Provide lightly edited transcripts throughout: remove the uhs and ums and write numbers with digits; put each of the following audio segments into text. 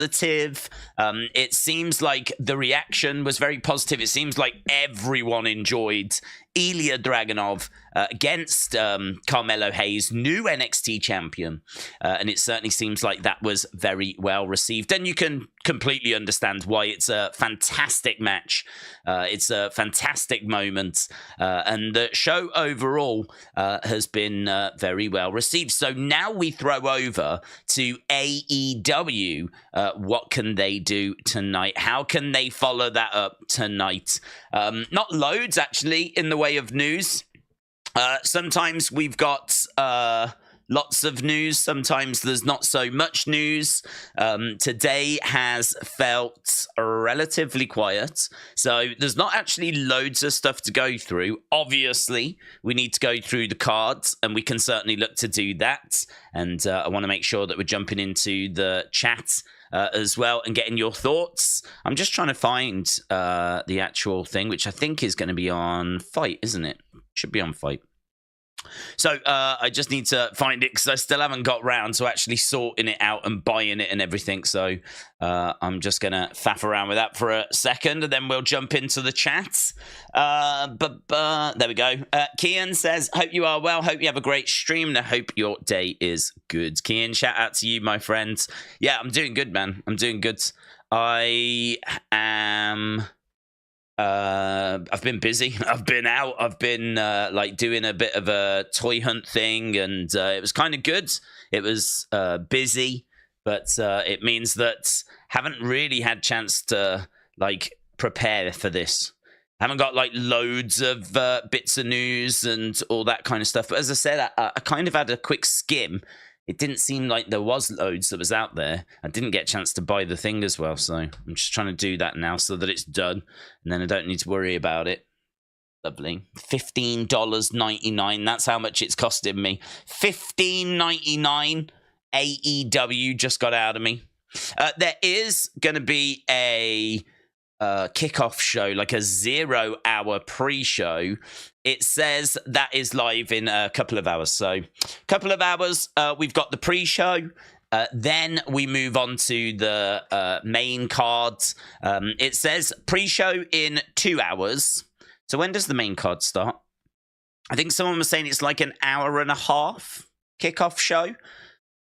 positive. It seems like the reaction was very positive. It seems like everyone enjoyed Ilya Dragunov against Carmelo Hayes, new NXT champion. And it certainly seems like that was very well received. And you can completely understand why. It's a fantastic match. It's a fantastic moment. And the show overall has been very well received. So now we throw over to AEW. What can they do tonight? How can they follow that up tonight? Not loads, actually, in the way of news. Sometimes we've got lots of news. Sometimes there's not so much news. Today has felt relatively quiet. So there's not actually loads of stuff to go through. Obviously, we need to go through the cards, and we can certainly look to do that. And I want to make sure that we're jumping into the chat as well and getting your thoughts. I'm just trying to find the actual thing, which I think is going to be on Fight, isn't it? Should be on Fight. So I just need to find it because I still haven't got round to actually sorting it out and buying it and everything. So I'm just going to faff around with that for a second, and then we'll jump into the chat. But there we go. Kian says, hope you are well. Hope you have a great stream, and I hope your day is good. Kian, shout out to you, my friend. Yeah, I'm doing good, man. I'm doing good. I am... I've been busy. I've been out. I've been like doing a bit of a toy hunt thing, and it was kind of good. It was busy, but it means that haven't really had chance to like prepare for this. Haven't got like loads of bits of news and all that kind of stuff. But as I said, I kind of had a quick skim. It didn't seem like there was loads that was out there. I didn't get a chance to buy the thing as well, so I'm just trying to do that now so that it's done, and then I don't need to worry about it. Lovely. $15.99. That's how much it's costing me. $15.99. AEW just got out of me. There is going to be a kickoff show, like a 0-hour pre-show. It says that is live in a couple of hours. So a couple of hours, we've got the pre-show. Then we move on to the main cards. It says pre-show in 2 hours. So when does the main card start? I think someone was saying it's like an hour and a half kickoff show.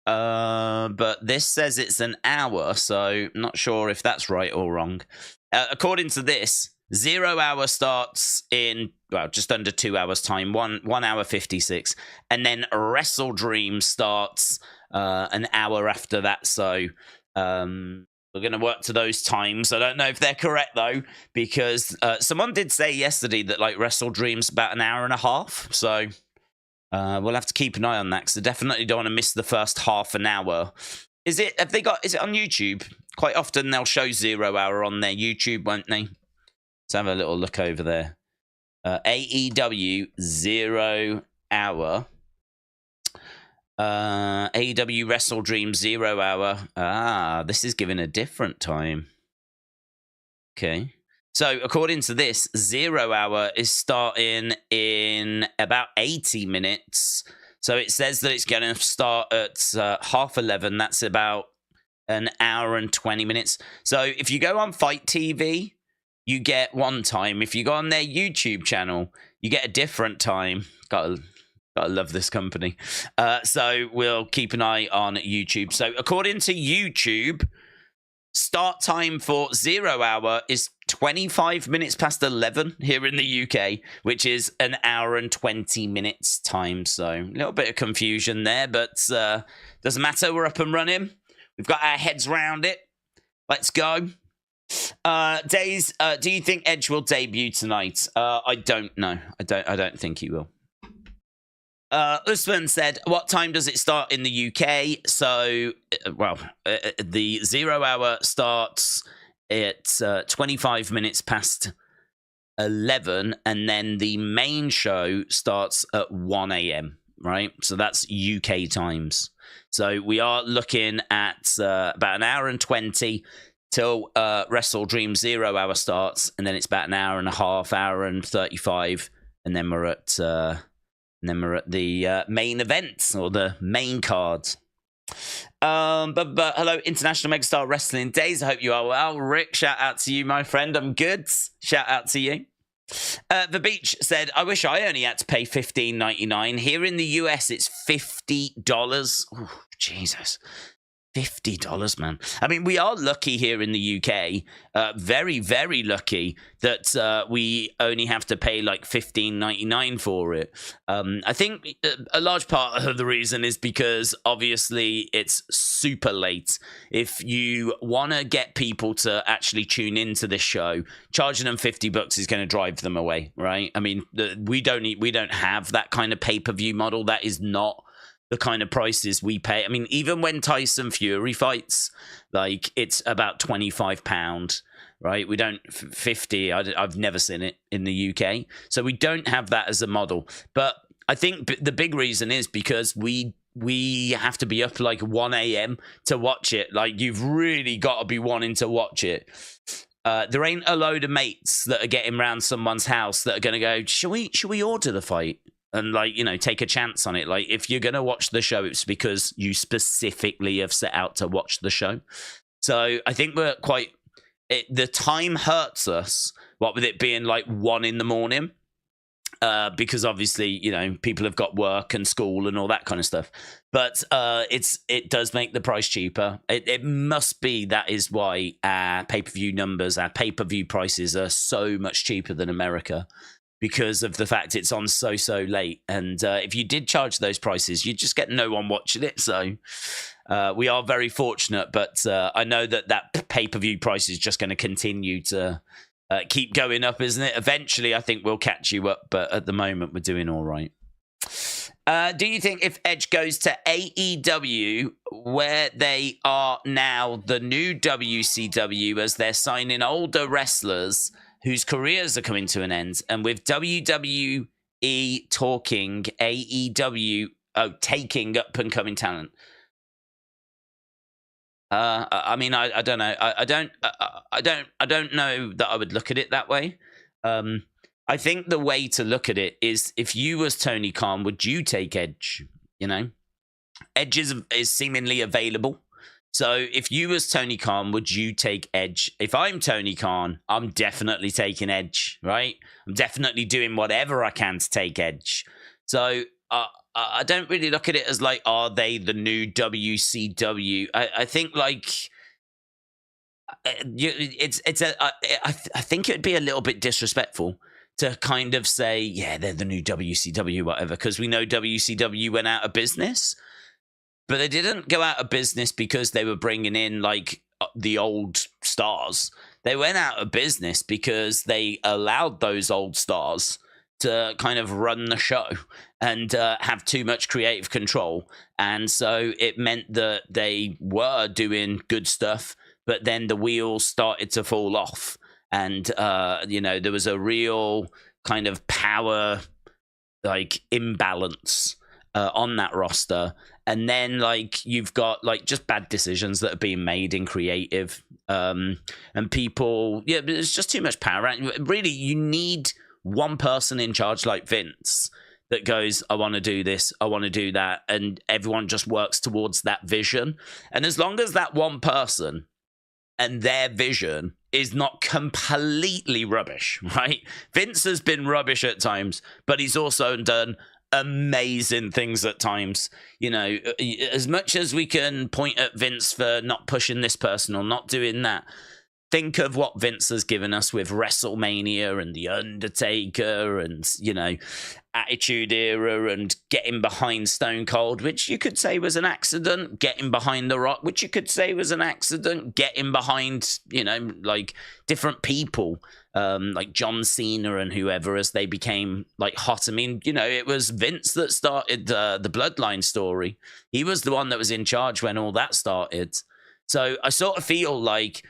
But this says it's an hour, so I'm not sure if that's right or wrong. According to this, 0 hour starts in, well, just under 2 hours time, 1 hour 56, and then Wrestle Dream starts an hour after that. So we're going to work to those times. I don't know if they're correct though, because someone did say yesterday that like Wrestle Dream's about an hour and a half. So we'll have to keep an eye on that, because I definitely don't want to miss the first half an hour. Is it on YouTube? Quite often they'll show 0 hour on their YouTube, won't they? Let's have a little look over there. AEW 0 hour. AEW Wrestle Dream 0 hour. Ah, this is given a different time. Okay. So according to this, 0 hour is starting in about 80 minutes. So it says that it's going to start at 11:30. That's about an hour and 20 minutes. So if you go on Fight TV, you get one time. If you go on their YouTube channel, you get a different time. Gotta love this company. So we'll keep an eye on YouTube. So according to YouTube, start time for 0 hour is 25 minutes past 11 here in the UK, which is an hour and 20 minutes time. So a little bit of confusion there, but doesn't matter. We're up and running. We've got our heads around it. Let's go. Days, do you think Edge will debut tonight? I don't know. I don't think he will. Usman said, what time does it start in the UK? So, the 0 hour starts at 25 minutes past 11, and then the main show starts at 1 a.m., right? So that's UK times. So we are looking at about an hour and 20 till Wrestle Dream 0 hour starts, and then it's about an hour and a half, hour and 35, and then we're at the main event, or the main card. But hello, International Megastar Wrestling Days. I hope you are well. Rick, shout out to you, my friend. I'm good. Shout out to you. The Beach said, I wish I only had to pay $15.99. Here in the US, it's $50. Oh, Jesus. $50, man. I mean, we are lucky here in the UK, very, very lucky that we only have to pay like $15.99 for it. I think a large part of the reason is because obviously it's super late. If you want to get people to actually tune into this show, charging them $50 is going to drive them away, right? I mean, we don't have that kind of pay-per-view model. That is not the kind of prices we pay. I mean, even when Tyson Fury fights, like, it's about £25, right? We don't 50. I've never seen it in the UK. So we don't have that as a model. But I think the big reason is because we have to be up like 1 a.m. to watch it. Like, you've really got to be wanting to watch it. There ain't a load of mates that are getting around someone's house that are going to go, should we order the fight? And, like, you know, take a chance on it. Like, if you're going to watch the show, it's because you specifically have set out to watch the show. So I think we're the time hurts us, what with it being like 1 a.m, because obviously, you know, people have got work and school and all that kind of stuff. But it does make the price cheaper. It must be that is why our pay-per-view numbers, our pay-per-view prices are so much cheaper than America, because of the fact it's on so late. And if you did charge those prices, you'd just get no one watching it. So we are very fortunate, but I know that pay-per-view price is just going to continue to keep going up, isn't it? Eventually, I think we'll catch you up, but at the moment, we're doing all right. Do you think if Edge goes to AEW, where they are now the new WCW, as they're signing older wrestlers whose careers are coming to an end, and with WWE talking AEW, taking up and coming talent? I mean, I don't know. I don't know that I would look at it that way. I think the way to look at it is, if you was Tony Khan, would you take Edge? You know, Edge is seemingly available. So if you was Tony Khan, would you take Edge? If I'm Tony Khan, I'm definitely taking Edge, right? I'm definitely doing whatever I can to take Edge. So I don't really look at it as like, are they the new WCW? I think like I think it'd be a little bit disrespectful to kind of say, yeah, they're the new WCW, whatever, because we know WCW went out of business. But they didn't go out of business because they were bringing in, like, the old stars. They went out of business because they allowed those old stars to kind of run the show and have too much creative control. And so it meant that they were doing good stuff, but then the wheels started to fall off. And, you know, there was a real kind of power, like, imbalance on that roster. And then, like, you've got, like, just bad decisions that are being made in creative. And people, yeah, there's just too much power. Really, you need one person in charge like Vince that goes, I want to do this, I want to do that. And everyone just works towards that vision. And as long as that one person and their vision is not completely rubbish, right? Vince has been rubbish at times, but he's also done amazing things at times. You know, as much as we can point at Vince for not pushing this person or not doing that, think of what Vince has given us with WrestleMania and The Undertaker and, you know, Attitude Era and getting behind Stone Cold, which you could say was an accident, getting behind The Rock, which you could say was an accident, getting behind, you know, like different people, like John Cena and whoever, as they became like hot. I mean, you know, it was Vince that started the Bloodline story. He was the one that was in charge when all that started. So I sort of feel like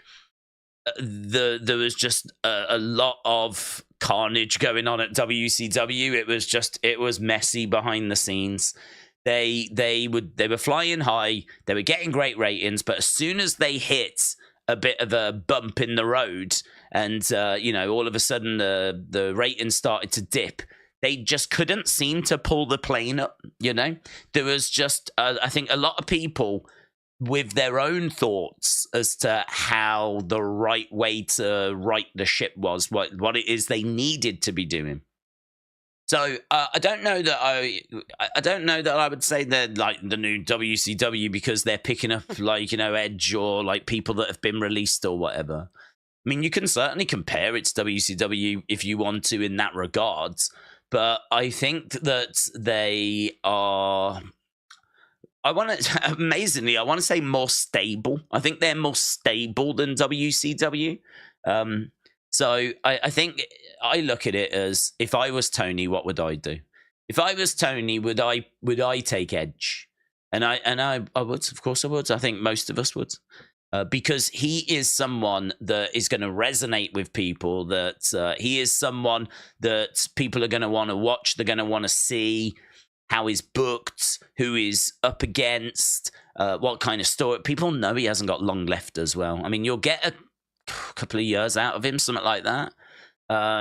there was just a lot of carnage going on at WCW. It was messy behind the scenes. They were flying high. They were getting great ratings, but as soon as they hit a bit of a bump in the road, and you know, all of a sudden the ratings started to dip, they just couldn't seem to pull the plane up, you know? There was just, I think, a lot of people with their own thoughts as to how the right way to right the ship was, what it is they needed to be doing. So I don't know that I would say they're like the new WCW because they're picking up like, you know, Edge or like people that have been released or whatever. I mean, you can certainly compare it to WCW if you want to in that regard, but I think that they are, amazingly, I want to say more stable. I think they're more stable than WCW. So I think I look at it as, if I was Tony, what would I do? If I was Tony, would I take Edge? And I would, of course I would. I think most of us would. Because he is someone that is going to resonate with people, that he is someone that people are going to want to watch, they're going to want to see how he's booked, who he's up against, what kind of story. People know he hasn't got long left as well. I mean, you'll get a couple of years out of him, something like that.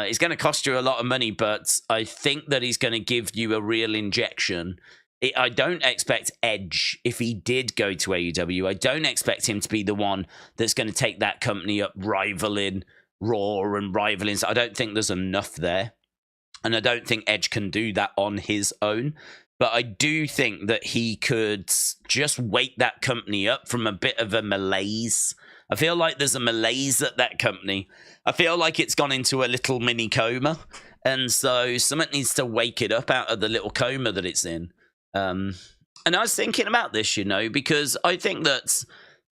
It's going to cost you a lot of money, but I think that he's going to give you a real injection. I don't expect Edge, if he did go to AEW, I don't expect him to be the one that's going to take that company up, rivaling Raw and rivaling. I don't think there's enough there. And I don't think Edge can do that on his own. But I do think that he could just wake that company up from a bit of a malaise. I feel like there's a malaise at that company. I feel like it's gone into a little mini coma. And so someone needs to wake it up out of the little coma that it's in. And I was thinking about this, you know, because I think that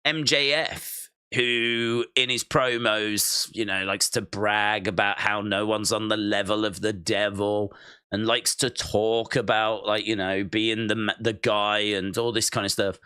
MJF, who in his promos, you know, likes to brag about how no one's on the level of the devil and likes to talk about, like, you know, being the guy and all this kind of stuff.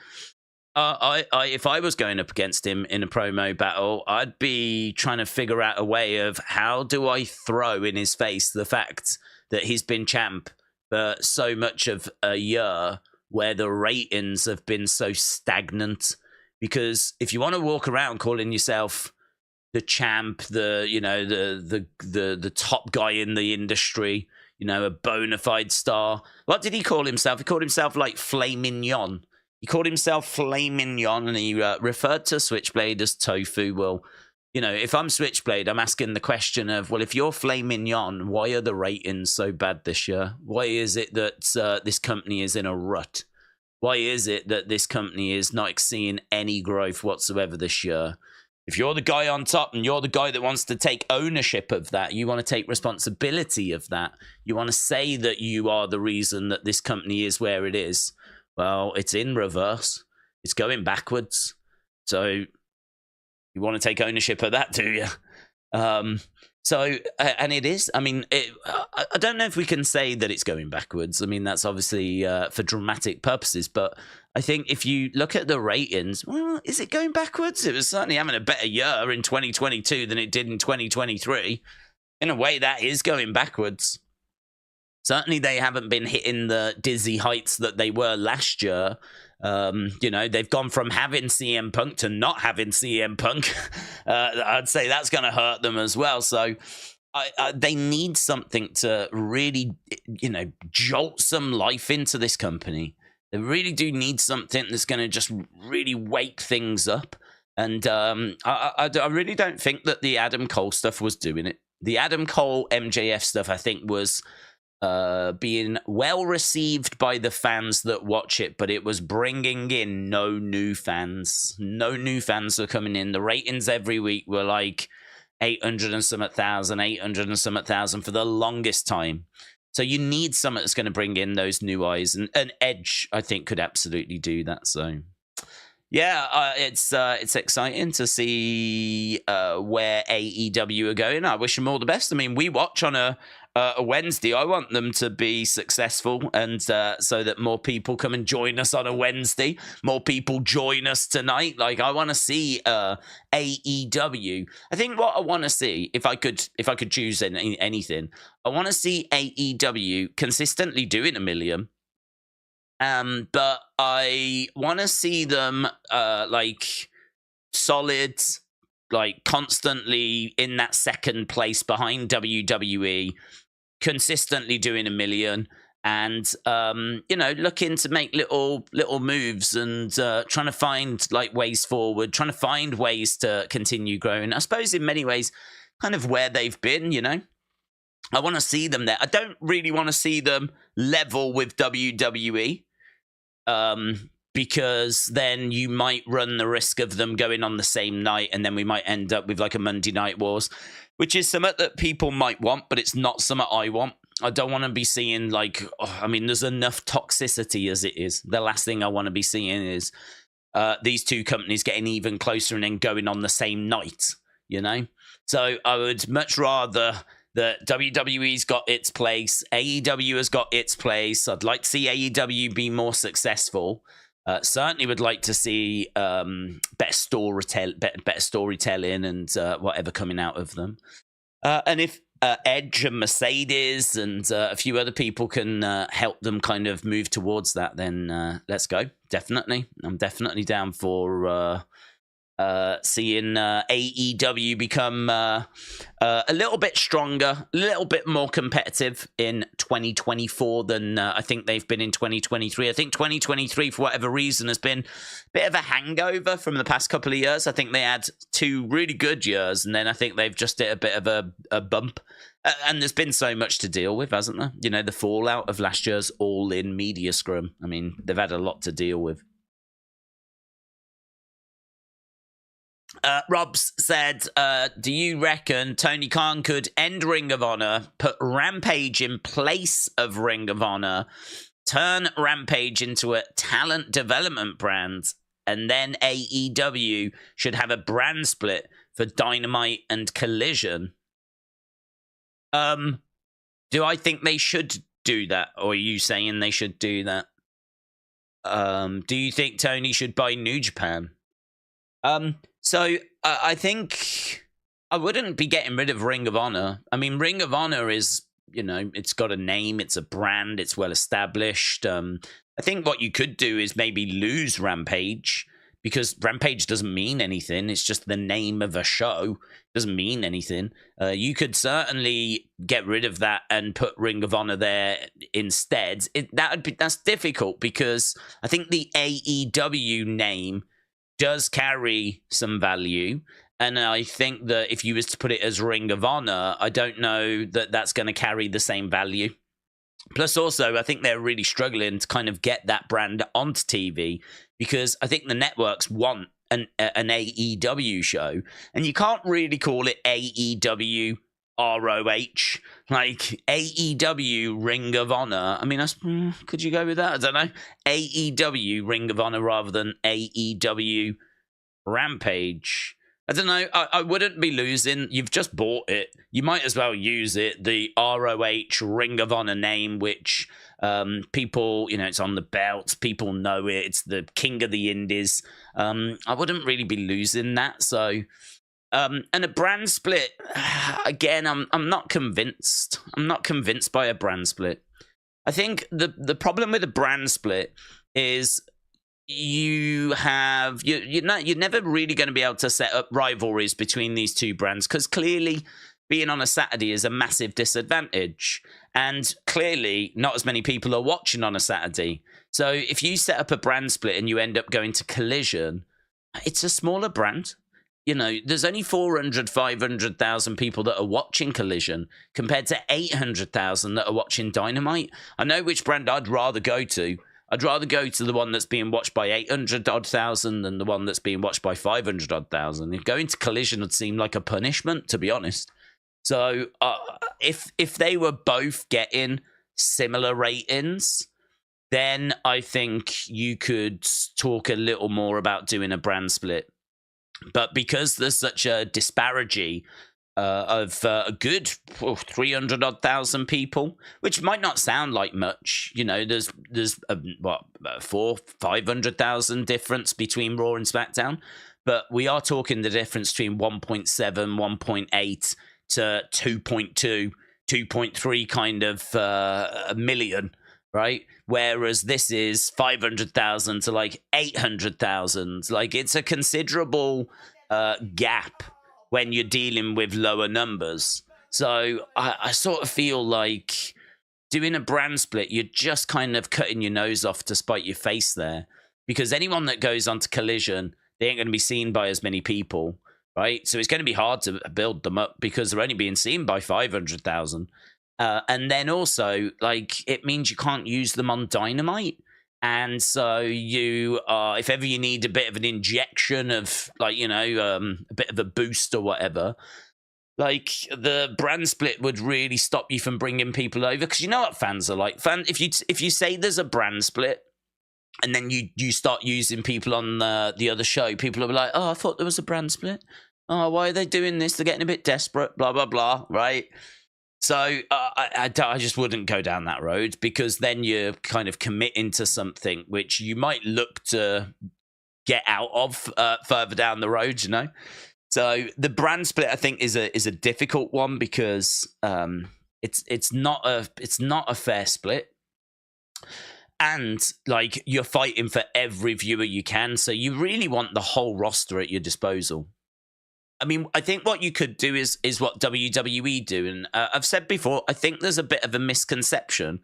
If I was going up against him in a promo battle, I'd be trying to figure out a way of how do I throw in his face the fact that he's been champ for so much of a year where the ratings have been so stagnant. Because if you want to walk around calling yourself the champ, the top guy in the industry, you know, a bona fide star. What did he call himself? He called himself like Flaming Yon. He called himself Flaming Yon, and he referred to Switchblade as tofu. Well, you know, if I'm Switchblade, I'm asking the question of, well, if you're Flaming Yon, why are the ratings so bad this year? Why is it that this company is in a rut? Why is it that this company is not seeing any growth whatsoever this year? If you're the guy on top and you're the guy that wants to take ownership of that, you want to take responsibility of that, you want to say that you are the reason that this company is where it is, well, it's in reverse. It's going backwards. So you want to take ownership of that, do you? So, and it is, I mean, I don't know if we can say that it's going backwards. I mean, that's obviously for dramatic purposes, but I think if you look at the ratings, well, is it going backwards? It was certainly having a better year in 2022 than it did in 2023. In a way, that is going backwards. Certainly, they haven't been hitting the dizzy heights that they were last year. You know, they've gone from having CM Punk to not having CM Punk. I'd say that's going to hurt them as well. So they need something to really, you know, jolt some life into this company. They really do need something that's going to just really wake things up. And I really don't think that the Adam Cole stuff was doing it. The Adam Cole MJF stuff, I think, was being well received by the fans that watch it, but it was bringing in no new fans. No new fans were coming in. The ratings every week were like 800 and some thousand for the longest time. So you need something that's going to bring in those new eyes, and Edge, I think, could absolutely do that. So yeah, it's exciting to see where AEW are going. I wish them all the best. I mean, we watch on a Wednesday. I want them to be successful, and so that more people come and join us on a Wednesday. More people join us tonight. Like, I want to see AEW. I think what I want to see, if I could choose anything, I want to see AEW consistently doing 1 million. But I want to see them like solid, like constantly in that second place behind WWE. consistently doing $1 million. And looking to make little moves and trying to find like ways forward, trying to find ways to continue growing. I suppose in many ways, kind of where they've been. I want to see them there. I don't really want to see them level with WWE, because then you might run the risk of them going on the same night, and then we might end up with like a Monday Night Wars, which is something that people might want, but it's not something I want. I don't want to be seeing there's enough toxicity as it is. The last thing I want to be seeing is these two companies getting even closer and then going on the same night, So I would much rather that WWE's got its place, AEW has got its place. I'd like to see AEW be more successful. Certainly would like to see better storytelling and whatever coming out of them. And if Edge and Mercedes and a few other people can help them kind of move towards that, then let's go. Definitely. I'm definitely down for seeing AEW become a little bit stronger, a little bit more competitive in 2024 than I think they've been in 2023. I think 2023, for whatever reason, has been a bit of a hangover from the past couple of years. I think they had 2 really good years, and then I think they've just hit a bit of a bump. And there's been so much to deal with, hasn't there? The fallout of last year's all-in media scrum. I mean, they've had a lot to deal with. Robs said, do you reckon Tony Khan could end Ring of Honor, put Rampage in place of Ring of Honor, turn Rampage into a talent development brand, and then AEW should have a brand split for Dynamite and Collision? Do I think they should do that, or are you saying they should do that? Do you think Tony should buy New Japan? So I think I wouldn't be getting rid of Ring of Honor. I mean, Ring of Honor is, it's got a name, it's a brand, it's well established. I think what you could do is maybe lose Rampage, because Rampage doesn't mean anything. It's just the name of a show. It doesn't mean anything. You could certainly get rid of that and put Ring of Honor there instead. That's difficult, because I think the AEW name does carry some value, and I think that if you was to put it as Ring of Honor, I don't know that that's going to carry the same value. Plus, also, I think they're really struggling to kind of get that brand onto TV, because I think the networks want an AEW show, and you can't really call it AEW ROH, like AEW Ring of Honor. I mean, could you go with that? I don't know. AEW Ring of Honor rather than AEW Rampage. I don't know. I wouldn't be losing. You've just bought it. You might as well use it. The ROH Ring of Honor name, which people, it's on the belt. People know it. It's the King of the Indies. I wouldn't really be losing that. So, and a brand split, again, I'm not convinced. I'm not convinced by a brand split. I think the problem with a brand split is you're never really going to be able to set up rivalries between these two brands, because clearly being on a Saturday is a massive disadvantage, and clearly not as many people are watching on a Saturday. So if you set up a brand split and you end up going to Collision, it's a smaller brand. There's only 500,000 people that are watching Collision compared to 800,000 that are watching Dynamite. I know which brand I'd rather go to. I'd rather go to the one that's being watched by 800,000 than the one that's being watched by 500,000. Going to Collision would seem like a punishment, to be honest. So if they were both getting similar ratings, then I think you could talk a little more about doing a brand split. But because there's such a disparity of a good 300,000 people, which might not sound like much, there's 500,000 difference between Raw and SmackDown, but we are talking the difference between 1.7, 1.8 to 2.2, 2.3 kind of a million, right? Whereas this is 500,000 to like 800,000. Like, it's a considerable gap when you're dealing with lower numbers. So I sort of feel like doing a brand split, you're just kind of cutting your nose off to spite your face there. Because anyone that goes onto Collision, they ain't going to be seen by as many people, right? So it's going to be hard to build them up because they're only being seen by 500,000. And then also, like, it means you can't use them on Dynamite. And so you if ever you need a bit of an injection of, like, you know, a bit of a boost or whatever, like, the brand split would really stop you from bringing people over. Because you know what fans are like. If you say there's a brand split, and then you start using people on the other show, people will be like, oh, I thought there was a brand split. Oh, why are they doing this? They're getting a bit desperate, blah, blah, blah, right? So I just wouldn't go down that road, because then you're kind of committing to something which you might look to get out of further down the road, you know? So the brand split, I think, is a difficult one, because it's not a fair split. And, like, you're fighting for every viewer you can, so you really want the whole roster at your disposal. I mean, I think what you could do is what WWE do. And I've said before, I think there's a bit of a misconception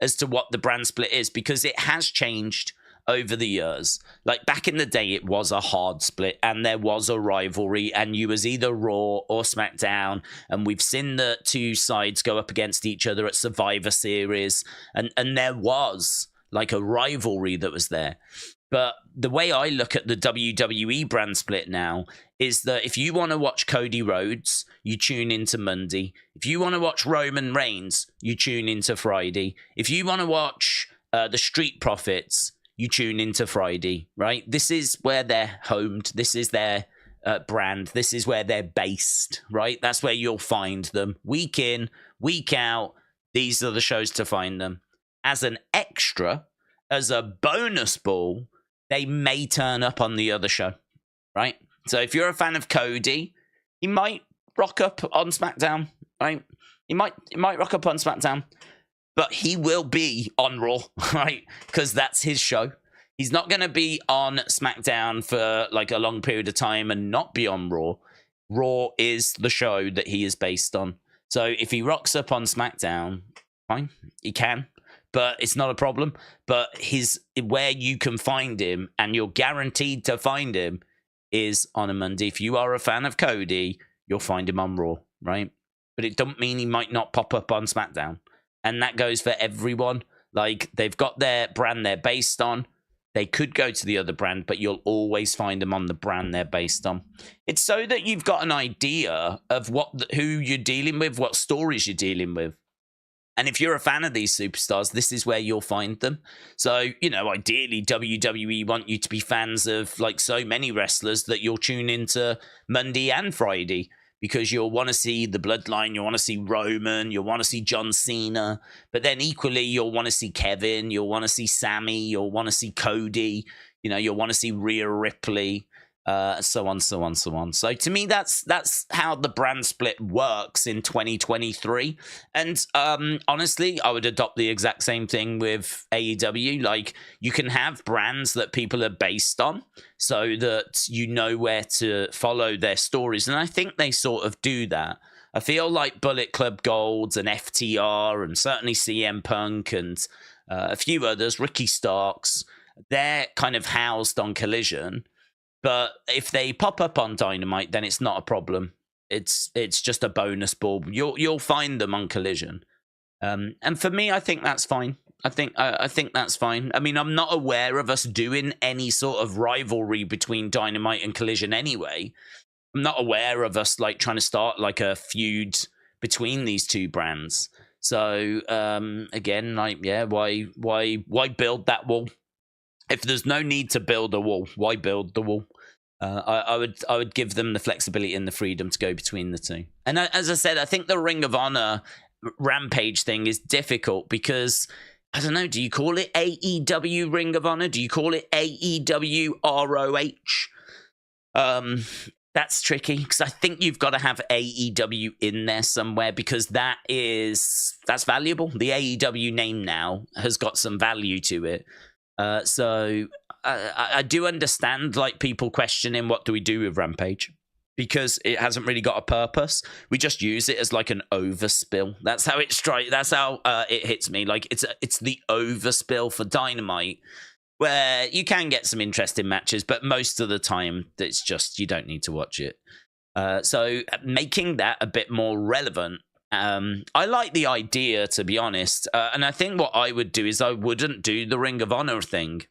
as to what the brand split is, because it has changed over the years. Like, back in the day, it was a hard split and there was a rivalry, and you was either Raw or SmackDown. And we've seen the two sides go up against each other at Survivor Series. And there was, like, a rivalry that was there. But the way I look at the WWE brand split now is that if you want to watch Cody Rhodes, you tune into Monday. If you want to watch Roman Reigns, you tune into Friday. If you want to watch the Street Profits, you tune into Friday, right? This is where they're homed. This is their brand. This is where they're based, right? That's where you'll find them. Week in, week out, these are the shows to find them. As an extra, as a bonus ball, they may turn up on the other show, right? So if you're a fan of Cody, he might rock up on SmackDown, right? He might rock up on SmackDown, but he will be on Raw, right? Because that's his show. He's not going to be on SmackDown for, like, a long period of time and not be on Raw. Raw is the show that he is based on. So if he rocks up on SmackDown, fine, he can. But it's not a problem. But where you can find him, and you're guaranteed to find him, is on a Monday. If you are a fan of Cody, you'll find him on Raw, right? But it don't mean he might not pop up on SmackDown. And that goes for everyone. Like, they've got their brand they're based on. They could go to the other brand, but you'll always find them on the brand they're based on. It's so that you've got an idea of who you're dealing with, what stories you're dealing with. And if you're a fan of these superstars, this is where you'll find them. So, you know, ideally, WWE want you to be fans of, like, so many wrestlers that you'll tune into Monday and Friday, because you'll want to see the Bloodline, you'll want to see Roman, you'll want to see John Cena, but then equally, you'll want to see Kevin, you'll want to see Sammy, you'll want to see Cody, you know, you'll want to see Rhea Ripley. So on, so on, so on. So to me, that's how the brand split works in 2023. And honestly, I would adopt the exact same thing with AEW. Like, you can have brands that people are based on, so that you know where to follow their stories. And I think they sort of do that. I feel like Bullet Club Gold and FTR, and certainly CM Punk and a few others, Ricky Starks, they're kind of housed on Collision. But if they pop up on Dynamite, then it's not a problem. It's just a bonus ball. You'll find them on Collision, and for me, I think that's fine. I think that's fine. I mean, I'm not aware of us doing any sort of rivalry between Dynamite and Collision anyway. I'm not aware of us, like, trying to start, like, a feud between these two brands. So again, like, yeah, why build that wall? If there's no need to build a wall, why build the wall? I would give them the flexibility and the freedom to go between the two. And as I said, I think the Ring of Honor Rampage thing is difficult because, I don't know, do you call it AEW Ring of Honor? Do you call it AEW ROH? That's tricky, because I think you've got to have AEW in there somewhere, because that's valuable. The AEW name now has got some value to it. So I do understand, like, people questioning, what do we do with Rampage? because it hasn't really got a purpose. We just use it as like an overspill. That's how it strikes. That's how it hits me. Like it's the overspill for Dynamite, where you can get some interesting matches, but most of the time it's just you don't need to watch it. So making that a bit more relevant. I like the idea, to be honest. And I think what I would do is I wouldn't do the Ring of Honor thing.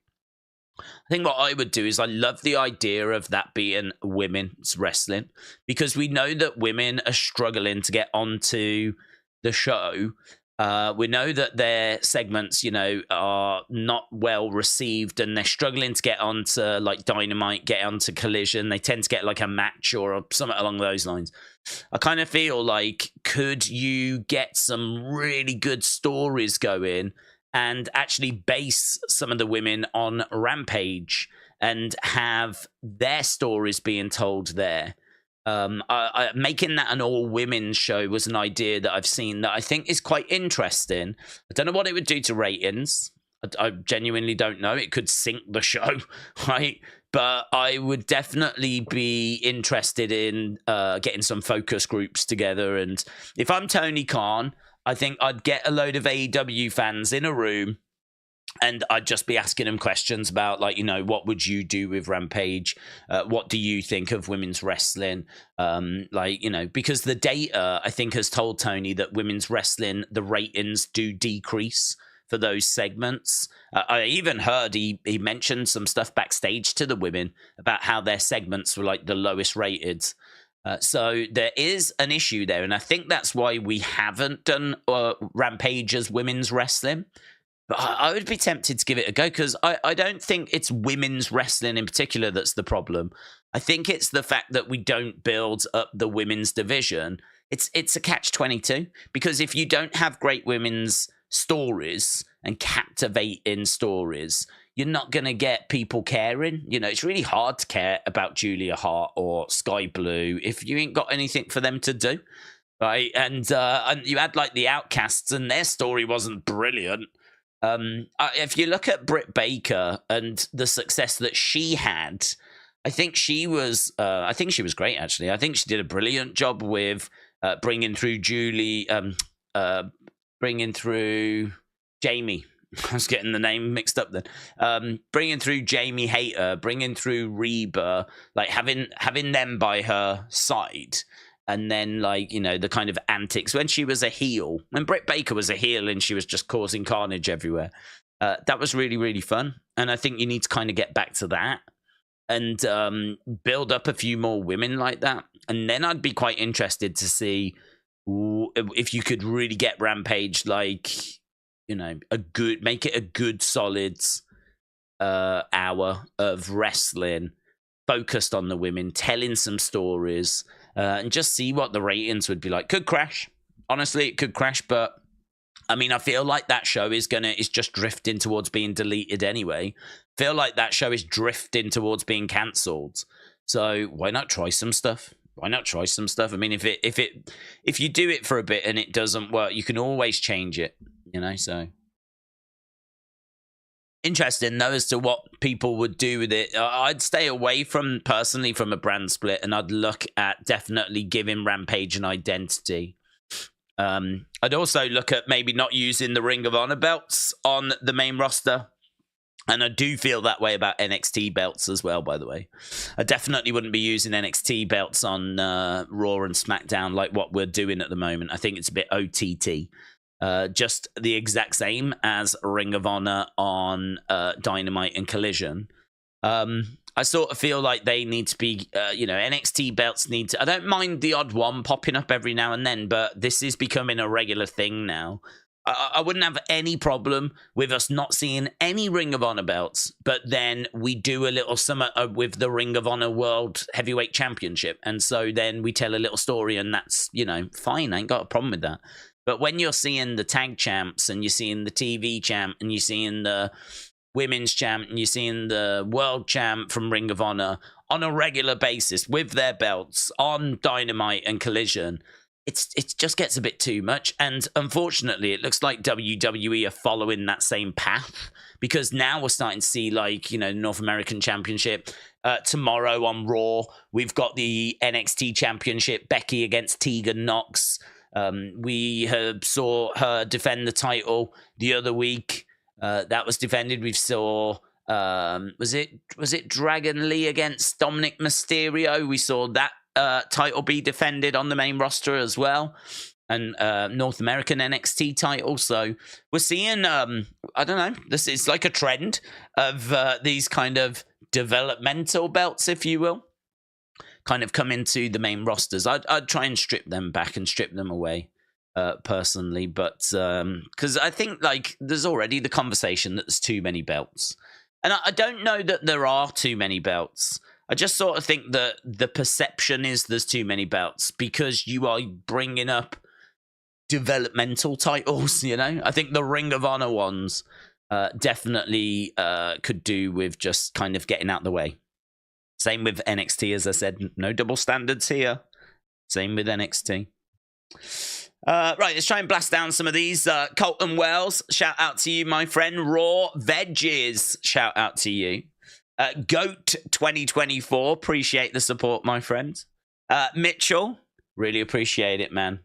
I think what I would do is I love the idea of that being women's wrestling, because we know that women are struggling to get onto the show. We know that their segments, you know, are not well received, and they're struggling to get onto like Dynamite, get onto Collision. They tend to get like a match or something along those lines. I kind of feel like, could you get some really good stories going and actually base some of the women on Rampage and have their stories being told there? Making that an all-women's show was an idea that I've seen that I think is quite interesting. I don't know what it would do to ratings. I genuinely don't know. It could sink the show, right? But I would definitely be interested in getting some focus groups together. And if I'm Tony Khan, I think I'd get a load of AEW fans in a room, and I'd just be asking them questions about, like, you know, what would you do with Rampage? What do you think of women's wrestling? Like, you know, because the data, I think, has told Tony that women's wrestling, the ratings do decrease for those segments. I even heard he mentioned some stuff backstage to the women about how their segments were like the lowest rated. So there is an issue there, and I think that's why we haven't done Rampage as women's wrestling. But I would be tempted to give it a go, because I don't think it's women's wrestling in particular that's the problem. I think it's the fact that we don't build up the women's division. It's a catch-22, because if you don't have great women's stories and captivating stories, you're not going to get people caring. You know, it's really hard to care about Julia Hart or Sky Blue if you ain't got anything for them to do, right? And you had like the Outcasts, and their story wasn't brilliant. If you look at Britt Baker and the success that she had, I think she was great, actually. I think she did a brilliant job with bringing through Jamie. I was getting the name mixed up then. Bringing through Jamie Hayter, bringing through Reba, like having them by her side. And then, like, you know, the kind of antics when she was a heel, when Britt Baker was a heel and she was just causing carnage everywhere. That was really, really fun. And I think you need to kind of get back to that and build up a few more women like that. And then I'd be quite interested to see if you could really get Rampage, like, you know, make it a good, solid hour of wrestling focused on the women, telling some stories. And just see what the ratings would be like. Could crash. Honestly, it could crash, but I mean, I feel like that show is just drifting towards being deleted anyway. Feel like that show is drifting towards being cancelled. So why not try some stuff? I mean, if you do it for a bit and it doesn't work, you can always change it, you know, so. Interesting, though, as to what people would do with it. I'd stay away personally from a brand split, and I'd look at definitely giving Rampage an identity. I'd also look at maybe not using the Ring of Honor belts on the main roster. And I do feel that way about NXT belts as well, by the way. I definitely wouldn't be using NXT belts on Raw and SmackDown like what we're doing at the moment. I think it's a bit OTT. Just the exact same as Ring of Honor on Dynamite and Collision. I sort of feel like they need to be, NXT belts need to... I don't mind the odd one popping up every now and then, but this is becoming a regular thing now. I wouldn't have any problem with us not seeing any Ring of Honor belts, but then we do a little summer with the Ring of Honor World Heavyweight Championship. And so then we tell a little story, and that's, fine. I ain't got a problem with that. But when you're seeing the tag champs, and you're seeing the TV champ, and you're seeing the women's champ, and you're seeing the world champ from Ring of Honor on a regular basis with their belts on Dynamite and Collision, it just gets a bit too much. And unfortunately, it looks like WWE are following that same path, because now we're starting to see, North American Championship. tomorrow on Raw, we've got the NXT Championship, Becky against Tegan Nox. We saw her defend the title the other week. That was defended. We saw, was it Dragon Lee against Dominic Mysterio? We saw that title be defended on the main roster as well. And North American NXT title. So we're seeing, I don't know, this is like a trend of these kind of developmental belts, if you will, kind of come into the main rosters. I'd try and strip them back and strip them away personally, but because I think like there's already the conversation that there's too many belts. And I don't know that there are too many belts. I just sort of think that the perception is there's too many belts because you are bringing up developmental titles, you know? I think the Ring of Honor ones definitely could do with just kind of getting out the way. Same with NXT, as I said, no double standards here. Same with NXT. Right, let's try and blast down some of these. Colton Wells, shout out to you, my friend. Raw Veggies, shout out to you. Goat 2024, appreciate the support, my friend. Mitchell, really appreciate it, man.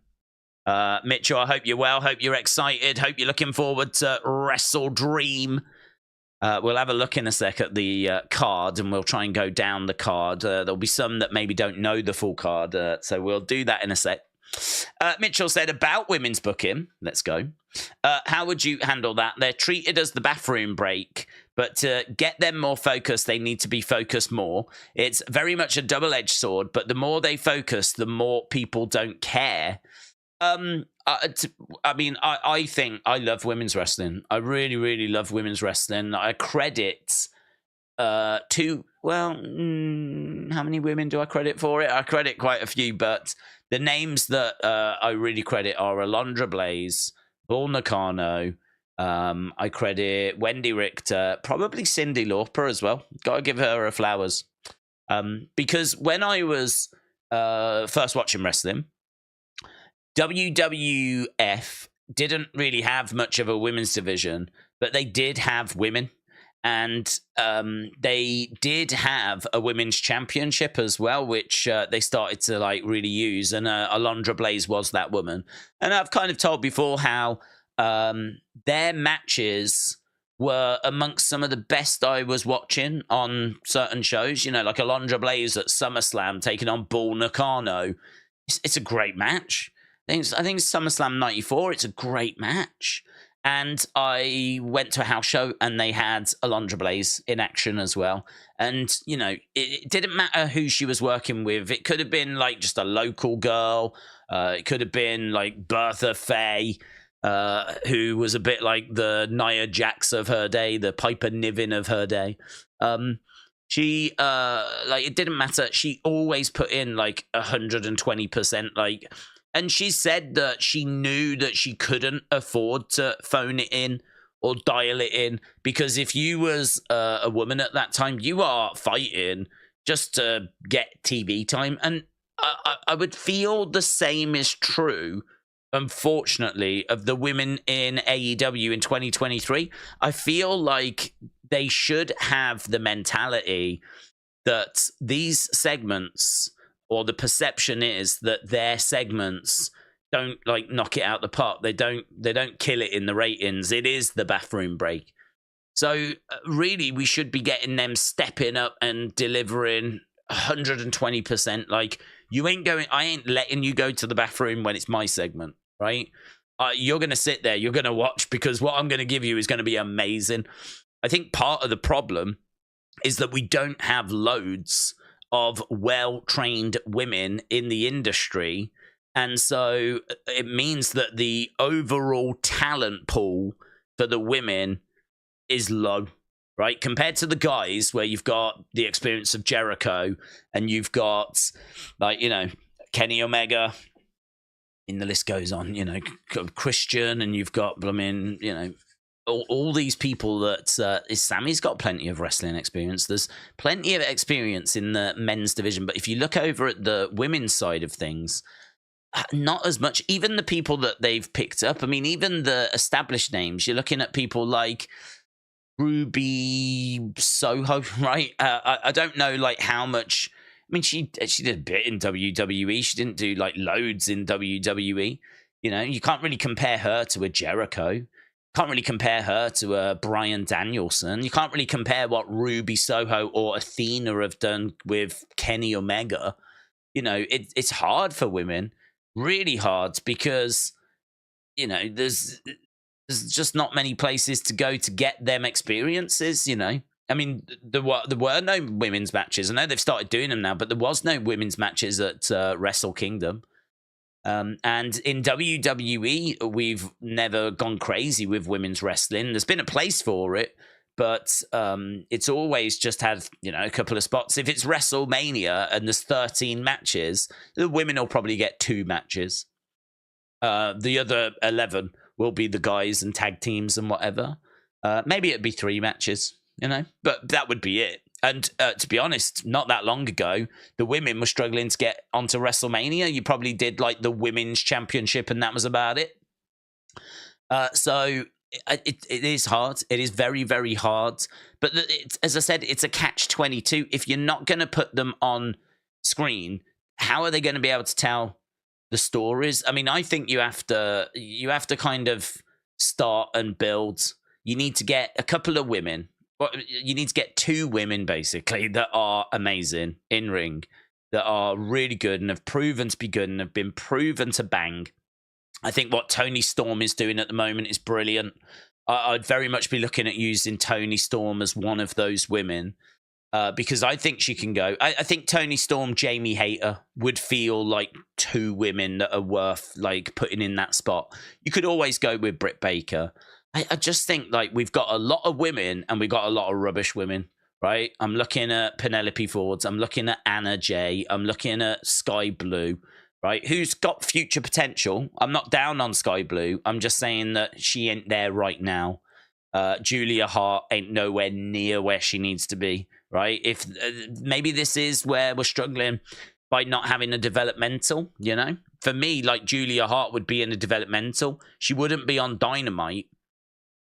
Mitchell, I hope you're well. Hope you're excited. Hope you're looking forward to Wrestle Dream. We'll have a look in a sec at the card, and we'll try and go down the card. There'll be some that maybe don't know the full card, so we'll do that in a sec. Mitchell said about women's booking. Let's go. How would you handle that? They're treated as the bathroom break, but to get them more focused, they need to be focused more. It's very much a double-edged sword, but the more they focus, the more people don't care. I mean, I think I love women's wrestling. I really, really love women's wrestling. I credit how many women do I credit for it? I credit quite a few, but the names that I really credit are Alondra Blaze, Bull Nakano. I credit Wendy Richter, probably Cyndi Lauper as well. Got to give her her flowers. Because when I was first watching wrestling, WWF didn't really have much of a women's division, but they did have women, and they did have a women's championship as well, which they started to like really use, and Alondra Blaze was that woman. And I've kind of told before how their matches were amongst some of the best I was watching on certain shows, you know, like Alondra Blaze at SummerSlam taking on Bull Nakano. It's a great match. I think it's SummerSlam 94. It's a great match. And I went to a house show and they had Alondra Blaze in action as well. And, you know, it didn't matter who she was working with. It could have been like just a local girl. It could have been like Bertha Faye, who was a bit like the Nia Jax of her day, the Piper Niven of her day. She, like, it didn't matter. She always put in like 120%, like. And she said that she knew that she couldn't afford to phone it in or dial it in, because if you was a woman at that time, you are fighting just to get TV time. And I would feel the same is true, unfortunately, of the women in AEW in 2023. I feel like they should have the mentality that these segments, or the perception is that their segments don't like knock it out the park. They don't kill it in the ratings. It is the bathroom break. So really, we should be getting them stepping up and delivering 120%. Like, I ain't letting you go to the bathroom when it's my segment, right? You're going to sit there, you're going to watch, because what I'm going to give you is going to be amazing. I think part of the problem is that we don't have loads of well-trained women in the industry. And so it means that the overall talent pool for the women is low, right? Compared to the guys, where you've got the experience of Jericho, and you've got, like, you know, Kenny Omega, and the list goes on, you know, Christian, and you've got, I mean, you know, all these people that Sammy's got plenty of wrestling experience. There's plenty of experience in the men's division. But if you look over at the women's side of things, not as much. Even the people that they've picked up, I mean, even the established names, you're looking at people like Ruby Soho, right? I don't know like how much. I mean, she did a bit in WWE. She didn't do like loads in WWE. You know, you can't really compare her to a Jericho. Can't really compare her to a Bryan Danielson. You can't really compare what Ruby Soho or Athena have done with Kenny Omega. You know, it's hard for women, really hard, because, you know, there's just not many places to go to get them experiences, you know. I mean, there were no women's matches. I know they've started doing them now, but there was no women's matches at Wrestle Kingdom. And in WWE, we've never gone crazy with women's wrestling. There's been a place for it, but it's always just had, you know, a couple of spots. If it's WrestleMania and there's 13 matches, the women will probably get 2 matches. The other 11 will be the guys and tag teams and whatever. Maybe it'd be 3 matches, you know, but that would be it. And to be honest, not that long ago, the women were struggling to get onto WrestleMania. You probably did like the women's championship, and that was about it. So it is hard. It is very, very hard. But as I said, it's a catch-22. If you're not going to put them on screen, how are they going to be able to tell the stories? I mean, I think you have to kind of start and build. You need to get a couple of women. You need to get 2 women, basically, that are amazing in ring, that are really good and have proven to be good and have been proven to bang. I think what Toni Storm is doing at the moment is brilliant. I'd very much be looking at using Toni Storm as one of those women, because I think she can go. I think Toni Storm, Jamie Hayter would feel like 2 women that are worth like putting in that spot. You could always go with Britt Baker. I just think like we've got a lot of women and we've got a lot of rubbish women, right? I'm looking at Penelope Ford. I'm looking at Anna Jay. I'm looking at Sky Blue, right? Who's got future potential. I'm not down on Sky Blue. I'm just saying that she ain't there right now. Julia Hart ain't nowhere near where she needs to be, right? If maybe this is where we're struggling by not having a developmental, you know? For me, like Julia Hart would be in a developmental. She wouldn't be on Dynamite.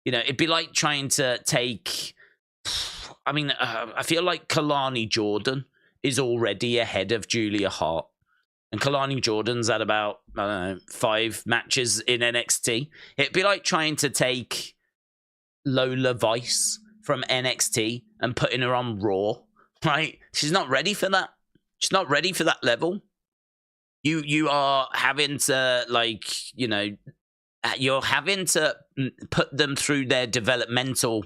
You know, it'd be like trying to take... I mean, I feel like Kalani Jordan is already ahead of Julia Hart. And Kalani Jordan's had about, I don't know, 5 matches in NXT. It'd be like trying to take Lola Vice from NXT and putting her on Raw, right? She's not ready for that. She's not ready for that level. You are having to, like, you know... You're having to put them through their developmental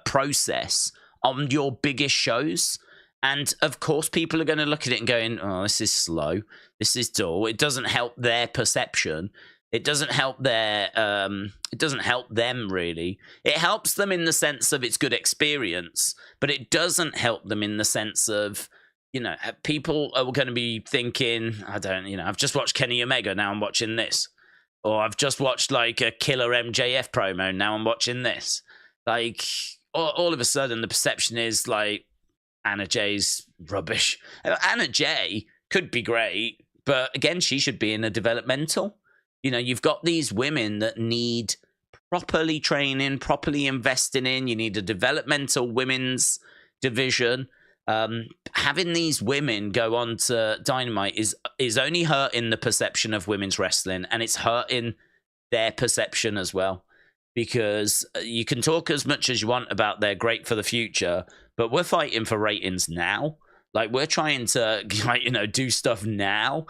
process on your biggest shows. And of course, people are going to look at it and going, oh, this is slow. This is dull. It doesn't help their perception. It doesn't help their, it doesn't help them really. It helps them in the sense of it's good experience, but it doesn't help them in the sense of, you know, people are going to be thinking, I've just watched Kenny Omega. Now I'm watching this. Or I've just watched like a killer MJF promo. Now I'm watching this. Like all of a sudden the perception is like Anna Jay's rubbish. Anna Jay could be great, but again, she should be in a developmental. You know, you've got these women that need properly training, properly investing in. You need a developmental women's division. Having these women go on to Dynamite is only hurting the perception of women's wrestling, and it's hurting their perception as well, because you can talk as much as you want about they're great for the future, but we're fighting for ratings now. Like, we're trying to, like, you know, do stuff now.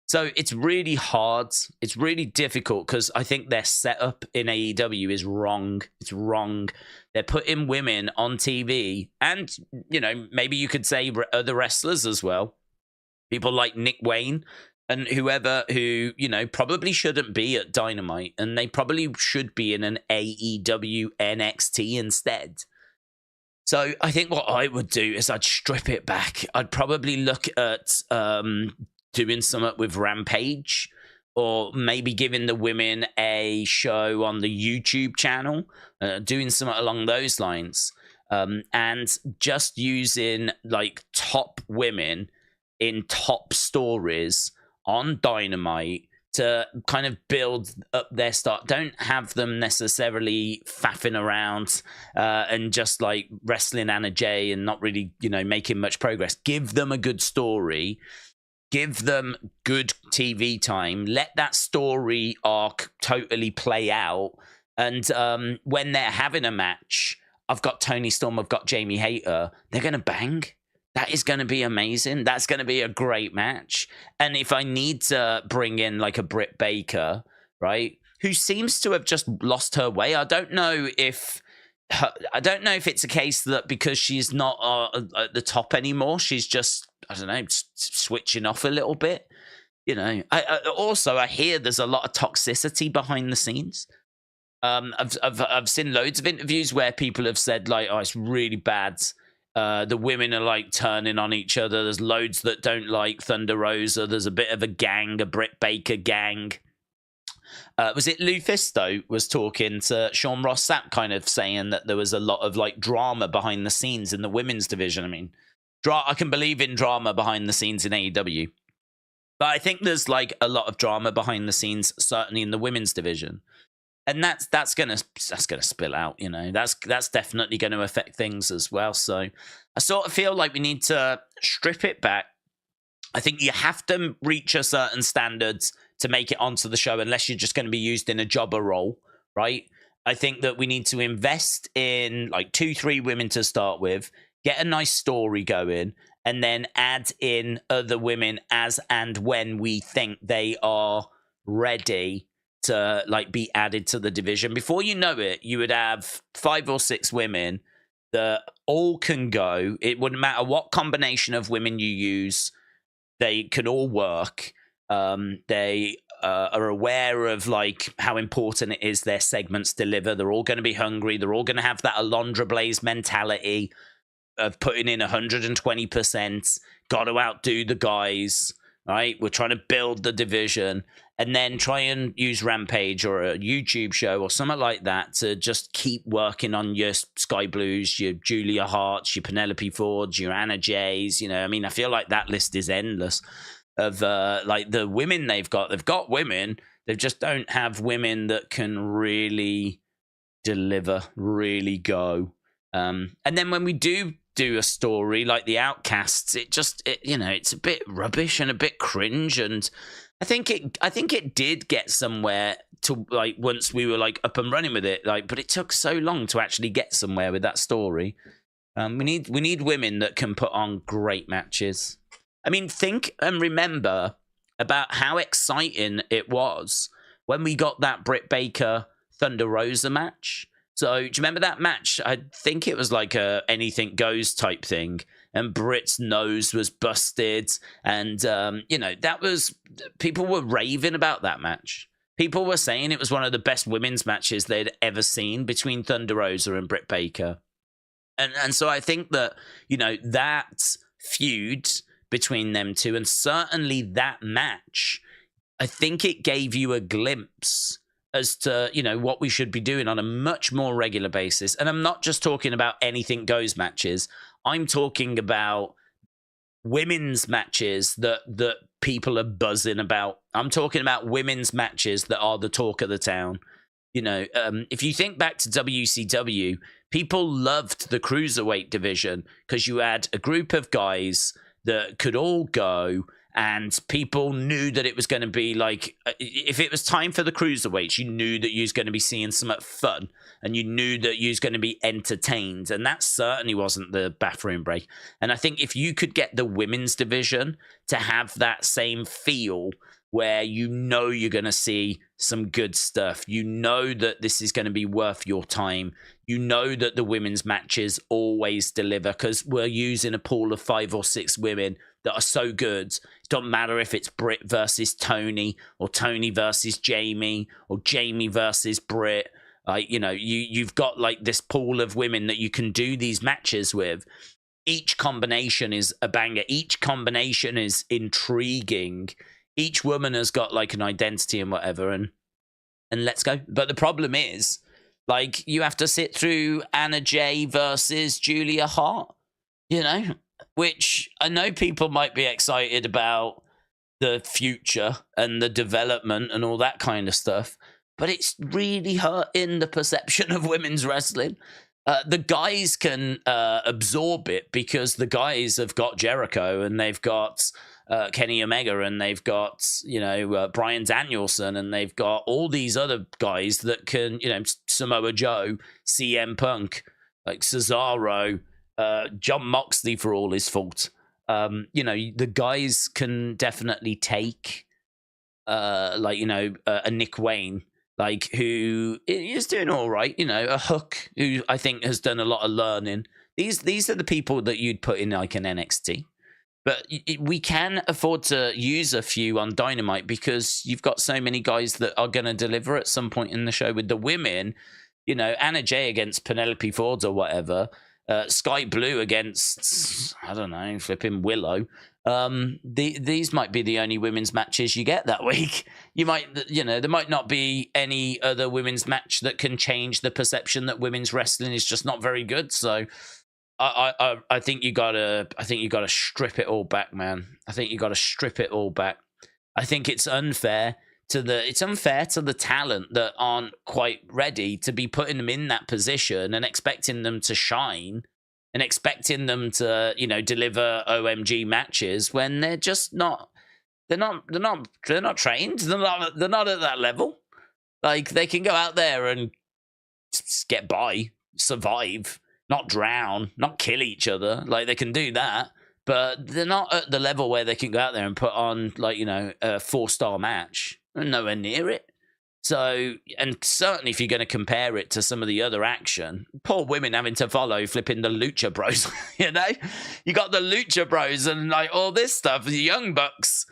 So it's really hard. It's really difficult because I think their setup in AEW is wrong. It's wrong. They're putting women on TV, and, you know, maybe you could say other wrestlers as well. People like Nick Wayne and whoever who, you know, probably shouldn't be at Dynamite, and they probably should be in an AEW NXT instead. So I think what I would do is I'd strip it back. I'd probably look at doing something with Rampage, or maybe giving the women a show on the YouTube channel, doing something along those lines, and just using like top women in top stories on Dynamite to kind of build up their start. Don't have them necessarily faffing around and just like wrestling Anna Jay and not really, making much progress. Give them a good story. Give them good TV time. Let that story arc totally play out. And when they're having a match, I've got Toni Storm, I've got Jamie Hayter. They're going to bang. That is going to be amazing. That's going to be a great match. And if I need to bring in like a Britt Baker, right, who seems to have just lost her way. I don't know if it's a case that because she's not at the top anymore, she's just, I don't know, switching off a little bit. I hear there's a lot of toxicity behind the scenes. I've seen loads of interviews where people have said like, oh, it's really bad. The women are like turning on each other. There's loads that don't like Thunder Rosa. There's a bit of a gang, a Britt Baker gang. Was it Lufisto was talking to Sean Ross Sapp, kind of saying that there was a lot of like drama behind the scenes in the women's division. I mean, I can believe in drama behind the scenes in AEW, but I think there's like a lot of drama behind the scenes, certainly in the women's division. And that's gonna spill out, That's definitely going to affect things as well. So I sort of feel like we need to strip it back. I think you have to reach a certain standards to make it onto the show, unless you're just going to be used in a jobber role, right? I think that we need to invest in like 2-3 women to start with, get a nice story going, and then add in other women as and when we think they are ready to like be added to the division. Before you know it, you would have 5 or 6 women that all can go. It wouldn't matter what combination of women you use, they can all work. They are aware of like how important it is their segments deliver. They're all going to be hungry. They're all going to have that Alundra Blaze mentality of putting in 120%. Got to outdo the guys, right? We're trying to build the division. And then try and use Rampage or a YouTube show or something like that to just keep working on your Sky Blues, your Julia Harts, your Penelope Fords, your Anna Jays. I feel like that list is endless of like the women they've got. They've got women. They just don't have women that can really deliver, really go. And then when we do a story like the Outcasts, it's a bit rubbish and a bit cringe. And I think it did get somewhere to like once we were like up and running with it, like, but it took so long to actually get somewhere with that story. We need women that can put on great matches. I mean, think and remember about how exciting it was when we got that Britt Baker Thunder Rosa match. So do you remember that match? I think it was like a anything goes type thing. And Britt's nose was busted. And, that was... People were raving about that match. People were saying it was one of the best women's matches they'd ever seen between Thunder Rosa and Britt Baker. And so I think that, that feud between them two, and certainly that match, I think it gave you a glimpse as to, what we should be doing on a much more regular basis. And I'm not just talking about anything goes matches. I'm talking about women's matches that people are buzzing about. I'm talking about women's matches that are the talk of the town. If you think back to WCW, people loved the cruiserweight division because you had a group of guys that could all go, and people knew that it was going to be like, if it was time for the cruiserweights, you knew that you was going to be seeing some fun, and you knew that you was going to be entertained. And that certainly wasn't the bathroom break. And I think if you could get the women's division to have that same feel, where you're going to see some good stuff, that this is going to be worth your time, that the women's matches always deliver, because we're using a pool of 5 or 6 women that are so good. It doesn't matter if it's Britt versus Tony, or Tony versus Jamie, or Jamie versus Britt. You've got like this pool of women that you can do these matches with. Each combination is a banger. Each combination is intriguing. Each woman has got like an identity and whatever, and let's go. But the problem is, like, you have to sit through Anna Jay versus Julia Hart, which I know people might be excited about the future and the development and all that kind of stuff. But it's really hurting the perception of women's wrestling. The guys can absorb it because the guys have got Jericho and they've got Kenny Omega and they've got, Bryan Danielson and they've got all these other guys that can, Samoa Joe, CM Punk, like Cesaro, Jon Moxley for all his fault. The guys can definitely take, a Nick Wayne, like, who is doing all right, a Hook, who I think has done a lot of learning. These are the people that you'd put in like an NXT. But we can afford to use a few on Dynamite because you've got so many guys that are going to deliver at some point in the show. With the women, Anna Jay against Penelope Ford or whatever, Sky Blue against, I don't know, flipping Willow. These might be the only women's matches you get that week. You might, there might not be any other women's match that can change the perception that women's wrestling is just not very good. So I think you gotta strip it all back, man. I think you gotta strip it all back. I think it's unfair to the talent that aren't quite ready to be putting them in that position and expecting them to shine and expecting them to, deliver OMG matches when they're just not. They're not trained. They're not at that level. Like, they can go out there and just get by, survive, not drown, not kill each other. Like, they can do that, but they're not at the level where they can go out there and put on, like, a 4-star match. They're nowhere near it. So, and certainly if you're going to compare it to some of the other action, poor women having to follow flipping the Lucha Bros, You got the Lucha Bros and, like, all this stuff, the Young Bucks,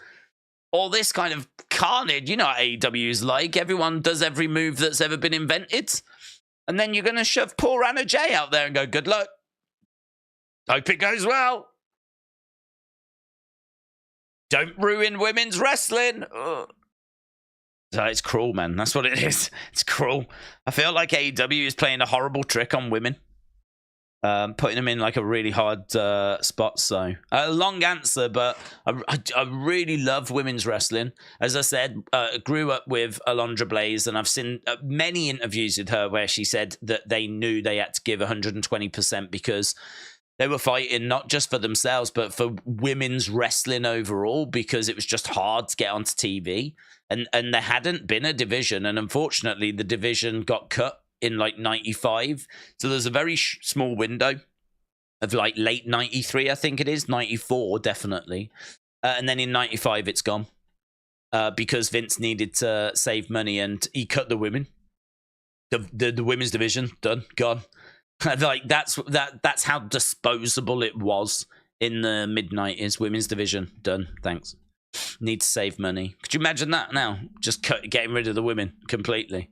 all this kind of carnage. You know what AEW's like. Everyone does every move that's ever been invented. And then you're going to shove poor Anna Jay out there and go, good luck. Hope it goes well. Don't ruin women's wrestling. Ugh. So it's cruel, man. That's what it is. It's cruel. I feel like AEW is playing a horrible trick on women. Putting them in like a really hard spot. So a long answer, but I really love women's wrestling. As I said, grew up with Alundra Blaze, and I've seen many interviews with her where she said that they knew they had to give 120% because they were fighting not just for themselves, but for women's wrestling overall, because it was just hard to get onto TV. And there hadn't been a division, and unfortunately the division got cut in like 95. So there's a very small window of like late 93, I think it is, 94 definitely. And then in 95 it's gone because Vince needed to save money and he cut the women. The women's division, done, gone. Like that's how disposable it was in the mid-90s. Women's division, done, thanks. Need to save money. Could you imagine that now? Just getting rid of the women completely.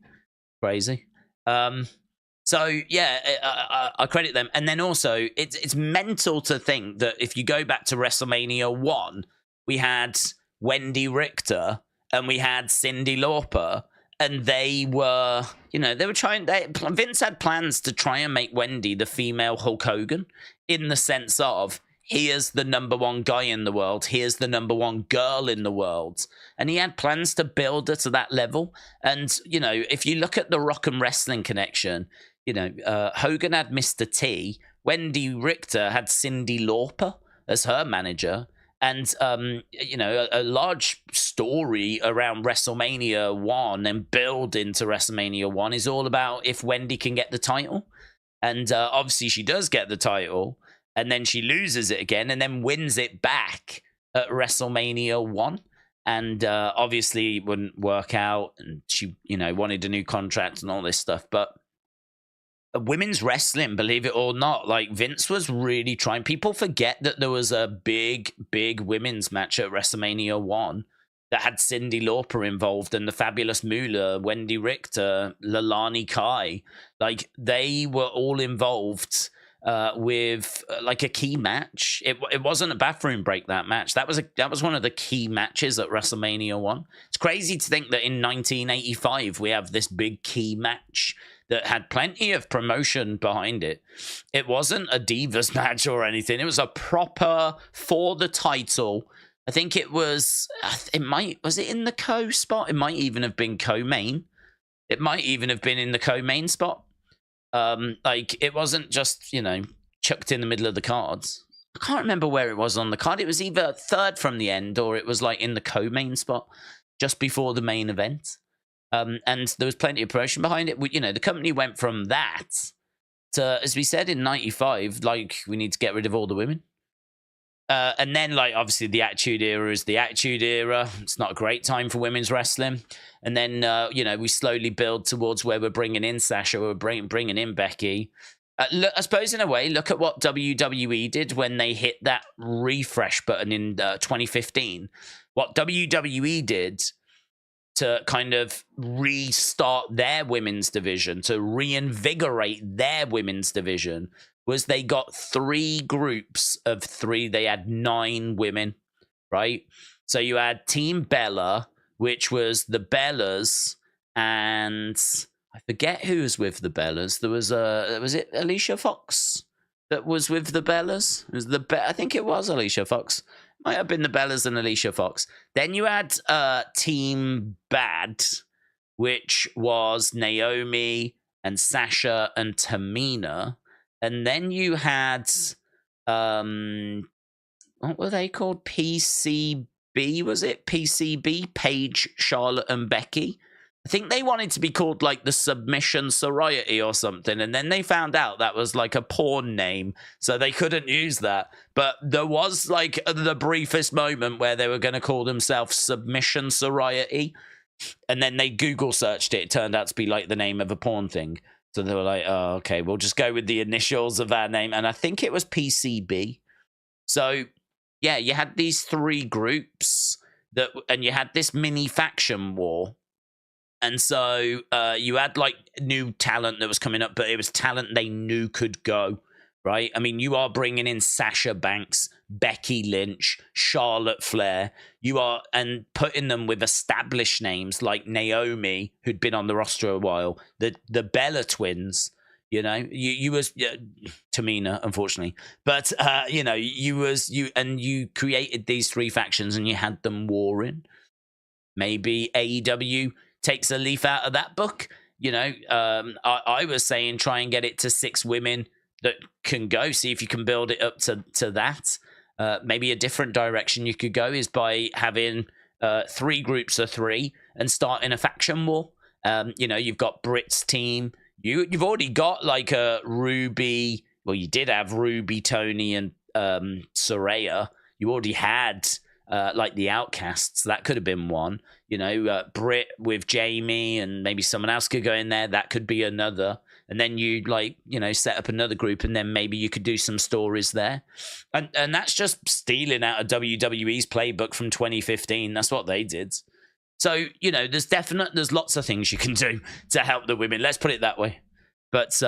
Crazy. So yeah, I credit them. And then also, it's mental to think that if you go back to WrestleMania 1, we had Wendy Richter and we had Cyndi Lauper, and they were, they were trying. Vince had plans to try and make Wendy the female Hulk Hogan, in the sense of, here's the number one guy in the world. Here's the number one girl in the world. And he had plans to build her to that level. And, if you look at the Rock and Wrestling connection, Hogan had Mr. T. Wendy Richter had Cyndi Lauper as her manager. And, a large story around WrestleMania 1 and build into WrestleMania 1 is all about if Wendy can get the title. And obviously she does get the title. And then she loses it again and then wins it back at WrestleMania 1. And obviously it wouldn't work out. And she, wanted a new contract and all this stuff. But women's wrestling, believe it or not, like Vince was really trying. People forget that there was a big, big women's match at WrestleMania 1 that had Cyndi Lauper involved and the Fabulous Moolah, Wendy Richter, Lalani Kai. Like, they were all involved with like a key match. It wasn't a bathroom break, that match. That was one of the key matches at WrestleMania 1. It's crazy to think that in 1985 we have this big key match that had plenty of promotion behind it. It wasn't a Divas match or anything. It was a proper, for the title, I think it was, was it in the co-spot? It might even have been co-main. It might even have been in the co-main spot. Like, it wasn't just, chucked in the middle of the cards. I can't remember where it was on the card. It was either third from the end or it was like in the co-main spot just before the main event. And there was plenty of promotion behind it. The company went from that to, as we said in 95, like, we need to get rid of all the women. And then, like, obviously the Attitude Era is the Attitude Era. It's not a great time for women's wrestling. And then, we slowly build towards where we're bringing in Sasha, we're bringing in Becky. Look, I suppose in a way, look at what WWE did when they hit that refresh button in 2015. What WWE did to kind of restart their women's division, to reinvigorate their women's division, was they got 3 groups of 3. They had 9 women, right? So you had Team Bella, which was the Bellas, and I forget who was with the Bellas. There was was it Alicia Fox that was with the Bellas? It was I think it was Alicia Fox. Might have been the Bellas and Alicia Fox. Then you had Team Bad, which was Naomi and Sasha and Tamina. And then you had, what were they called? PCB, was it? PCB, Paige, Charlotte, and Becky. I think they wanted to be called like the Submission Sorority or something, and then they found out that was like a porn name, so they couldn't use that. But there was like the briefest moment where they were going to call themselves Submission Sorority, and then they Google searched it. It turned out to be like the name of a porn thing. So they were like, oh, okay, we'll just go with the initials of our name. And I think it was PCB. So, yeah, you had these 3 groups, and you had this mini faction war. And so you had, like, new talent that was coming up, but it was talent they knew could go, right? I mean, you are bringing in Sasha Banks, Becky Lynch, Charlotte Flair. And putting them with established names like Naomi, who'd been on the roster a while, the Bella twins, you was Tamina, unfortunately, but you created these 3 factions and you had them warring. Maybe AEW takes a leaf out of that book. I was saying try and get it to 6 women that can go. See if you can build it up to that. Maybe a different direction you could go is by having 3 groups of 3 and starting a faction war. You've got Britt's team. You've already got like a Ruby. Well, you did have Ruby, Tony, and Soraya. You already had like the Outcasts. That could have been one. Britt with Jamie, and maybe someone else could go in there. That could be another. And then you set up another group, and then maybe you could do some stories there. And that's just stealing out of WWE's playbook from 2015. That's what they did. So, there's lots of things you can do to help the women. Let's put it that way. But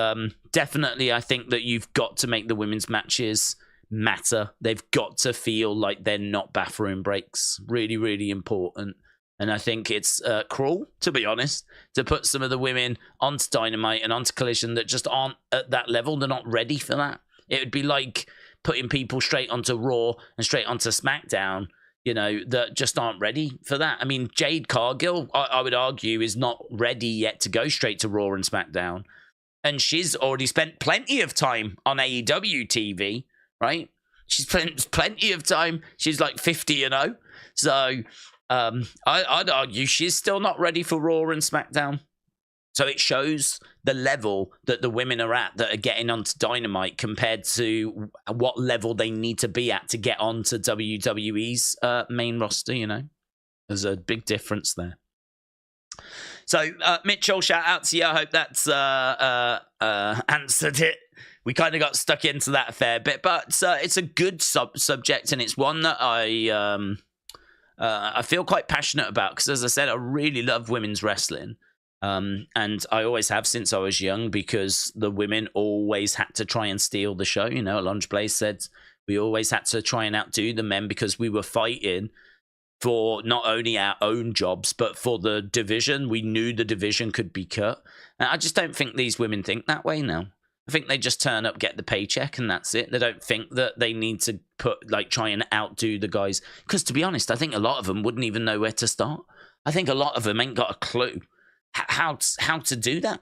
definitely, I think that you've got to make the women's matches matter. They've got to feel like they're not bathroom breaks. Really, really important. And I think it's cruel, to be honest, to put some of the women onto Dynamite and onto Collision that just aren't at that level. They're not ready for that. It would be like putting people straight onto Raw and straight onto SmackDown, that just aren't ready for that. I mean, Jade Cargill, I would argue, is not ready yet to go straight to Raw and SmackDown. And she's already spent plenty of time on AEW TV, right? She's spent plenty of time. She's like 50-0. So I'd argue she's still not ready for Raw and SmackDown. So it shows the level that the women are at that are getting onto Dynamite compared to what level they need to be at to get onto WWE's main roster, There's a big difference there. So, Mitchell, shout out to you. I hope that's answered it. We kind of got stuck into that a fair bit, but it's a good subject, and it's one that I feel quite passionate about because, as I said, I really love women's wrestling. And I always have since I was young because the women always had to try and steal the show. Alonge Blaze said we always had to try and outdo the men because we were fighting for not only our own jobs, but for the division. We knew the division could be cut. And I just don't think these women think that way now. I think they just turn up, get the paycheck, and that's it. They don't think that they need to try and outdo the guys. Because to be honest, I think a lot of them wouldn't even know where to start. I think a lot of them ain't got a clue how to do that.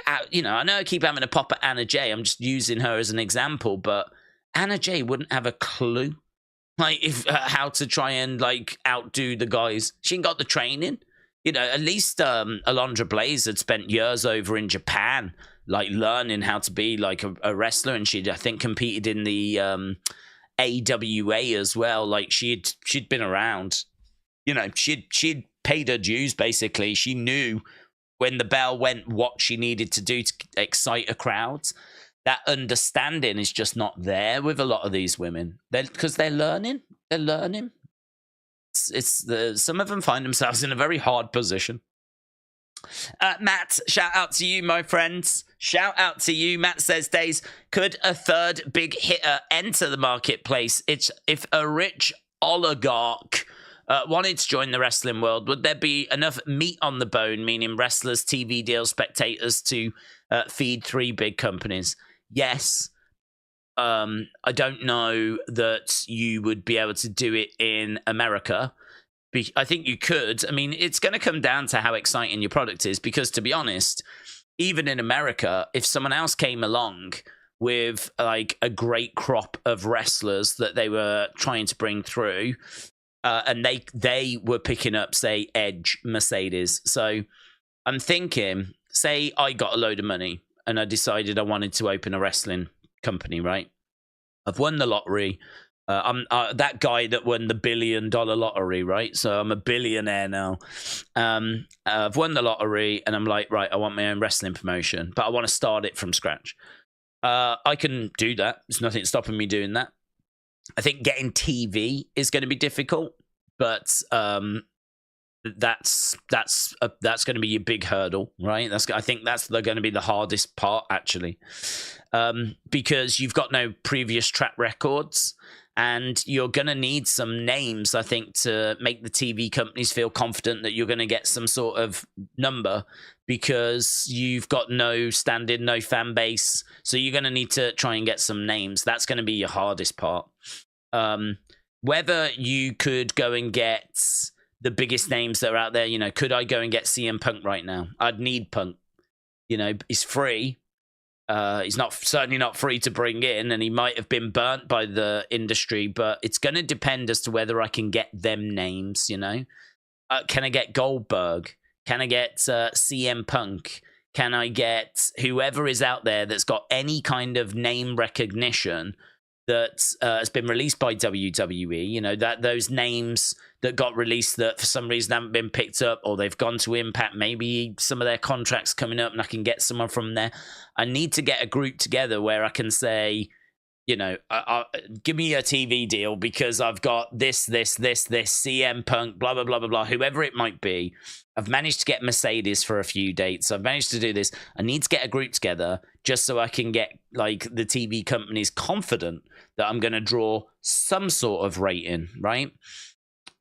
I know I keep having a pop at Anna Jay. I'm just using her as an example, but Anna Jay wouldn't have a clue, if how to try and outdo the guys. She ain't got the training. At least Alondra Blaze had spent years over in Japan, learning how to be a wrestler, and she'd, I think, competed in the AWA as well. She'd been around. She'd paid her dues, basically. She knew when the bell went what she needed to do to excite a crowd. That understanding is just not there with a lot of these women. Because they're learning. They're learning. Some of them find themselves in a very hard position. Matt, shout out to you, my friends. Shout out to you. Matt says, Days, could a third big hitter enter the marketplace? It's if a rich oligarch wanted to join the wrestling world, would there be enough meat on the bone, meaning wrestlers, TV deals, spectators, to feed three big companies? Yes. I don't know that you would be able to do it in America. I think you could. I mean, it's going to come down to how exciting your product is, because to be honest, even in America, if someone else came along with a great crop of wrestlers that they were trying to bring through, and they were picking up, say, Edge, Mercedes. So I'm thinking, say I got a load of money and I decided I wanted to open a wrestling company, right? I've won the lottery. I'm that guy that won the $1 billion lottery, right? So I'm a billionaire now. I've won the lottery, and I'm like, right, I want my own wrestling promotion, but I want to start it from scratch. I can do that. There's nothing stopping me doing that. I think getting TV is going to be difficult, but that's going to be your big hurdle, right? I think that's going to be the hardest part, actually, because you've got no previous track records, and you're going to need some names, I think, to make the TV companies feel confident that you're going to get some sort of number, because you've got no standing, no fan base. So you're going to need to try and get some names. That's going to be your hardest part. Whether you could go and get the biggest names that are out there, could I go and get CM Punk right now? I'd need Punk. He's free. He's certainly not free to bring in, and he might have been burnt by the industry, but it's going to depend as to whether I can get them names, Can I get Goldberg? Can I get CM Punk? Can I get whoever is out there that's got any kind of name recognition that has been released by WWE, that those names that got released that for some reason haven't been picked up, or they've gone to Impact, maybe some of their contracts coming up and I can get someone from there. I need to get a group together where I can say, give me a TV deal because I've got this, CM Punk, blah, blah, blah, blah, blah, whoever it might be. I've managed to get Mercedes for a few dates. I've managed to do this. I need to get a group together just so I can get the TV companies confident that I'm going to draw some sort of rating, right?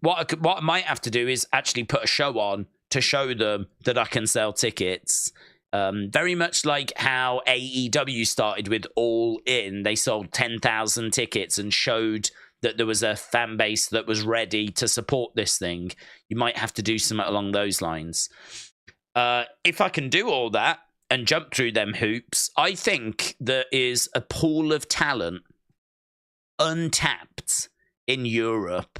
What I might have to do is actually put a show on to show them that I can sell tickets. Very much like how AEW started with All In. They sold 10,000 tickets and showed that there was a fan base that was ready to support this thing. You might have to do something along those lines. If I can do all that and jump through them hoops, I think there is a pool of talent untapped in Europe.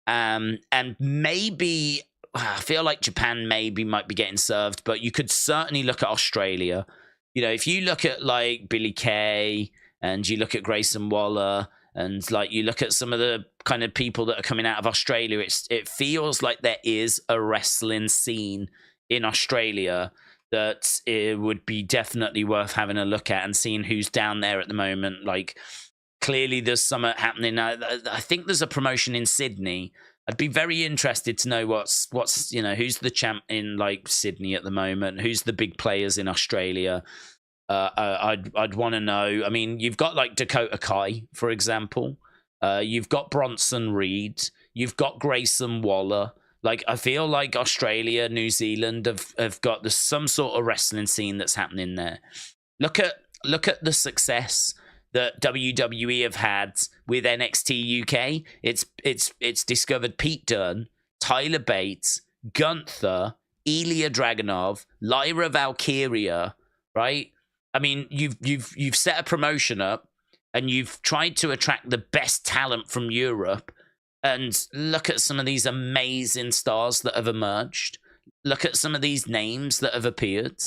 And maybe, I feel like Japan might be getting served, but you could certainly look at Australia. If you look at Billy Kay and you look at Grayson Waller and you look at some of the kind of people that are coming out of Australia, it feels like there is a wrestling scene in Australia that it would be definitely worth having a look at and seeing who's down there at the moment. Clearly there's something happening. I think there's a promotion in Sydney. I'd be very interested to know what's who's the champ in Sydney at the moment, who's the big players in Australia. I'd want to know. I mean, you've got Dakota Kai, for example. You've got Bronson Reed. You've got Grayson Waller. I feel like Australia, New Zealand have got some sort of wrestling scene that's happening there. Look at look at the success that WWE have had with NXT UK. It's discovered Pete Dunne, Tyler Bates, Gunther, Ilya Dragunov, Lyra Valkyria, right? I mean, you've set a promotion up and you've tried to attract the best talent from Europe. And look at some of these amazing stars that have emerged. Look at some of these names that have appeared,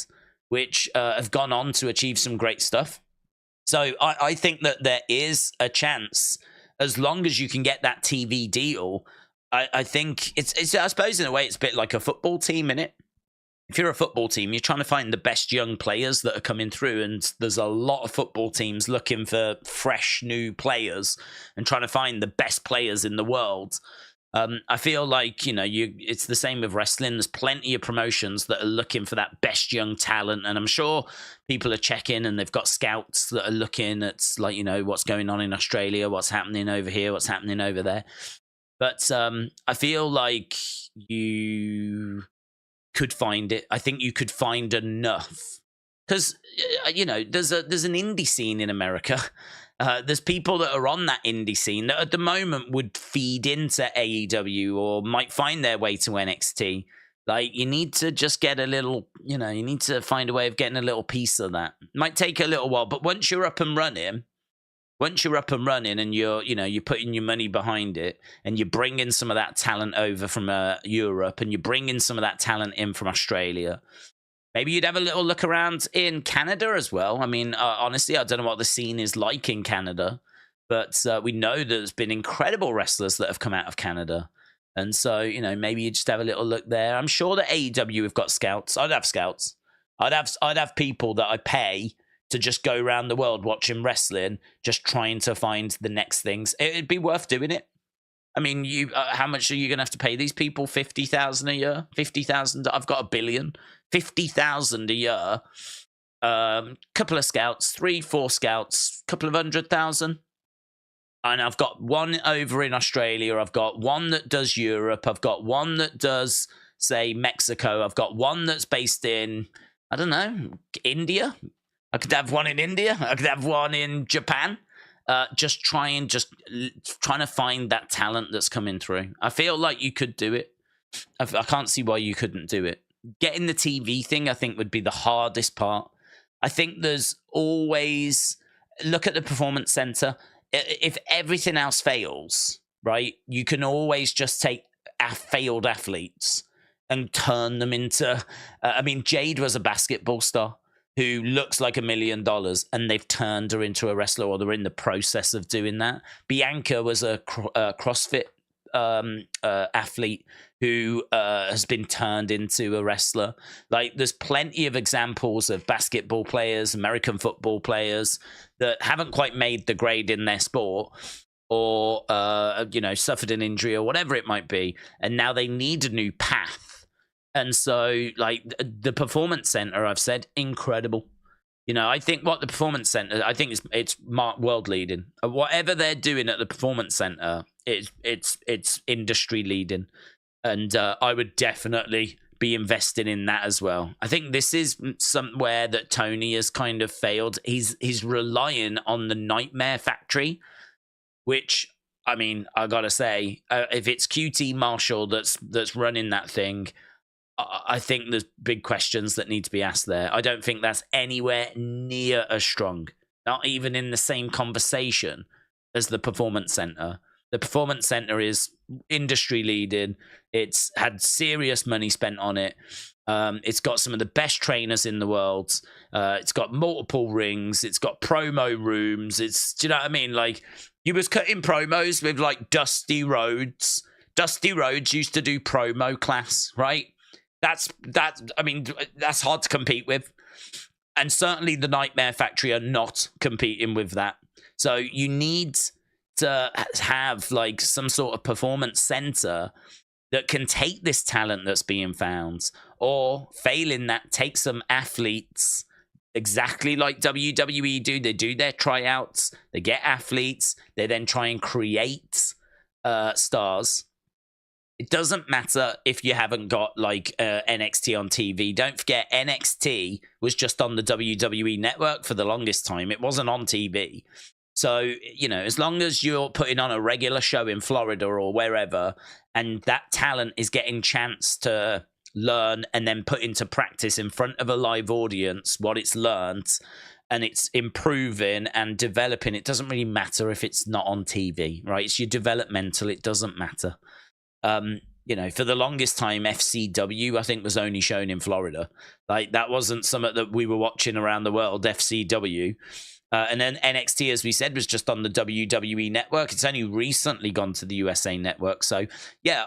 which have gone on to achieve some great stuff. So I think that there is a chance, as long as you can get that TV deal. I think it's I suppose in a way it's a bit like a football team, innit? If you're a football team, you're trying to find the best young players that are coming through, and there's a lot of football teams looking for fresh new players and trying to find the best players in the world. I feel like, it's the same with wrestling. There's plenty of promotions that are looking for that best young talent, and I'm sure people are checking and they've got scouts that are looking at, like, what's going on in Australia, what's happening over here, what's happening over there. But I feel like you could find it. I think you could find enough, because there's an indie scene in America. There's people that are on that indie scene that at the moment would feed into AEW or might find their way to NXT. Like, you need to just get a little, you need to find a way of getting a little piece of that. Might take a little while, but once you're up and running and you're putting your money behind it, and you're bringing some of that talent over from Europe, and you're bringing some of that talent in from Australia, maybe you'd have a little look around in Canada as well. I mean, honestly, I don't know what the scene is like in Canada, but we know that there's been incredible wrestlers that have come out of Canada. And so, maybe you just have a little look there. I'm sure that AEW have got scouts. I'd have scouts. I'd have people that I pay to just go around the world watching wrestling, just trying to find the next things. It'd be worth doing it. I mean, how much are you going to have to pay these people? 50,000 a year? 50,000? I've got $1 billion. 50,000 a year. Couple of scouts, 3-4 scouts, couple of 100,000. And I've got one over in Australia. I've got one that does Europe. I've got one that does, say, Mexico. I've got one that's based in, I don't know, India. I could have one in India. I could have one in Japan. Just trying to find that talent that's coming through. I feel like you could do it. I can't see why you couldn't do it. Getting the TV thing, I think, would be the hardest part. I think there's always, look at the Performance Center. If everything else fails, right, you can always just take failed athletes and turn them into, Jade was a basketball star who looks like $1 million, and they've turned her into a wrestler, or they're in the process of doing that. Bianca was a CrossFit athlete who has been turned into a wrestler. Like, there's plenty of examples of basketball players, American football players that haven't quite made the grade in their sport, or suffered an injury or whatever it might be, and now they need a new path. And so, like, the Performance Center, I've said, incredible. I think what the Performance Center, I think it's world leading. Whatever they're doing at the Performance Center, it's industry leading. And I would definitely be investing in that as well. I think this is somewhere that Tony has kind of failed. He's relying on the Nightmare Factory, which, I gotta say, if it's QT Marshall that's running that thing, I think there's big questions that need to be asked there. I don't think that's anywhere near as strong, not even in the same conversation as the Performance Center. The Performance Center is industry leading. It's had serious money spent on it. It's got some of the best trainers in the world. It's got multiple rings. It's got promo rooms. Do you know what I mean? Like, you was cutting promos with, like, Dusty Rhodes. Dusty Rhodes used to do promo class, right? That's hard to compete with. And certainly the Nightmare Factory are not competing with that. So you need to have, like, some sort of Performance Center that can take this talent that's being found, or failing that, take some athletes exactly like WWE do. They do their tryouts, they get athletes, they then try and create stars, It doesn't matter if you haven't got like NXT on TV. Don't forget, NXT was just on the WWE network for the longest time. It wasn't on TV. So, you know, as long as you're putting on a regular show in Florida or wherever, and that talent is getting chance to learn and then put into practice in front of a live audience what it's learned, and it's improving and developing, it doesn't really matter if it's not on TV, right? It's your developmental. It doesn't matter. You know, for the longest time, FCW, I think, was only shown in Florida. Like, that wasn't something that we were watching around the world, FCW. And then NXT, as we said, was just on the WWE network. It's only recently gone to the USA network. So, yeah,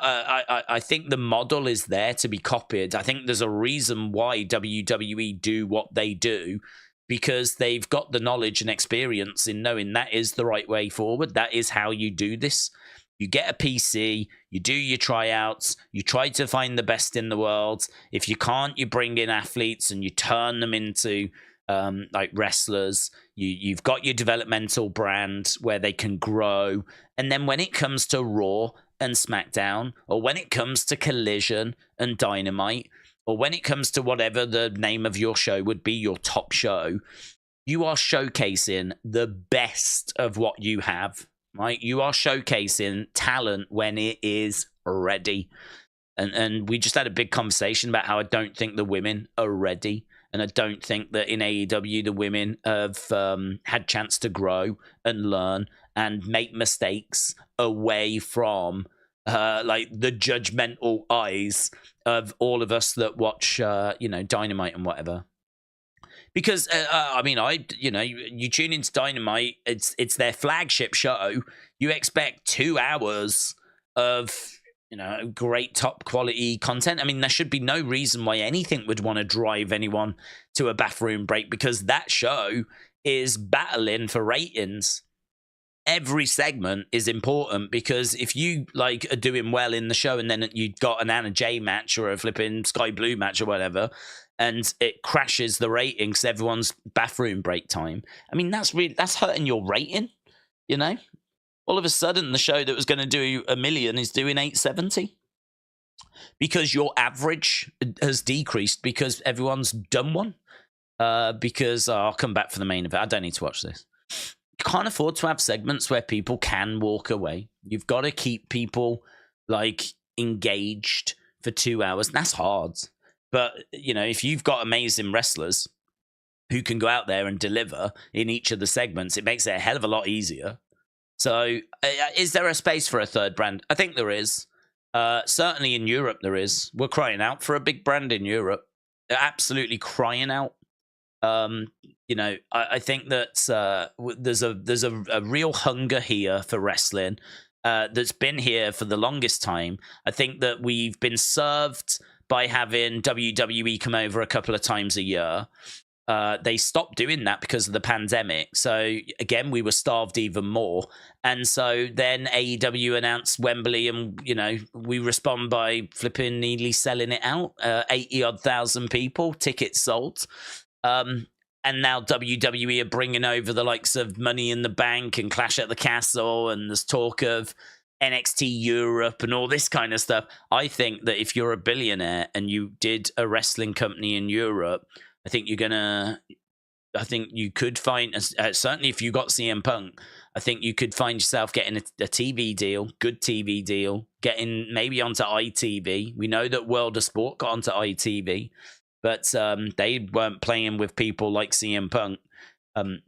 I think the model is there to be copied. I think there's a reason why WWE do what they do, because they've got the knowledge and experience in knowing that is the right way forward. That is how you do this. You get a PC, you do your tryouts, you try to find the best in the world. If you can't, you bring in athletes and you turn them into like wrestlers. You've got your developmental brand where they can grow. And then when it comes to Raw and SmackDown, or when it comes to Collision and Dynamite, or when it comes to whatever the name of your show would be, your top show, you are showcasing the best of what you have. Right, you are showcasing talent when it is ready, and we just had a big conversation about how I don't think the women are ready, and I don't think that in AEW the women have had chance to grow and learn and make mistakes away from like the judgmental eyes of all of us that watch, you know, Dynamite and whatever. Because I mean, you tune into Dynamite, it's their flagship show. You expect 2 hours of, you know, great top quality content. I mean, there should be no reason why anything would want to drive anyone to a bathroom break, because that show is battling for ratings. Every segment is important, because if you like are doing well in the show and then you've got an Anna Jay match or a flipping Sky Blue match or whatever, and it crashes the ratings, everyone's bathroom break time. I mean, that's hurting your rating, you know? All of a sudden, the show that was going to do 1 million is doing 870. Because your average has decreased because everyone's done one. Because I'll come back for the main event. I don't need to watch this. You can't afford to have segments where people can walk away. You've got to keep people like engaged for 2 hours. And that's hard. But, you know, if you've got amazing wrestlers who can go out there and deliver in each of the segments, it makes it a hell of a lot easier. So is there a space for a third brand? I think there is. Certainly in Europe there is. We're crying out for a big brand in Europe. They're absolutely crying out. You know, I think that there's a real hunger here for wrestling that's been here for the longest time. I think that we've been served by having WWE come over a couple of times a year. They stopped doing that because of the pandemic. So, again, we were starved even more. And so then AEW announced Wembley, and, you know, we respond by flipping nearly selling it out. 80,000 people, tickets sold. And now WWE are bringing over the likes of Money in the Bank and Clash at the Castle, and there's talk of NXT Europe and all this kind of stuff. I think that if you're a billionaire and you did a wrestling company in Europe, I think you could find, certainly if you got CM Punk, I think you could find yourself getting a TV deal, good TV deal, getting maybe onto ITV. We know that World of Sport got onto ITV, but they weren't playing with people like CM Punk.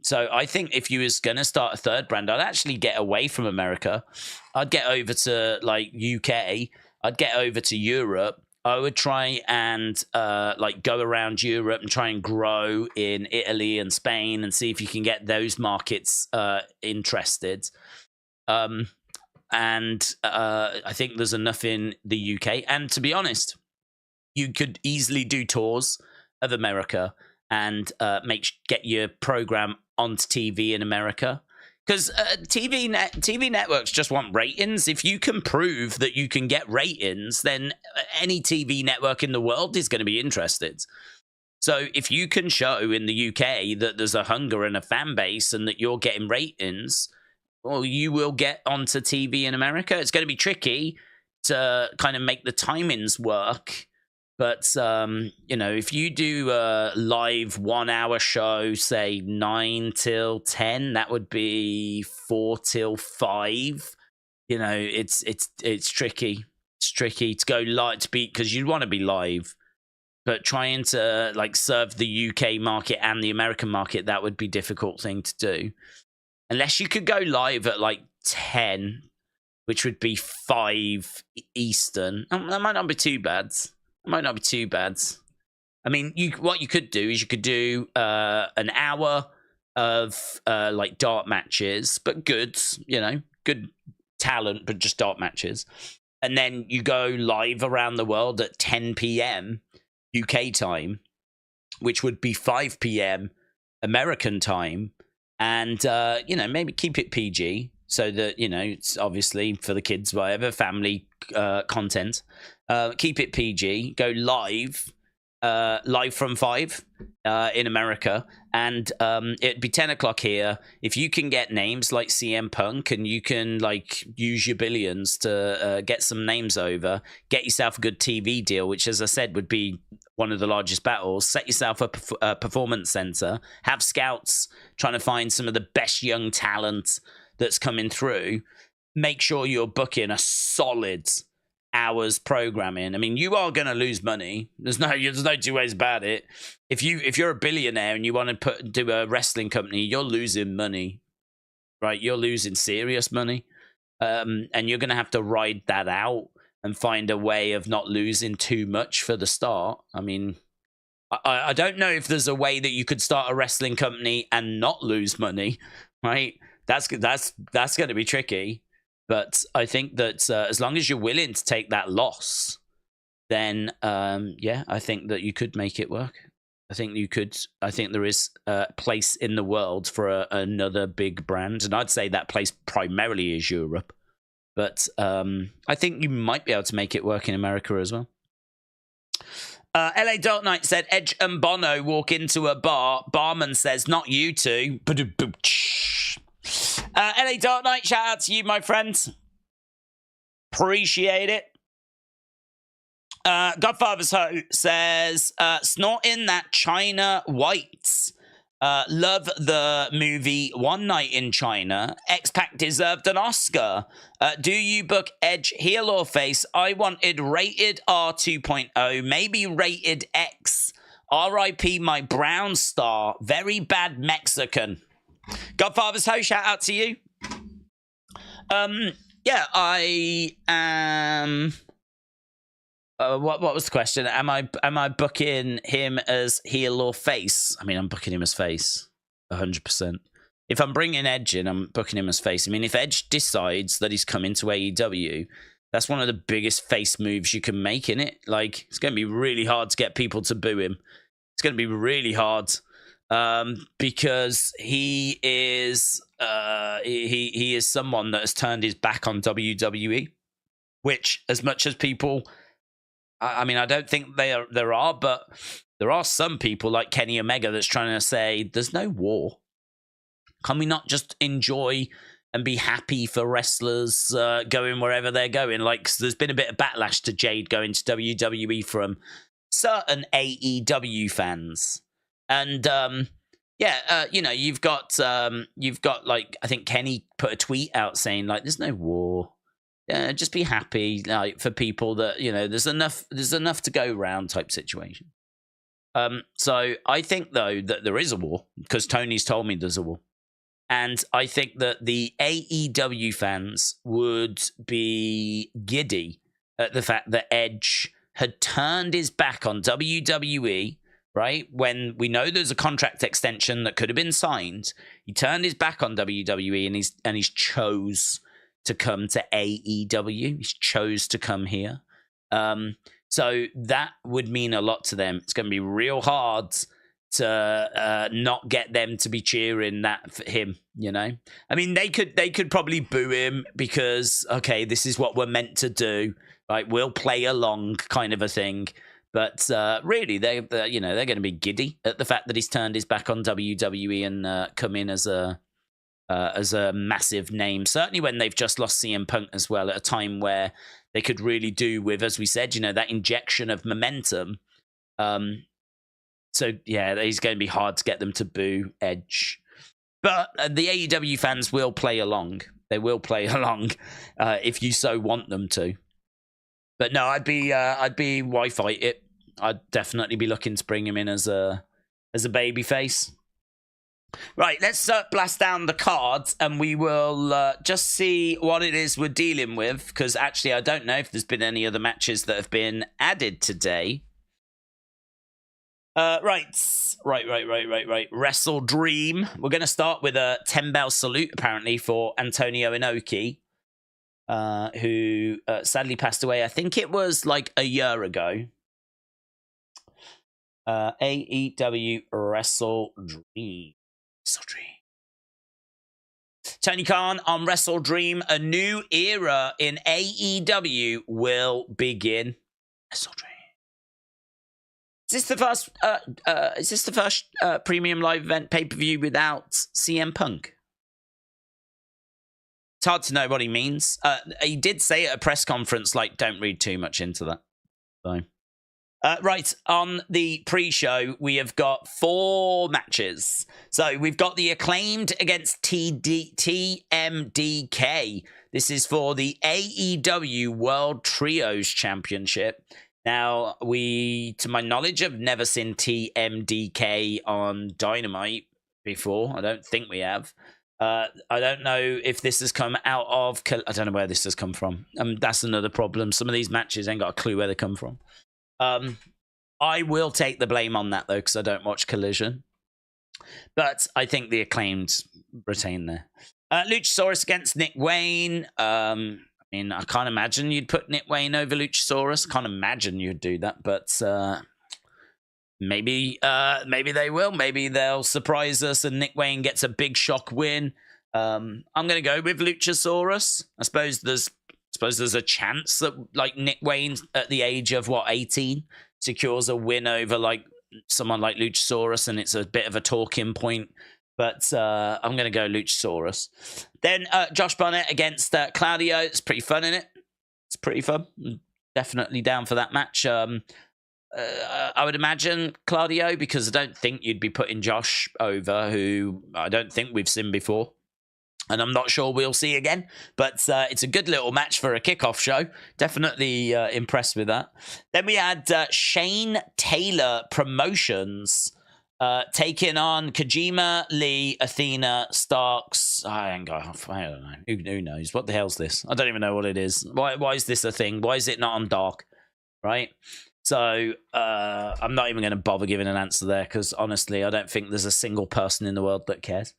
So I think if you was going to start a third brand, I'd actually get away from America. I'd get over to like UK. I'd get over to Europe. I would try and like go around Europe and try and grow in Italy and Spain and see if you can get those markets interested. And I think there's enough in the UK. And to be honest, you could easily do tours of America and get your program onto TV in America. Because TV networks just want ratings. If you can prove that you can get ratings, then any TV network in the world is going to be interested. So if you can show in the UK that there's a hunger and a fan base and that you're getting ratings, well, you will get onto TV in America. It's going to be tricky. to kind of make the timings work. But, if you do a live 1 hour show, say 9 till 10, that would be 4 till 5. It's tricky. It's tricky to go live to be, because you'd want to be live. But trying to serve the UK market and the American market, that would be a difficult thing to do. Unless you could go live at 10, which would be 5 Eastern. That might not be too bad. I mean, what you could do is you could do an hour of dart matches, but good talent, but just dart matches. And then you go live around the world at 10 p.m. UK time, which would be 5 p.m. American time. And, maybe keep it PG so that, it's obviously for the kids, whatever, family content. Keep it PG, go live from 5 in America, and it'd be 10 o'clock here. If you can get names like CM Punk and you can use your billions to get some names over, get yourself a good TV deal, which, as I said, would be one of the largest battles. Set yourself up a performance center, have scouts trying to find some of the best young talent that's coming through. Make sure you're booking a solid hours programming. I mean, you are going to lose money. There's no two ways about it. If you're a billionaire and you want to do a wrestling company, you're losing money, right? You're losing serious money, and you're going to have to ride that out and find a way of not losing too much for the start. I mean, I don't know if there's a way that you could start a wrestling company and not lose money, right? That's going to be tricky. But I think that as long as you're willing to take that loss, then, I think that you could make it work. I think you could. I think there is a place in the world for another big brand. And I'd say that place primarily is Europe. But I think you might be able to make it work in America as well. LA Dark Knight said, Edge and Bono walk into a bar. Barman says, not you two. LA Dark Knight, shout out to you, my friends. Appreciate it. Godfather's Ho says, snorting that China whites. Love the movie One Night in China. X-Pac deserved an Oscar. Do you book Edge heel or face? I wanted rated R 2.0, maybe rated X. R.I.P. my brown star. Very bad Mexican. Godfather's Ho, shout out to you. I am. What was the question? Am I booking him as heel or face? I mean, I'm booking him as face, 100%. If I'm bringing Edge in, I'm booking him as face. I mean, if Edge decides that he's coming to AEW, that's one of the biggest face moves you can make in it. It's going to be really hard to get people to boo him. It's going to be really hard. Because he is he is someone that has turned his back on WWE, which, as much as people, I mean, I don't think there are, but there are some people like Kenny Omega that's trying to say there's no war. Can we not just enjoy and be happy for wrestlers going wherever they're going? There's been a bit of backlash to Jade going to WWE from certain AEW fans. And you've got I think Kenny put a tweet out saying there's no war. Just be happy for people that there's enough to go around type situation. So I think though that there is a war because Tony's told me there's a war, and I think that the AEW fans would be giddy at the fact that Edge had turned his back on WWE. Right? When we know there's a contract extension that could have been signed, he turned his back on WWE and he's chose to come to AEW. He's chose to come here. So that would mean a lot to them. It's going to be real hard to not get them to be cheering that for him, I mean, they could probably boo him because, okay, this is what we're meant to do. Right? We'll play along kind of a thing. But really, they're going to be giddy at the fact that he's turned his back on WWE and come in as a massive name. Certainly when they've just lost CM Punk as well, at a time where they could really do with, as we said, you know, that injection of momentum. So, yeah, it's going to be hard to get them to boo Edge. But the AEW fans will play along. They will play along if you so want them to. But no, I'd be why fight it? I'd definitely be looking to bring him in as a baby face. Right, let's blast down the cards, and we will just see what it is we're dealing with, because actually I don't know if there's been any other matches that have been added today. Right. Wrestle Dream. We're going to start with a 10-bell salute, apparently, for Antonio Inoki, who sadly passed away. I think it was like a year ago. AEW Wrestle Dream. Tony Khan on Wrestle Dream. A new era in AEW will begin. Wrestle Dream. Is this the first premium live event pay-per-view without CM Punk? It's hard to know what he means. He did say at a press conference, like, don't read too much into that. So, right, on the pre-show, we have got 4 matches. So we've got the Acclaimed against TMDK. This is for the AEW World Trios Championship. Now, to my knowledge, have never seen TMDK on Dynamite before. I don't think we have. I don't know if this has come out of... I don't know where this has come from. That's another problem. Some of these matches ain't got a clue where they come from. I will take the blame on that, though, because I don't watch Collision. But I think the Acclaimed retain there. Luchasaurus against Nick Wayne. I can't imagine you'd put Nick Wayne over Luchasaurus. Can't imagine you'd do that, but maybe they will. Maybe they'll surprise us and Nick Wayne gets a big shock win. I'm going to go with Luchasaurus. I suppose there's a chance that like Nick Wayne at the age of 18 secures a win over like someone like Luchasaurus, and it's a bit of a talking point. But I'm going to go Luchasaurus. Then Josh Barnett against Claudio. It's pretty fun, isn't it? It's pretty fun. Definitely down for that match. I would imagine Claudio, because I don't think you'd be putting Josh over, who I don't think we've seen before. And I'm not sure we'll see again. But it's a good little match for a kickoff show. Definitely impressed with that. Then we had Shane Taylor Promotions taking on Kojima, Lee, Athena, Starks. I don't know. Who knows? What the hell's this? I don't even know what it is. Why is this a thing? Why is it not on Dark? Right? So I'm not even going to bother giving an answer there, because honestly, I don't think there's a single person in the world that cares.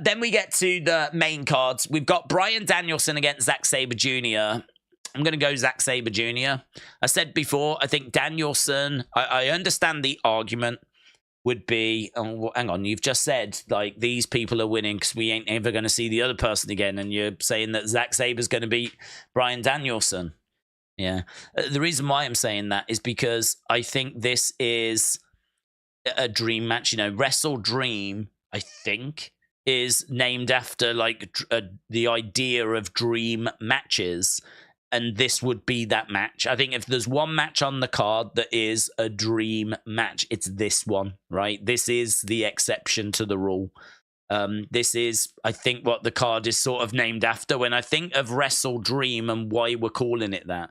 Then we get to the main cards. We've got Bryan Danielson against Zack Sabre Jr. I'm going to go Zack Sabre Jr. I said before, I think Danielson, I understand the argument would be, hang on, you've just said, like, these people are winning because we ain't ever going to see the other person again, and you're saying that Zack Sabre's going to beat Bryan Danielson. Yeah. The reason why I'm saying that is because I think this is a dream match. You know, Wrestle Dream, I think, is named after, like, the idea of dream matches, and this would be that match. I think if there's one match on the card that is a dream match, it's this one, right? This is the exception to the rule. This is, I think, what the card is sort of named after. When I think of Wrestle Dream and why we're calling it that,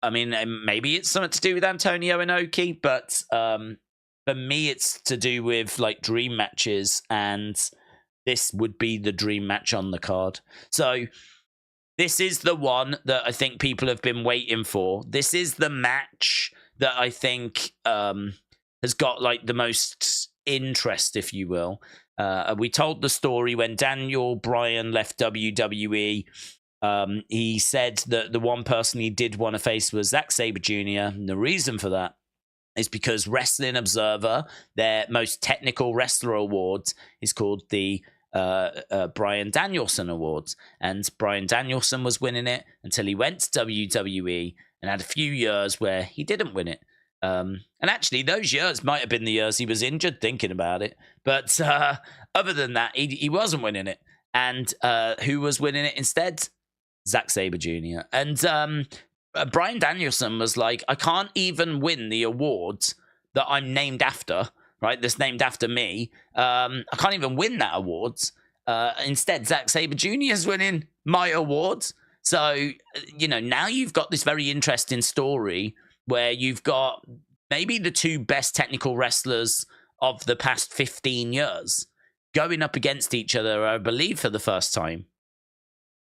I mean, maybe it's something to do with Antonio Inoki, but for me, it's to do with, like, dream matches, and this would be the dream match on the card. So this is the one that I think people have been waiting for. This is the match that I think has got, like, the most interest, if you will. We told the story when Daniel Bryan left WWE. He said that the one person he did want to face was Zack Sabre Jr. And the reason for that is because Wrestling Observer, their most technical wrestler awards, is called the Bryan Danielson Awards. And Bryan Danielson was winning it until he went to WWE and had a few years where he didn't win it. And actually, those years might have been the years he was injured, thinking about it. But other than that, he wasn't winning it. And who was winning it instead? Zack Sabre Jr. And Bryan Danielson was like, I can't even win the awards that I'm named after, right? That's named after me. I can't even win that awards. Instead, Zack Sabre Jr. is winning my awards. So, now you've got this very interesting story where you've got maybe the two best technical wrestlers of the past 15 years going up against each other, I believe, for the first time.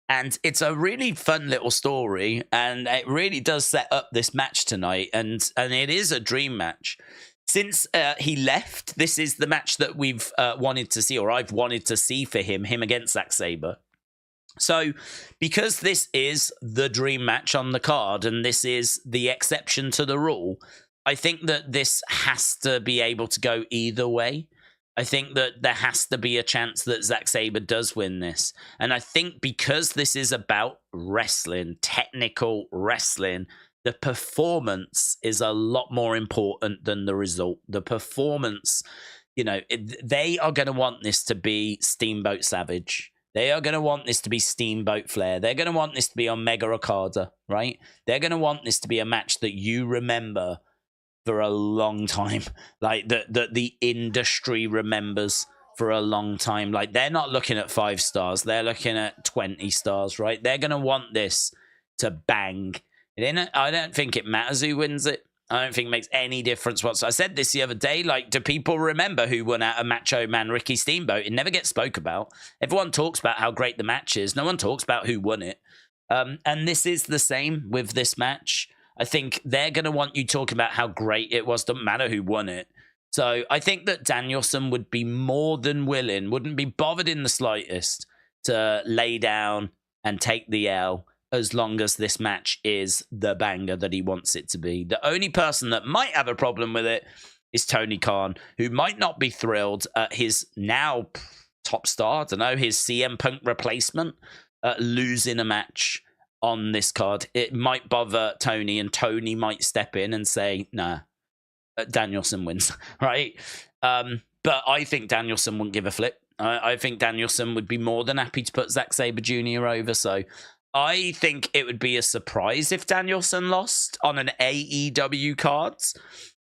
And it's a really fun little story, and it really does set up this match tonight, and it is a dream match. Since he left, this is the match that we've wanted to see, or I've wanted to see for him against Zack Sabre. So, because this is the dream match on the card, and this is the exception to the rule, I think that this has to be able to go either way. I think that there has to be a chance that Zack Sabre does win this. And I think because this is about wrestling, technical wrestling, the performance is a lot more important than the result. The performance, they are going to want this to be Steamboat Savage. They are going to want this to be Steamboat Flair. They're going to want this to be on Mega Okada, right? They're going to want this to be a match that you remember for a long time, like that the industry remembers for a long time. Like, they're not looking at 5 stars, they're looking at 20 stars, right? They're going to want this to bang. I don't think it matters who wins it. I don't think it makes any difference whatsoever. I said this the other day, like, do people remember who won out of Macho Man Ricky Steamboat? It never gets spoke about. Everyone talks about how great the match is. No one talks about who won it. And this is the same with this match. I think they're going to want you talking about how great it was. Doesn't matter who won it. So I think that Danielson would be more than willing, wouldn't be bothered in the slightest to lay down and take the L as long as this match is the banger that he wants it to be. The only person that might have a problem with it is Tony Khan, who might not be thrilled at his now top star, I don't know, his CM Punk replacement, losing a match on this card. It might bother Tony, and Tony might step in and say, nah, Danielson wins, right? But I think Danielson wouldn't give a flip. I think Danielson would be more than happy to put Zack Sabre Jr. over. So I think it would be a surprise if Danielson lost on an AEW cards.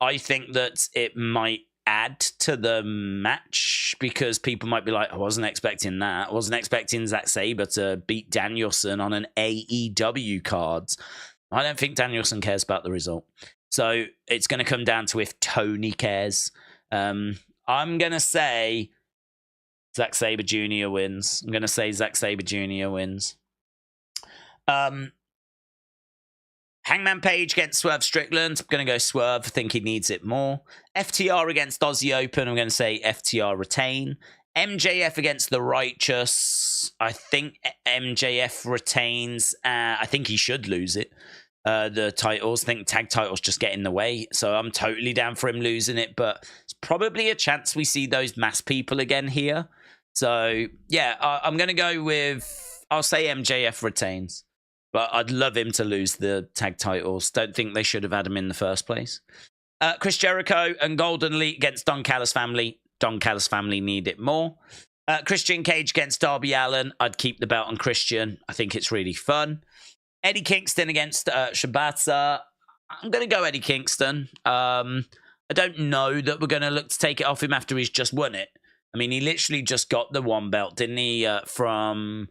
I think that it might add to the match because people might be like, I wasn't expecting that. I wasn't expecting Zack Sabre to beat Danielson on an AEW cards. I don't think Danielson cares about the result. So it's going to come down to if Tony cares. I'm going to say Zack Sabre Jr. wins. I'm going to say Zack Sabre Jr. wins. Hangman Page against Swerve Strickland. I'm going to go Swerve. I think he needs it more. FTR against Aussie Open. I'm going to say FTR retain. MJF against The Righteous. I think MJF retains. I think he should lose it. The titles. I think tag titles just get in the way. So I'm totally down for him losing it. But it's probably a chance we see those mass people again here. So, yeah, I'm going to go with... I'll say MJF retains. But I'd love him to lose the tag titles. Don't think they should have had him in the first place. Chris Jericho and Golden Elite against Don Callis family. Don Callis family need it more. Christian Cage against Darby Allin. I'd keep the belt on Christian. I think it's really fun. Eddie Kingston against Shibata. I'm going to go Eddie Kingston. I don't know that we're going to look to take it off him after he's just won it. I mean, he literally just got the one belt, didn't he, from...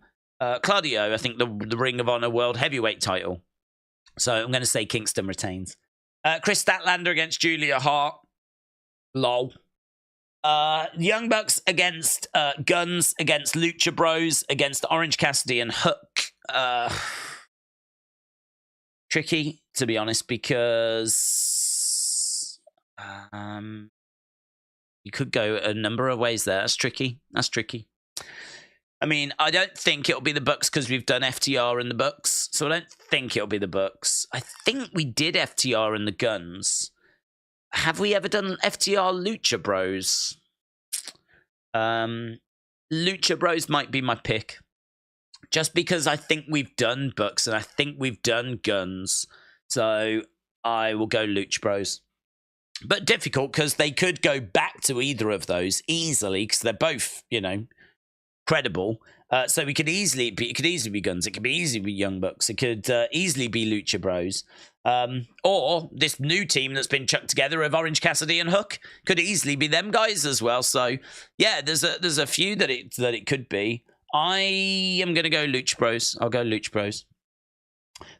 Claudio, I think the Ring of Honor World Heavyweight title. So I'm going to say Kingston retains. Chris Statlander against Julia Hart. Lol. Young Bucks against Guns against Lucha Bros against Orange Cassidy and Hook. Tricky, to be honest, because you could go a number of ways there. That's tricky. I mean, I don't think it'll be the Bucks because we've done FTR and the Bucks. So I don't think it'll be the Bucks. I think we did FTR and the Guns. Have we ever done FTR Lucha Bros? Lucha Bros might be my pick. Just because I think we've done Bucks and I think we've done Guns. So I will go Lucha Bros. But difficult because they could go back to either of those easily because they're both, credible. So it could easily be Guns. It could be easily be Young Bucks. It could easily be Lucha Bros. Or this new team that's been chucked together of Orange Cassidy and Hook could easily be them guys as well. So yeah, there's a few that it could be. I am gonna go Lucha Bros. I'll go Lucha Bros.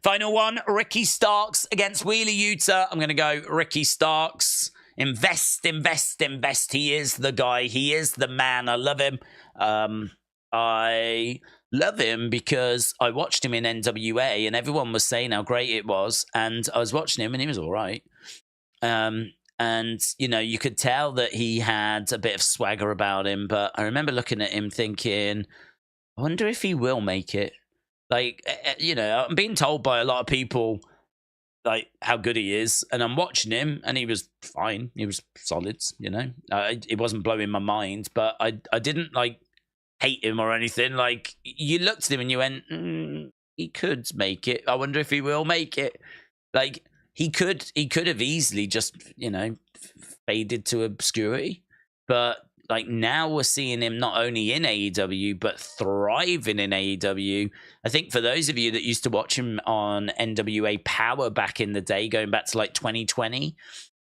Final one, Ricky Starks against Wheeler Yuta. I'm gonna go Ricky Starks. Invest. He is the guy. He is the man. I love him. I love him because I watched him in NWA and everyone was saying how great it was. And I was watching him and he was all right. And, you know, you could tell that he had a bit of swagger about him. But I remember looking at him thinking, I wonder if he will make it. Like, you know, I'm being told by a lot of people, like, how good he is. And I'm watching him and he was fine. He was solid, you know. It wasn't blowing my mind. But I didn't, like, hate him or anything. Like, you looked at him and you went, he could make it. I wonder if he will make it. Like, he could have easily just, you know, faded to obscurity. But like now we're seeing him not only in AEW but thriving in AEW. I think for those of you that used to watch him on NWA Power back in the day, going back to like 2020,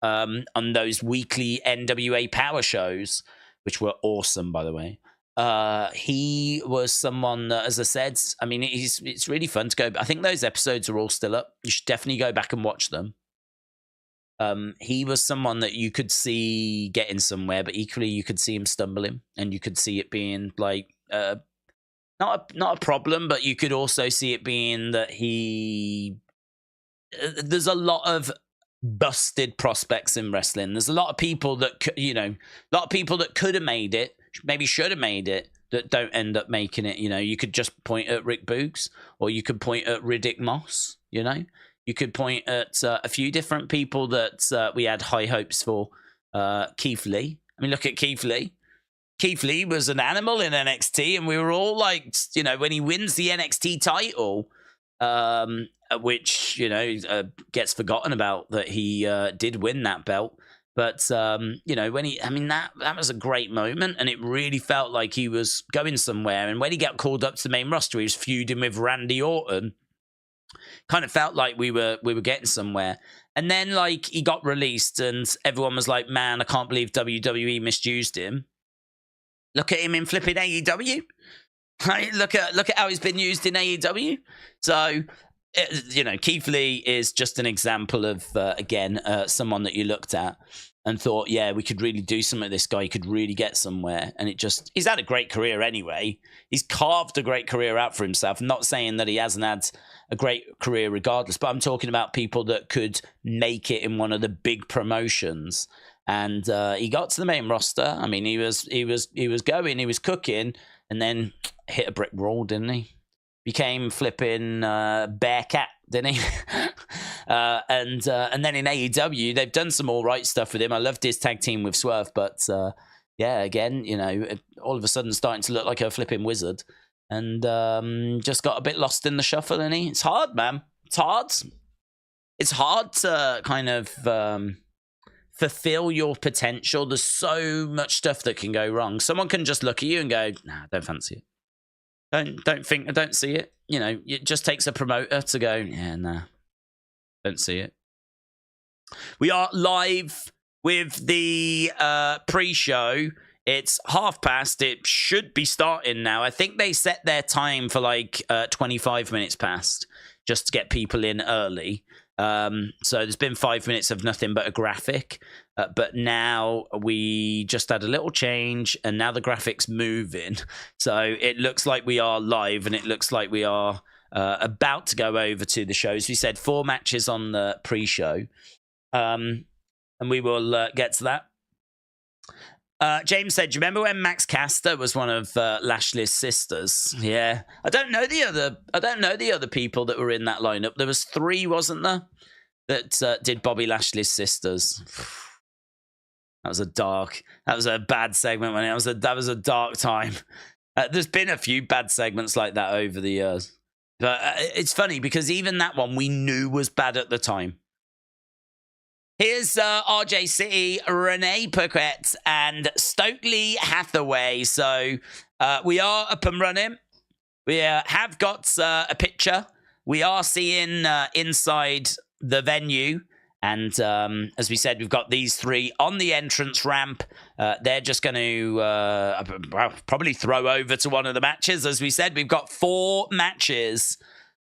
on those weekly NWA Power shows, which were awesome, by the way. He was someone that, as I said, I mean, it's really fun to go. I think those episodes are all still up. You should definitely go back and watch them. He was someone that you could see getting somewhere, but equally you could see him stumbling, and you could see it being like not a problem, but you could also see it being that there's a lot of busted prospects in wrestling. There's a lot of people that, you know, a lot of people that could have made it, maybe should have made it, that don't end up making it. You know, you could just point at Rick Boogs, or you could point at Riddick Moss, you know. You could point at a few different people that we had high hopes for. Keith Lee. I mean, look at Keith Lee. Keith Lee was an animal in NXT, and we were all like, you know, when he wins the NXT title, which, you know, gets forgotten about that he did win that belt. But, you know, when that was a great moment, and it really felt like he was going somewhere. And when he got called up to the main roster, he was feuding with Randy Orton. Kind of felt like we were getting somewhere. And then, like, he got released and everyone was like, man, I can't believe WWE misused him. Look at him in flipping AEW. Right? Look at how he's been used in AEW. So, you know, Keith Lee is just an example of, again, someone that you looked at and thought, yeah, we could really do something with this guy. He could really get somewhere. And he's had a great career anyway. He's carved a great career out for himself. I'm not saying that he hasn't had a great career regardless, but I'm talking about people that could make it in one of the big promotions. And he got to the main roster. I mean, he was going, he was cooking, and then hit a brick wall, didn't he? Became flipping Bearcat, didn't he? And then in AEW, they've done some all right stuff with him. I loved his tag team with Swerve, but yeah, again, you know, all of a sudden starting to look like a flipping wizard, and just got a bit lost in the shuffle, didn't he? It's hard, man. It's hard. It's hard to kind of fulfill your potential. There's so much stuff that can go wrong. Someone can just look at you and go, nah, I don't fancy it. I don't see it. You know, it just takes a promoter to go, yeah, nah, don't see it. We are live with the pre-show. It's 5:30. It should be starting now. I think they set their time for like 25 minutes past, just to get people in early. So there's been 5 minutes of nothing but a graphic. But now we just had a little change, and now the graphic's moving. So it looks like we are live, and it looks like we are about to go over to the shows. We said 4 matches on the pre-show, and we will get to that. James said, do you remember when Max Caster was one of Lashley's sisters? Yeah. I don't know the other people that were in that lineup. There was 3, wasn't there? That did Bobby Lashley's sisters. That was a bad segment. That was a dark time. There's been a few bad segments like that over the years. But it's funny because even that one we knew was bad at the time. Here's RJ City, Renee Paquette, and Stokely Hathaway. So we are up and running. We have got a picture. We are seeing inside the venue. And as we said, we've got these three on the entrance ramp. They're just going to probably throw over to one of the matches. As we said, we've got 4 matches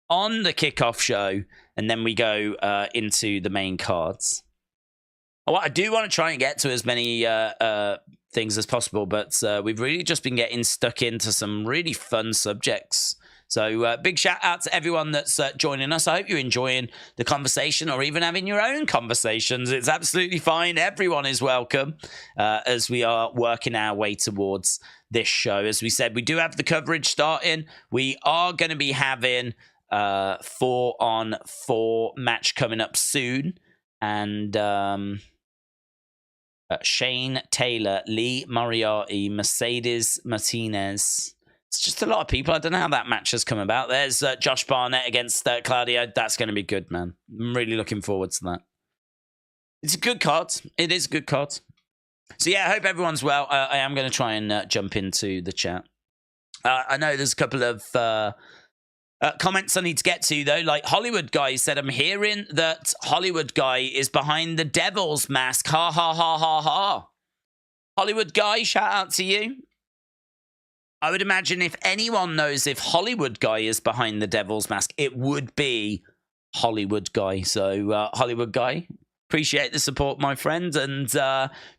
on the kickoff show. And then we go into the main cards. Oh, I do want to try and get to as many things as possible, but we've really just been getting stuck into some really fun subjects. So big shout out to everyone that's joining us. I hope you're enjoying the conversation or even having your own conversations. It's absolutely fine. Everyone is welcome as we are working our way towards this show. As we said, we do have the coverage starting. We are going to be having 4-on-4 match coming up soon. And Shane Taylor, Lee Moriarty, Mercedes Martinez. It's just a lot of people. I don't know how that match has come about. There's Josh Barnett against Claudio. That's going to be good, man. I'm really looking forward to that. It's a good card. It is a good card. So, yeah, I hope everyone's well. I am going to try and jump into the chat. I know there's a couple of comments I need to get to, though. Like Hollywood Guy said, I'm hearing that Hollywood Guy is behind the devil's mask. Ha, ha, ha, ha, ha. Hollywood Guy, shout out to you. I would imagine if anyone knows if Hollywood Guy is behind the devil's mask, it would be Hollywood Guy. So, Hollywood Guy, appreciate the support, my friend. And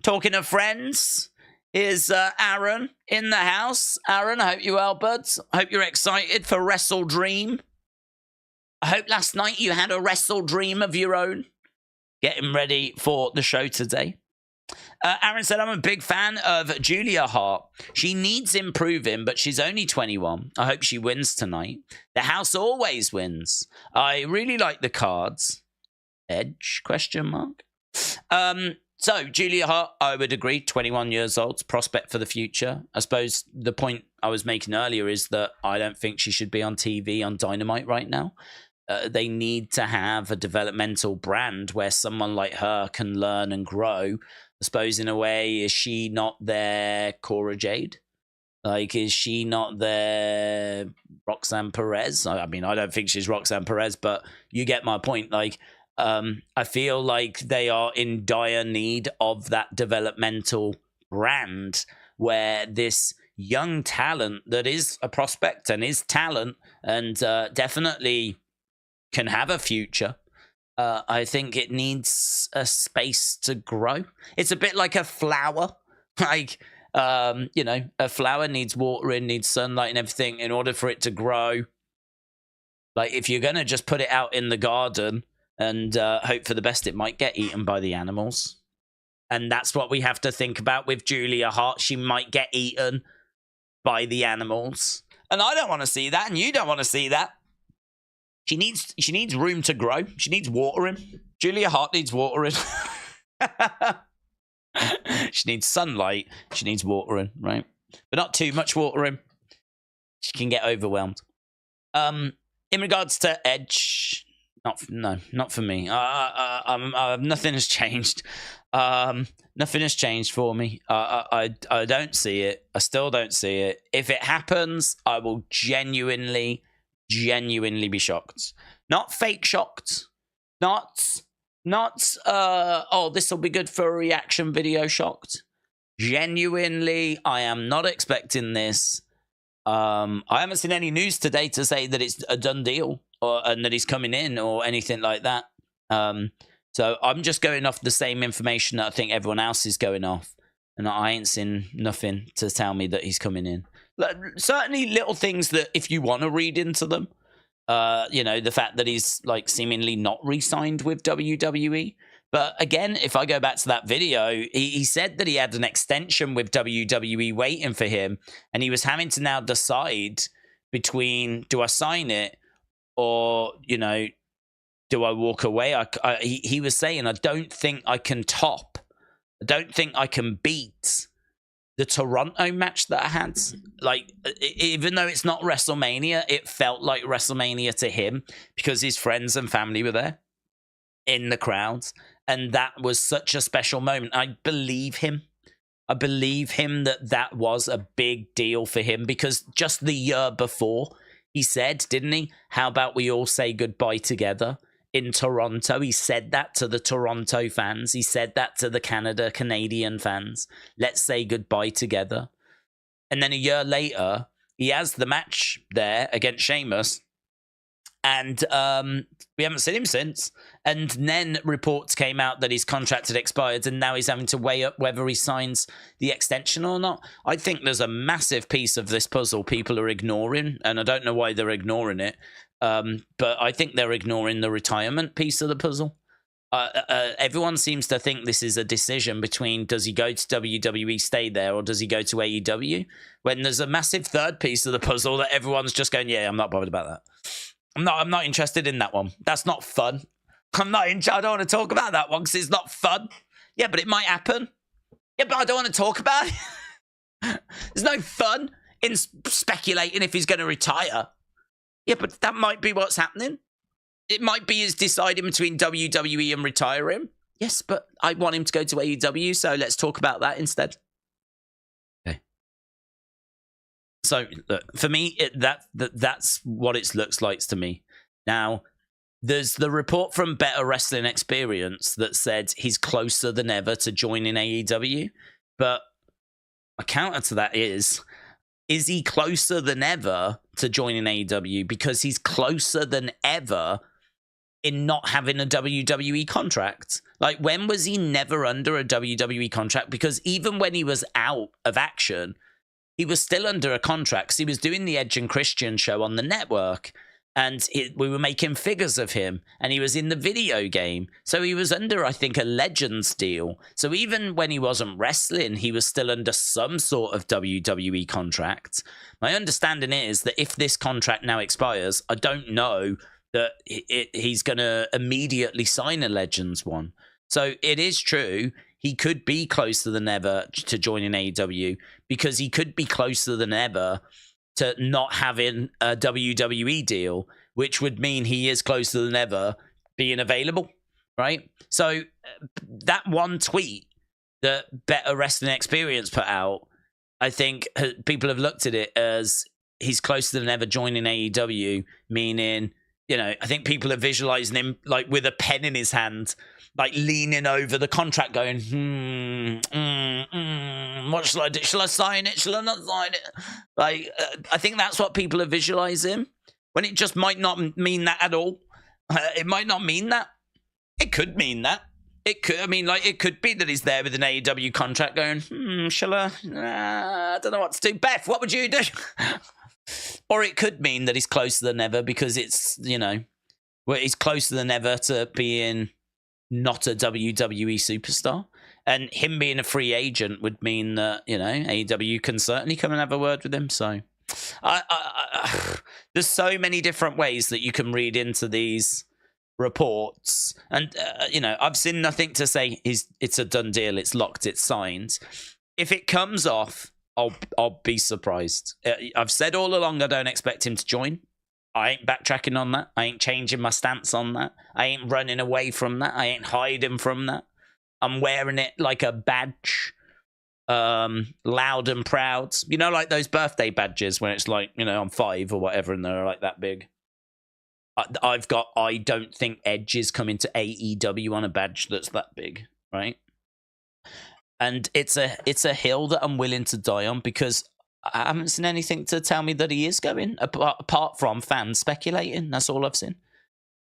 talking of friends, is Aaron in the house. Aaron, I hope you're well, buds. I hope you're excited for Wrestle Dream. I hope last night you had a Wrestle Dream of your own. Getting ready for the show today. Aaron said, I'm a big fan of Julia Hart. She needs improving, but she's only 21. I hope she wins tonight. The house always wins. I really like the cards. Edge, question mark. So, Julia Hart, I would agree, 21 years old, prospect for the future. I suppose the point I was making earlier is that I don't think she should be on TV on Dynamite right now. They need to have a developmental brand where someone like her can learn and grow. I suppose in a way, is she not their Cora Jade? Like, is she not their Roxanne Perez? I mean, I don't think she's Roxanne Perez, but you get my point. Like, I feel like they are in dire need of that developmental brand where this young talent that is a prospect and is talent and definitely can have a future. I think it needs a space to grow. It's a bit like a flower. Like, you know, a flower needs watering, needs sunlight and everything in order for it to grow. Like, if you're going to just put it out in the garden and hope for the best, it might get eaten by the animals. And that's what we have to think about with Julia Hart. She might get eaten by the animals. And I don't want to see that, and you don't want to see that. She needs room to grow. She needs watering. Julia Hart needs watering. She needs sunlight. She needs watering, right? But not too much watering. She can get overwhelmed. In regards to Edge, not for me. Nothing has changed. Nothing has changed for me. I don't see it. I still don't see it. If it happens, I will genuinely be shocked. Not fake shocked. Not oh, this will be good for a reaction video shocked. Genuinely, I am not expecting this. I haven't seen any news today to say that it's a done deal and that he's coming in or anything like that. So I'm just going off the same information that I think everyone else is going off. And I ain't seen nothing to tell me that he's coming in. Certainly little things that if you want to read into them, you know, the fact that he's like seemingly not re-signed with WWE. But again, if I go back to that video, he said that he had an extension with WWE waiting for him. And he was having to now decide between, do I sign it or, you know, do I walk away? He was saying, I don't think I can top. I don't think I can beat the Toronto match that I had. Like, even though it's not WrestleMania, it felt like WrestleMania to him because his friends and family were there in the crowds. And that was such a special moment. I believe him. I believe him that was a big deal for him because just the year before, He said, didn't he? How about we all say goodbye together in Toronto? He said that to the Toronto fans. He said that to the Canadian fans. Let's say goodbye together. And then a year later, he has the match there against Sheamus. And we haven't seen him since. And then reports came out that his contract had expired, and now he's having to weigh up whether he signs the extension or not. I think there's a massive piece of this puzzle people are ignoring, and I don't know why they're ignoring it. But I think they're ignoring the retirement piece of the puzzle. Everyone seems to think this is a decision between does he go to WWE, stay there, or does he go to AEW? When there's a massive third piece of the puzzle that everyone's just going, yeah, I'm not bothered about that. I'm not interested in that one. That's not fun. I don't want to talk about that one because it's not fun. Yeah, but it might happen. Yeah, but I don't want to talk about it. There's no fun in speculating if he's going to retire. Yeah, but that might be what's happening. It might be his deciding between WWE and retiring. Yes, but I want him to go to AEW, so let's talk about that instead. Okay. So, look, for me, that's what it looks like to me. Now, there's the report from Better Wrestling Experience that said he's closer than ever to joining AEW. But a counter to that is he closer than ever to joining AEW because he's closer than ever in not having a WWE contract? Like, when was he never under a WWE contract? Because even when he was out of action, he was still under a contract because he was doing the Edge and Christian show on the network. And we were making figures of him, and he was in the video game. So he was under, I think, a Legends deal. So even when he wasn't wrestling, he was still under some sort of WWE contract. My understanding is that if this contract now expires, I don't know that he's going to immediately sign a Legends one. So it is true. He could be closer than ever to joining AEW because he could be closer than ever to not having a WWE deal, which would mean he is closer than ever being available, right? So that one tweet that Better Wrestling Experience put out, I think people have looked at it as he's closer than ever joining AEW, meaning, you know, I think people are visualizing him like with a pen in his hand, like leaning over the contract going, what shall I do? Shall I sign it? Shall I not sign it? Like, I think that's what people are visualizing, when it just might not mean that at all. It might not mean that. It could mean that. It could, I mean, like, it could be that he's there with an AEW contract going, shall I? I don't know what to do. Beth, what would you do? Or it could mean that he's closer than ever because it's, you know, well, he's closer than ever to being not a WWE superstar. And him being a free agent would mean that, you know, AEW can certainly come and have a word with him. So there's so many different ways that you can read into these reports. And, you know, I've seen nothing to say it's a done deal, it's locked, it's signed. If it comes off, I'll be surprised. I've said all along I don't expect him to join. I ain't backtracking on that. I ain't changing my stance on that. I ain't running away from that. I ain't hiding from that. I'm wearing it like a badge. Loud and proud. You know, like those birthday badges when it's like, you know, I'm 5 or whatever and they're like that big. I've got, I don't think Edge is coming to AEW on a badge that's that big, right? And it's a hill that I'm willing to die on because I haven't seen anything to tell me that he is going, apart from fans speculating. That's all I've seen.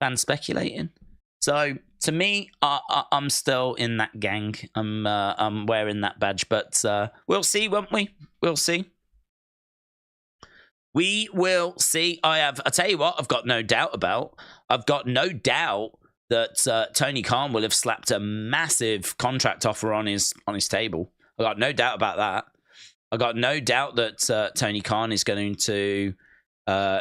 Fans speculating. So to me, I'm still in that gang. I'm wearing that badge, but we'll see, won't we? We'll see. We will see. I tell you what, I've got no doubt that Tony Khan will have slapped a massive contract offer on his table. I got no doubt about that. I got no doubt that Tony Khan is going to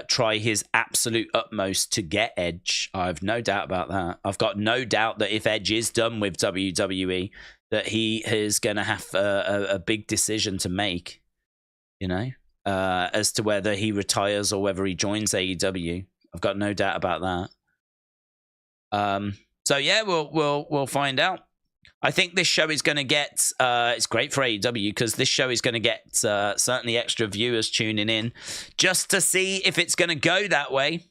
try his absolute utmost to get Edge. I have no doubt about that. I've got no doubt that if Edge is done with WWE, that he is going to have a big decision to make, you know, as to whether he retires or whether he joins AEW. I've got no doubt about that. So yeah, we'll find out. I think this show is going to get, it's great for AEW because this show is going to get certainly extra viewers tuning in just to see if it's going to go that way.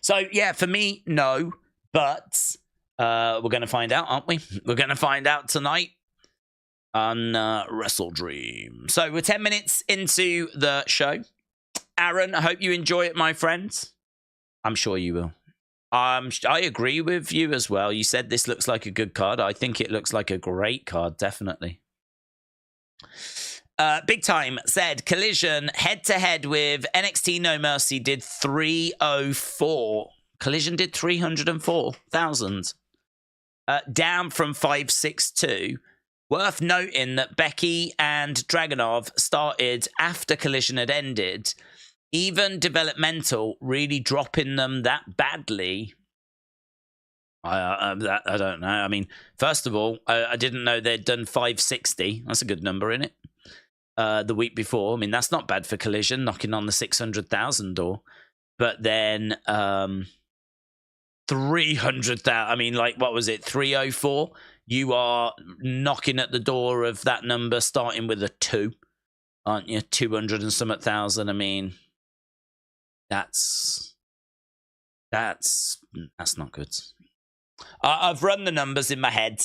So, yeah, for me, no, but we're going to find out, aren't we? We're going to find out tonight on Wrestle Dream. So, we're 10 minutes into the show. Aaron, I hope you enjoy it, my friends. I'm sure you will. I agree with you as well. You said this looks like a good card. I think it looks like a great card, definitely. Big Time said Collision head-to-head with NXT No Mercy did 304. Collision did 304,000. Down from 562. Worth noting that Becky and Dragunov started after Collision had ended. Even developmental really dropping them that badly. I don't know. I mean, first of all, I didn't know they'd done 560. That's a good number, isn't it? The week before. I mean, that's not bad for Collision, knocking on the 600,000 door. But then 300,000. I mean, like, what was it? 304? You are knocking at the door of that number, starting with a 2, aren't you? 200 and some thousand. I mean, that's not good. I've run the numbers in my head,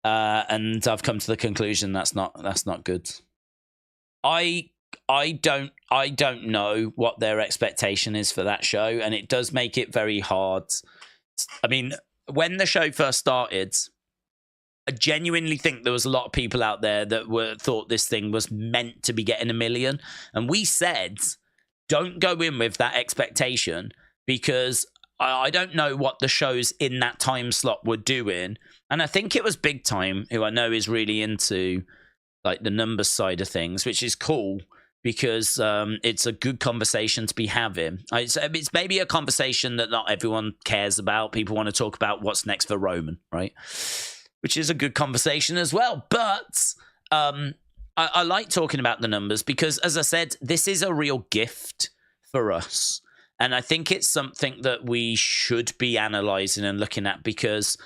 and I've come to the conclusion that's not good. I don't know what their expectation is for that show, and it does make it very hard. I mean, when the show first started, I genuinely think there was a lot of people out there that thought this thing was meant to be getting 1 million, and we said, don't go in with that expectation because I don't know what the shows in that time slot were doing. And I think it was Big Time, who I know is really into like the numbers side of things, which is cool because it's a good conversation to be having. It's maybe a conversation that not everyone cares about. People want to talk about what's next for Roman, right? Which is a good conversation as well. But I like talking about the numbers because, as I said, this is a real gift for us. And I think it's something that we should be analyzing and looking at because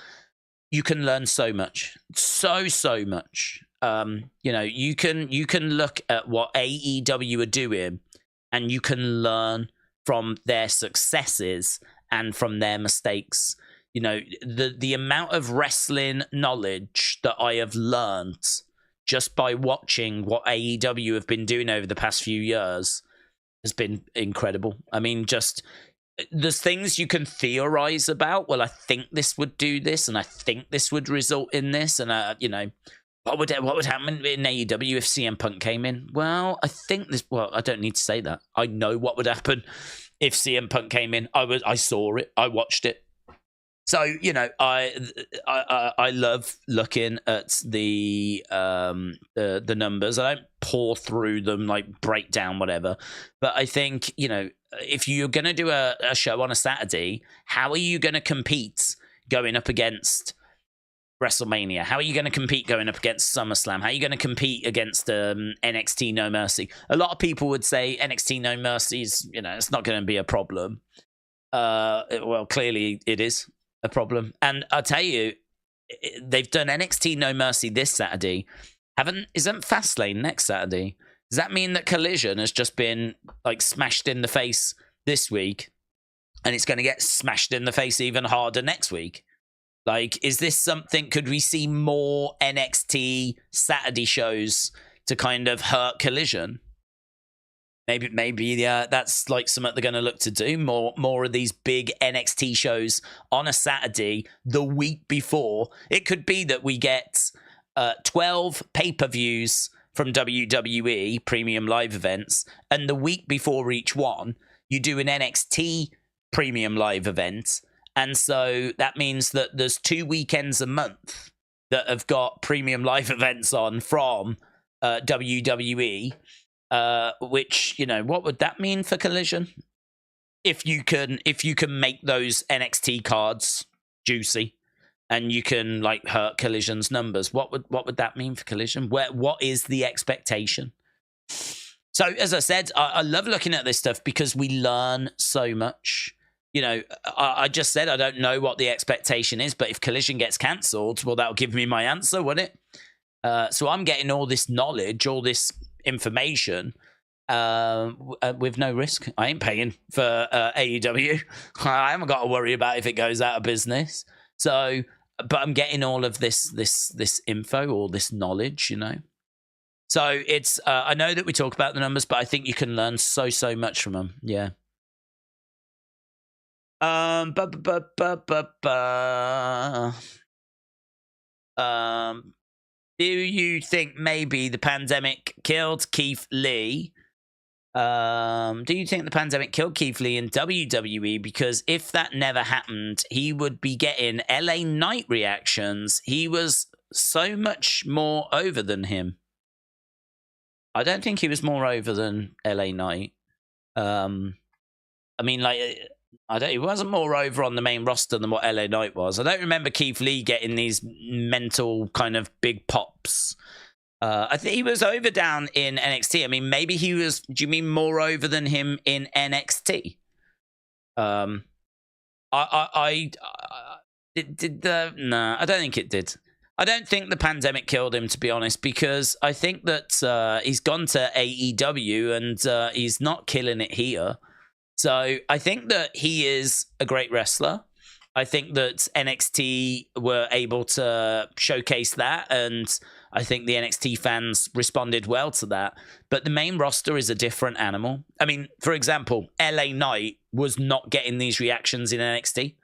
you can learn so much. So much. You know, you can look at what AEW are doing and you can learn from their successes and from their mistakes. You know, the amount of wrestling knowledge that I have learned just by watching what AEW have been doing over the past few years has been incredible. I mean, just there's things you can theorize about. Well, I think this would do this, and I think this would result in this, and you know, what would happen in AEW if CM Punk came in? Well, I think this. Well, I don't need to say that. I know what would happen if CM Punk came in. I saw it. I watched it. So, you know, I love looking at the numbers. I don't pour through them, like break down whatever. But I think, you know, if you're going to do a show on a Saturday, how are you going to compete going up against WrestleMania? How are you going to compete going up against SummerSlam? How are you going to compete against NXT No Mercy? A lot of people would say NXT No Mercy's, you know, it's not going to be a problem. Well, clearly it is a problem. And I'll tell you, they've done NXT No Mercy this Saturday. Isn't Fastlane next Saturday? Does that mean that Collision has just been like smashed in the face this week and it's going to get smashed in the face even harder next week? Like, is this something, could we see more NXT Saturday shows to kind of hurt Collision? Maybe that's like something they're going to look to do. More of these big NXT shows on a Saturday the week before. It could be that we get 12 pay-per-views from WWE, premium live events, and the week before each one, you do an NXT premium live event. And so that means that there's 2 weekends a month that have got premium live events on from WWE. Which, you know, what would that mean for Collision? If you can make those NXT cards juicy and you can like hurt Collision's numbers, what would that mean for Collision? What is the expectation? So as I said, I love looking at this stuff because we learn so much. you know, I just said I don't know what the expectation is, but if Collision gets cancelled, well, that'll give me my answer, wouldn't it? So I'm getting all this knowledge, all this information with no risk. I ain't paying for AEW. I haven't got to worry about if it goes out of business. So, but I'm getting all of this info, all this knowledge, you know. So it's I know that we talk about the numbers, but I think you can learn so much from them. Yeah. Do you think maybe the pandemic killed Keith Lee? Do you think the pandemic killed Keith Lee in WWE? Because if that never happened, he would be getting LA Knight reactions. He was so much more over than him. I don't think he was more over than LA Knight. I mean, like, he wasn't more over on the main roster than what LA Knight was. I don't remember Keith Lee getting these mental kind of big pops. I think he was over down in NXT. I mean, maybe he was. Do you mean more over than him in NXT? No, I don't think it did. I don't think the pandemic killed him, to be honest, because I think that he's gone to AEW and he's not killing it here. So I think that he is a great wrestler. I think that NXT were able to showcase that, and I think the NXT fans responded well to that. But the main roster is a different animal. I mean, for example, LA Knight was not getting these reactions in NXT.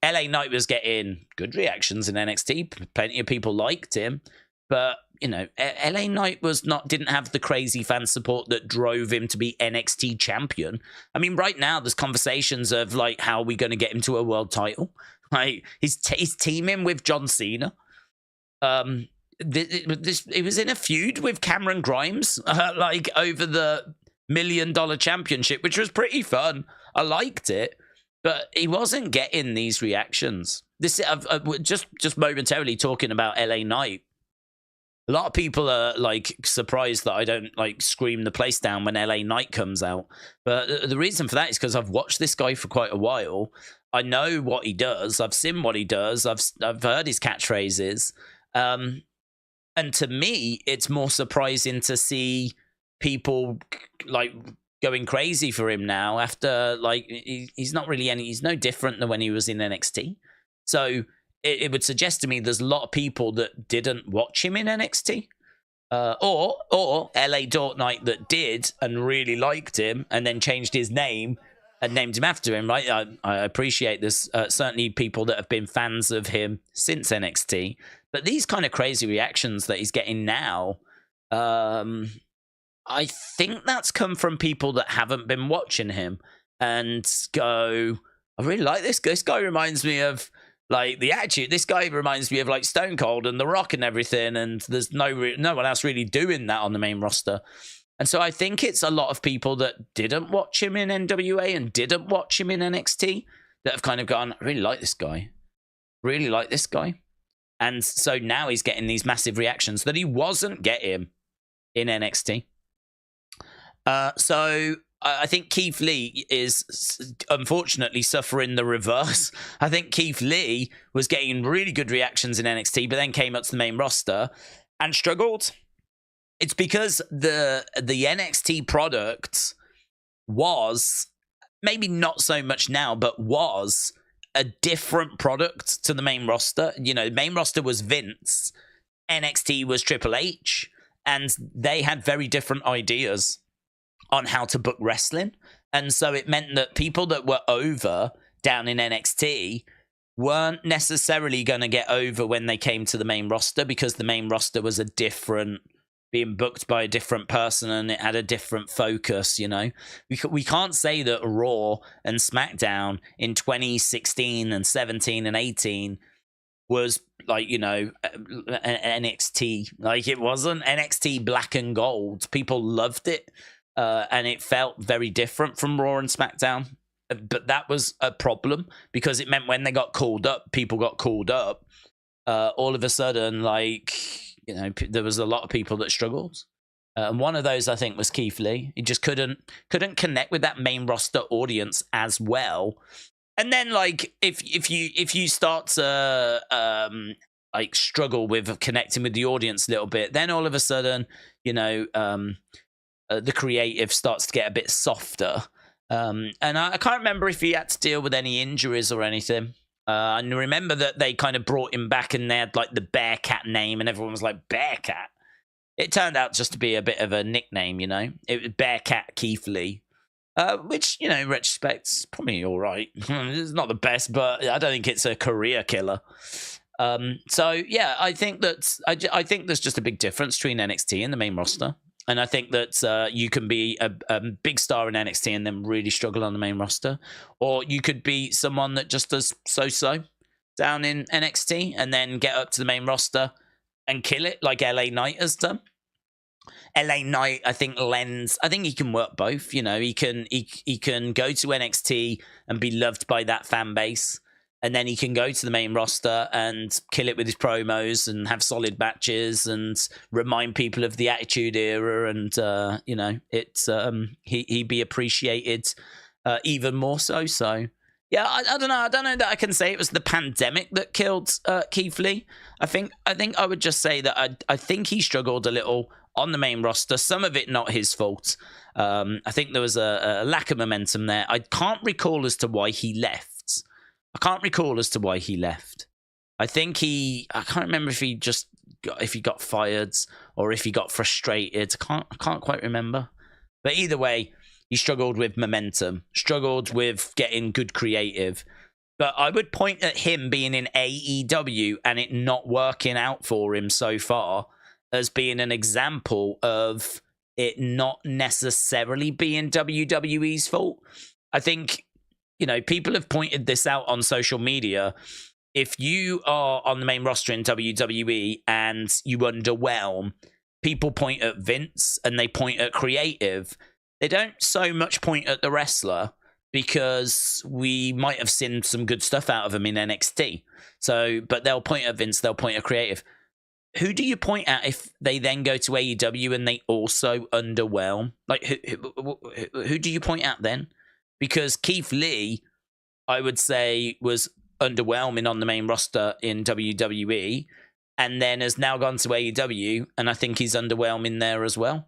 LA Knight was getting good reactions in NXT. Plenty of people liked him. But, you know, LA Knight didn't have the crazy fan support that drove him to be NXT champion. I mean, right now, there's conversations of, like, how are we going to get him to a world title? Like, he's teaming with John Cena. He was in a feud with Cameron Grimes, like, over the $1 Million Championship, which was pretty fun. I liked it. But he wasn't getting these reactions. This just momentarily talking about LA Knight. A lot of people are like surprised that I don't like scream the place down when LA Knight comes out. But the reason for that is because I've watched this guy for quite a while. I know what he does. I've seen what he does. I've heard his catchphrases. And to me, it's more surprising to see people like going crazy for him now after, like, he's not really he's no different than when he was in NXT. So it would suggest to me there's a lot of people that didn't watch him in NXT, or LA Dort Knight that did and really liked him and then changed his name and named him after him, right? I appreciate this. Certainly people that have been fans of him since NXT, but these kind of crazy reactions that he's getting now, I think that's come from people that haven't been watching him and go, I really like this guy. This guy reminds me of, like, the Attitude. This guy reminds me of, like, Stone Cold and The Rock and everything, and there's no one else really doing that on the main roster. And so I think it's a lot of people that didn't watch him in NWA and didn't watch him in NXT that have kind of gone, I really like this guy. Really like this guy. And so now he's getting these massive reactions that he wasn't getting in NXT. So I think Keith Lee is unfortunately suffering the reverse. I think Keith Lee was getting really good reactions in NXT, but then came up to the main roster and struggled. It's because the NXT product was, maybe not so much now, but was a different product to the main roster. You know, the main roster was Vince, NXT was Triple H, and they had very different ideas on how to book wrestling. And so it meant that people that were over down in NXT weren't necessarily going to get over when they came to the main roster, because the main roster was being booked by a different person and it had a different focus, you know. We can't say that Raw and SmackDown in 2016 and 17 and 18 was, like, you know, NXT. Like, it wasn't NXT black and gold. People loved it. And it felt very different from Raw and SmackDown. But that was a problem, because it meant when they got called up, people got called up. All of a sudden, like, you know, there was a lot of people that struggled. And one of those, I think, was Keith Lee. He just couldn't connect with that main roster audience as well And then, like, if you start to like struggle with connecting with the audience a little bit, then all of a sudden, you know, the creative starts to get a bit softer. And I can't remember if he had to deal with any injuries or anything. I remember that they kind of brought him back and they had like the Bearcat name, and everyone was like, Bearcat? It turned out just to be a bit of a nickname, you know. It was Bearcat Keith Lee. Which, you know, in retrospect's probably all right. It's not the best, but I don't think it's a career killer. So, yeah, I think that I think there's just a big difference between NXT and the main roster. And I think that you can be a big star in NXT and then really struggle on the main roster. Or you could be someone that just does so-so down in NXT and then get up to the main roster and kill it like LA Knight has done. LA Knight, I think he can work both. You know, he can go to NXT and be loved by that fan base, and then he can go to the main roster and kill it with his promos and have solid matches and remind people of the Attitude Era, and you know, it's he'd be appreciated even more so. So yeah, I don't know that I can say it was the pandemic that killed Keith Lee. I think I would just say that I think he struggled a little on the main roster. Some of it not his fault. I think there was a lack of momentum there. I can't recall as to why he left. I think I can't remember if he got fired or if he got frustrated. I can't quite remember. But either way, he struggled with momentum, struggled with getting good creative. But I would point at him being in AEW and it not working out for him so far as being an example of it not necessarily being WWE's fault. I think, you know, people have pointed this out on social media. If you are on the main roster in WWE and you underwhelm, people point at Vince and they point at creative. They don't so much point at the wrestler because we might have seen some good stuff out of him in NXT. So, but they'll point at Vince, they'll point at creative. Who do you point at if they then go to AEW and they also underwhelm? Like, who do you point at then? Because Keith Lee, I would say, was underwhelming on the main roster in WWE and then has now gone to AEW, and I think he's underwhelming there as well.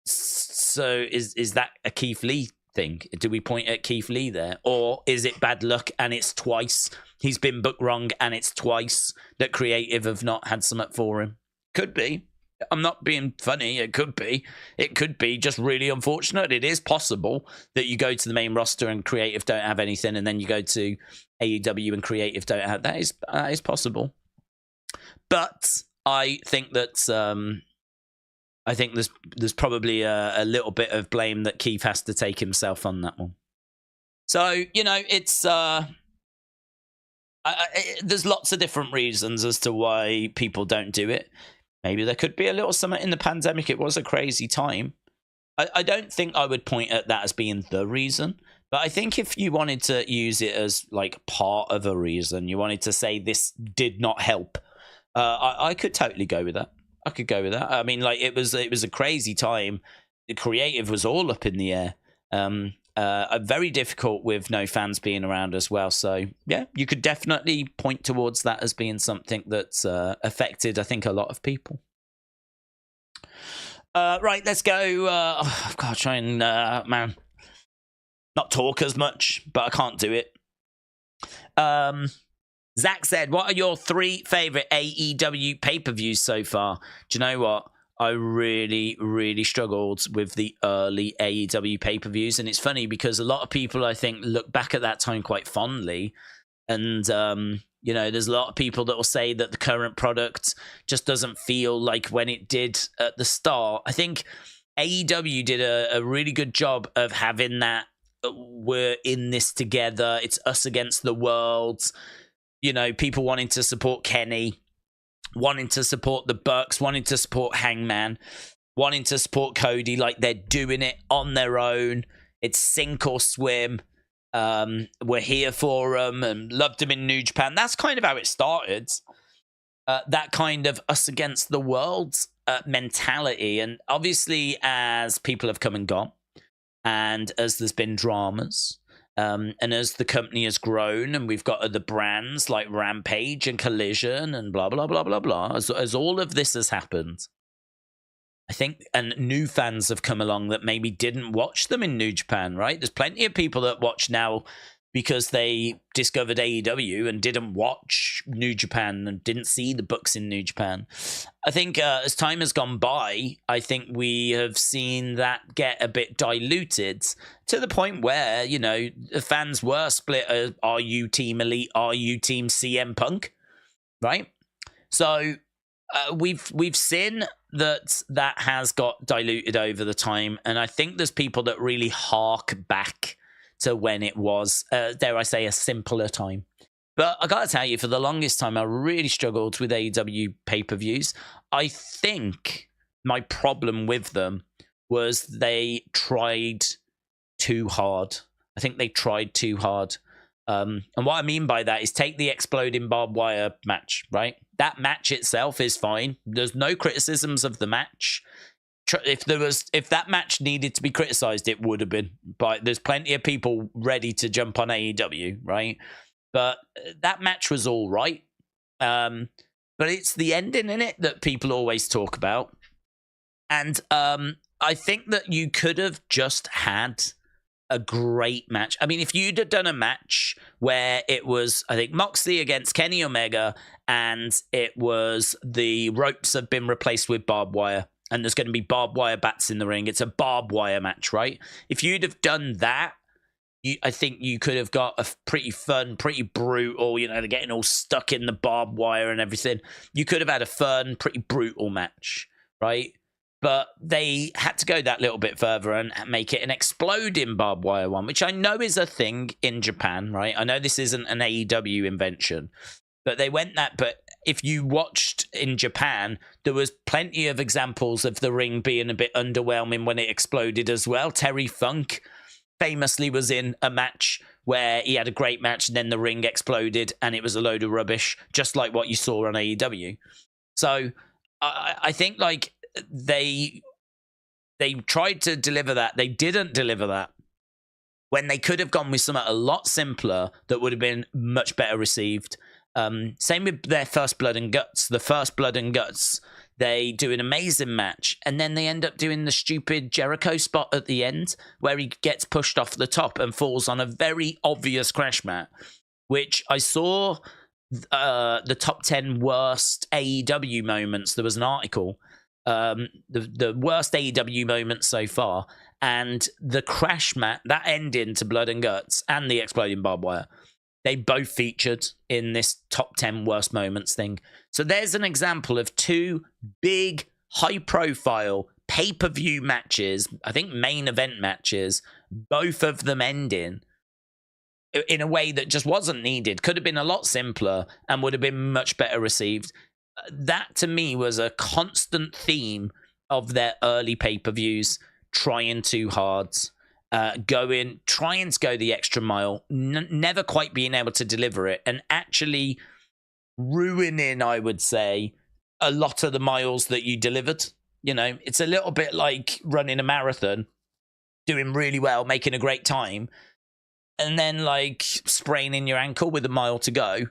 So is that a Keith Lee thing? Do we point at Keith Lee there? Or is it bad luck and it's twice he's been booked wrong and it's twice that creative have not had something for him? Could be. I'm not being funny. It could be. It could be just really unfortunate. It is possible that you go to the main roster and creative don't have anything, and then you go to AEW and creative don't have. That is possible. But I think that I think there's probably a little bit of blame that Keith has to take himself on that one. So, you know, it's there's lots of different reasons as to why people don't do it. Maybe there could be a little something in the pandemic. It was a crazy time. I don't think I would point at that as being the reason. But I think if you wanted to use it as like part of a reason, you wanted to say this did not help, I could totally go with that. I could go with that. I mean, like, it was a crazy time. The creative was all up in the air. Very difficult with no fans being around as well. So, yeah, you could definitely point towards that as being something that's affected, I think, a lot of people. Right, let's go. I've got to try and, man, not talk as much, but I can't do it. Zack said, what are your 3 favorite AEW pay-per-views so far? Do you know what? I really, really struggled with the early AEW pay-per-views. And it's funny because a lot of people, I think, look back at that time quite fondly. And, you know, there's a lot of people that will say that the current product just doesn't feel like when it did at the start. I think AEW did a really good job of having that, we're in this together, it's us against the world. You know, people wanting to support Kenny, wanting to support the Bucks, wanting to support Hangman, wanting to support Cody, like they're doing it on their own. It's sink or swim. We're here for them and loved them in New Japan. That's kind of how it started. That kind of us against the world mentality. And obviously, as people have come and gone, and as there's been dramas, And as the company has grown and we've got other brands like Rampage and Collision and blah, blah, blah, blah, blah, as all of this has happened, I think, and new fans have come along that maybe didn't watch them in New Japan, right? There's plenty of people that watch now because they discovered AEW and didn't watch New Japan and didn't see the books in New Japan. I think as time has gone by, I think we have seen that get a bit diluted to the point where, you know, the fans were split. Are you Team Elite? Are you Team CM Punk? Right? So we've seen that has got diluted over the time. And I think there's people that really hark back to when it was, dare I say, a simpler time. But I gotta tell you, for the longest time, I really struggled with AEW pay-per-views. I think my problem with them was they tried too hard. I think they tried too hard. And what I mean by that is take the exploding barbed wire match, right? That match itself is fine. There's no criticisms of the match. If that match needed to be criticized, it would have been. But there's plenty of people ready to jump on AEW, right? But that match was all right. But it's the ending in it that people always talk about. And I think that you could have just had a great match. I mean, if you'd have done a match where it was, I think, Moxley against Kenny Omega, and it was the ropes have been replaced with barbed wire, and there's going to be barbed wire bats in the ring. It's a barbed wire match, right? If you'd have done that, I think you could have got a pretty fun, pretty brutal, you know, they're getting all stuck in the barbed wire and everything. You could have had a fun, pretty brutal match, right? But they had to go that little bit further and make it an exploding barbed wire one, which I know is a thing in Japan, right? I know this isn't an AEW invention, but they went that. But if you watched in Japan, there was plenty of examples of the ring being a bit underwhelming when it exploded as well. Terry Funk famously was in a match where he had a great match and then the ring exploded and it was a load of rubbish, just like what you saw on AEW. So I think like they tried to deliver that. They didn't deliver that when they could have gone with something a lot simpler that would have been much better received. Same with their First Blood and Guts. The First Blood and Guts, they do an amazing match, and then they end up doing the stupid Jericho spot at the end where he gets pushed off the top and falls on a very obvious crash mat, which I saw the top 10 worst AEW moments. There was an article, the worst AEW moments so far, and the crash mat, that ending to Blood and Guts and the exploding barbed wire, they both featured in this top 10 worst moments thing. So there's an example of two big, high-profile pay-per-view matches, I think main event matches, both of them ending in a way that just wasn't needed. Could have been a lot simpler and would have been much better received. That, to me, was a constant theme of their early pay-per-views, trying too hard. Trying to go the extra mile, never quite being able to deliver it, and actually ruining, I would say, a lot of the miles that you delivered. You know, it's a little bit like running a marathon, doing really well, making a great time, and then like spraining your ankle with a mile to go.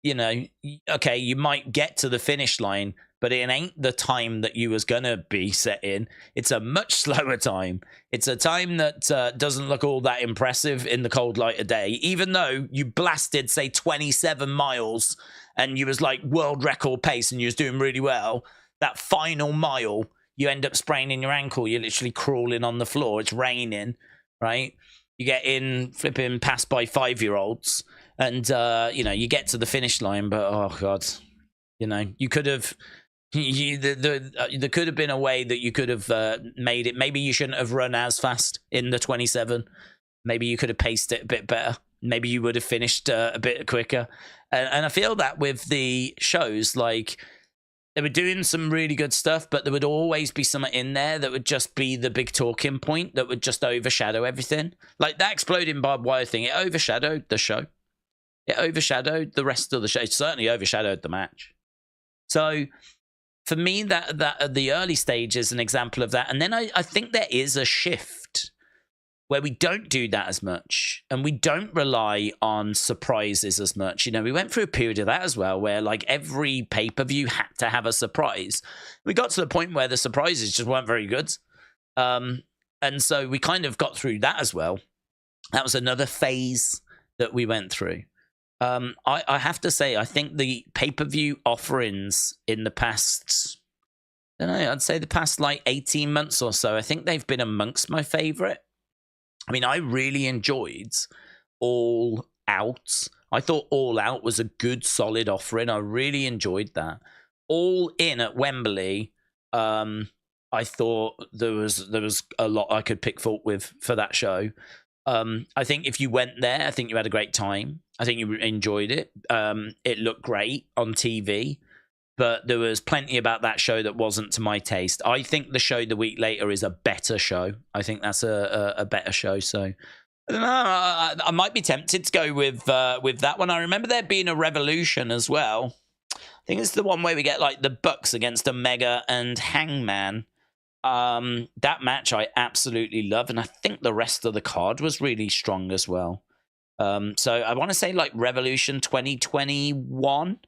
You know, okay, you might get to the finish line, but it ain't the time that you was gonna be set in. It's a much slower time. It's a time that doesn't look all that impressive in the cold light of day, even though you blasted, say, 27 miles and you was like world record pace and you was doing really well. That final mile, you end up spraining your ankle. You're literally crawling on the floor. It's raining, right? You get in flipping passed by 5-year-olds and, you know, you get to the finish line, but, oh, God, you know, you could have... there could have been a way that you could have made it. Maybe you shouldn't have run as fast in the 27. Maybe you could have paced it a bit better. Maybe you would have finished a bit quicker. And I feel that with the shows, like, they were doing some really good stuff, but there would always be something in there that would just be the big talking point that would just overshadow everything. Like that exploding barbed wire thing, it overshadowed the show. It overshadowed the rest of the show. It certainly overshadowed the match. So for me, that the early stage is an example of that. And then I think there is a shift where we don't do that as much and we don't rely on surprises as much. You know, we went through a period of that as well, where like every pay-per-view had to have a surprise. We got to the point where the surprises just weren't very good. And so we kind of got through that as well. That was another phase that we went through. I have to say, I think the pay-per-view offerings in the past, I don't know, I'd say the past like 18 months or so, I think they've been amongst my favorite. I mean, I really enjoyed All Out. I thought All Out was a good, solid offering. I really enjoyed that. All In at Wembley, I thought there was a lot I could pick fault with for that show. I think if you went there, I think you had a great time. I think you enjoyed it. It looked great on TV. But there was plenty about that show that wasn't to my taste. I think the show the week later is a better show. I think that's a better show. So I don't know. I might be tempted to go with that one. I remember there being a Revolution as well. I think it's the one where we get like the Bucks against Omega and Hangman. That match I absolutely love, and I think the rest of the card was really strong as well. So I want to say like Revolution 2021.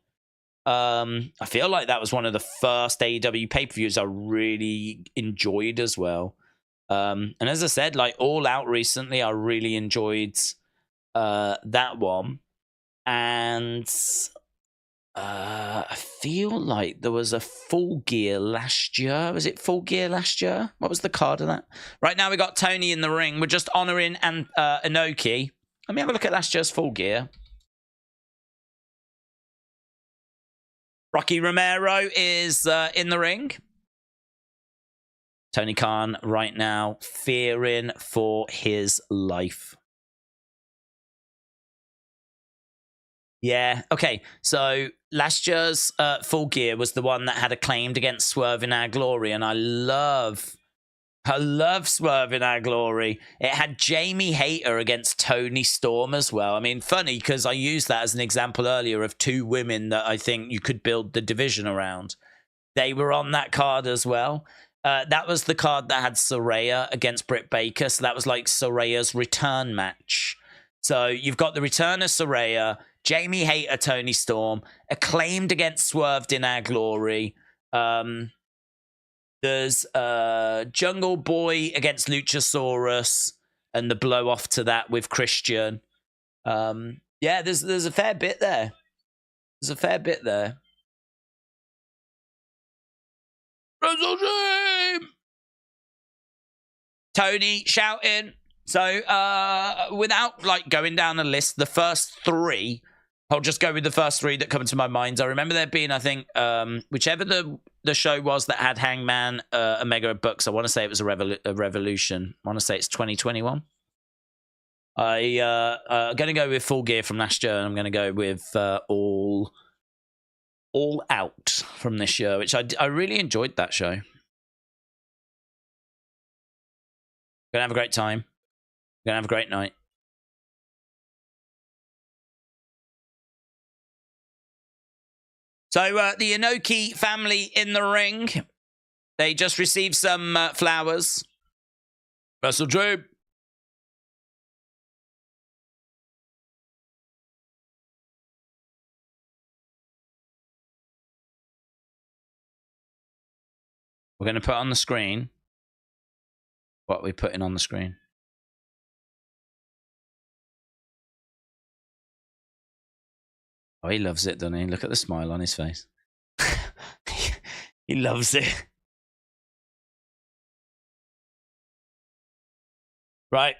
I feel like that was one of the first AEW pay-per-views I really enjoyed as well. And as I said, like All Out recently, I really enjoyed that one. And I feel like there was a Full Gear last year. Was it Full Gear last year? What was the card of that? Right now we got Tony in the ring. We're just honoring Inoki. Let me have a look at last year's Full Gear. Rocky Romero is in the ring. Tony Khan right now fearing for his life. Yeah, okay. So last year's Full Gear was the one that had acclaimed against Swerve in Our Glory, and I love Swerve in Our Glory. It had Jamie Hayter against Toni Storm as well. I mean, funny because I used that as an example earlier of two women that I think you could build the division around. They were on that card as well. That was the card that had Saraya against Britt Baker. So that was like Saraya's return match. So you've got the return of Saraya, Jamie Hayter, Toni Storm, acclaimed against Swerved in Our Glory. There's Jungle Boy against Luchasaurus and the blow off to that with Christian. Yeah, there's a fair bit there. There's a fair bit there. Wrestle Dream! Tony shouting. So without like going down the list, the first three, I'll just go with the first three that come to my mind. I remember there being, I think, whichever the show was that had Hangman, Omega Bucks. I want to say it was a Revolution. I want to say it's 2021. I'm going to go with Full Gear from last year, and I'm going to go with All Out from this year, which I really enjoyed that show. Going to have a great time. Going to have a great night. So the Inoki family in the ring. They just received some flowers. Wrestle Dream. We're going to put on the screen what we're putting on the screen. Oh, he loves it, doesn't he? Look at the smile on his face. He loves it. Right.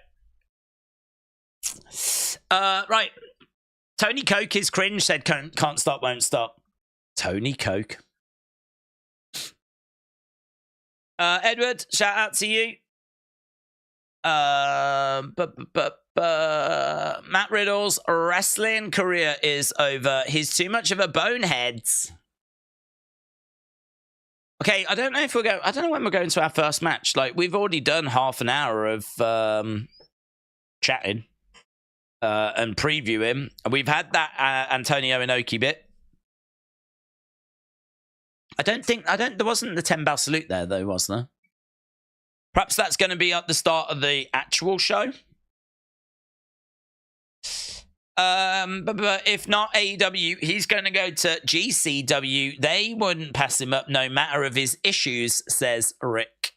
Right. Tony Coke is cringe, said can't stop, won't stop. Tony Coke. Edward, shout out to you. Matt Riddle's wrestling career is over. He's too much of a bonehead. Okay, I don't know if we'll go. I don't know when we're going to our first match. Like, we've already done half an hour of chatting and previewing. We've had that Antonio Inoki bit. There wasn't the 10 bell salute there though, was there? Perhaps that's going to be at the start of the actual show. But if not AEW, he's going to go to GCW. They wouldn't pass him up no matter of his issues, says Rick.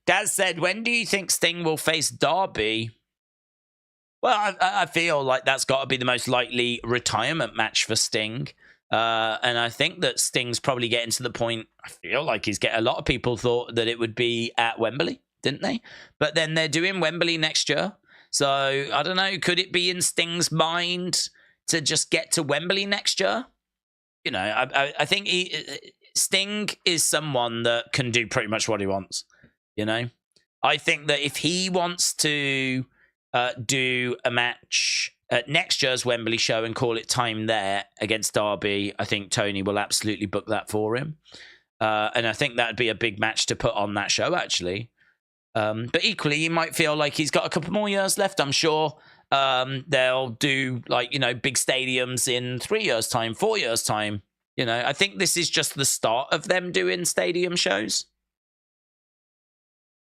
Daz said, when do you think Sting will face Darby? Well, I feel like that's got to be the most likely retirement match for Sting. And I think that Sting's probably getting to the point, I feel like he's getting, a lot of people thought that it would be at Wembley, didn't they? But then they're doing Wembley next year. So, I don't know, could it be in Sting's mind to just get to Wembley next year? You know, I think Sting is someone that can do pretty much what he wants, you know? I think that if he wants to do a match at next year's Wembley show and call it time there against Darby, I think Tony will absolutely book that for him. And I think that would be a big match to put on that show, actually. But equally, you might feel like he's got a couple more years left. I'm sure they'll do, like, you know, big stadiums in 3 years' time, 4 years' time. You know, I think this is just the start of them doing stadium shows.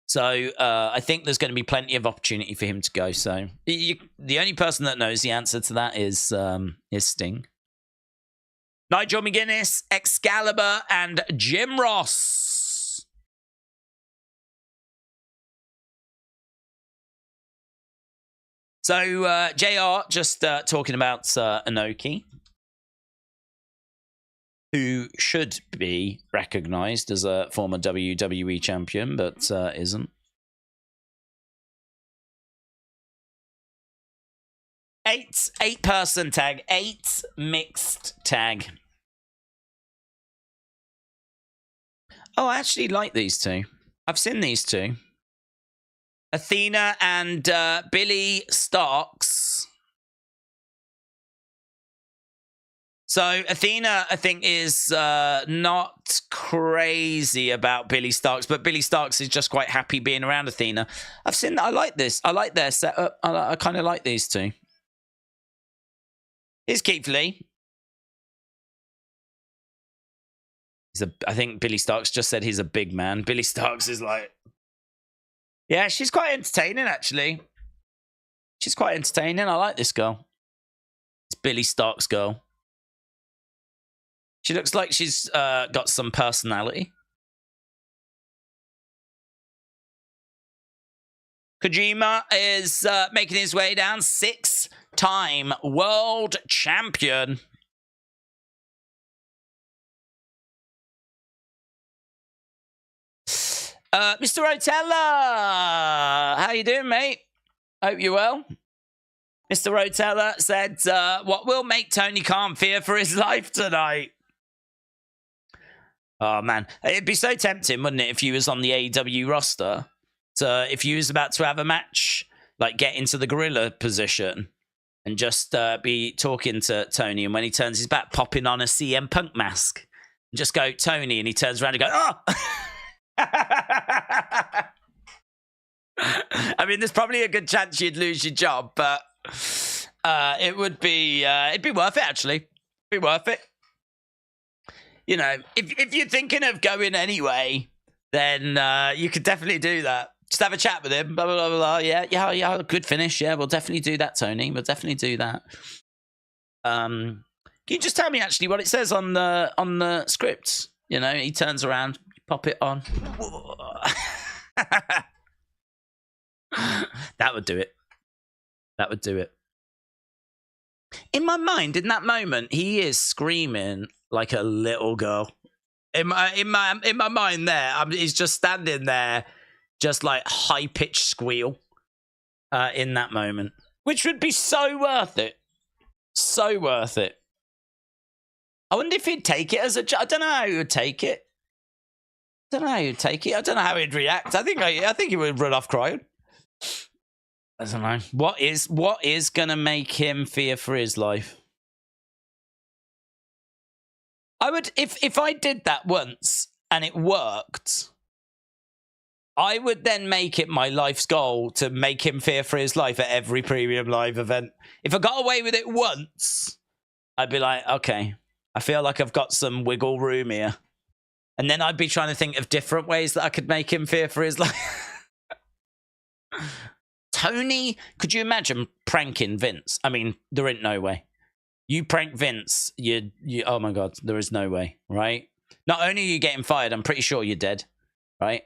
So I think there's going to be plenty of opportunity for him to go. So the only person that knows the answer to that is Sting. Nigel McGuinness, Excalibur, and Jim Ross. So, JR just talking about Inoki, who should be recognized as a former WWE champion, but isn't. Eight-person tag, 8 mixed tag. Oh, I actually like these two. I've seen these two. Athena and Billy Starks. So Athena, I think, is not crazy about Billy Starks, but Billy Starks is just quite happy being around Athena. I've seen that. I like this. I like their setup. I kind of like these two. Here's Keith Lee. I think Billy Starks just said he's a big man. Billy Starks is like... Yeah, she's quite entertaining, actually. She's quite entertaining. I like this girl. It's Billy Stark's girl. She looks like she's got some personality. Kojima is making his way down. 6-time world champion. Mr. Rotella, how you doing, mate? Hope you're well. Mr. Rotella said, what will make Tony Khan fear for his life tonight? Oh, man. It'd be so tempting, wouldn't it, if you was on the AEW roster? So if you was about to have a match, like get into the gorilla position and just be talking to Tony, and when he turns his back, popping on a CM Punk mask. And just go, Tony, and he turns around and go, oh! I mean, there's probably a good chance you'd lose your job, but it would be it'd be worth it, actually. It'd be worth it. You know, if you're thinking of going anyway, then you could definitely do that. Just have a chat with him. Blah blah blah blah. Yeah. Good finish. Yeah, we'll definitely do that, Tony. We'll definitely do that. Can you just tell me actually what it says on the script? You know, he turns around. Pop it on. That would do it. That would do it. In my mind, in that moment, he is screaming like a little girl. In my mind, he's just standing there, just like high pitched squeal. In that moment, which would be so worth it. So worth it. I wonder if he'd take it as a. I don't know how he would take it. I don't know how he'd take it. I don't know how he'd react. I think he would run off crying. I don't know. What is gonna make him fear for his life? I would if I did that once and it worked, I would then make it my life's goal to make him fear for his life at every premium live event. If I got away with it once, I'd be like, okay, I feel like I've got some wiggle room here. And then I'd be trying to think of different ways that I could make him fear for his life. Tony, could you imagine pranking Vince? I mean, there ain't no way. You prank Vince, you oh my God, there is no way, right? Not only are you getting fired, I'm pretty sure you're dead, right?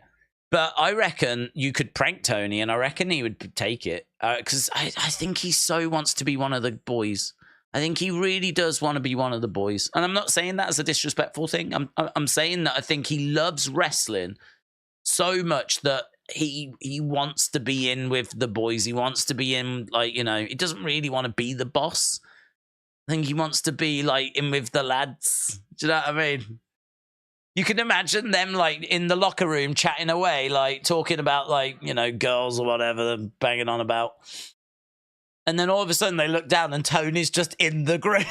But I reckon you could prank Tony, and I reckon he would take it. Because I think he so wants to be one of the boys. I think he really does want to be one of the boys. And I'm not saying that as a disrespectful thing. I'm saying that I think he loves wrestling so much that he wants to be in with the boys. He wants to be in, like, you know, he doesn't really want to be the boss. I think he wants to be, like, in with the lads. Do you know what I mean? You can imagine them, like, in the locker room chatting away, like, talking about, like, you know, girls or whatever they're banging on about. And then all of a sudden they look down and Tony's just in the group.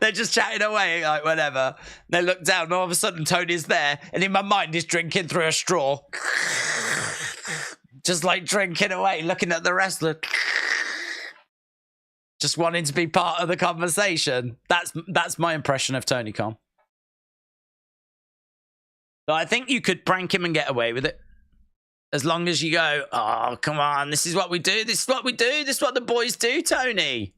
They're just chatting away, like, whatever. They look down and all of a sudden Tony's there. And in my mind, he's drinking through a straw. Just, like, drinking away, looking at the wrestler. Just wanting to be part of the conversation. That's my impression of Tony Khan. But I think you could prank him and get away with it. As long as you go, oh, come on, this is what we do. This is what we do. This is what the boys do, Tony.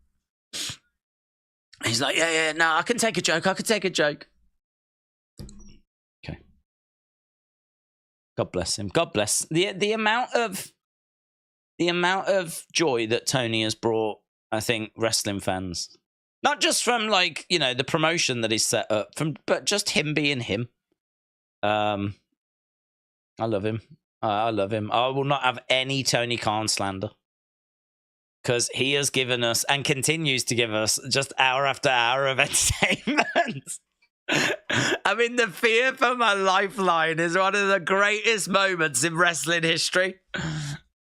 He's like, yeah, no, I can take a joke. I can take a joke. Okay. God bless him. God bless. The amount of joy that Tony has brought, I think, wrestling fans, not just from, like, you know, the promotion that he's set up, but just him being him. I love him. I love him. I will not have any Tony Khan slander, because he has given us and continues to give us just hour after hour of entertainment. I mean, the fear for my lifeline is one of the greatest moments in wrestling history.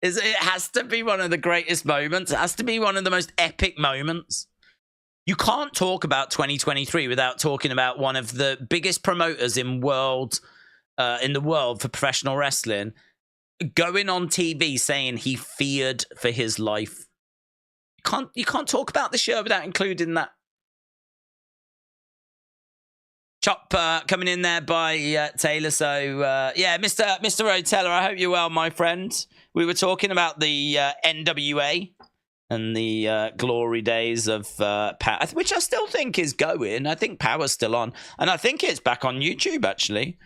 It has to be one of the greatest moments. It has to be one of the most epic moments. You can't talk about 2023 without talking about one of the biggest promoters in the world for professional wrestling going on TV saying he feared for his life. You can't talk about the show without including that. Chop coming in there by Taylor. So, yeah, Mr. Roteller, I hope you're well, my friend. We were talking about the NWA and the glory days of Power, which I still think is going. I think Power's still on. And I think it's back on YouTube, actually.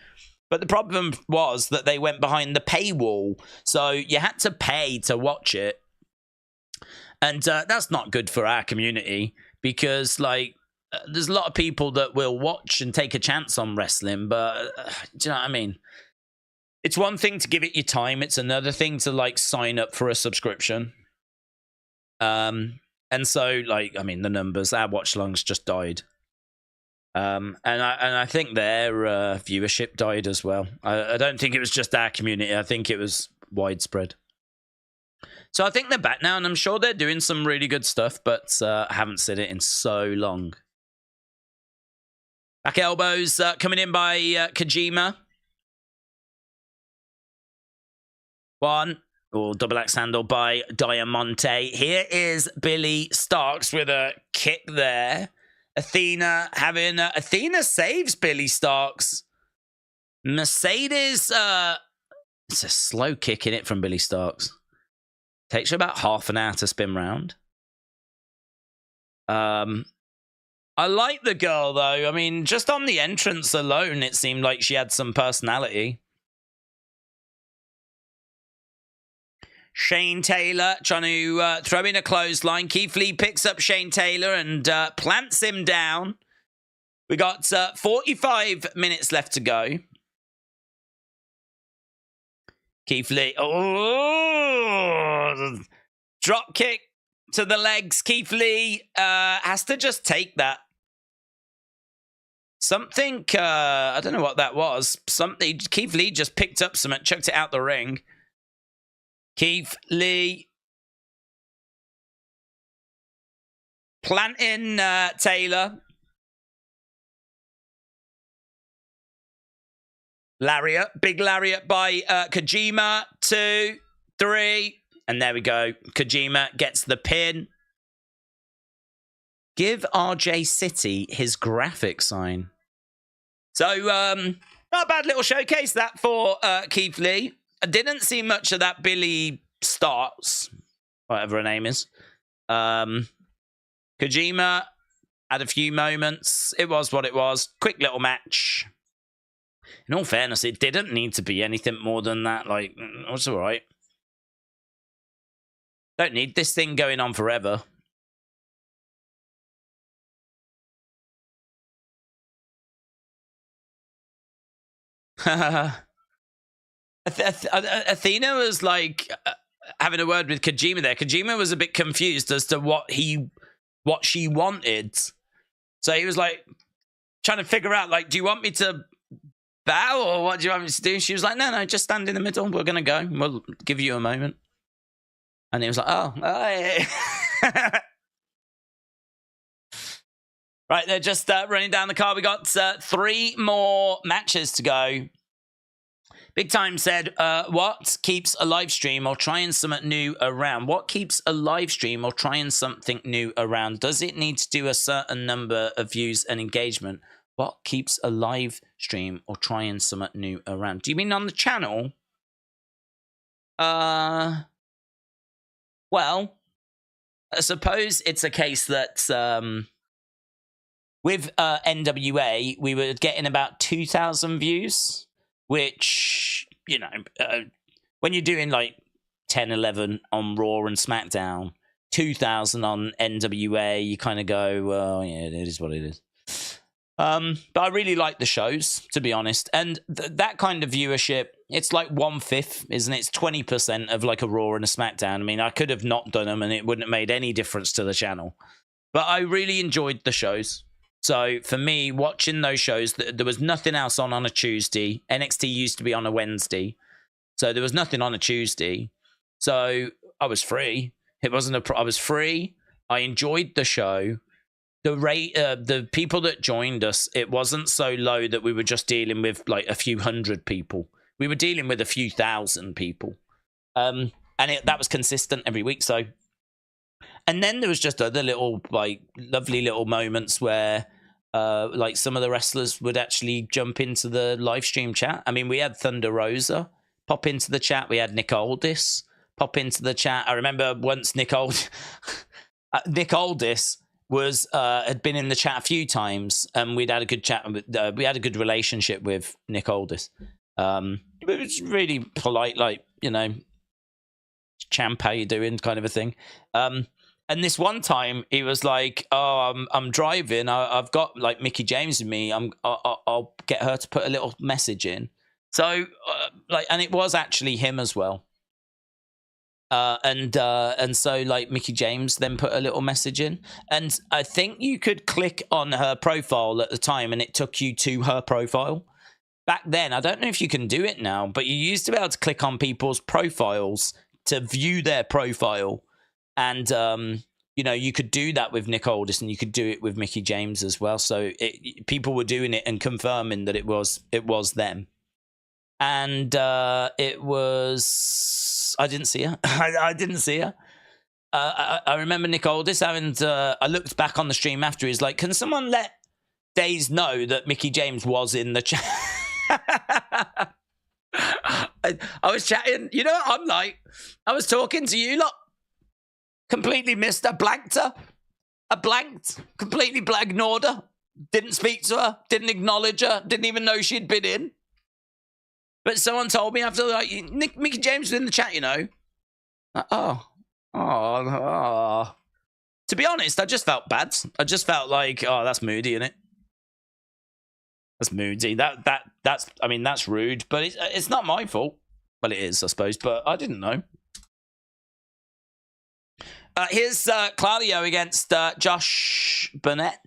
But the problem was that they went behind the paywall. So you had to pay to watch it. And that's not good for our community because, like, there's a lot of people that will watch and take a chance on wrestling. But do you know what I mean? It's one thing to give it your time. It's another thing to, like, sign up for a subscription. And so, like, I mean, the numbers, our watch-alongs just died. And I think their viewership died as well. I don't think it was just our community. I think it was widespread. So I think they're back now, and I'm sure they're doing some really good stuff, but I haven't seen it in so long. Back elbows coming in by Kojima. One. Oh, double axe handle by Diamante. Here is Billy Starks with a kick there. Athena saves Billy Starks. Mercedes, it's a slow kick in it from Billy Starks. Takes her about half an hour to spin round. I like the girl, though. I mean, just on the entrance alone, it seemed like she had some personality. Shane Taylor trying to throw in a clothesline. Keith Lee picks up Shane Taylor and plants him down. We got 45 minutes left to go. Keith Lee. Oh, drop kick to the legs. Keith Lee has to just take that. Something, I don't know what that was. Something, Keith Lee just picked up something, chucked it out the ring. Keith Lee planting Taylor. Lariat, big lariat by Kojima. 2, 3, and there we go. Kojima gets the pin. Give RJ City his graphic sign. So, not a bad little showcase that for Keith Lee. I didn't see much of that Billy Starts, whatever her name is. Kojima had a few moments. It was what it was. Quick little match. In all fairness, it didn't need to be anything more than that. Like, it's all right. Don't need this thing going on forever. Athena was like having a word with Kojima there. Kojima was a bit confused as to what she wanted. So he was like trying to figure out, like, do you want me to bow or what do you want me to do? She was like, no, just stand in the middle. We're going to go. We'll give you a moment. And he was like, oh. Right, they're just running down the card. We got 3 more matches to go. Big Time said, what keeps a live stream or trying something new around? What keeps a live stream or trying something new around? Does it need to do a certain number of views and engagement? What keeps a live stream or trying something new around? Do you mean on the channel? Well, I suppose it's a case that with NWA, we were getting about 2,000 views, which, you know, when you're doing like 10, 11 on Raw and SmackDown, 2,000 on NWA, you kind of go, well, yeah, it is what it is. But I really like the shows, to be honest. And that kind of viewership, it's like 1/5, isn't it? It's 20% of like a Raw and a SmackDown. I mean, I could have not done them and it wouldn't have made any difference to the channel. But I really enjoyed the shows. So for me, watching those shows, there was nothing else on a Tuesday. NXT used to be on a Wednesday. So there was nothing on a Tuesday. So I was free. It wasn't I was free. I enjoyed the show. The people that joined us, it wasn't so low that we were just dealing with like a few hundred people. We were dealing with a few thousand people. And that was consistent every week. So, and then there was just other little, like, lovely little moments where, like, some of the wrestlers would actually jump into the live stream chat. I mean, we had Thunder Rosa pop into the chat. We had Nick Aldis pop into the chat. I remember once Nick Aldis was had been in the chat a few times, and we'd had a good chat. We had a good relationship with Nick Aldis. It was really polite, like, you know, champ, how you doing, kind of a thing. And this one time, he was like, "Oh, I'm driving. I've got like Mickie James with me. I'll get her to put a little message in." So, and it was actually him as well. And so like Mickie James then put a little message in, and I think you could click on her profile at the time, and it took you to her profile. Back then, I don't know if you can do it now, but you used to be able to click on people's profiles to view their profile. And, you know, you could do that with Nick Aldis, and you could do it with Mickie James as well. So people were doing it and confirming that it was them. And it was... I didn't see her. I didn't see her. I remember Nick Aldis having... I looked back on the stream after. He's like, can someone let Days know that Mickie James was in the chat? I was chatting, you know what I'm like? I was talking to you lot, completely missed her, blanked her. I blanked, completely ignored her, didn't speak to her, didn't acknowledge her, didn't even know she'd been in. But someone told me after, like, Mickie James was in the chat, you know. Like, oh. To be honest, I just felt bad. I just felt like, oh, that's moody, innit? That's moody. That's. I mean, that's rude, but it's not my fault. Well, it is, I suppose, but I didn't know. Here's Claudio against Josh Burnett.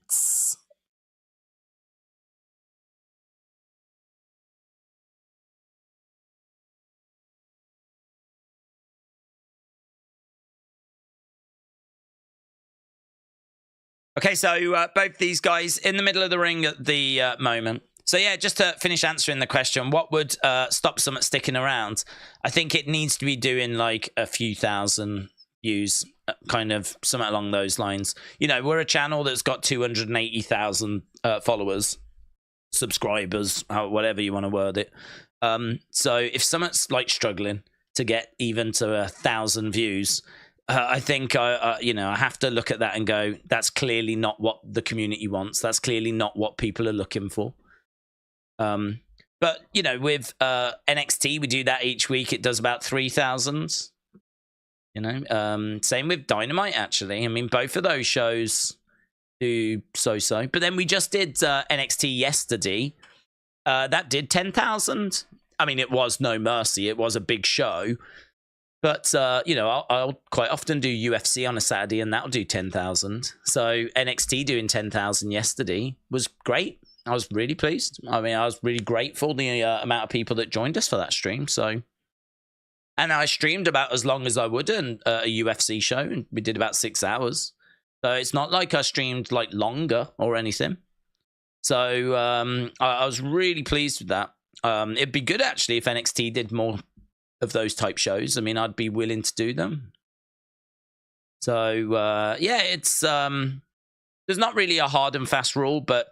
Okay, so both these guys in the middle of the ring at the moment. So yeah, just to finish answering the question, what would stop someone sticking around? I think it needs to be doing like a few thousand views, kind of something along those lines. You know, we're a channel that's got 280,000 followers, subscribers, whatever you want to word it. So if someone's like struggling to get even to 1,000 views, I think I have to look at that and go, that's clearly not what the community wants. That's clearly not what people are looking for. But with NXT, we do that each week. It does about 3,000. Same with Dynamite. Actually, I mean, both of those shows do so. But then we just did NXT yesterday. That did 10,000. I mean, it was no mercy. It was a big show. But, I'll quite often do UFC on a Saturday, and that'll do 10,000. So NXT doing 10,000 yesterday was great. I was really pleased. I mean, I was really grateful the amount of people that joined us for that stream. So, and I streamed about as long as I would in a UFC show, and we did about 6 hours. So it's not like I streamed like longer or anything. So I was really pleased with that. It'd be good actually if NXT did more of those type shows. I mean, I'd be willing to do them. So it's there's not really a hard and fast rule, but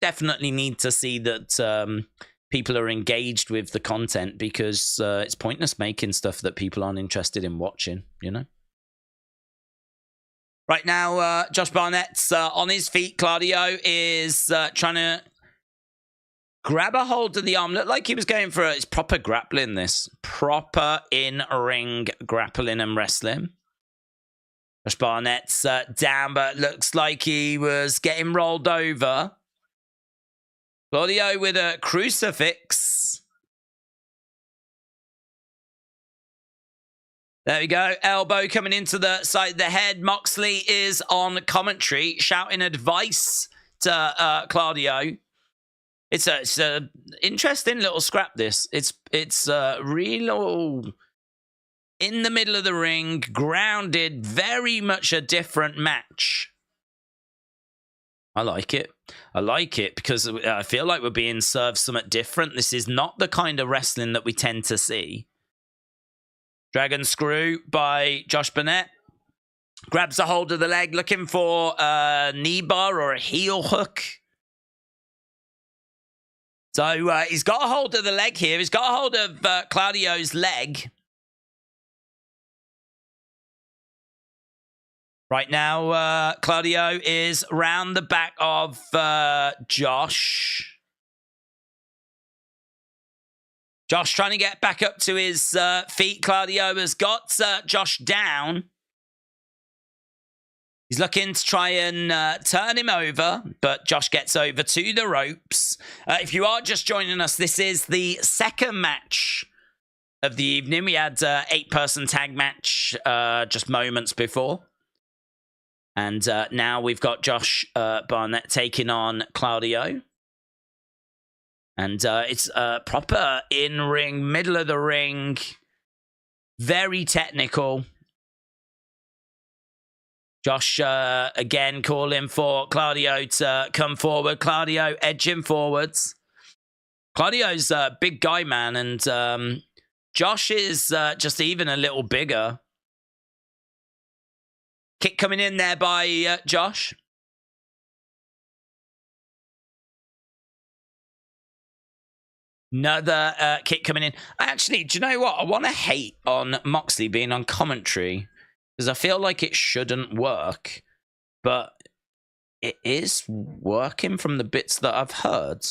definitely need to see that people are engaged with the content, because it's pointless making stuff that people aren't interested in watching, Right now, Josh Barnett's on his feet. Claudio is trying to grab a hold of the arm. Looked like he was going for it's proper grappling, this. Proper in-ring grappling and wrestling. Josh Barnett's down, but looks like he was getting rolled over. Claudio with a crucifix. There we go. Elbow coming into the side of the head. Moxley is on commentary, shouting advice to Claudio. It's a interesting little scrap, this. It's real in the middle of the ring, grounded, very much a different match. I like it. I like it because I feel like we're being served something different. This is not the kind of wrestling that we tend to see. Dragon Screw by Josh Barnett. Grabs a hold of the leg, looking for a knee bar or a heel hook. So he's got a hold of the leg here. He's got a hold of Claudio's leg. Right now, Claudio is round the back of Josh. Josh trying to get back up to his feet. Claudio has got Josh down. He's looking to try and turn him over, but Josh gets over to the ropes. If you are just joining us, this is the second match of the evening. We had an 8-person tag match just moments before. And now we've got Josh Barnett taking on Claudio. And it's proper in-ring, middle of the ring. Very technical. Josh, again, calling for Claudio to come forward. Claudio edging forwards. Claudio's a big guy, man. And Josh is just even a little bigger. Kick coming in there by Josh. Another kick coming in. Actually, do you know what? I want to hate on Moxley being on commentary, because I feel like it shouldn't work, but it is working from the bits that I've heard.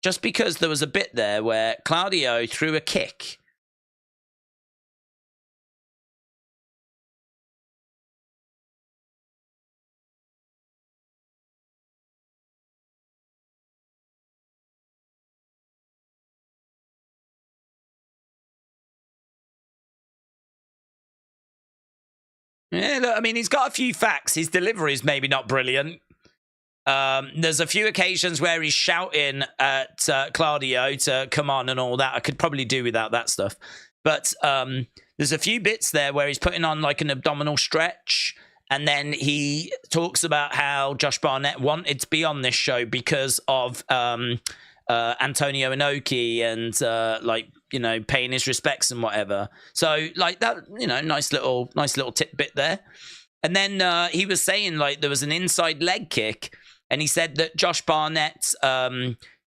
Just because there was a bit there where Claudio threw a kick. Yeah, look, I mean, he's got a few facts. His delivery is maybe not brilliant. There's a few occasions where he's shouting at Claudio to come on and all that. I could probably do without that stuff. But there's a few bits there where he's putting on like an abdominal stretch. And then he talks about how Josh Barnett wanted to be on this show because of Antonio Inoki and paying his respects and whatever. So like that, nice little tidbit there. And then he was saying like there was an inside leg kick, and he said that Josh Barnett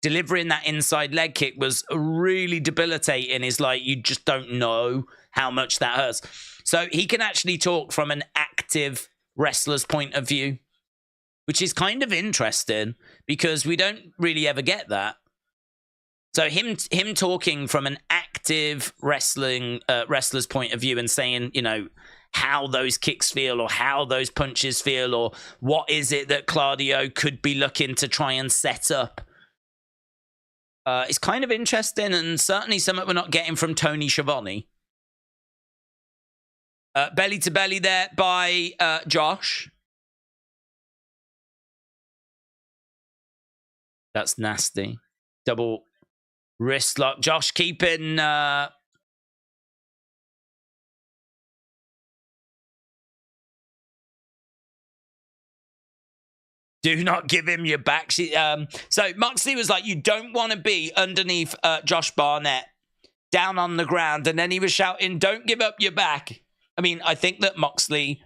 delivering that inside leg kick was really debilitating. Is like, you just don't know how much that hurts. So he can actually talk from an active wrestler's point of view, which is kind of interesting because we don't really ever get that. So him talking from an active wrestler's point of view and saying, you know, how those kicks feel or how those punches feel or what is it that Claudio could be looking to try and set up. It's kind of interesting and certainly something we're not getting from Tony Schiavone. Belly to belly there by Josh. That's nasty. Double wrist lock. Josh keeping... Do not give him your back. So Moxley was like, you don't want to be underneath Josh Barnett, down on the ground. And then he was shouting, don't give up your back. I mean, I think that Moxley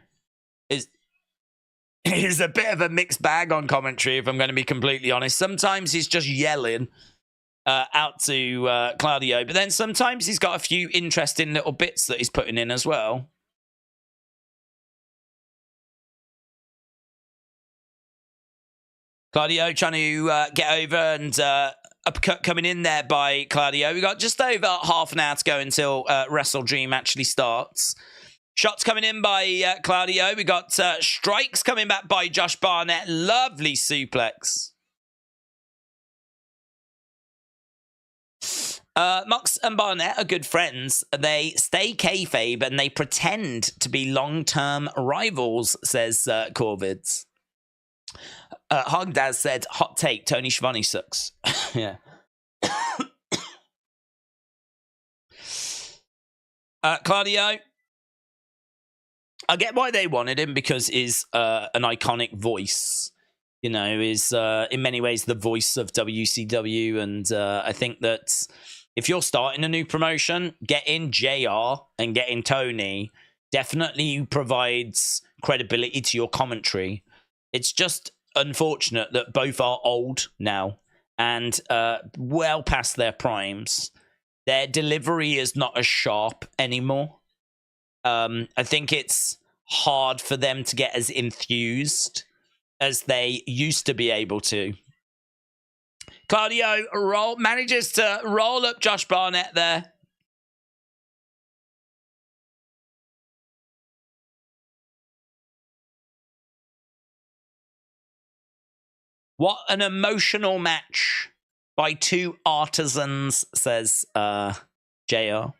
is a bit of a mixed bag on commentary, if I'm going to be completely honest. Sometimes he's just yelling out to Claudio, but then sometimes he's got a few interesting little bits that he's putting in as well. Claudio trying to get over and uppercut coming in there by Claudio. We got just over half an hour to go until Wrestle Dream actually starts. Shots coming in by Claudio. We got strikes coming back by Josh Barnett. Lovely suplex. Mox and Barnett are good friends. They stay kayfabe and they pretend to be long-term rivals, says Corvids. Hogdaz said, hot take, Tony Schiavone sucks. Yeah. Claudio. I get why they wanted him because he's an iconic voice. You know, is in many ways the voice of WCW. And I think that if you're starting a new promotion, getting JR and getting Tony definitely provides credibility to your commentary. It's just unfortunate that both are old now and well past their primes. Their delivery is not as sharp anymore. I think it's hard for them to get as enthused as they used to be able to. Claudio manages to roll up Josh Barnett there. What an emotional match by two artisans, says JR.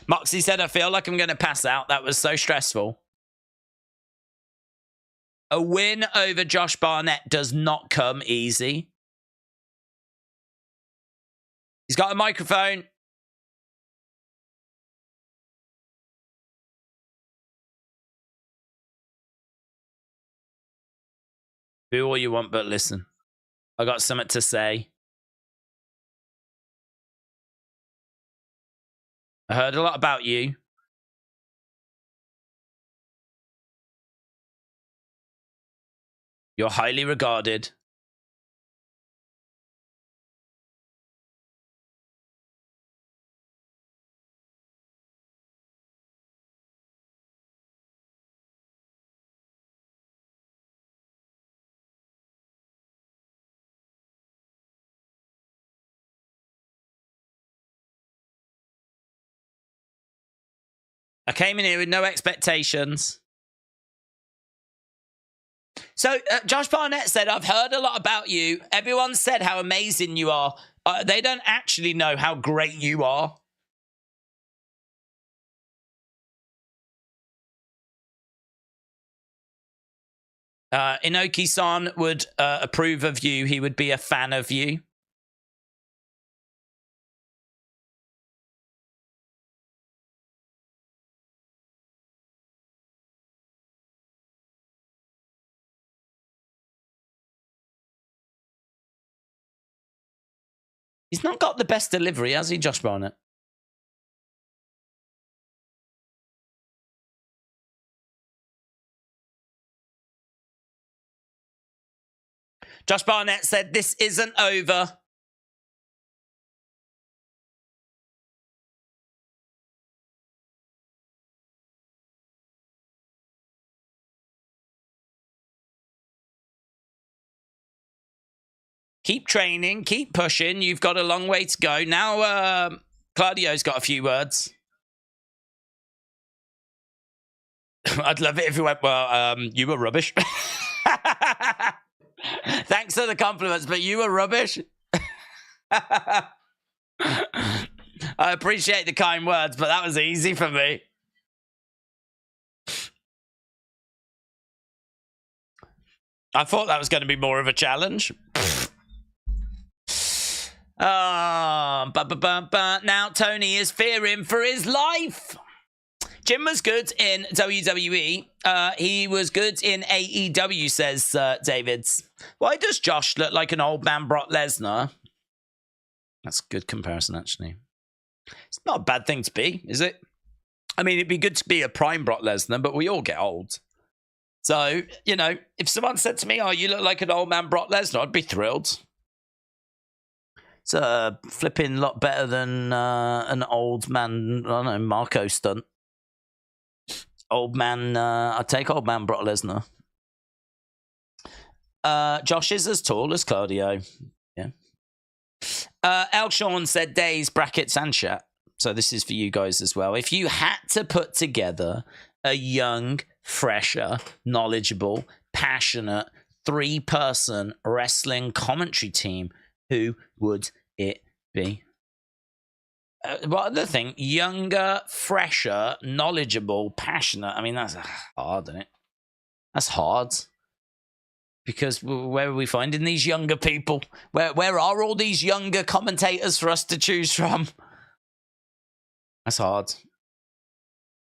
Moxie said, I feel like I'm going to pass out. That was so stressful. A win over Josh Barnett does not come easy. He's got a microphone. Do all you want, but listen. I got something to say. I heard a lot about you. You're highly regarded. I came in here with no expectations. So Josh Barnett said, I've heard a lot about you. Everyone said how amazing you are. They don't actually know how great you are. Inoki-san would approve of you. He would be a fan of you. He's not got the best delivery, has he, Josh Barnett? Josh Barnett said, this isn't over. Keep training, keep pushing. You've got a long way to go. Now, Claudio's got a few words. I'd love it if you went, well, you were rubbish. Thanks for the compliments, but you were rubbish. I appreciate the kind words, but that was easy for me. I thought that was going to be more of a challenge. Now Tony is fearing for his life. Jim was good in WWE. He was good in AEW, says Davids. Why does Josh look like an old man Brock Lesnar? That's a good comparison, actually. It's not a bad thing to be, is it? I mean, it'd be good to be a prime Brock Lesnar, but we all get old. So, you know, if someone said to me, oh, you look like an old man Brock Lesnar, I'd be thrilled. It's a flipping lot better than an old man, I don't know, Marco stunt. Old man, I'd take old man Brock Lesnar. Josh is as tall as Claudio. Yeah. El Sean said days, brackets, and chat. So this is for you guys as well. If you had to put together a young, fresher, knowledgeable, passionate, 3-person wrestling commentary team, who would it be? What other thing? Younger, fresher, knowledgeable, passionate. I mean, that's hard, isn't it? That's hard. Because where are we finding these younger people? Where are all these younger commentators for us to choose from? That's hard.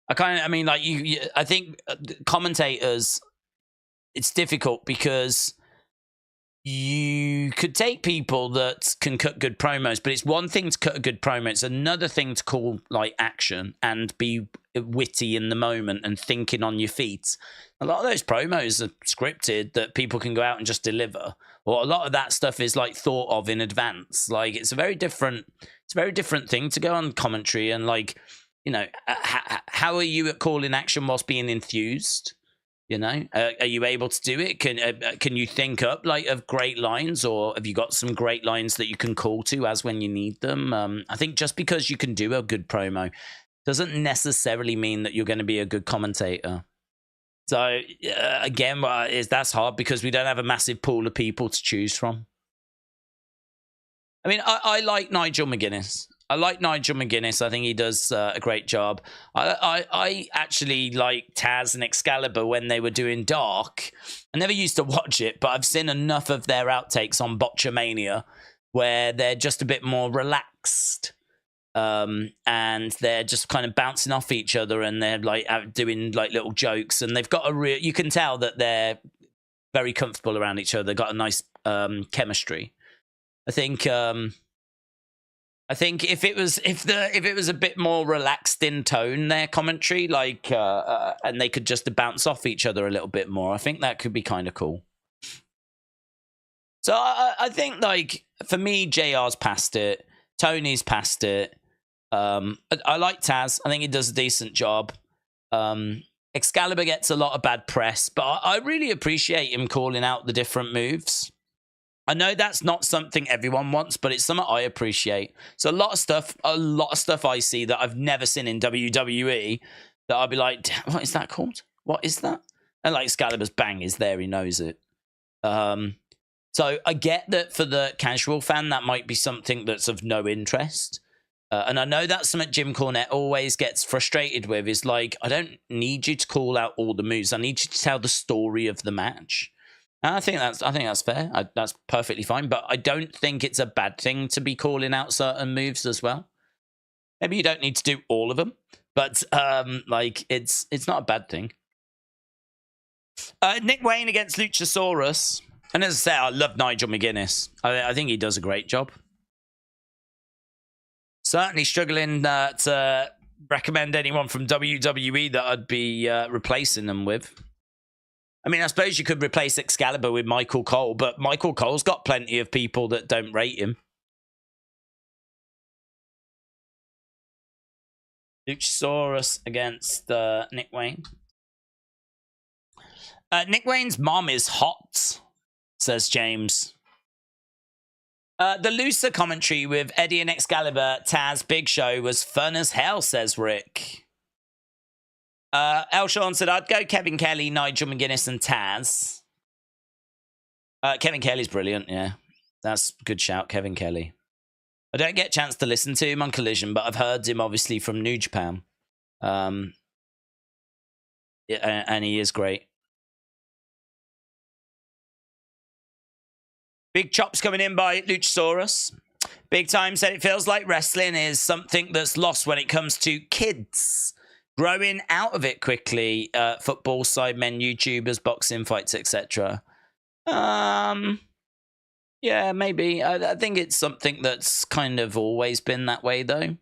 I think commentators, it's difficult because you could take people that can cut good promos, but it's one thing to cut a good promo. It's another thing to call like action and be witty in the moment and thinking on your feet. A lot of those promos are scripted that people can go out and just deliver, or a lot of that stuff is like thought of in advance. Like it's a very different thing to go on commentary and like, you know, how are you at calling action whilst being enthused? You know, are you able to do it? Can you think up like of great lines, or have you got some great lines that you can call to as when you need them? I think just because you can do a good promo doesn't necessarily mean that you're going to be a good commentator. So again, that's hard because we don't have a massive pool of people to choose from. I mean, I like Nigel McGuinness. I think he does a great job. I actually like Taz and Excalibur when they were doing Dark. I never used to watch it, but I've seen enough of their outtakes on Botchamania where they're just a bit more relaxed. And they're just kind of bouncing off each other and they're like doing like little jokes. And they've got you can tell that they're very comfortable around each other. They've got a nice chemistry. I think if it was a bit more relaxed in tone, their commentary, like, and they could just bounce off each other a little bit more, I think that could be kind of cool. So I think, like, for me, JR's past it, Tony's past it. I like Taz. I think he does a decent job. Excalibur gets a lot of bad press, but I really appreciate him calling out the different moves. I know that's not something everyone wants, but it's something I appreciate. So a lot of stuff I see that I've never seen in WWE that I'll be like, what is that called? What is that? And like Excalibur's bang is there, he knows it. So I get that for the casual fan, that might be something that's of no interest. And I know that's something Jim Cornette always gets frustrated with, is like, I don't need you to call out all the moves. I need you to tell the story of the match. And I think that's fair. That's perfectly fine. But I don't think it's a bad thing to be calling out certain moves as well. Maybe you don't need to do all of them, but like it's not a bad thing. Nick Wayne against Luchasaurus. And as I say, I love Nigel McGuinness. I think he does a great job. Certainly struggling to recommend anyone from WWE that I'd be replacing them with. I mean, I suppose you could replace Excalibur with Michael Cole, but Michael Cole's got plenty of people that don't rate him. Luchasaurus against Nick Wayne. Nick Wayne's mom is hot, says James. The looser commentary with Eddie and Excalibur, Taz, Big Show was fun as hell, says Rick. El Sean said, I'd go Kevin Kelly, Nigel McGuinness, and Taz. Kevin Kelly's brilliant, yeah. That's a good shout, Kevin Kelly. I don't get a chance to listen to him on Collision, but I've heard him, obviously, from New Japan. Yeah, and he is great. Big chops coming in by Luchasaurus. Big Time said it feels like wrestling is something that's lost when it comes to kids. Growing out of it quickly. Football, sidemen, YouTubers, boxing fights, etc. Yeah, maybe. I think it's something that's kind of always been that way, though. I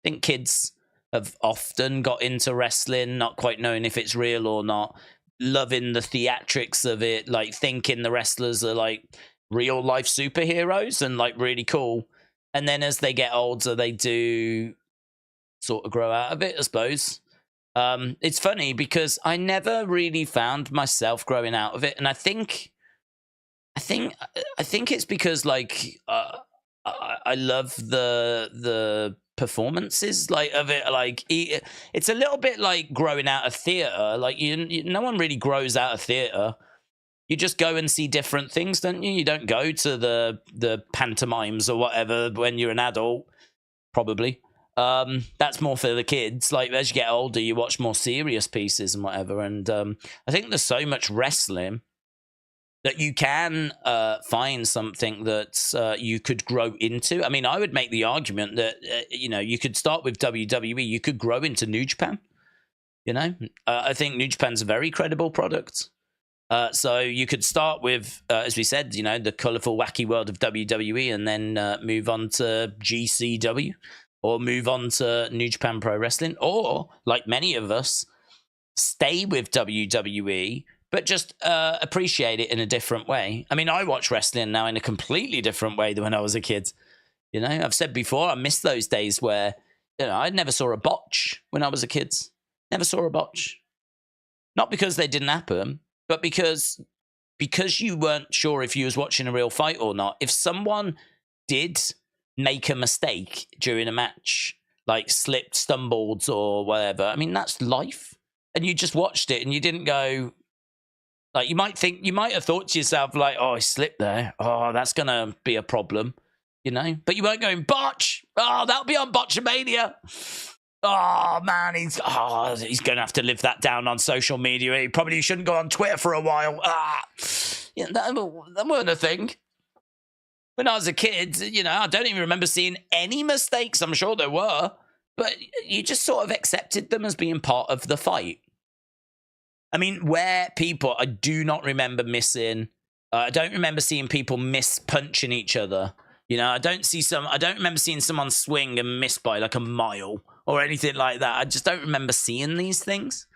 think kids have often got into wrestling, not quite knowing if it's real or not. Loving the theatrics of it, like thinking the wrestlers are like real life superheroes and like really cool. And then as they get older, they do sort of grow out of it, I suppose. It's funny because I never really found myself growing out of it, and I think it's because like I love the performances like of it. Like it's a little bit like growing out of theater. Like no one really grows out of theater. You just go and see different things, don't you? You don't go to the pantomimes or whatever when you're an adult, probably. That's more for the kids. Like, as you get older, you watch more serious pieces and whatever. And I think there's so much wrestling that you can find something that you could grow into. I mean, I would make the argument that, you could start with WWE. You could grow into New Japan. I think New Japan's a very credible product. So you could start with, as we said, the colorful, wacky world of WWE and then move on to GCW or move on to New Japan Pro Wrestling, or, like many of us, stay with WWE, but just appreciate it in a different way. I mean, I watch wrestling now in a completely different way than when I was a kid. I've said before, I miss those days where, I never saw a botch when I was a kid. Never saw a botch. Not because they didn't happen, but because you weren't sure if you was watching a real fight or not. If someone did make a mistake during a match, like slipped, stumbled, or whatever, I mean, that's life. And you just watched it and you didn't go, like, you might have thought to yourself, like, oh, he slipped there. Oh, that's going to be a problem, But you weren't going, botch. Oh, that'll be on Botchamania. Oh, man, he's going to have to live that down on social media. He probably shouldn't go on Twitter for a while. That wasn't a thing. When I was a kid, I don't even remember seeing any mistakes. I'm sure there were. But you just sort of accepted them as being part of the fight. I mean, I do not remember missing. I don't remember seeing people miss punching each other. I don't remember seeing someone swing and miss by like a mile or anything like that. I just don't remember seeing these things.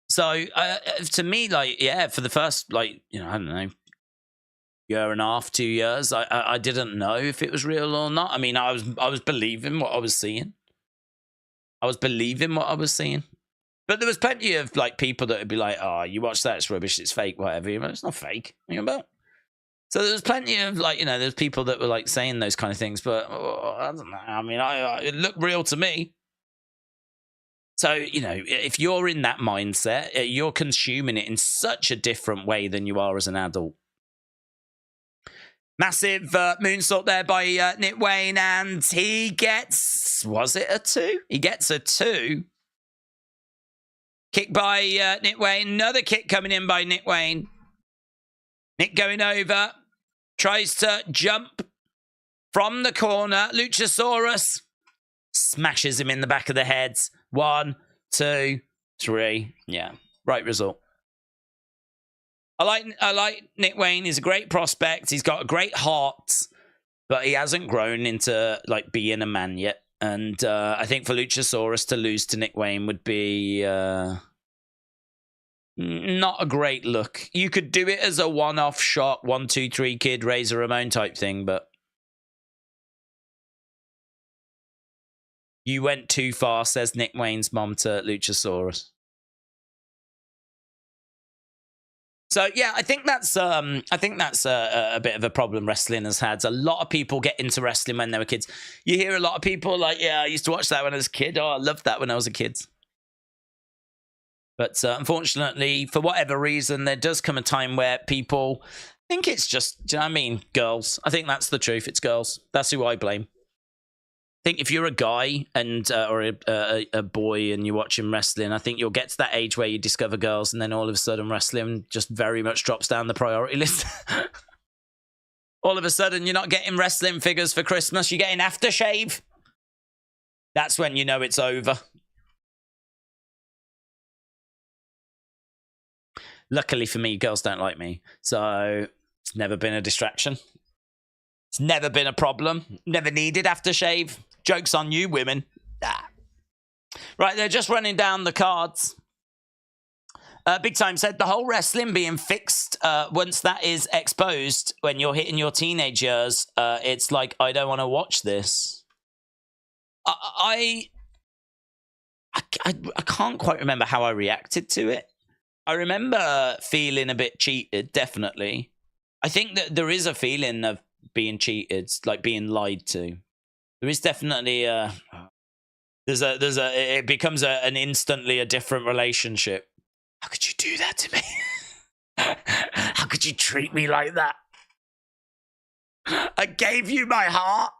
So to me, like, yeah, for the first, like, I don't know, year and a half, 2 years, I didn't know if it was real or not. I mean, I was believing what I was seeing. But there was plenty of like people that would be like, "Oh, you watch that? It's rubbish. It's fake. Whatever." It's not fake. What are you about? So there was plenty of like, there's people that were like saying those kind of things, but I don't know. I mean, it looked real to me. So if you're in that mindset, you're consuming it in such a different way than you are as an adult. Massive moonsault there by Nick Wayne, and he gets, was it a 2? He gets a 2. Kick by Nick Wayne. Another kick coming in by Nick Wayne. Nick going over. Tries to jump from the corner. Luchasaurus smashes him in the back of the head. 1, 2, 3. Yeah, right result. I like Nick Wayne. He's a great prospect. He's got a great heart, but he hasn't grown into like being a man yet. And I think for Luchasaurus to lose to Nick Wayne would be Not a great look. You could do it as a one-off shot, 1, 2, 3 kid, Razor Ramon type thing, but you went too far, says Nick Wayne's mom to Luchasaurus. So yeah, I think that's a bit of a problem wrestling has had. A lot of people get into wrestling when they were kids. You hear a lot of people like, yeah, I used to watch that when I was a kid. Oh, I loved that when I was a kid. But unfortunately, for whatever reason, there does come a time where people think it's just, do you know what I mean, girls. I think that's the truth. It's girls. That's who I blame. I think if you're a guy and or a boy and you're watching wrestling, I think you'll get to that age where you discover girls, and then all of a sudden wrestling just very much drops down the priority list. All of a sudden you're not getting wrestling figures for Christmas, you're getting aftershave. That's when you know it's over. Luckily for me, girls don't like me, so it's never been a distraction. It's never been a problem. Never needed aftershave. Joke's on you, women. Ah. Right, they're just running down the cards. Big Time said, the whole wrestling being fixed, once that is exposed, when you're hitting your teenage years, it's like, I don't want to watch this. I can't quite remember how I reacted to it. I remember feeling a bit cheated, definitely. I think that there is a feeling of being cheated, like being lied to. There is definitely it becomes an instantly a different relationship. How could you do that to me? How could you treat me like that? I gave you my heart.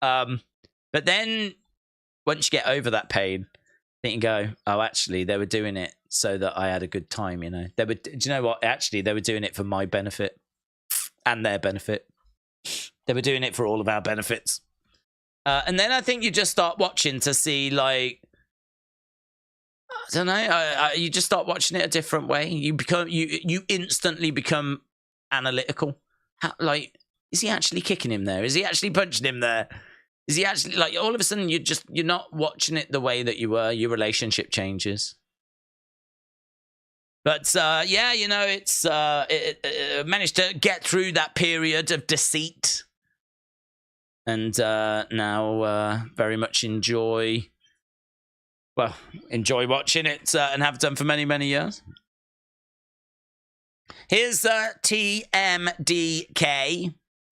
But then once you get over that pain, then you go, oh, actually, they were doing it so that I had a good time, you know. Do you know what? Actually, they were doing it for my benefit and their benefit. They were doing it for all of our benefits. And then I think you just start watching to see, like, I don't know, you just start watching it a different way. You instantly become analytical. Like, is he actually kicking him there? Is he actually punching him there? Is he actually, like, all of a sudden you're not watching it the way that you were. Your relationship changes. But yeah, you know, it managed to get through that period of deceit, and now very much enjoy watching it, and have done for many, many years. Here's TMDK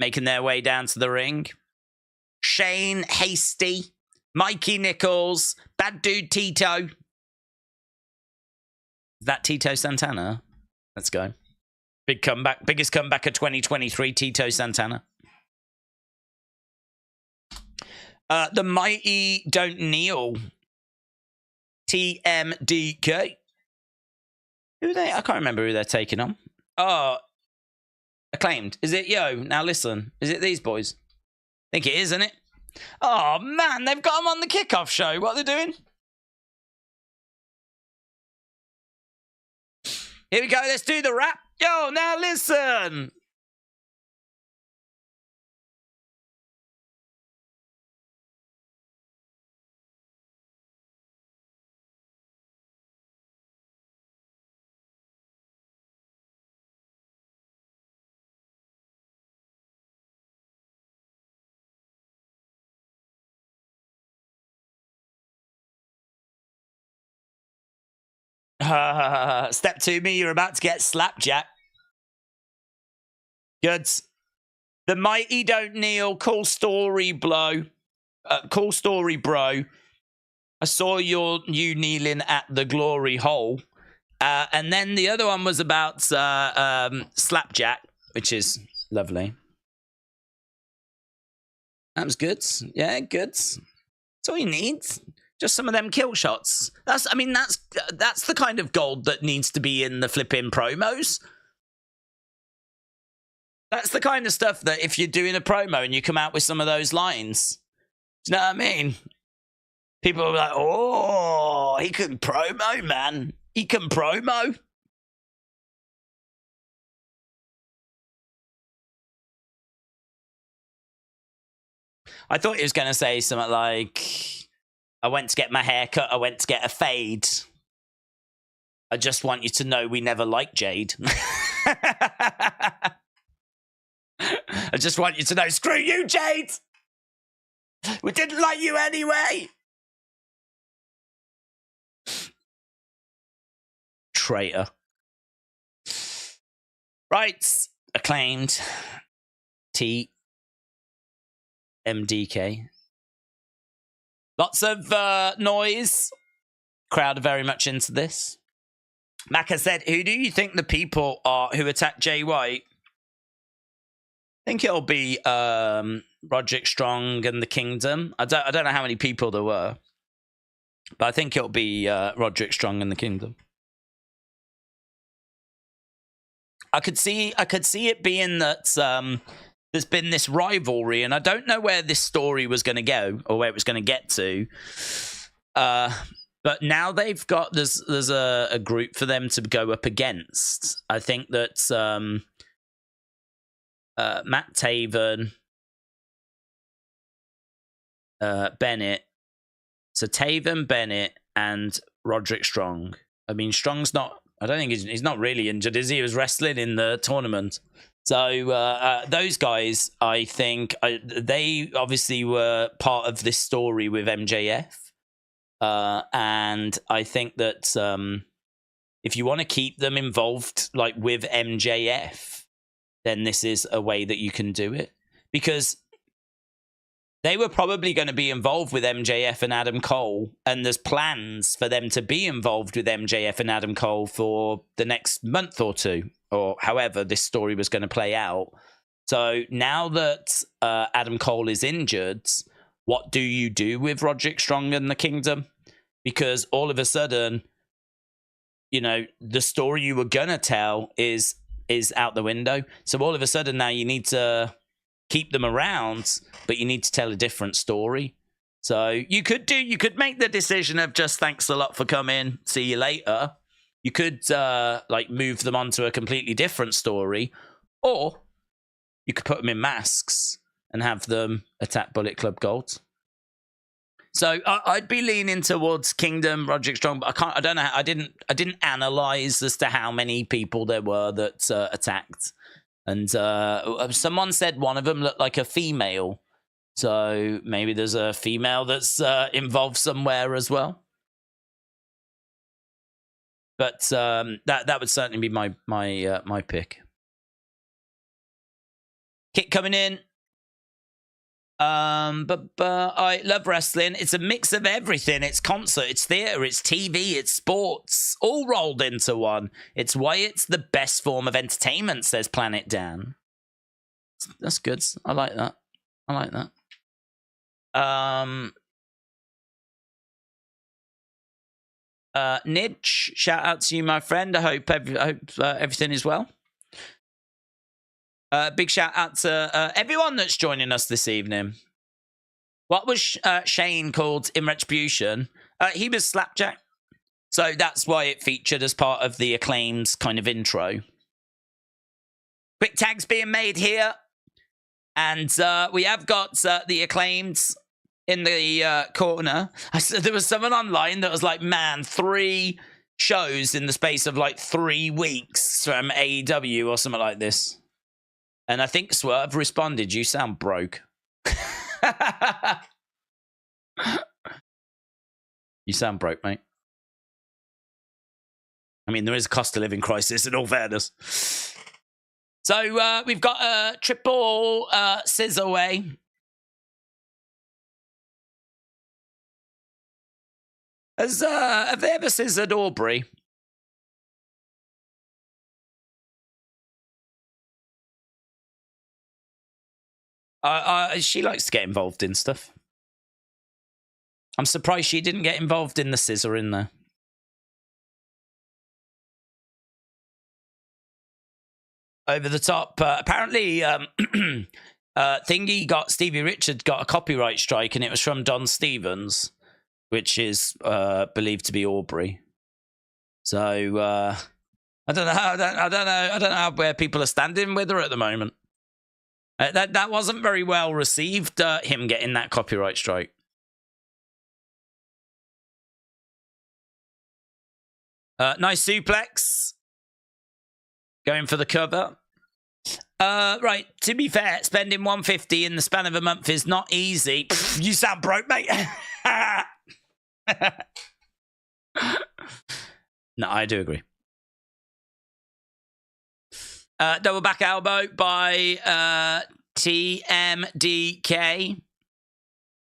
making their way down to the ring. Shane Hasty, Mikey Nichols, Bad Dude Tito. Is that Tito Santana? Let's go. Big comeback. Biggest comeback of 2023, Tito Santana. The Mighty Don't Kneel. TMDK. Who are they? I can't remember who they're taking on. Oh, Acclaimed. Is it Yo? Now listen. Is it these boys? I think it is, isn't it? Oh, man. They've got them on the kickoff show. What are they doing? Here we go. Let's do the rap. Yo, now listen. Step to me. You're about to get slapjack. Good. The Mighty Don't Kneel. Cool story, bro. Cool story, bro. I saw you kneeling at the glory hole. And then the other one was about slapjack, which is lovely. That was good. Yeah, good. That's all you need. Just some of them kill shots. That's the kind of gold that needs to be in the flipping promos. That's the kind of stuff that if you're doing a promo and you come out with some of those lines, do you know what I mean? People are like, oh, he can promo, man. He can promo. I thought he was going to say something like, I went to get my hair cut, I went to get a fade. I just want you to know we never liked Jade. I just want you to know, screw you, Jade! We didn't like you anyway! Traitor. Right. Acclaimed. MDK. Lots of noise. Crowd are very much into this. Maka said, who do you think the people are who attacked Jay White? I think it'll be Roderick Strong and the Kingdom. I don't know how many people there were, but I think it'll be Roderick Strong and the Kingdom. I could see it being that there's been this rivalry, and I don't know where this story was going to go or where it was going to get to. But now they've got there's a group for them to go up against. I think that Matt Taven, Bennett. So Taven, Bennett, and Roderick Strong. I mean, Strong's not. I don't think he's not really injured, is he? He was wrestling in the tournament. So those guys, I think, they obviously were part of this story with MJF. And I think that if you want to keep them involved, like with MJF, then this is a way that you can do it. Because they were probably going to be involved with MJF and Adam Cole, and there's plans for them to be involved with MJF and Adam Cole for the next month or two, or however this story was going to play out. So now that Adam Cole is injured, what do you do with Roderick Strong and the Kingdom? Because all of a sudden, you know, the story you were going to tell is out the window. So all of a sudden now you need to keep them around, but you need to tell a different story. So you could make the decision of just thanks a lot for coming, see you later. You could like move them onto a completely different story, or you could put them in masks and have them attack Bullet Club Gold. So I'd be leaning towards Kingdom, Roderick Strong, but I don't know. I didn't analyze as to how many people there were that attacked. And someone said one of them looked like a female. So maybe there's a female that's involved somewhere as well. But that would certainly be my pick. Kit coming in. But I love wrestling. It's a mix of everything. It's concert, it's theater, it's TV, it's sports, all rolled into one. It's why it's the best form of entertainment, says Planet Dan. That's good. I like that. Nidge, shout out to you, my friend. I hope everything is well. Big shout out to everyone that's joining us this evening. What was Shane called in Retribution? He was Slapjack. So that's why it featured as part of the Acclaimed kind of intro. Quick tags being made here. And we have got the Acclaimed in the corner. There was someone online that was like, man, 3 shows in the space of like 3 weeks from AEW or something like this. And I think Swerve responded, you sound broke. You sound broke, mate. I mean, there is a cost of living crisis in all fairness. So we've got a triple scissor way. Have they ever scissored Aubrey? She likes to get involved in stuff. I'm surprised she didn't get involved in the scissor in there. Over the top. Apparently, Stevie Richards got a copyright strike, and it was from Don Stevens, which is believed to be Aubrey. So I don't know where people are standing with her at the moment. That wasn't very well received, him getting that copyright strike. Nice suplex. Going for the cover. Right, to be fair, spending $150 in the span of a month is not easy. You sound broke, mate. No, I do agree. Double back elbow by TMDK.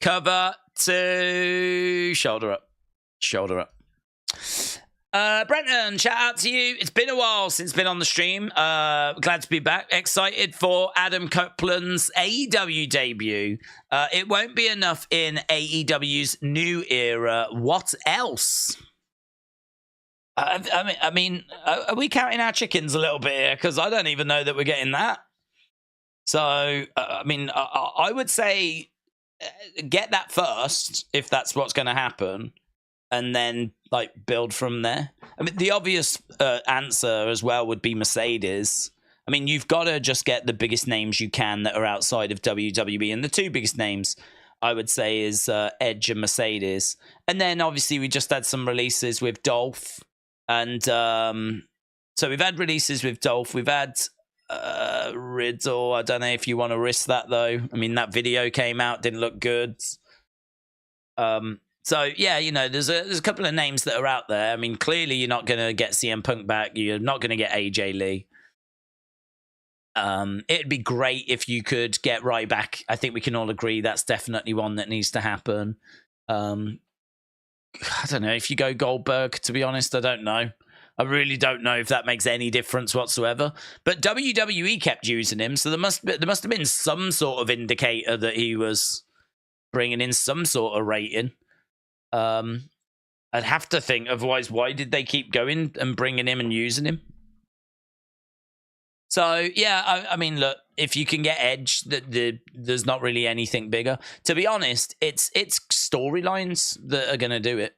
Cover to shoulder up. Shoulder up. Brenton, shout out to you. It's been a while since been on the stream. Glad to be back. Excited for Adam Copeland's AEW debut. It won't be enough in AEW's new era. What else? I mean, are we counting our chickens a little bit here? Because I don't even know that we're getting that. So, I mean, I would say get that first if that's what's going to happen. And then, like, build from there. I mean, the obvious answer as well would be Mercedes. I mean, you've got to just get the biggest names you can that are outside of WWE. And the two biggest names, I would say, is Edge and Mercedes. And then, obviously, we just had some releases with Dolph. And so we've had releases with Dolph. We've had Riddle. I don't know if you want to risk that, though. I mean, that video came out, didn't look good. So, yeah, you know, there's a couple of names that are out there. I mean, clearly you're not going to get CM Punk back. You're not going to get AJ Lee. It'd be great if you could get Ryback back. I think we can all agree that's definitely one that needs to happen. I don't know if you go Goldberg, to be honest. I don't know. I really don't know if that makes any difference whatsoever. But WWE kept using him, so there must have been some sort of indicator that he was bringing in some sort of rating. I'd have to think, otherwise, why did they keep going and bringing him and using him? So, yeah, I mean, look, if you can get Edge, there's not really anything bigger. To be honest, it's storylines that are going to do it.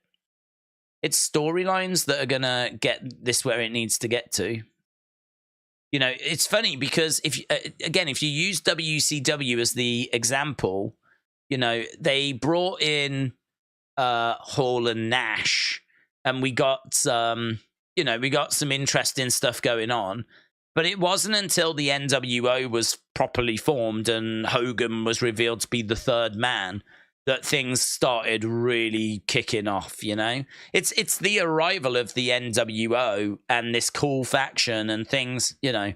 It's storylines that are going to get this where it needs to get to. You know, it's funny because, if you use WCW as the example, you know, they brought in Hall and Nash, and we got some interesting stuff going on. But it wasn't until the NWO was properly formed and Hogan was revealed to be the third man that things started really kicking off, you know? It's the arrival of the NWO and this cool faction and things, you know,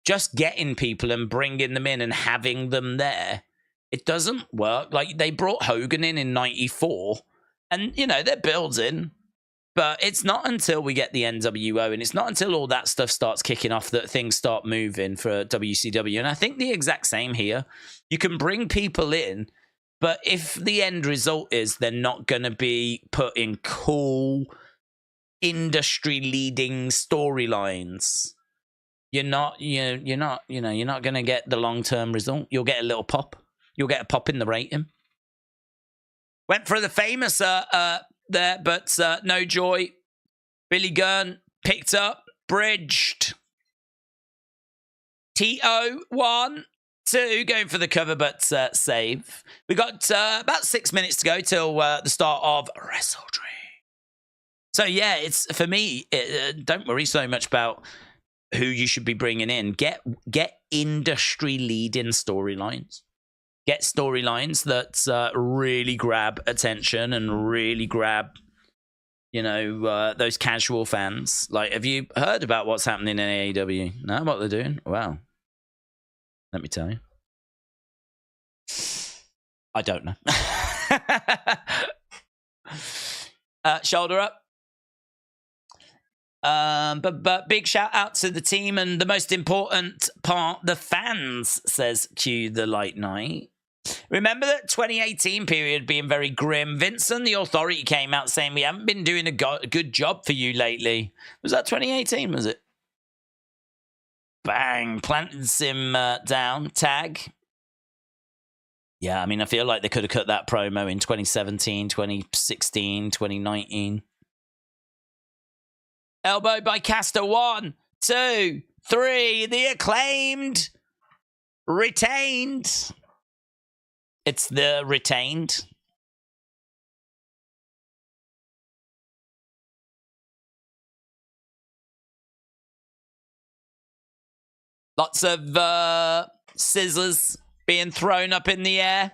just getting people and bringing them in and having them there. It doesn't work. Like, they brought Hogan in 94, and, you know, they're building. But it's not until we get the NWO, and it's not until all that stuff starts kicking off that things start moving for WCW. And I think the exact same here. You can bring people in, but if the end result is they're not going to be put in cool, industry-leading storylines, you're not going to get the long-term result. You'll get a little pop. You'll get a pop in the rating. Went for the famous there, but no joy. Billy Gunn picked up, bridged. TO 1, 2, going for the cover, but save. We got about 6 minutes to go till the start of Wrestle Dream. So yeah, it's for me. Don't worry so much about who you should be bringing in. Get industry leading storylines. Get storylines that really grab attention and really grab, you know, those casual fans. Like, have you heard about what's happening in AEW? No, what they're doing? Wow. Let me tell you. I don't know. Shoulder up. But big shout out to the team and the most important part, the fans, says Cue the Light Knight. Remember that 2018 period being very grim. Vincent, the Authority, came out saying we haven't been doing a good job for you lately. Was that 2018, was it? Bang, planted him down. Tag. Yeah, I mean, I feel like they could have cut that promo in 2017, 2016, 2019. Elbow by Caster. 1, 2, 3. The Acclaimed retained. It's the retained. Lots of scissors being thrown up in the air.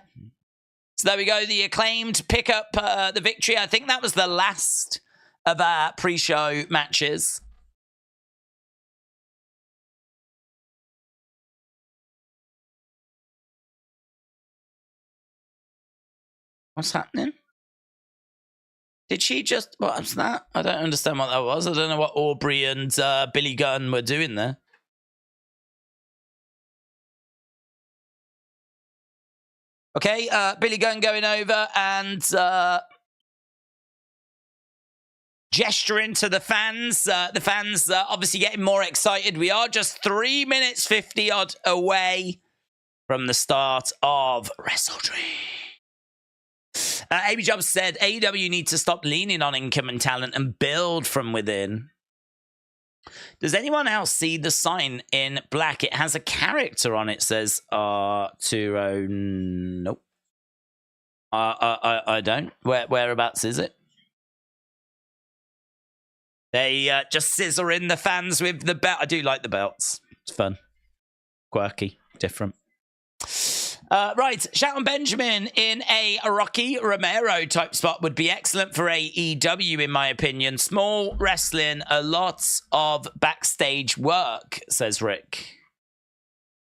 So there we go. The Acclaimed pick up the victory. I think that was the last of our pre-show matches. What's happening? Did she just... What was that? I don't understand what that was. I don't know what Aubrey and Billy Gunn were doing there. Okay, Billy Gunn going over and gesturing to the fans. The fans obviously getting more excited. We are just 3 minutes 50 odd away from the start of Wrestle Dream. AB Jobs said AEW needs to stop leaning on incoming talent and build from within. Does anyone else see the sign in black? It has a character on it. Says Arturo. Nope. I don't. Whereabouts is it? They just scissor in the fans with the belt. I do like the belts. It's fun, quirky, different. Right, Shelton Benjamin in a Rocky Romero type spot would be excellent for AEW, in my opinion. Small wrestling, a lot of backstage work, says Rick.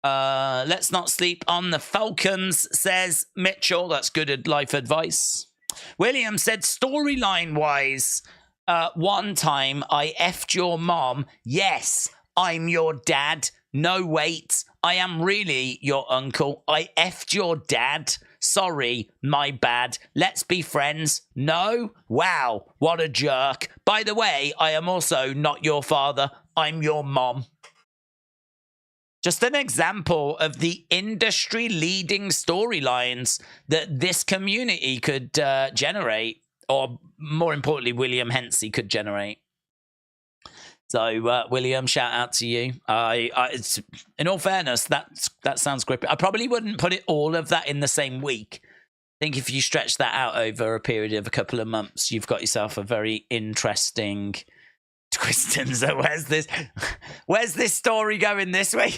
Let's not sleep on the Falcons, says Mitchell. That's good life advice. William said, storyline-wise, one time I effed your mom. Yes, I'm your dad. No, wait. I am really your uncle. I effed your dad. Sorry, my bad. Let's be friends. No? Wow, what a jerk. By the way, I am also not your father. I'm your mom. Just an example of the industry-leading storylines that this community could generate, or more importantly, William Hensey could generate. So, William, shout out to you. It's, in all fairness, that sounds grippy. I probably wouldn't put it all of that in the same week. I think if you stretch that out over a period of a couple of months, you've got yourself a very interesting twist. And so, where's this story going this week?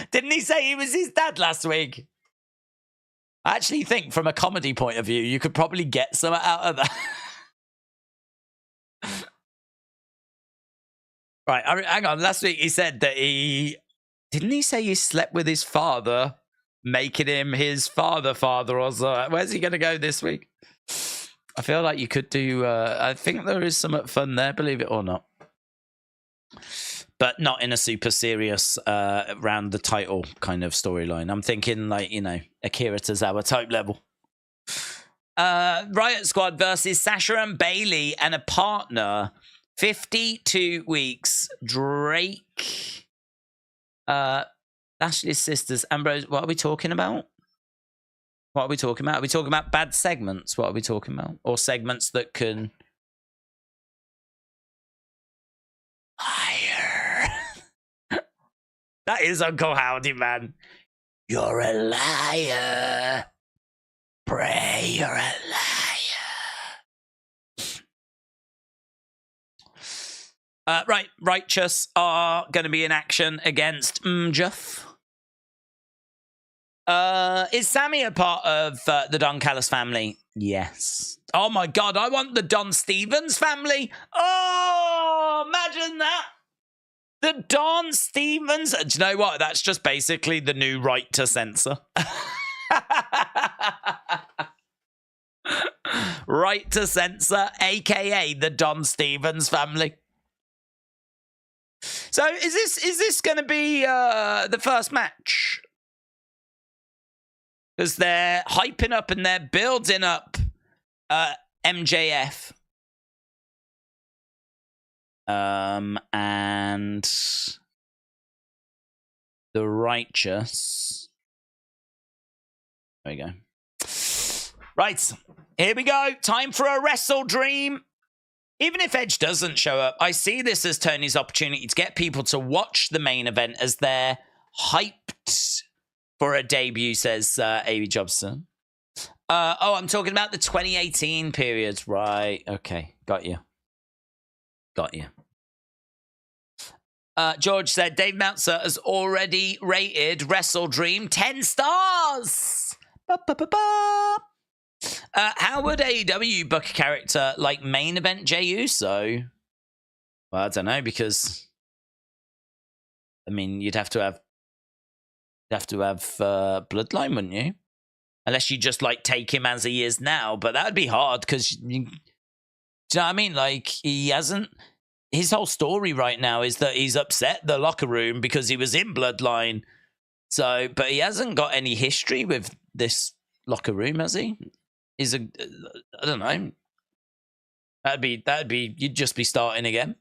Didn't he say he was his dad last week? I actually think, from a comedy point of view, you could probably get some out of that. Right, hang on. Last week he said that didn't he say he slept with his father, making him his father or so? Where's he going to go this week? I feel like you could do, I think there is some fun there, believe it or not. But not in a super serious, around the title kind of storyline. I'm thinking like, Akira Tozawa type level. Riot Squad versus Sasha and Bailey and a partner. 52 weeks. Drake. Lashley's sisters. Ambrose. What are we talking about? Are we talking about bad segments? What are we talking about? Or segments that can... Liar. That is Uncle Howdy, man. You're a liar. Pray you're a liar. Right, Righteous are going to be in action against MJF. Is Sammy a part of the Don Callis family? Yes. Oh my God, I want the Don Stevens family. Oh, imagine that. The Don Stevens. Do you know what? That's just basically the new right to censor. Right to censor, aka the Don Stevens family. So is this going to be the first match? Because they're hyping up and they're building up MJF. And the Righteous. There we go. Right, here we go. Time for a Wrestle Dream. Even if Edge doesn't show up, I see this as Tony's opportunity to get people to watch the main event as they're hyped for a debut, says A.B. Jobson. I'm talking about the 2018 period. Right, okay. Got you. George said Dave Meltzer has already rated Wrestle Dream 10 stars. How would AEW book a character like main event Jey Uso? Well, I don't know, because I mean, you'd have to have Bloodline, wouldn't you? Unless you just like take him as he is now, but that would be hard because do you know what I mean? Like, he hasn't. His whole story right now is that he's upset the locker room because he was in Bloodline. So, but he hasn't got any history with this locker room, has he? I don't know. That'd be. You'd just be starting again.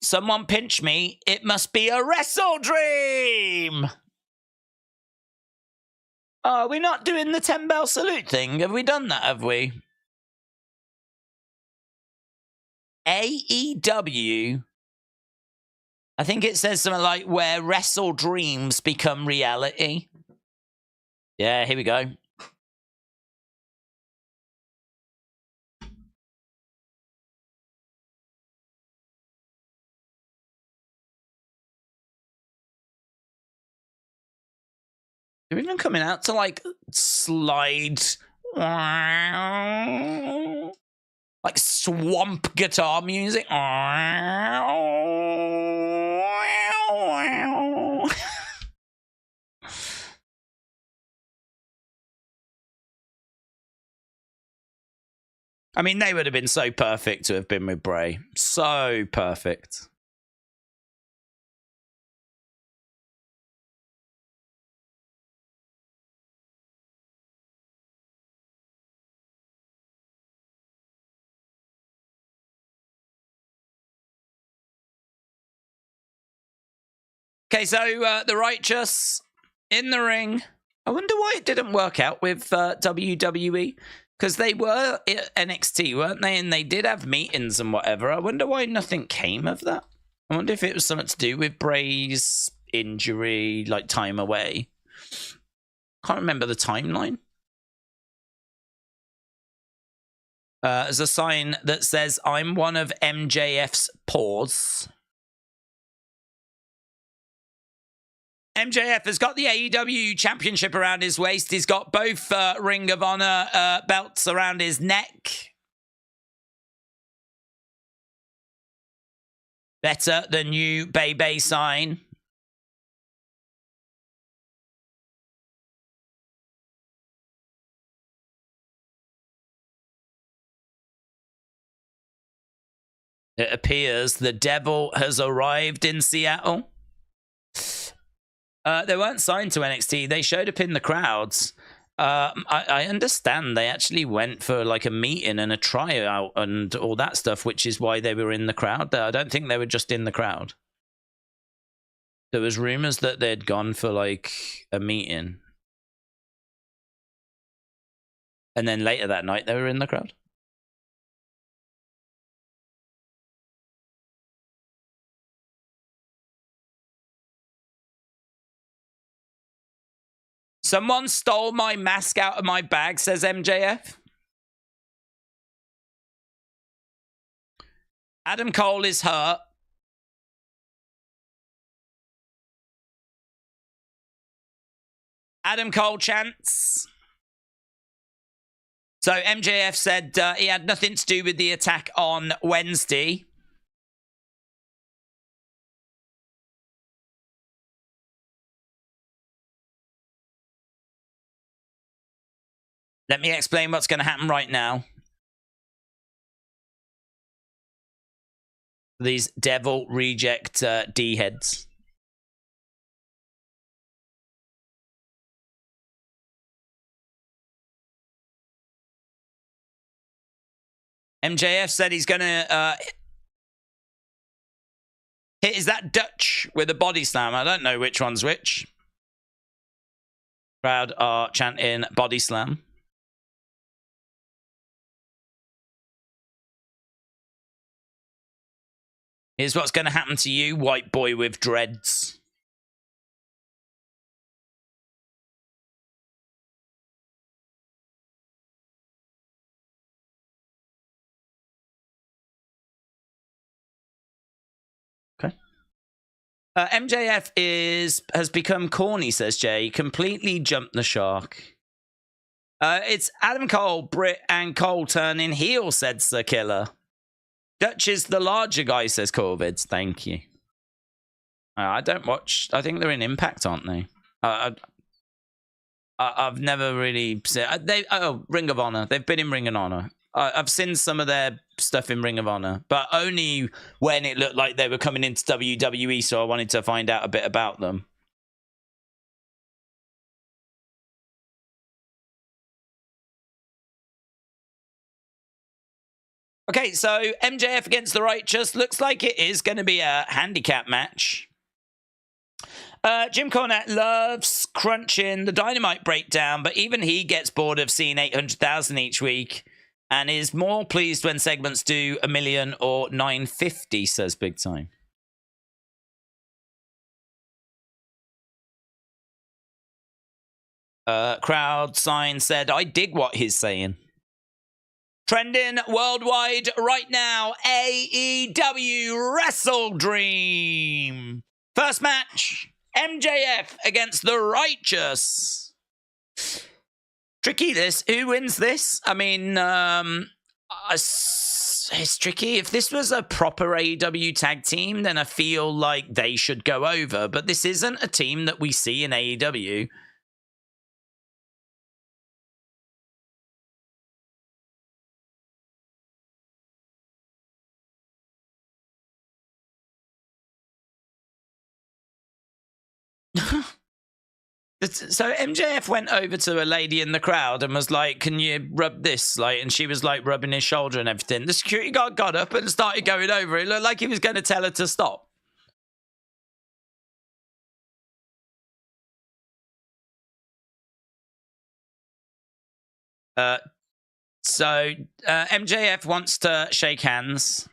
Someone pinch me. It must be a Wrestle Dream. Oh, are we not doing the 10 bell salute thing? Have we done that, have we? AEW. I think it says something like where Wrestle Dreams become reality. Yeah, here we go. They're even coming out to like slide, like swamp guitar music. I mean, they would have been so perfect to have been with Bray. So perfect. Okay, so the Righteous in the ring. I wonder why it didn't work out with WWE. Because they were at NXT, weren't they? And they did have meetings and whatever. I wonder why nothing came of that. I wonder if it was something to do with Bray's injury, like time away. Can't remember the timeline. There's a sign that says, I'm one of MJF's paws. MJF has got the AEW Championship around his waist. He's got both Ring of Honor belts around his neck. Better than you, Bay sign. It appears the devil has arrived in Seattle. They weren't signed to NXT. They showed up in the crowds. I understand they actually went for like a meeting and a tryout and all that stuff, which is why they were in the crowd. I don't think they were just in the crowd. There was rumors that they'd gone for like a meeting. And then later that night, they were in the crowd. Someone stole my mask out of my bag, says MJF. Adam Cole is hurt. Adam Cole chants. So MJF said he had nothing to do with the attack on Wednesday. Let me explain what's going to happen right now. These devil reject D-heads. MJF said he's going to hit. Is that Dutch with a body slam? I don't know which one's which. Crowd are chanting body slam. Here's what's going to happen to you, white boy with dreads. MJF has become corny, says Jay. Completely jumped the shark. It's Adam Cole, Britt, and Cole turning heel, said Sir Killer. Dutch is the larger guy, says Corvid. Thank you. I don't watch. I think they're in Impact, aren't they? I've never really seen. Ring of Honor. They've been in Ring of Honor. I've seen some of their stuff in Ring of Honor, but only when it looked like they were coming into WWE, so I wanted to find out a bit about them. Okay, so MJF against the Righteous. Looks like it is going to be a handicap match. Jim Cornette loves crunching the Dynamite breakdown, but even he gets bored of seeing 800,000 each week and is more pleased when segments do 1 million or 950, says Big Time. Crowd sign said, I dig what he's saying. Trending worldwide right now, AEW Wrestle Dream. First match, MJF against the Righteous. Tricky this. Who wins this? I mean, it's tricky. If this was a proper AEW tag team, then I feel like they should go over. But this isn't a team that we see in AEW. So MJF went over to a lady in the crowd and was like, can you rub this? And she was like rubbing his shoulder and everything. The security guard got up and started going over. It looked like he was going to tell her to stop. So MJF wants to shake hands.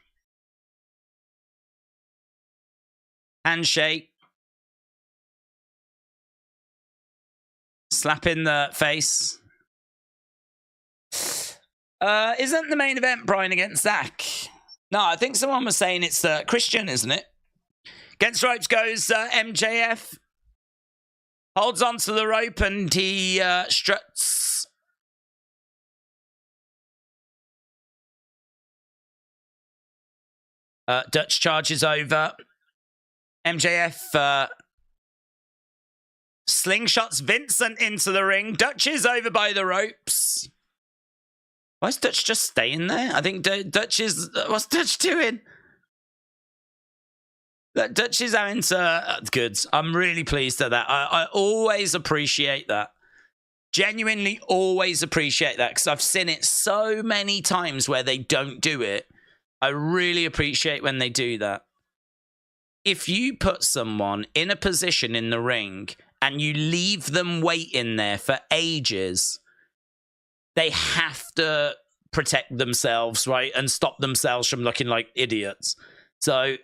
Handshake. Slap in the face. Isn't the main event Bryan against Zack? No, I think someone was saying it's Christian, isn't it? Against ropes goes MJF. Holds onto the rope and he struts. Dutch charges over. MJF slingshots Vincent into the ring. Dutch is over by the ropes. Why is Dutch just staying there? I think Dutch is... What's Dutch doing? Dutch is having to... Good. I'm really pleased at that. I always appreciate that. Genuinely always appreciate that because I've seen it so many times where they don't do it. I really appreciate when they do that. If you put someone in a position in the ring and you leave them waiting there for ages, they have to protect themselves, right? And stop themselves from looking like idiots. So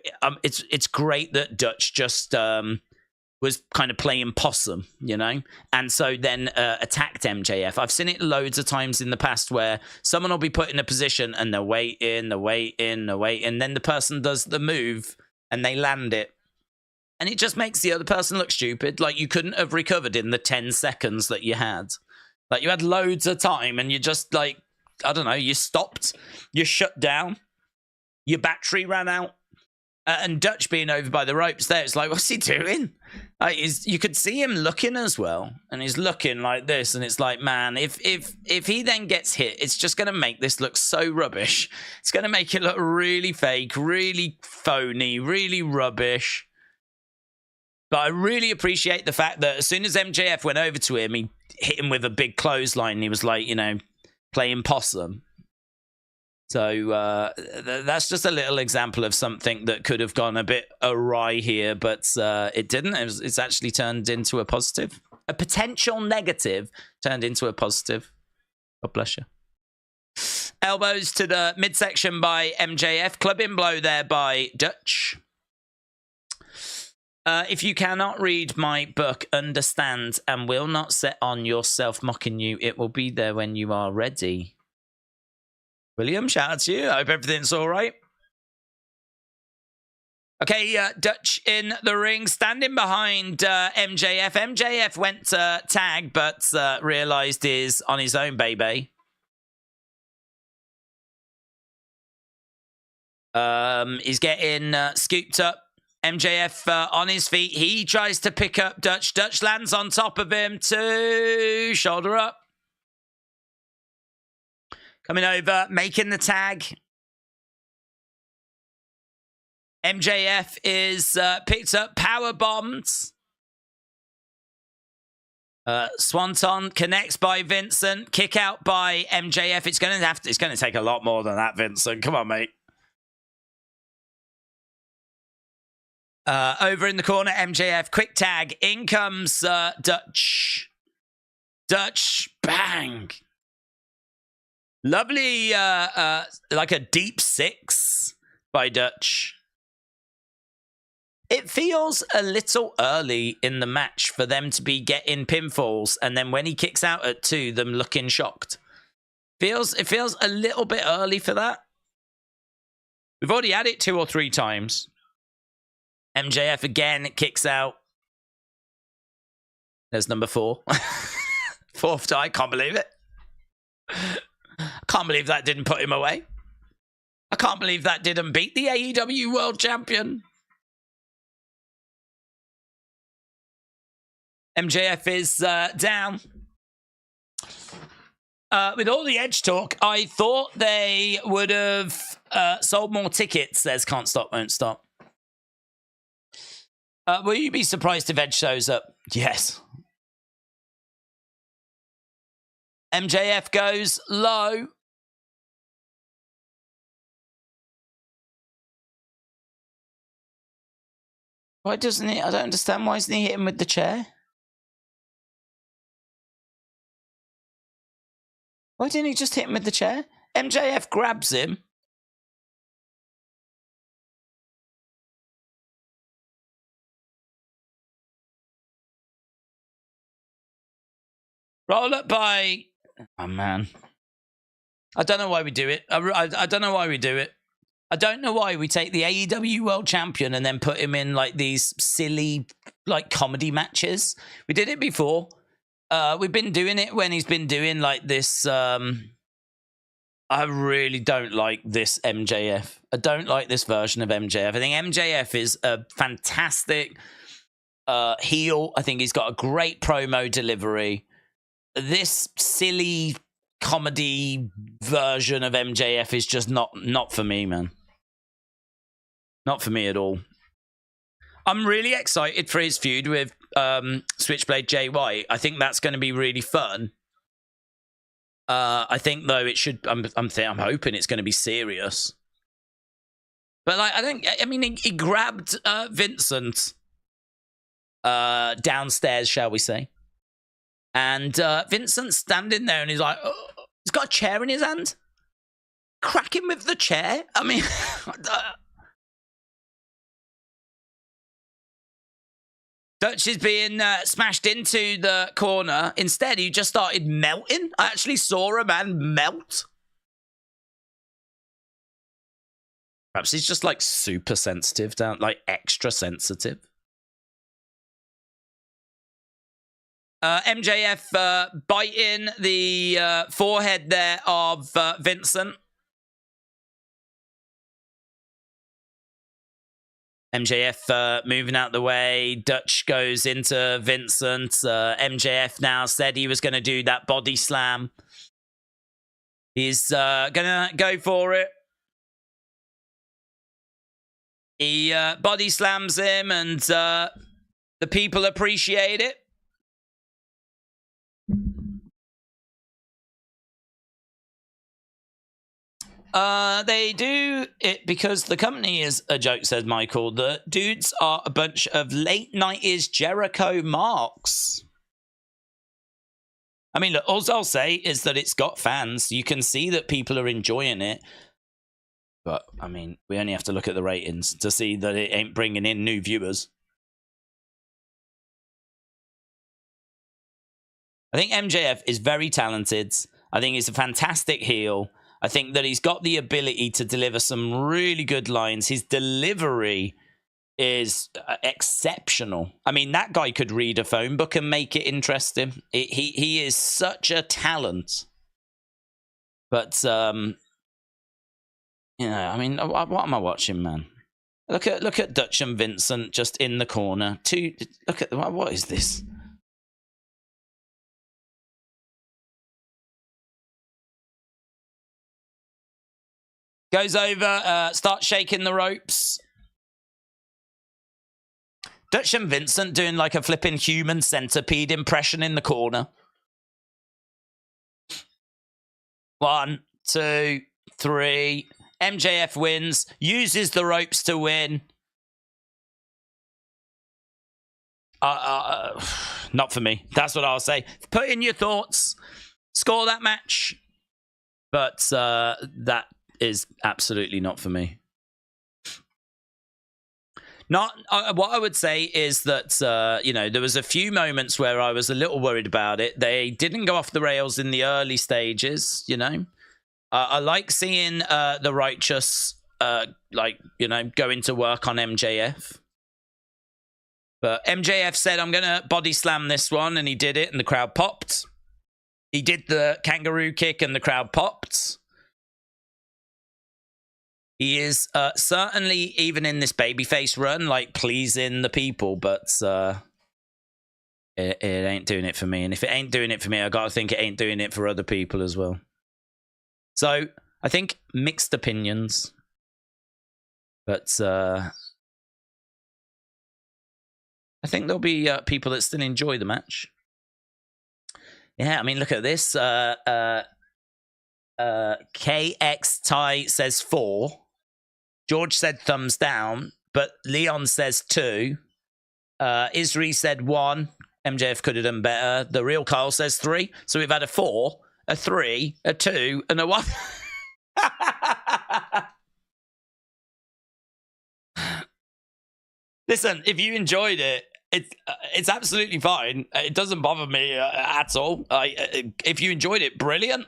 it's great that Dutch just was kind of playing possum, you know? And so then attacked MJF. I've seen it loads of times in the past where someone will be put in a position and they're waiting. Then the person does the move and they land it. And it just makes the other person look stupid. Like you couldn't have recovered in the 10 seconds that you had. Like you had loads of time and you just like, I don't know, you stopped, you shut down, your battery ran out. And Dutch being over by the ropes there, it's like, what's he doing? Like, you could see him looking as well. And he's looking like this. And it's like, man, if he then gets hit, it's just going to make this look so rubbish. It's going to make it look really fake, really phony, really rubbish. But I really appreciate the fact that as soon as MJF went over to him, he hit him with a big clothesline. And he was like, you know, playing possum. So that's just a little example of something that could have gone a bit awry here, but it didn't. It's actually turned into a positive. A potential negative turned into a positive. God bless you. Elbows to the midsection by MJF. Clubbing blow there by Dutch. If you cannot read my book, understand, and will not set on yourself mocking you, it will be there when you are ready. William, shout out to you. I hope everything's all right. Okay, Dutch in the ring, standing behind MJF. MJF went to tag, but realized he's on his own, baby. He's getting scooped up. MJF on his feet. He tries to pick up Dutch. Dutch lands on top of him. 2, shoulder up. Coming over, making the tag. MJF is picked up, power bombed. Swanton connects by Vincent. Kick out by MJF. It's going to take a lot more than that, Vincent. Come on, mate. Over in the corner, MJF, quick tag. In comes Dutch. Dutch, bang. Lovely, like a deep 6 by Dutch. It feels a little early in the match for them to be getting pinfalls, and then when he kicks out at 2, them looking shocked. It feels a little bit early for that. We've already had it 2 or 3 times. MJF again kicks out. There's number 4. 4th time, can't believe it. Can't believe that didn't put him away. I can't believe that didn't beat the AEW World Champion. MJF is down. With all the Edge talk, I thought they would have sold more tickets. Says Can't Stop, Won't Stop. Will you be surprised if Edge shows up? Yes. MJF goes low. Why doesn't he? I don't understand. Why isn't he hitting with the chair? Why didn't he just hit him with the chair? MJF grabs him. Roll up by... Oh, man. I don't know why we do it. I don't know why we do it. I don't know why we take the AEW World Champion and then put him in, like, these silly, like, comedy matches. We did it before. We've been doing it when he's been doing, like, this... I really don't like this MJF. I don't like this version of MJF. I think MJF is a fantastic heel. I think he's got a great promo delivery. This silly comedy version of MJF is just not for me, man. Not for me at all. I'm really excited for his feud with Switchblade Jay White. I think that's going to be really fun. I think though it should. I'm hoping it's going to be serious. But like, I mean, he grabbed Vincent downstairs, shall we say? And Vincent's standing there, and he's like, oh, he's got a chair in his hand. Crack him with the chair. I mean, Dutch is being smashed into the corner. Instead, he just started melting. I actually saw a man melt. Perhaps he's just like super sensitive, like extra sensitive. MJF biting the forehead there of Vincent. MJF moving out the way. Dutch goes into Vincent. MJF now said he was going to do that body slam. He's going to go for it. He body slams him, and the people appreciate it. They do it because the company is a joke, says Michael. The dudes are a bunch of late 90s Jericho marks. I mean, look, all I'll say is that it's got fans. You can see that people are enjoying it. But, I mean, we only have to look at the ratings to see that it ain't bringing in new viewers. I think MJF is very talented. I think he's a fantastic heel. I think that he's got the ability to deliver some really good lines. His delivery is exceptional. I mean, that guy could read a phone book and make it interesting. He is such a talent. But, you know, I mean, what am I watching, man? Look at Dutch and Vincent just in the corner. Look at what is this? Goes over, starts shaking the ropes. Dutch and Vincent doing like a flipping human centipede impression in the corner. 1, 2, 3. MJF wins, uses the ropes to win. Not for me. That's what I'll say. Put in your thoughts. Score that match. But that is absolutely not for me. What I would say is that, you know, there was a few moments where I was a little worried about it. They didn't go off the rails in the early stages, you know. I like seeing the Righteous, like, you know, going to work on MJF. But MJF said, I'm going to body slam this one, and he did it, and the crowd popped. He did the kangaroo kick, and the crowd popped. He is certainly, even in this babyface run, like, pleasing the people, but it ain't doing it for me. And if it ain't doing it for me, I got to think it ain't doing it for other people as well. So, I think mixed opinions. But I think there'll be people that still enjoy the match. Yeah, I mean, look at this. KX Ty says 4. George said thumbs down, but Leon says 2. Isri said 1. MJF could have done better. The real Kyle says 3. So we've had a 4, a 3, a 2, and a 1. Listen, if you enjoyed it, it's absolutely fine. It doesn't bother me at all. If you enjoyed it, brilliant.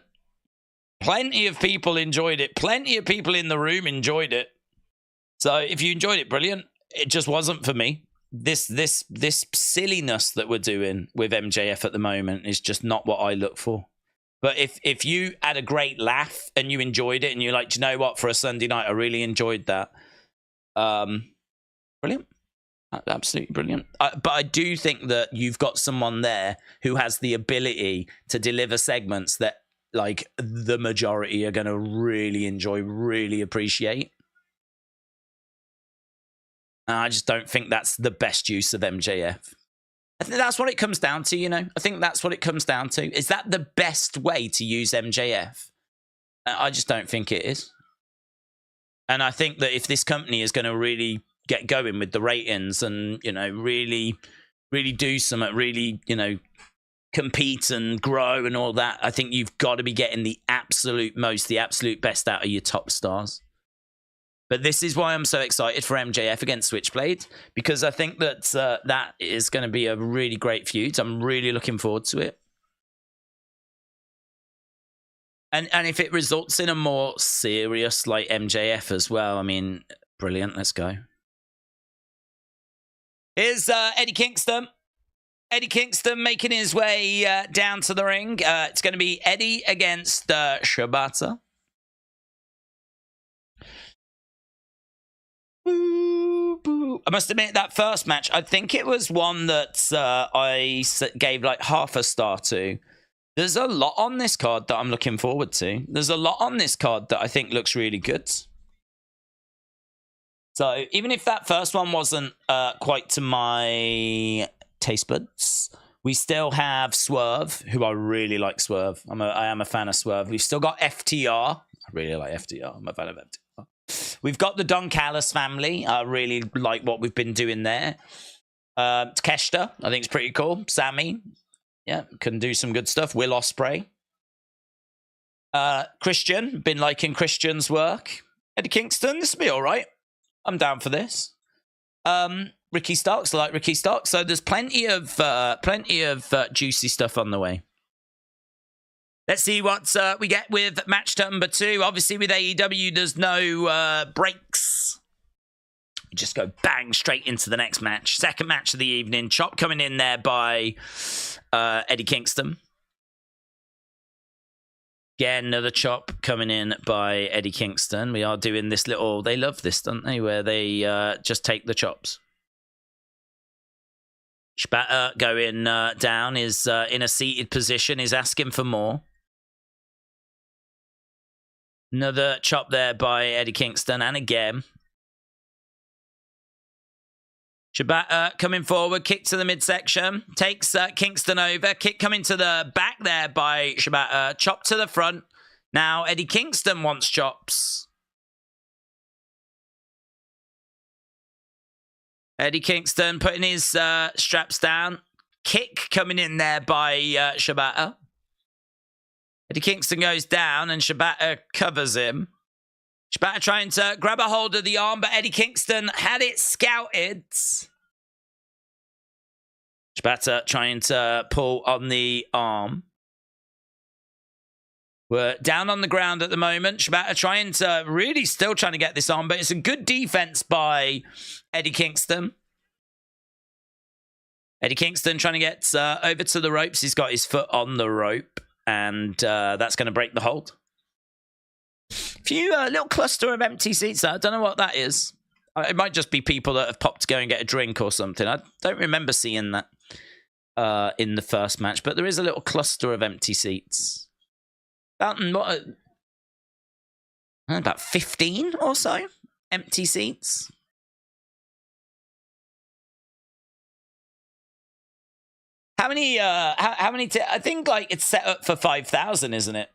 Plenty of people enjoyed it. Plenty of people in the room enjoyed it. So if you enjoyed it, brilliant. It just wasn't for me. This silliness that we're doing with MJF at the moment is just not what I look for. But if you had a great laugh and you enjoyed it and you're like, do you know what, for a Sunday night, I really enjoyed that. Brilliant. Absolutely brilliant. But I do think that you've got someone there who has the ability to deliver segments that, like, the majority are going to really enjoy, really appreciate. And I just don't think that's the best use of MJF. I think that's what it comes down to, you know? I think that's what it comes down to. Is that the best way to use MJF? I just don't think it is. And I think that if this company is going to really get going with the ratings and, you know, really do something, really, you know, compete and grow and all that, I think you've got to be getting the absolute most, the absolute best out of your top stars. But this is why I'm so excited for MJF against Switchblade, because I think that that is going to be a really great feud. I'm really looking forward to it. And if it results in a more serious, like, MJF as well, I mean, brilliant. Let's go. Here's Eddie Kingston. Eddie Kingston making his way down to the ring. It's going to be Eddie against Shibata. Boo, boo. I must admit, that first match, I think it was one that I gave like half a star to. There's a lot on this card that I'm looking forward to. There's a lot on this card that I think looks really good. So even if that first one wasn't quite to my taste buds, we still have Swerve, who I really like. Swerve. I am a fan of Swerve. We've still got FTR. I really like FTR. I'm a fan of FTR. We've got the Don Callis family. I really like what we've been doing there. Takeshita, I think it's pretty cool. Sammy, yeah, can do some good stuff. Will Ospreay. Christian, been liking Christian's work. Eddie Kingston, this will be all right. I'm down for this. Ricky Starks, I like Ricky Starks. So there's plenty of juicy stuff on the way. Let's see what we get with match number 2. Obviously, with AEW, there's no breaks. We just go bang straight into the next match. Second match of the evening. Chop coming in there by Eddie Kingston. Again, another chop coming in by Eddie Kingston. We are doing this little... They love this, don't they? Where they just take the chops. Shibata going down, is in a seated position, is asking for more. Another chop there by Eddie Kingston, and again. Shibata coming forward, kick to the midsection, takes Kingston over, kick coming to the back there by Shibata, chop to the front. Now Eddie Kingston wants chops. Eddie Kingston putting his straps down, kick coming in there by Shibata. Eddie Kingston goes down and Shibata covers him. Shibata trying to grab a hold of the arm, but Eddie Kingston had it scouted. Shibata trying to pull on the arm. We're down on the ground at the moment. Shibata trying to, really still trying to get this on, but it's a good defense by Eddie Kingston. Eddie Kingston trying to get over to the ropes. He's got his foot on the rope, and that's going to break the hold. Few little cluster of empty seats. I don't know what that is. It might just be people that have popped to go and get a drink or something. I don't remember seeing that in the first match, but there is a little cluster of empty seats. About 15 or so empty seats. How many? How many? I think like it's set up for 5,000, isn't it?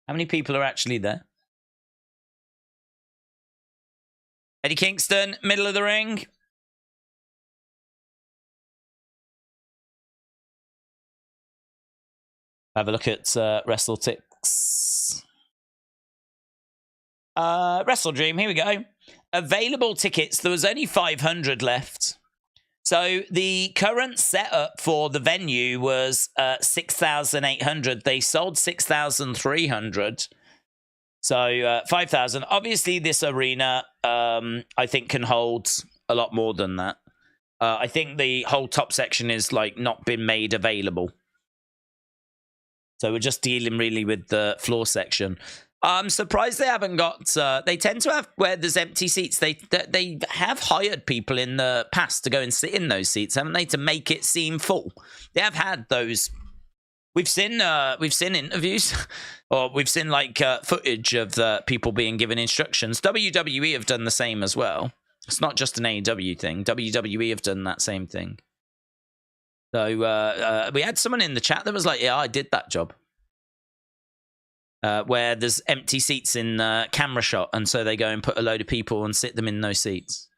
How many people are actually there? Eddie Kingston, middle of the ring. Have a look at WrestleTix. Wrestle Dream, here we go. Available tickets, there was only 500 left. So the current setup for the venue was 6,800. They sold 6,300. So 5,000. Obviously, this arena, I think, can hold a lot more than that. I think the whole top section is like not been made available. So we're just dealing really with the floor section. I'm surprised they haven't got... they tend to have, where there's empty seats, they have hired people in the past to go and sit in those seats, haven't they, to make it seem full. They have had those... We've seen interviews, or we've seen like footage of people being given instructions. WWE have done the same as well. It's not just an AEW thing. WWE have done that same thing. So we had someone in the chat that was like, yeah, I did that job. Where there's empty seats in the camera shot, and so they go and put a load of people and sit them in those seats.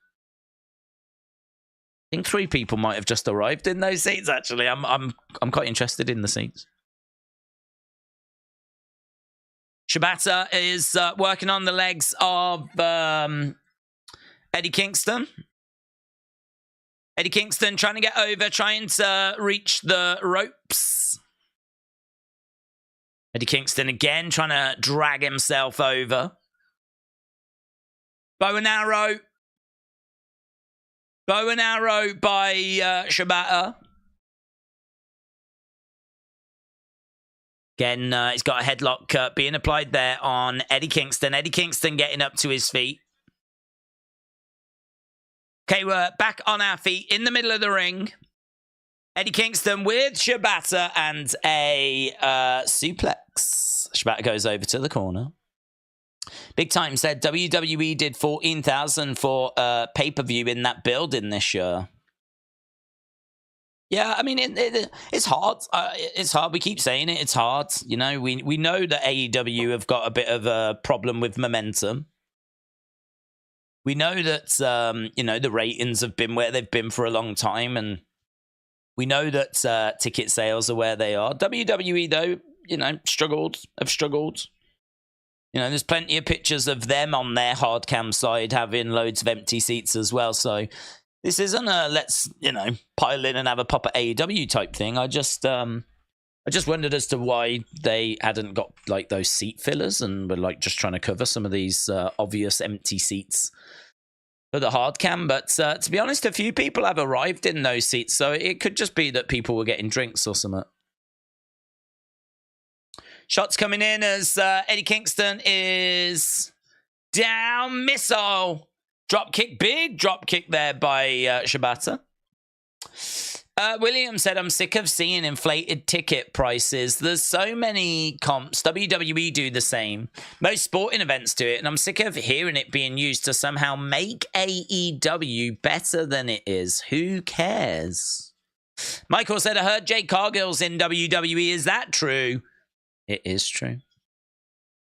I think 3 people might have just arrived in those seats, actually. I'm quite interested in the seats. Shibata is working on the legs of Eddie Kingston. Eddie Kingston trying to get over, trying to reach the ropes. Eddie Kingston again trying to drag himself over. Bow and arrow. Bow and arrow by Shibata. Again, he's got a headlock being applied there on Eddie Kingston. Eddie Kingston getting up to his feet. Okay, we're back on our feet in the middle of the ring. Eddie Kingston with Shibata and a suplex. Shibata goes over to the corner. Big Time said WWE did 14,000 for pay-per-view in that building this year. Yeah, I mean, it's hard. It's hard. We keep saying it. It's hard. You know, we know that AEW have got a bit of a problem with momentum. We know that, you know, the ratings have been where they've been for a long time, and we know that ticket sales are where they are. WWE, though, you know, have struggled. You know, there's plenty of pictures of them on their hard cam side having loads of empty seats as well. So this isn't a let's, you know, pile in and have a pop at AEW type thing. I just wondered as to why they hadn't got like those seat fillers and were like just trying to cover some of these obvious empty seats for the hard cam. But to be honest, a few people have arrived in those seats, so it could just be that people were getting drinks or something. Shots coming in as Eddie Kingston is down. Missile. Drop kick. Big drop kick there by Shibata. William said, I'm sick of seeing inflated ticket prices. There's so many comps. WWE do the same. Most sporting events do it, and I'm sick of hearing it being used to somehow make AEW better than it is. Who cares? Michael said, I heard Jade Cargill's in WWE. Is that true? It is true.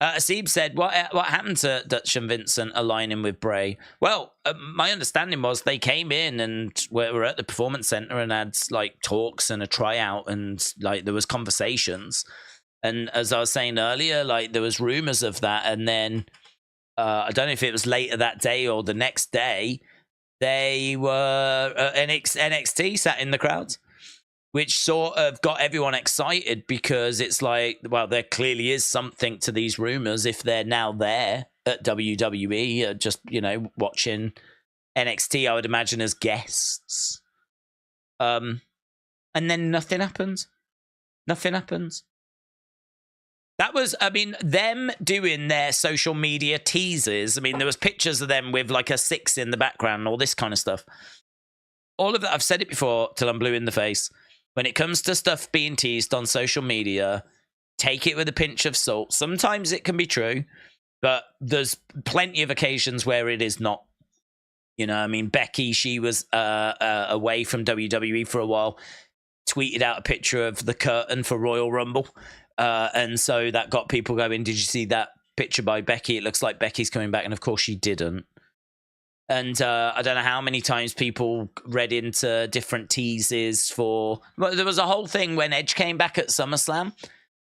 Asib said, what happened to Dutch and Vincent aligning with Bray? Well, my understanding was they came in and were at the Performance Center and had like talks and a tryout and like there was conversations. And as I was saying earlier, like there was rumors of that. And then I don't know if it was later that day or the next day, they were NXT sat in the crowd, which sort of got everyone excited because it's like, well, there clearly is something to these rumors if they're now there at WWE, just, you know, watching NXT, I would imagine, as guests. And then nothing happens. Nothing happens. That was, I mean, them doing their social media teasers. I mean, there was pictures of them with like a 6 in the background and all this kind of stuff. All of that, I've said it before till I'm blue in the face. When it comes to stuff being teased on social media, take it with a pinch of salt. Sometimes it can be true, but there's plenty of occasions where it is not. You know, I mean, Becky, she was away from WWE for a while, tweeted out a picture of the curtain for Royal Rumble. And so that got people going, did you see that picture by Becky? It looks like Becky's coming back. And of course she didn't. And I don't know how many times people read into different teases for... Well, there was a whole thing when Edge came back at SummerSlam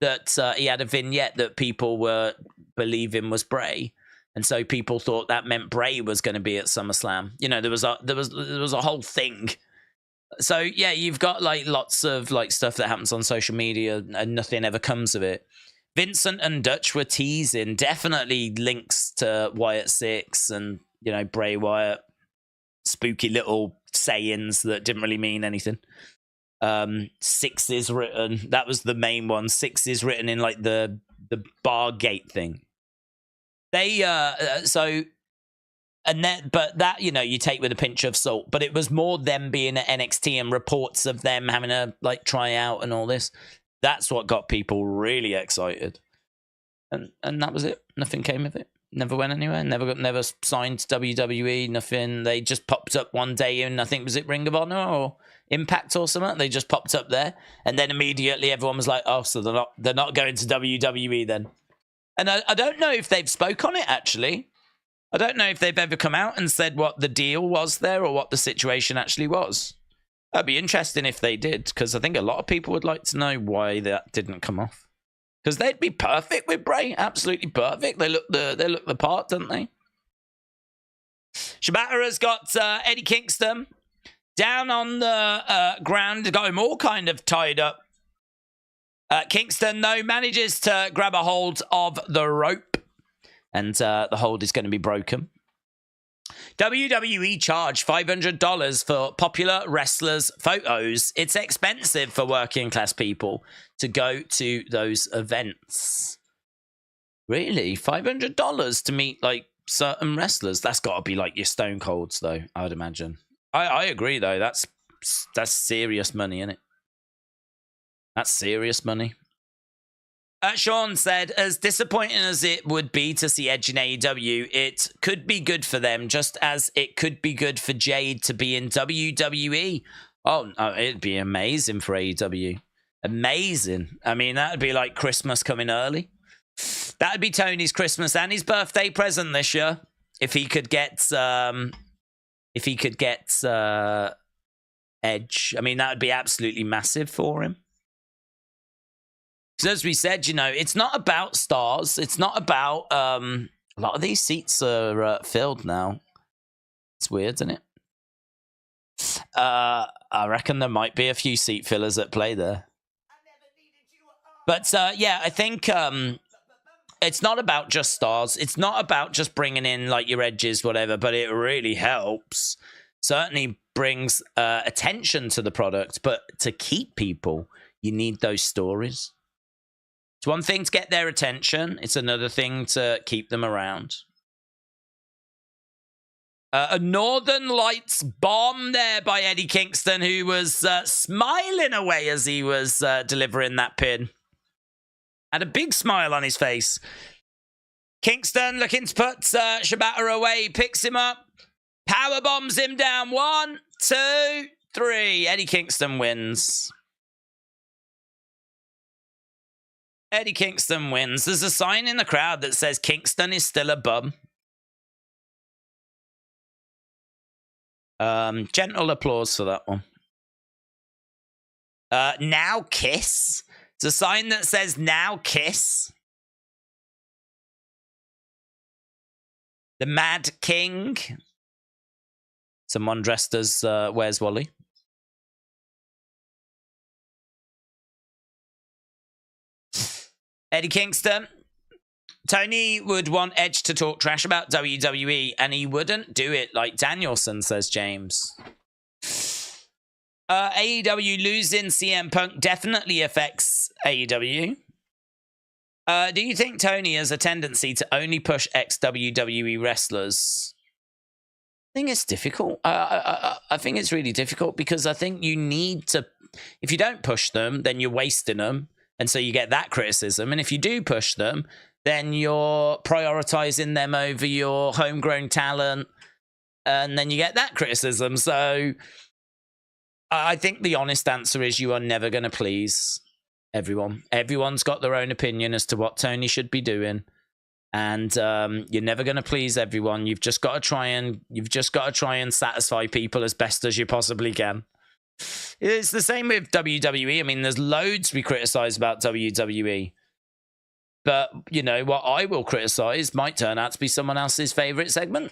that he had a vignette that people were believing was Bray. And so people thought that meant Bray was going to be at SummerSlam. You know, there was a whole thing. So, yeah, you've got like lots of like stuff that happens on social media and nothing ever comes of it. Vincent and Dutch were teasing definitely links to Wyatt 6 and... You know, Bray Wyatt, spooky little sayings that didn't really mean anything. 6 is written. That was the main one. 6 is written in like the bar gate thing. They but that, you know, you take with a pinch of salt. But it was more them being at NXT and reports of them having a like tryout and all this. That's what got people really excited. And that was it. Nothing came of it. Never went anywhere. Never signed WWE. Nothing. They just popped up one day in, I think, was it Ring of Honor or Impact or something? They just popped up there, and then immediately everyone was like, "Oh, so they're not going to WWE then." And I don't know if they've spoke on it actually. I don't know if they've ever come out and said what the deal was there or what the situation actually was. That'd be interesting if they did, because I think a lot of people would like to know why that didn't come off. Because they'd be perfect with Bray. Absolutely perfect. They look the part, don't they? Shibata has got Eddie Kingston down on the ground. Got him all kind of tied up. Kingston, though, manages to grab a hold of the rope. And the hold is going to be broken. WWE charge $500 for popular wrestlers' photos. It's expensive for working class people to go to those events. Really? $500 to meet like certain wrestlers? That's got to be like your Stone Colds, though, I would imagine. I agree, though. That's serious money, isn't it? That's serious money. Sean said, as disappointing as it would be to see Edge in AEW, it could be good for them, just as it could be good for Jade to be in WWE. Oh, it'd be amazing for AEW. Amazing. I mean, that would be like Christmas coming early. That would be Tony's Christmas and his birthday present this year. If he could get Edge. I mean, that would be absolutely massive for him. Because as we said, you know, it's not about stars. It's not about... a lot of these seats are filled now. It's weird, isn't it? I reckon there might be a few seat fillers at play there. But, yeah, I think it's not about just stars. It's not about just bringing in like your edges, whatever, but it really helps. Certainly brings attention to the product, but to keep people, you need those stories. It's one thing to get their attention. It's another thing to keep them around. A Northern Lights bomb there by Eddie Kingston, who was smiling away as he was delivering that pin. Had a big smile on his face. Kingston looking to put Shibata away. Picks him up. Power bombs him down. 1, 2, 3. Eddie Kingston wins. Eddie Kingston wins. There's a sign in the crowd that says Kingston is still a bum. Gentle applause for that one. Now kiss. It's a sign that says now kiss. The Mad King. Someone dressed as Where's Wally? Eddie Kingston. Tony would want Edge to talk trash about WWE, and he wouldn't do it like Danielson, says James. AEW losing CM Punk definitely affects AEW. Do you think Tony has a tendency to only push ex-WWE wrestlers? I think it's difficult. I think it's really difficult because I think you need to... If you don't push them, then you're wasting them. And so you get that criticism. And if you do push them, then you're prioritizing them over your homegrown talent. And then you get that criticism. So I think the honest answer is you are never going to please everyone. Everyone's got their own opinion as to what Tony should be doing. And you're never going to please everyone. You've just got to try and satisfy people as best as you possibly can. It's the same with WWE. I mean, there's loads we criticize about WWE. But, you know, what I will criticize might turn out to be someone else's favorite segment.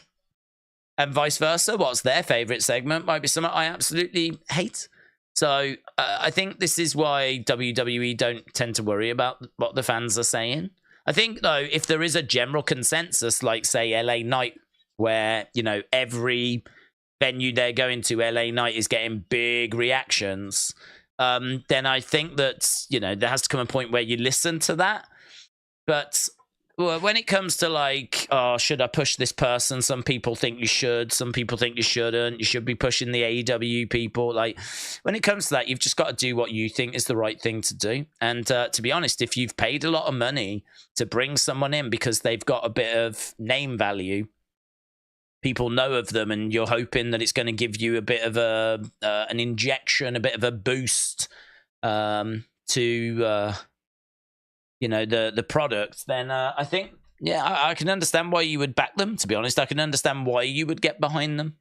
And vice versa. What's their favorite segment might be something I absolutely hate. So I think this is why WWE don't tend to worry about what the fans are saying. I think, though, if there is a general consensus, like, say, LA Knight, where, you know, every venue they're going to, LA Knight, is getting big reactions, then I think that, you know, there has to come a point where you listen to that. But well, when it comes to, like, oh, should I push this person? Some people think you should. Some people think you shouldn't. You should be pushing the AEW people. Like, when it comes to that, you've just got to do what you think is the right thing to do. And to be honest, if you've paid a lot of money to bring someone in because they've got a bit of name value, people know of them, and you're hoping that it's going to give you a bit of an injection, a bit of a boost to you know, the product, then I think, yeah, I can understand why you would back them, to be honest. I can understand why you would get behind them.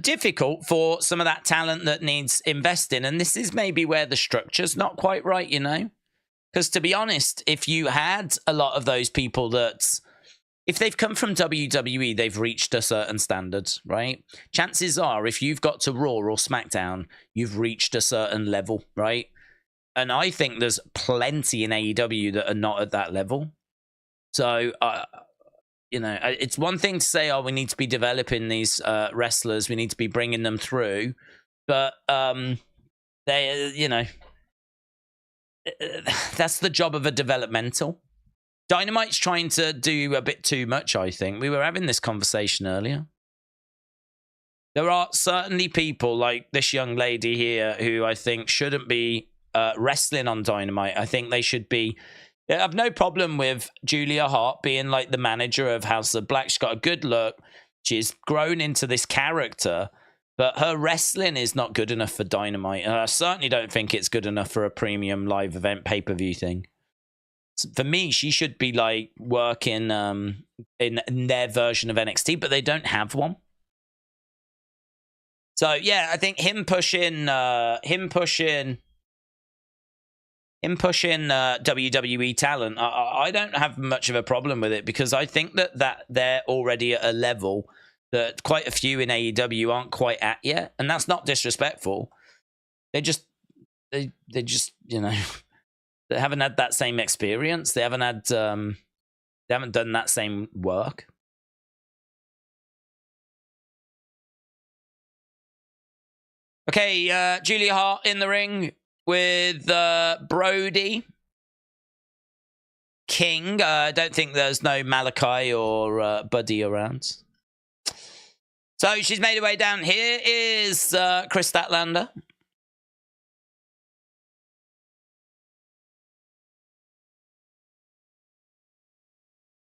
Difficult for some of that talent that needs investing, and this is maybe where the structure's not quite right, you know? Because to be honest, if you had a lot of those people that, if they've come from WWE, they've reached a certain standard, right? Chances are, if you've got to Raw or SmackDown, you've reached a certain level, right? And I think there's plenty in AEW that are not at that level. So, you know, it's one thing to say, oh, we need to be developing these wrestlers, we need to be bringing them through. But, they, you know, that's the job of a developmental. Dynamite's trying to do a bit too much, I think. We were having this conversation earlier. There are certainly people like this young lady here who I think shouldn't be wrestling on Dynamite. I think they should be... I have no problem with Julia Hart being like the manager of House of Black. She's got a good look. She's grown into this character, but her wrestling is not good enough for Dynamite. And I certainly don't think it's good enough for a premium live event pay-per-view thing. For me, she should be like working in their version of NXT, but they don't have one. So yeah, I think him pushing WWE talent, I don't have much of a problem with it, because I think that they're already at a level that quite a few in AEW aren't quite at yet, and that's not disrespectful. They just, you know. They haven't had that same experience. They haven't had. They haven't done that same work. Okay, Julia Hart in the ring with Brody King. I don't think there's no Malachi or Buddy around. So she's made her way down. Here is Chris Statlander.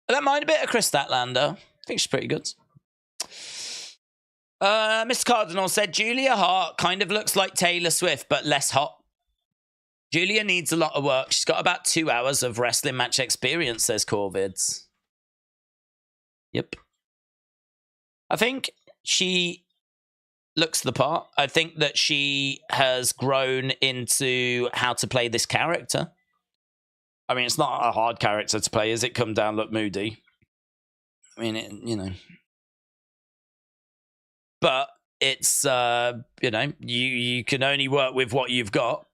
I don't mind a bit of Chris Statlander. I think she's pretty good. Mr. Cardinal said, Julia Hart kind of looks like Taylor Swift, but less hot. Julia needs a lot of work. She's got about 2 hours of wrestling match experience, says Corvids. Yep. I think she looks the part. I think that she has grown into how to play this character. I mean, it's not a hard character to play, is it? Come down, look moody. I mean, you know. But it's, you know, you can only work with what you've got.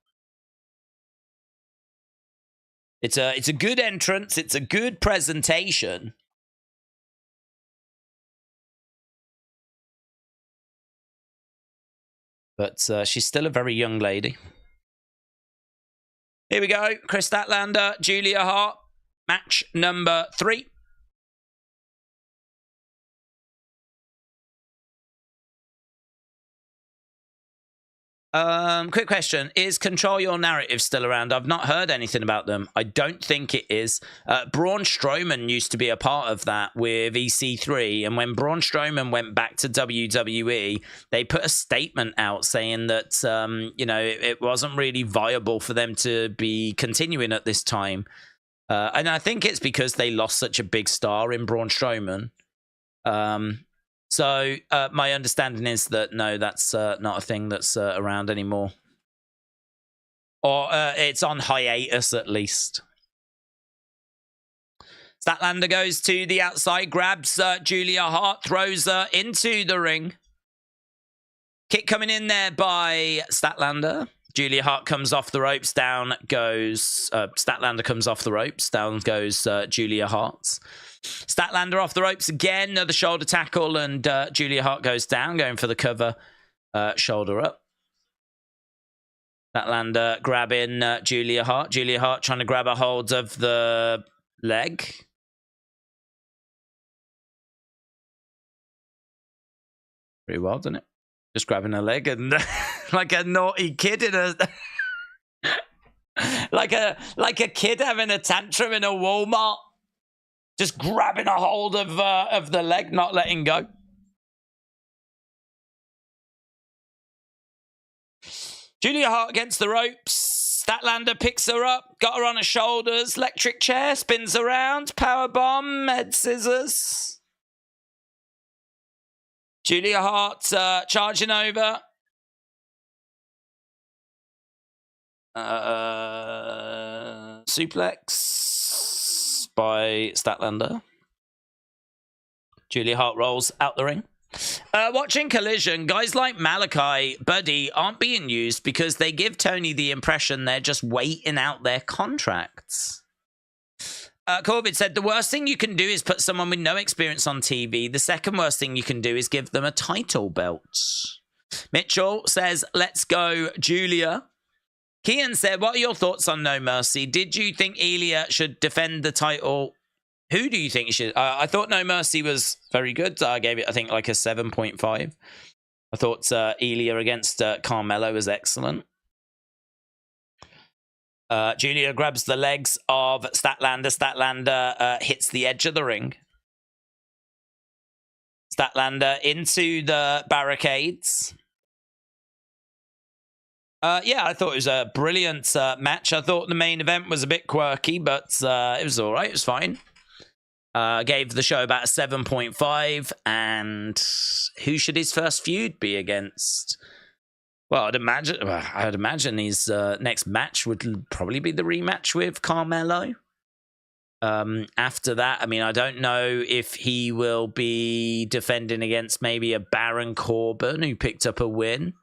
It's a good entrance. It's a good presentation. But she's still a very young lady. Here we go. Chris Statlander, Julia Hart. Match number 3. Quick question. Is Control Your Narrative still around? I've not heard anything about them. I don't think it is. Braun Strowman used to be a part of that with EC3. And when Braun Strowman went back to WWE, they put a statement out saying that, you know, it wasn't really viable for them to be continuing at this time. And I think it's because they lost such a big star in Braun Strowman. So my understanding is that, no, that's not a thing that's around anymore. Or it's on hiatus, at least. Statlander goes to the outside, grabs Julia Hart, throws her into the ring. Kick coming in there by Statlander. Julia Hart comes off the ropes, down goes... Statlander comes off the ropes, down goes Julia Hart. Statlander off the ropes again, another shoulder tackle, and Julia Hart goes down, going for the cover, shoulder up. Statlander grabbing Julia Hart. Julia Hart trying to grab a hold of the leg. Pretty well, doesn't it? Just grabbing her leg and like a naughty kid in a... like a kid having a tantrum in a Walmart. Just grabbing a hold of the leg, not letting go. Julia Hart against the ropes. Statlander picks her up, got her on her shoulders. Electric chair, spins around. Power bomb, med scissors. Julia Hart charging over. Suplex by Statlander. Julia Hart rolls out the ring. Watching Collision, guys like Malachi, Buddy aren't being used because they give Tony the impression they're just waiting out their contracts. Corbett said, the worst thing you can do is put someone with no experience on TV. The second worst thing you can do is give them a title belt. Mitchell says, let's go, Julia. Kian said, what are your thoughts on No Mercy? Did you think Elia should defend the title? Who do you think should? I thought No Mercy was very good. I gave it, I think, like a 7.5. I thought Elia against Carmelo was excellent. Julia grabs the legs of Statlander. Statlander hits the edge of the ring. Statlander into the barricades. Yeah, I thought it was a brilliant match. I thought the main event was a bit quirky, but it was all right. It was fine. Gave the show about a 7.5. And who should his first feud be against? Well, I'd imagine his next match would probably be the rematch with Carmelo. After that, I mean, I don't know if he will be defending against maybe a Baron Corbin who picked up a win.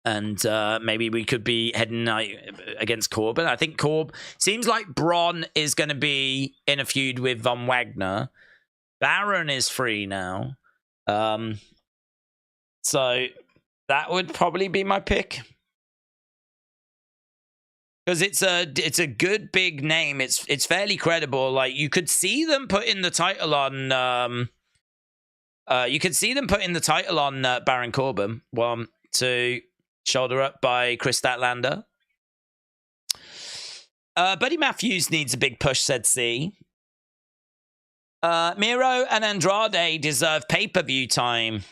And maybe we could be heading against Corbin. I think seems like Braun is going to be in a feud with Von Wagner. Baron is free now. So that would probably be my pick. Because it's a good big name. It's fairly credible. Like, you could see them putting the title on Baron Corbin. 1, 2, shoulder up by Chris Statlander. Buddy Matthews needs a big push, said C. Miro and Andrade deserve pay-per-view time.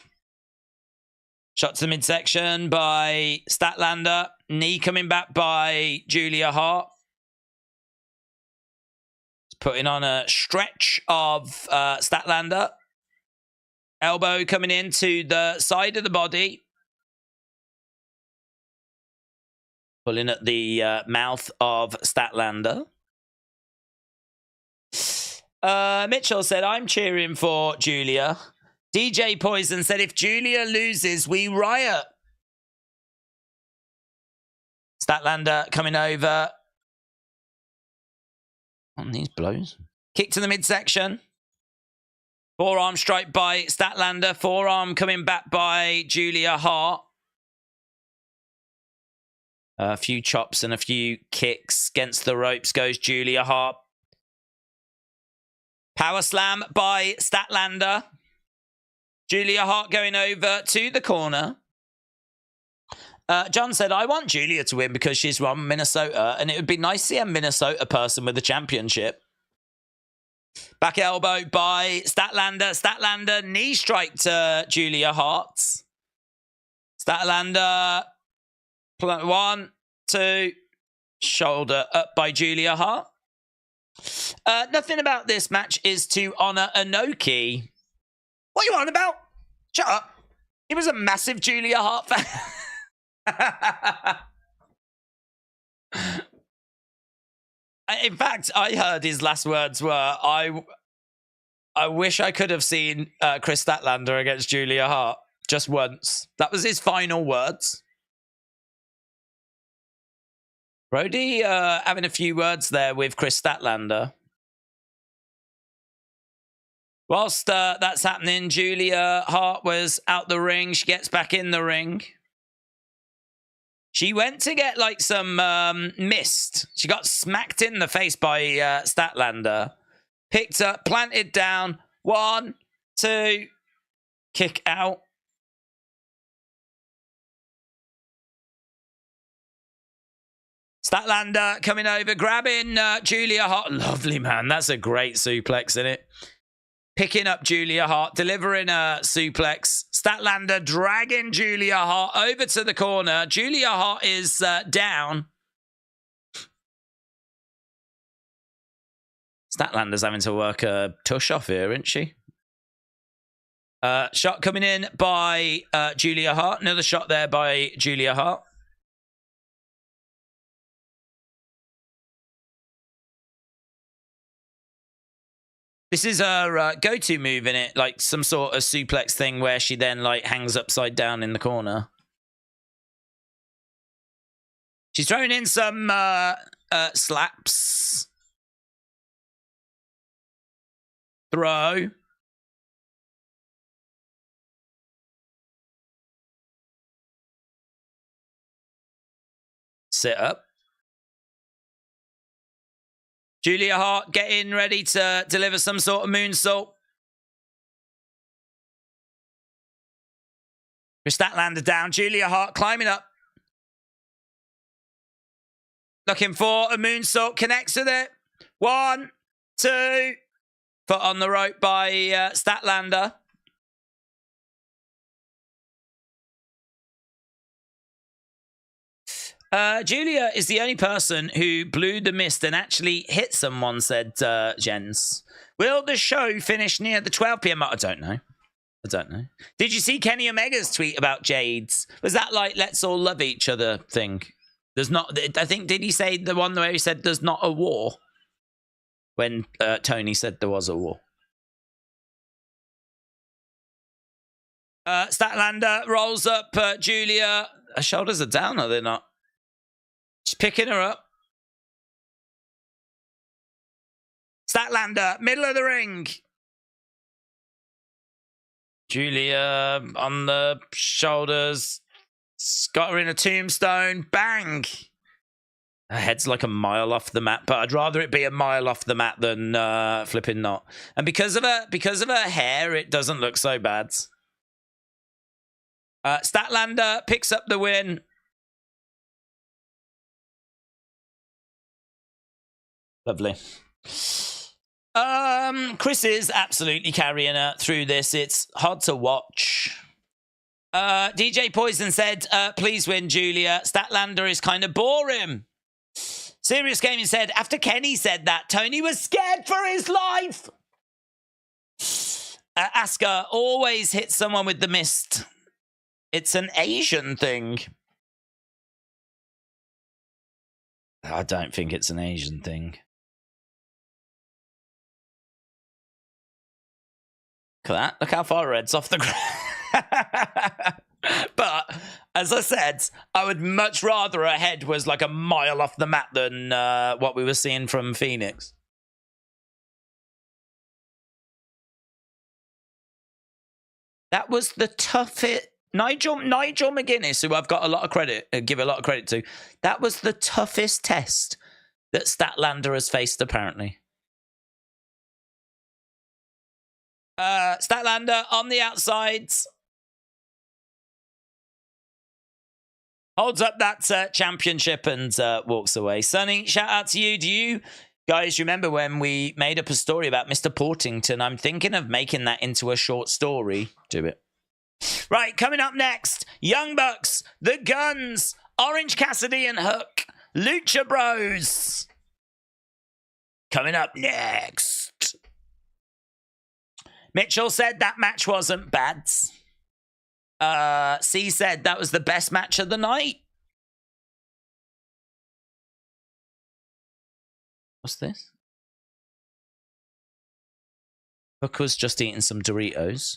Shot to the midsection by Statlander. Knee coming back by Julia Hart. Putting on a stretch of Statlander. Elbow coming into the side of the body. Pulling at the mouth of Statlander. Mitchell said, I'm cheering for Julia. DJ Poison said, if Julia loses, we riot. Statlander coming over. On these blows. Kick to the midsection. Forearm strike by Statlander. Forearm coming back by Julia Hart. A few chops and a few kicks against the ropes goes Julia Hart. Power slam by Statlander. Julia Hart going over to the corner. John said, I want Julia to win because she's from Minnesota, and it would be nice to see a Minnesota person with the championship. Back elbow by Statlander. Statlander knee strike to Julia Hart. Statlander, 1, 2, shoulder up by Julia Hart. Nothing about this match is to honor Inoki. What are you on about? Shut up. He was a massive Julia Hart fan. In fact, I heard his last words were, I wish I could have seen Chris Statlander against Julia Hart just once. That was his final words. Brody having a few words there with Chris Statlander. Whilst that's happening, Julia Hart was out the ring. She gets back in the ring. She went to get like some mist. She got smacked in the face by Statlander. Picked up, planted down. 1, 2, kick out. Statlander coming over, grabbing Julia Hart. Lovely, man. That's a great suplex, isn't it? Picking up Julia Hart, delivering a suplex. Statlander dragging Julia Hart over to the corner. Julia Hart is down. Statlander's having to work a tush off here, isn't she? Shot coming in by Julia Hart. Another shot there by Julia Hart. This is her go-to move, in it, like some sort of suplex thing where she then like hangs upside down in the corner. She's throwing in some slaps. Throw. Sit up. Julia Hart getting ready to deliver some sort of moonsault. Chris Statlander down. Julia Hart climbing up. Looking for a moonsault. Connects with it. 1, 2. Foot on the rope by Statlander. Julia is the only person who blew the mist and actually hit someone, said Jens. Will the show finish near the 12 p.m? I don't know. Did you see Kenny Omega's tweet about Jades? Was that like, let's all love each other thing? There's not, I think, did he say the one where he said there's not a war? When Tony said there was a war. Statlander rolls up Julia. Her shoulders are down, are they not? She's picking her up. Statlander, middle of the ring. Julia on the shoulders. Got her in a tombstone. Bang. Her head's like a mile off the mat, but I'd rather it be a mile off the mat than flipping not. And because of her hair, it doesn't look so bad. Statlander picks up the win. Lovely. Chris is absolutely carrying her through this. It's hard to watch. DJ Poison said, please win, Julia. Statlander is kind of boring. Serious Gaming said, after Kenny said that, Tony was scared for his life. Asuka always hits someone with the mist. It's an Asian thing. I don't think it's an Asian thing. Look at that. Look how far her head's off the ground. But, as I said, I would much rather her head was like a mile off the mat than what we were seeing from Phoenix. That was the toughest... Nigel McGuinness, who I've got a lot of credit, give a lot of credit to, that was the toughest test that Statlander has faced, apparently. Statlander on the outside. Holds up that championship and walks away. Sonny, shout out to you. Do you guys remember when we made up a story about Mr. Portington? I'm thinking of making that into a short story. Do it. Right, coming up next, Young Bucks, The Guns, Orange Cassidy and Hook, Lucha Bros. Coming up next. Mitchell said that match wasn't bad. C said that was the best match of the night. What's this? Hook was just eating some Doritos.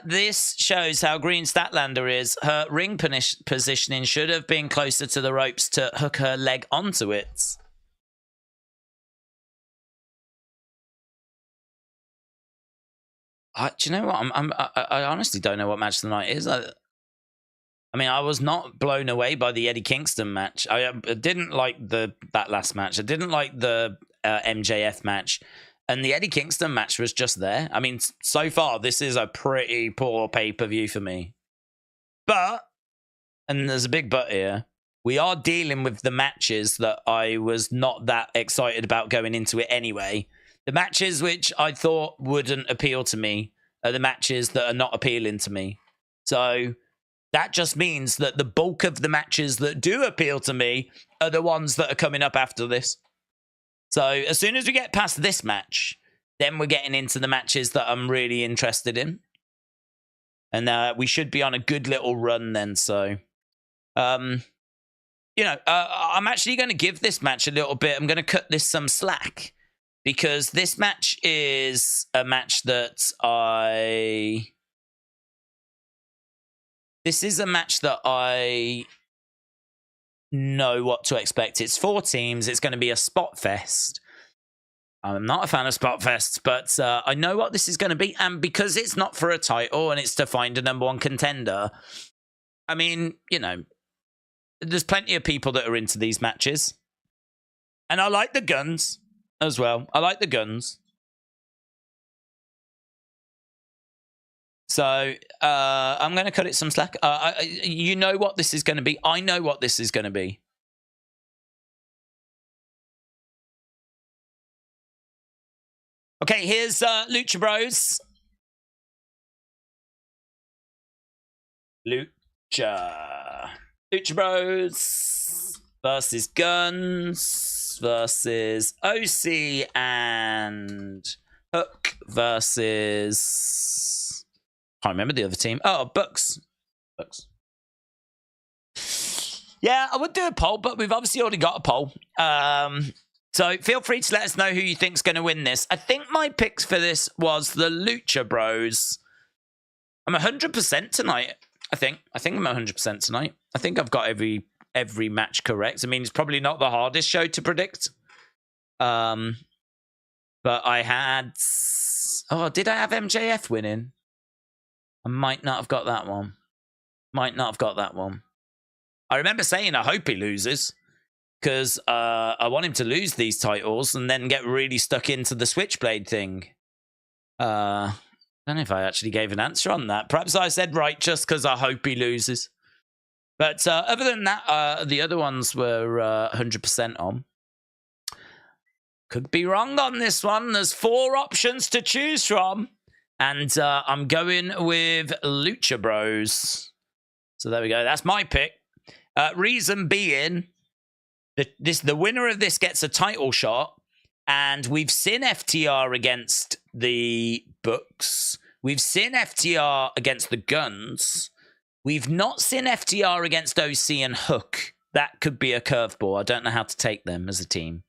This shows how green Statlander is. Her ring positioning should have been closer to the ropes to hook her leg onto it. Do you know what? I honestly don't know what match of the night is. I mean, I was not blown away by the Eddie Kingston match. I didn't like that last match. I didn't like the MJF match. And the Eddie Kingston match was just there. I mean, so far, this is a pretty poor pay-per-view for me. But, and there's a big but here, we are dealing with the matches that I was not that excited about going into it anyway. The matches which I thought wouldn't appeal to me are the matches that are not appealing to me. So that just means that the bulk of the matches that do appeal to me are the ones that are coming up after this. So as soon as we get past this match, then we're getting into the matches that I'm really interested in. And we should be on a good little run then. So, I'm actually going to give this match a little bit. I'm going to cut this some slack. Because this match is a match that This is a match that I know what to expect. It's 4 teams. It's going to be a spot fest. I'm not a fan of spot fests, but I know what this is going to be. And because it's not for a title and it's to find a #1 contender, I mean, there's plenty of people that are into these matches. And I like the Guns as well. I like the Guns. So I'm going to cut it some slack. You know what this is going to be. I know what this is going to be. Okay, here's Lucha Bros. Lucha Bros versus Guns versus OC and Hook versus... I can't remember the other team. Oh, Bucks. Yeah, I would do a poll, but we've obviously already got a poll. So feel free to let us know who you think's going to win this. I think my picks for this was the Lucha Bros I'm 100% tonight. I think I'm 100% tonight. I think I've got every match correct. I mean, it's probably not the hardest show to predict. But I had... Oh, did I have MJF winning? I might not have got that one. I remember saying I hope he loses, because I want him to lose these titles and then get really stuck into the Switchblade thing. I don't know if I actually gave an answer on that. Perhaps I said right just because I hope he loses. But other than that, the other ones were 100% on. Could be wrong on this one. There's 4 options to choose from. And I'm going with Lucha Bros. So there we go. That's my pick. Reason being, the winner of this gets a title shot. And we've seen FTR against the Bucks. We've seen FTR against the Guns. We've not seen FTR against OC and Hook. That could be a curveball. I don't know how to take them as a team.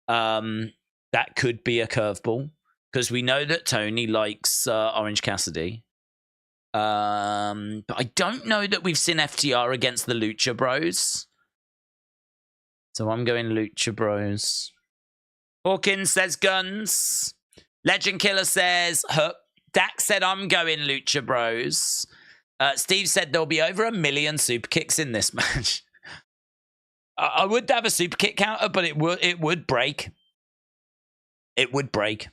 That could be a curveball, because we know that Tony likes Orange Cassidy. But I don't know that we've seen FTR against the Lucha Bros. So I'm going Lucha Bros. Hawkins says Guns. Legend Killer says Hook. Dak said I'm going Lucha Bros. Steve said there'll be over 1 million super kicks in this match. I would have a super kick counter, but it would break. It would break.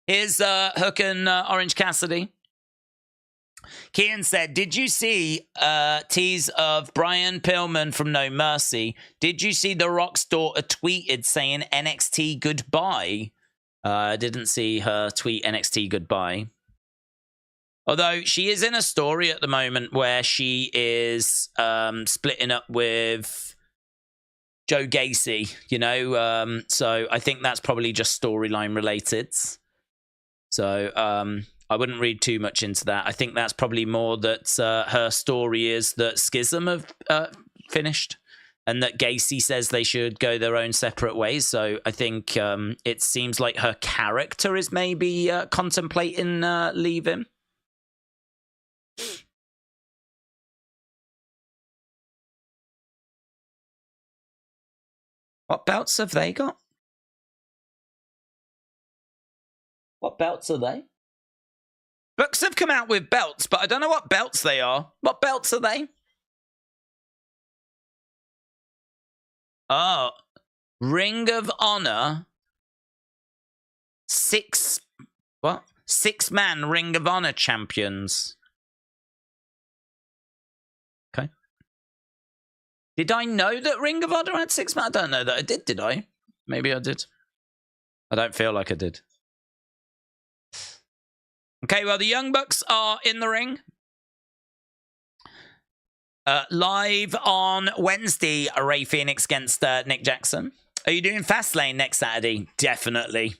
Here's Hook and Orange Cassidy. Kian said, did you see tease of Brian Pillman from No Mercy? Did you see The Rock's daughter tweeted saying NXT goodbye? I didn't see her tweet NXT goodbye. Although she is in a story at the moment where she is splitting up with Joe Gacy, you know? So I think that's probably just storyline related. So I wouldn't read too much into that. I think that's probably more that her story is that Schism have finished and that Gacy says they should go their own separate ways. So I think it seems like her character is maybe contemplating leaving. What belts have they got? What belts are they? Bucks have come out with belts, but I don't know what belts they are. What belts are they? Oh, Ring of Honor. 6-man Ring of Honor champions. Okay. Did I know that Ring of Honor had 6-man? I don't know that I did I? Maybe I did. I don't feel like I did. Okay, well, the Young Bucks are in the ring. Live on Wednesday, Ray Phoenix against Nick Jackson. Are you doing Fastlane next Saturday? Definitely.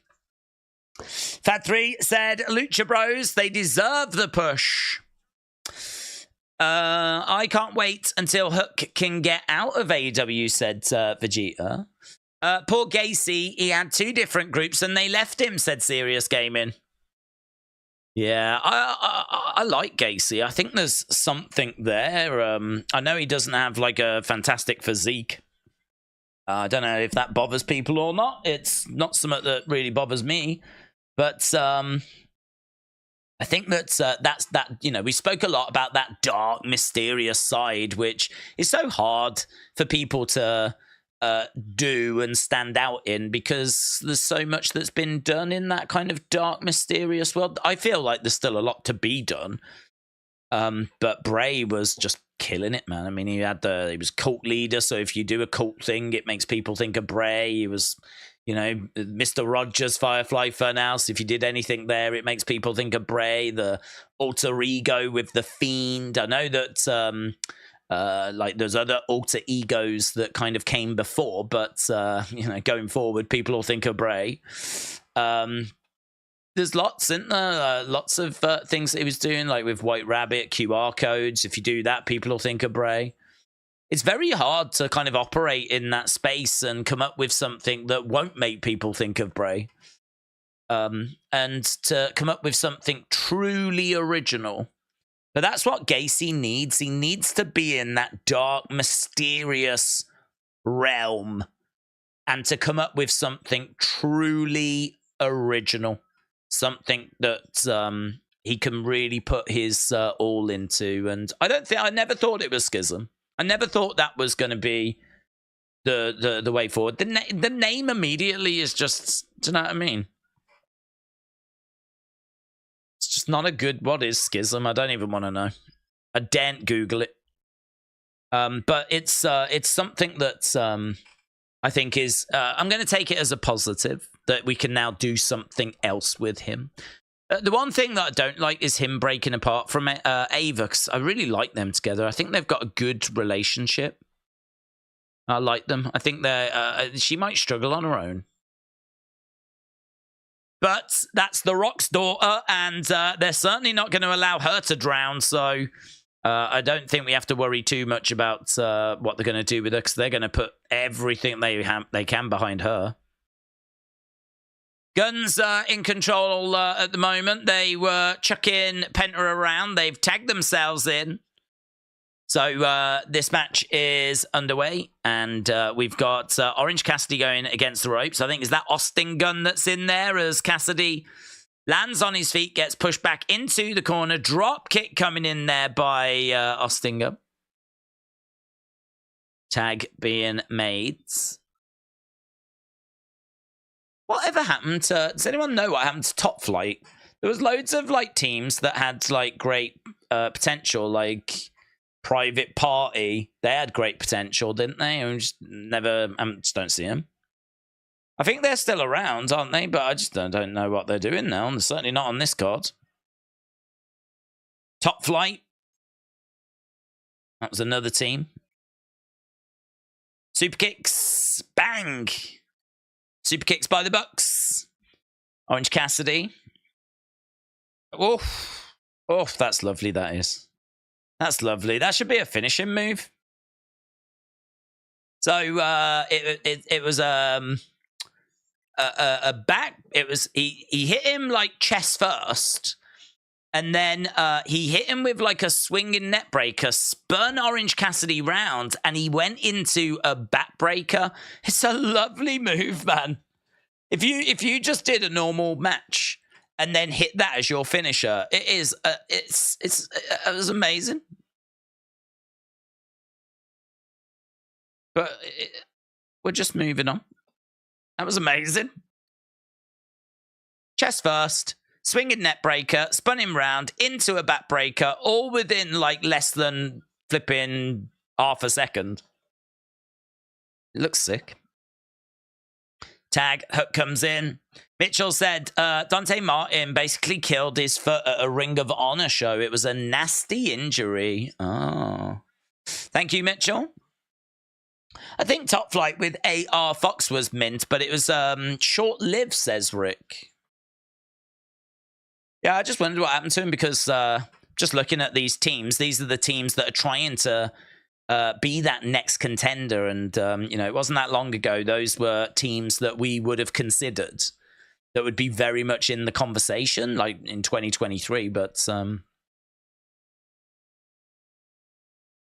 Fat3 said, Lucha Bros, they deserve the push. I can't wait until Hook can get out of AEW, said Vegeta. Poor Gacy, he had 2 different groups and they left him, said Serious Gaming. Yeah, I like Gacy. I think there's something there. I know he doesn't have like a fantastic physique. I don't know if that bothers people or not. It's not something that really bothers me. But I think that's that, you know, we spoke a lot about that dark, mysterious side, which is so hard for people to do and stand out in, because there's so much that's been done in that kind of dark, mysterious world. I feel like there's still a lot to be done. But Bray was just killing it, man. I mean, he was cult leader, so if you do a cult thing, it makes people think of Bray. He was, you know, Mr. Rogers, Firefly Funhouse. If you did anything there, it makes people think of Bray. The alter ego with the Fiend. I know that like there's other alter egos that kind of came before, but you know, going forward, people will think of Bray. There's lots, isn't there? Lots of things that he was doing, like with White Rabbit, QR codes. If you do that, people will think of Bray. It's very hard to kind of operate in that space and come up with something that won't make people think of Bray. and to come up with something truly original. But that's what Gacy needs. He needs to be in that dark, mysterious realm and to come up with something truly original, something that he can really put his all into. And I never thought it was Schism. I never thought that was going to be the way forward. The name immediately is just, do you know what I mean? It's just not a good, what is Schism? I don't even want to know. I daren't Google it. But it's something that I think is, I'm going to take it as a positive that we can now do something else with him. The one thing that I don't like is him breaking apart from Ava, because I really like them together. I think they've got a good relationship. I like them. I think she might struggle on her own. But that's The Rock's daughter, and they're certainly not going to allow her to drown, so I don't think we have to worry too much about what they're going to do with her, because they're going to put everything they can behind her. Guns in control at the moment. They were chucking Penta around. They've tagged themselves in. So this match is underway, and we've got Orange Cassidy going against the ropes. I think is that Austin gun that's in there as Cassidy lands on his feet, gets pushed back into the corner. Drop kick coming in there by Austin gun. Tag being made. Whatever happened to... Does anyone know what happened to Top Flight? There was loads of teams that had great potential, like Private Party. They had great potential, didn't they? I just just don't see them. I think they're still around, aren't they? But I just don't know what they're doing now. And certainly not on this card. Top Flight. That was another team. Super kicks. Bang. Super kicks by the Bucks. Orange Cassidy. Oof. Oof, that's lovely, that is. That's lovely. That should be a finishing move. So it was a back. It was he hit him chest first, and then he hit him with a swinging net breaker, spun Orange Cassidy round, and he went into a backbreaker. It's a lovely move, man. If you just did a normal match and then hit that as your finisher, it was amazing. But we're just moving on. That was amazing. Chest first, swinging net breaker, spun him round into a backbreaker, all within less than flipping half a second. It looks sick. Tag, hook comes in. Mitchell said Dante Martin basically killed his foot at a Ring of Honor show. It was a nasty injury. Oh. Thank you, Mitchell. I think Top Flight with AR Fox was mint, but it was short-lived, says Rick. Yeah, I just wondered what happened to him because just looking at these teams, these are the teams that are trying to be that next contender. And, it wasn't that long ago. Those were teams that we would have considered that would be very much in the conversation, in 2023. But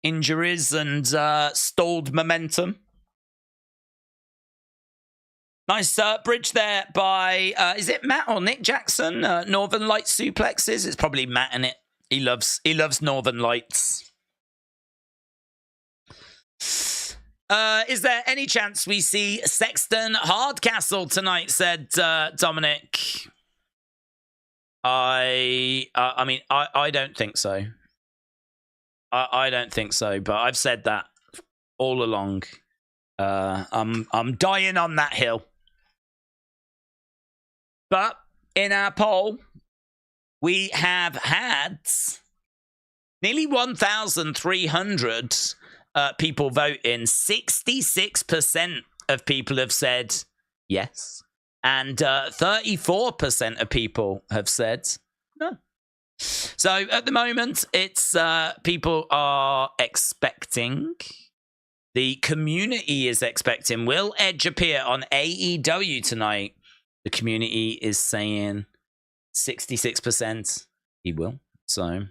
injuries and stalled momentum. Nice bridge there by, is it Matt or Nick Jackson? Northern Lights suplexes. It's probably Matt in it. He loves Northern Lights. Is there any chance we see Sexton Hardcastle tonight, said Dominic. I mean, I don't think so. I don't think so, but I've said that all along. I'm dying on that hill. But in our poll, we have had nearly 1,300 people vote in. 66% of people have said yes. And 34% of people have said no. So at the moment, it's people are expecting. The community is expecting. Will Edge appear on AEW tonight? The community is saying 66% he will. So,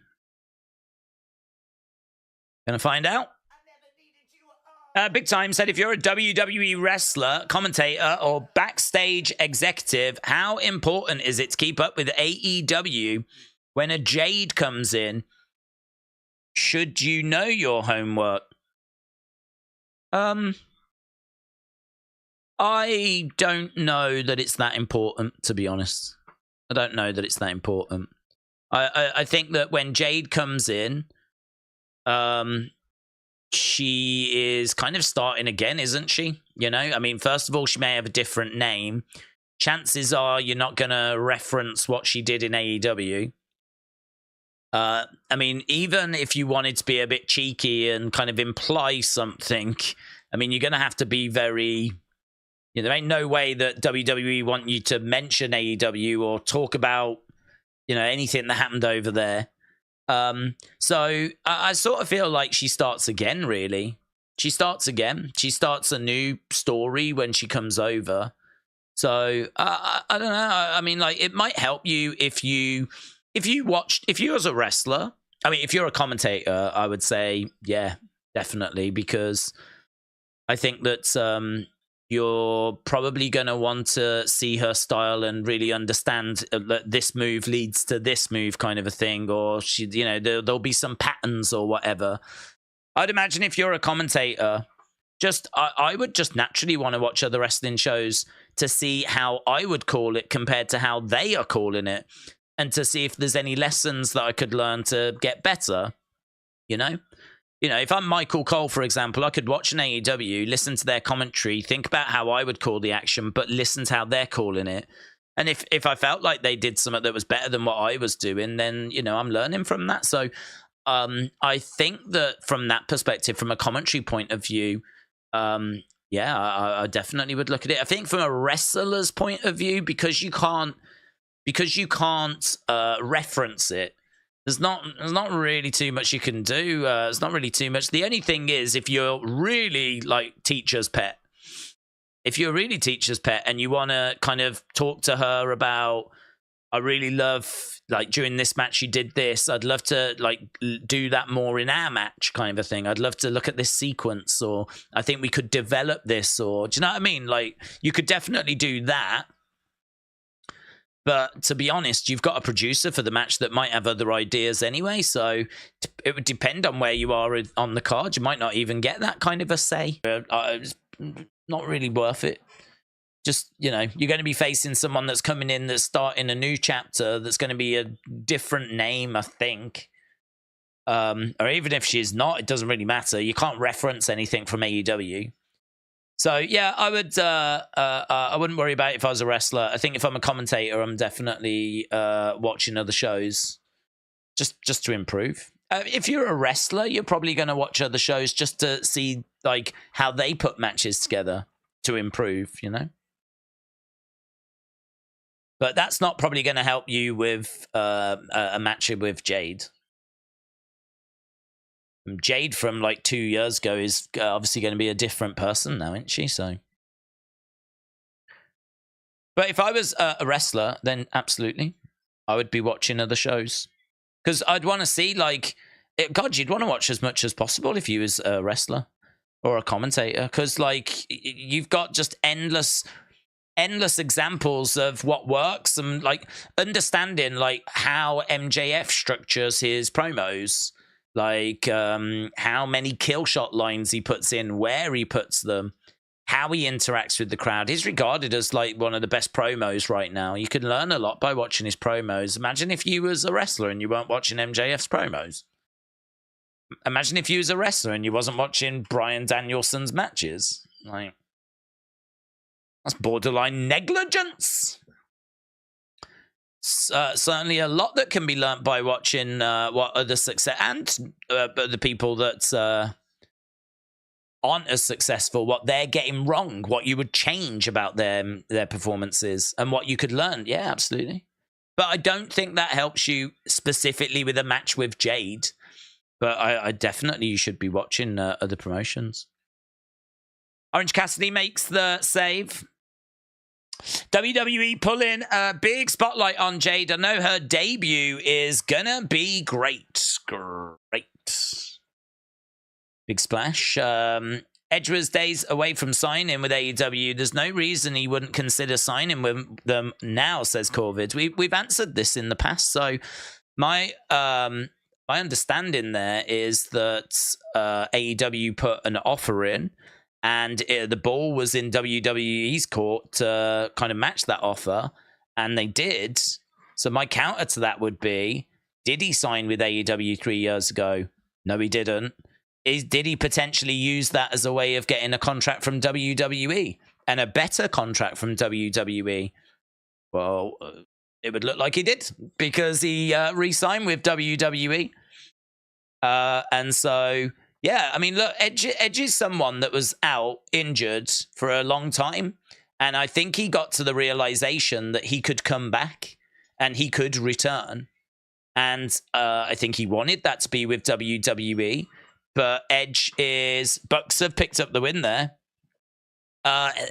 gonna find out. Big Time said, if you're a WWE wrestler, commentator, or backstage executive, how important is it to keep up with AEW when a Jade comes in? Should you know your homework? I don't know that it's that important, to be honest. I don't know that it's that important. I think that when Jade comes in, she is kind of starting again, isn't she? You know, I mean, first of all, she may have a different name. Chances are you're not going to reference what she did in AEW. I mean, even if you wanted to be a bit cheeky and kind of imply something, I mean, you're going to have to be very... You know, there ain't no way that WWE want you to mention AEW or talk about, you know, anything that happened over there. So I sort of feel like she starts again, really. She starts again. She starts a new story when she comes over. So I don't know. I mean, like, it might help you if you as a wrestler. I mean, if you're a commentator, I would say, yeah, definitely, because I think that you're probably going to want to see her style and really understand that this move leads to this move, kind of a thing, or she, you know, there'll be some patterns or whatever. I'd imagine if you're a commentator, I would just naturally want to watch other wrestling shows to see how I would call it compared to how they are calling it, and to see if there's any lessons that I could learn to get better, you know? You know, if I'm Michael Cole, for example, I could watch an AEW, listen to their commentary, think about how I would call the action, but listen to how they're calling it. And if I felt like they did something that was better than what I was doing, then, you know, I'm learning from that. So I think that from that perspective, from a commentary point of view, yeah, I definitely would look at it. I think from a wrestler's point of view, because you can't reference it, there's not really too much you can do. There's not really too much. The only thing is, if you're really like teacher's pet, and you want to kind of talk to her about, I really love, like, during this match you did this, I'd love to like do that more in our match, kind of a thing. I'd love to look at this sequence, or I think we could develop this, or do you know what I mean? Like, you could definitely do that. But to be honest, you've got a producer for the match that might have other ideas anyway. So it would depend on where you are on the card. You might not even get that kind of a say. It's not really worth it. Just, you know, you're going to be facing someone that's coming in, that's starting a new chapter, that's going to be a different name, I think. Or even if she's not, it doesn't really matter. You can't reference anything from AEW. So yeah, I wouldn't worry about it if I was a wrestler. I think if I'm a commentator, I'm definitely watching other shows just to improve. If you're a wrestler, you're probably going to watch other shows just to see like how they put matches together to improve, you know. But that's not probably going to help you with a match with Jade. Jade from like 2 years ago is obviously going to be a different person now, isn't she? So, but if I was a wrestler, then absolutely, I would be watching other shows, because I'd want to see, like, God, you'd want to watch as much as possible if you was a wrestler or a commentator, because like you've got just endless examples of what works, and like understanding like how MJF structures his promos. Like how many kill shot lines he puts in, where he puts them, how he interacts with the crowd. He's regarded as like one of the best promos right now. You can learn a lot by watching his promos. Imagine if you was a wrestler and you weren't watching MJF's promos. Imagine if you was a wrestler and you wasn't watching Bryan Danielson's matches. Like, that's borderline negligence. Certainly a lot that can be learnt by watching what other success and the people that aren't as successful, what they're getting wrong, what you would change about their performances, and what you could learn. Yeah, absolutely. But I don't think that helps you specifically with a match with Jade. But I definitely, you should be watching other promotions. Orange Cassidy makes the save. WWE pulling a big spotlight on Jade. I know her debut is gonna be great. Great. Big splash. Edge was days away from signing with AEW. There's no reason he wouldn't consider signing with them now, says Corvid. We've answered this in the past. So my understanding there is that AEW put an offer in, and the ball was in WWE's court to kind of match that offer, and they did. So my counter to that would be, did he sign with AEW 3 years ago? No, he didn't. Did he potentially use that as a way of getting a contract from WWE, and a better contract from WWE? Well, it would look like he did, because he re-signed with WWE. And so... yeah, I mean, look, Edge is someone that was out injured for a long time. And I think he got to the realization that he could come back and he could return. And I think he wanted that to be with WWE. But Bucks have picked up the win there.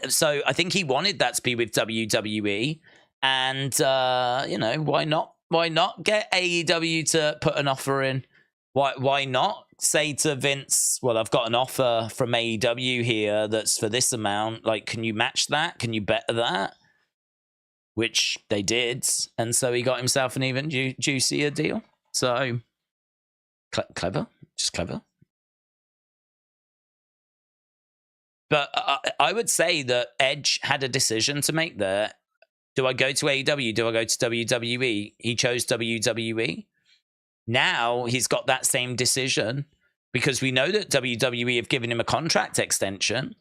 So I think he wanted that to be with WWE. And, why not? Why not get AEW to put an offer in? Why not say to Vince, well, I've got an offer from AEW here that's for this amount. Like, can you match that? Can you better that? Which they did. And so he got himself an even juicier deal. So, clever. Just clever. But I would say that Edge had a decision to make there. Do I go to AEW? Do I go to WWE? He chose WWE. Now he's got that same decision, because we know that WWE have given him a contract extension.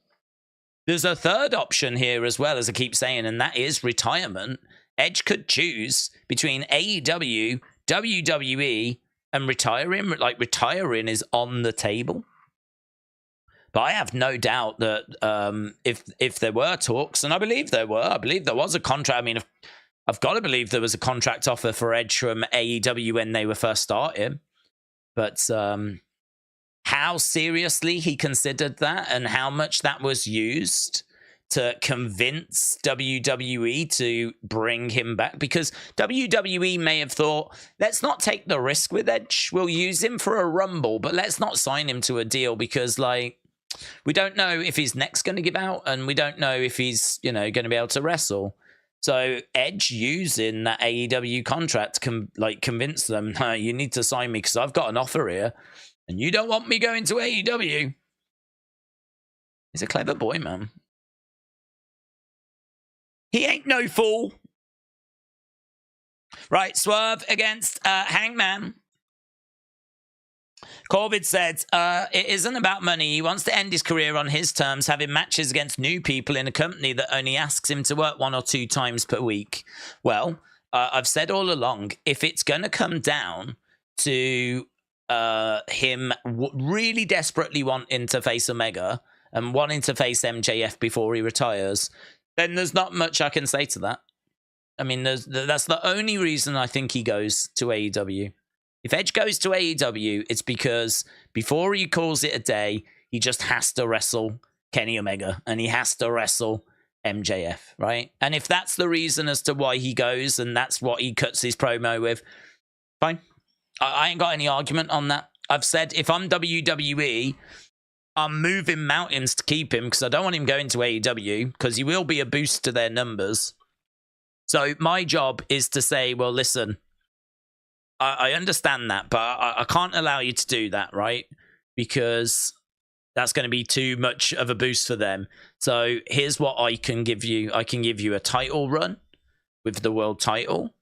There's a third option here as well, as I keep saying, and that is retirement. Edge could choose between AEW, WWE, and retiring. Like, retiring is on the table. But I have no doubt that if there were talks, and I believe there was a contract. I mean, I've got to believe there was a contract offer for Edge from AEW when they were first starting. But how seriously he considered that, and how much that was used to convince WWE to bring him back. Because WWE may have thought, let's not take the risk with Edge. We'll use him for a Rumble, but let's not sign him to a deal, because, like, we don't know if his neck's going to give out, and we don't know if he's, going to be able to wrestle. So Edge using that AEW contract can, convince them, you need to sign me because I've got an offer here, and you don't want me going to AEW. He's a clever boy, man. He ain't no fool. Right, Swerve against Hangman. Corbett said, it isn't about money. He wants to end his career on his terms, having matches against new people in a company that only asks him to work 1 or 2 times per week. Well, I've said all along, if it's going to come down to him really desperately wanting to face Omega and wanting to face MJF before he retires, then there's not much I can say to that. I mean, that's the only reason I think he goes to AEW. If Edge goes to AEW, it's because before he calls it a day, he just has to wrestle Kenny Omega and he has to wrestle MJF, right? And if that's the reason as to why he goes and that's what he cuts his promo with, fine. I ain't got any argument on that. I've said if I'm WWE, I'm moving mountains to keep him because I don't want him going to AEW because he will be a boost to their numbers. So my job is to say, well, listen, I understand that, but I can't allow you to do that, right? Because that's going to be too much of a boost for them. So here's what I can give you. I can give you a title run with the world title.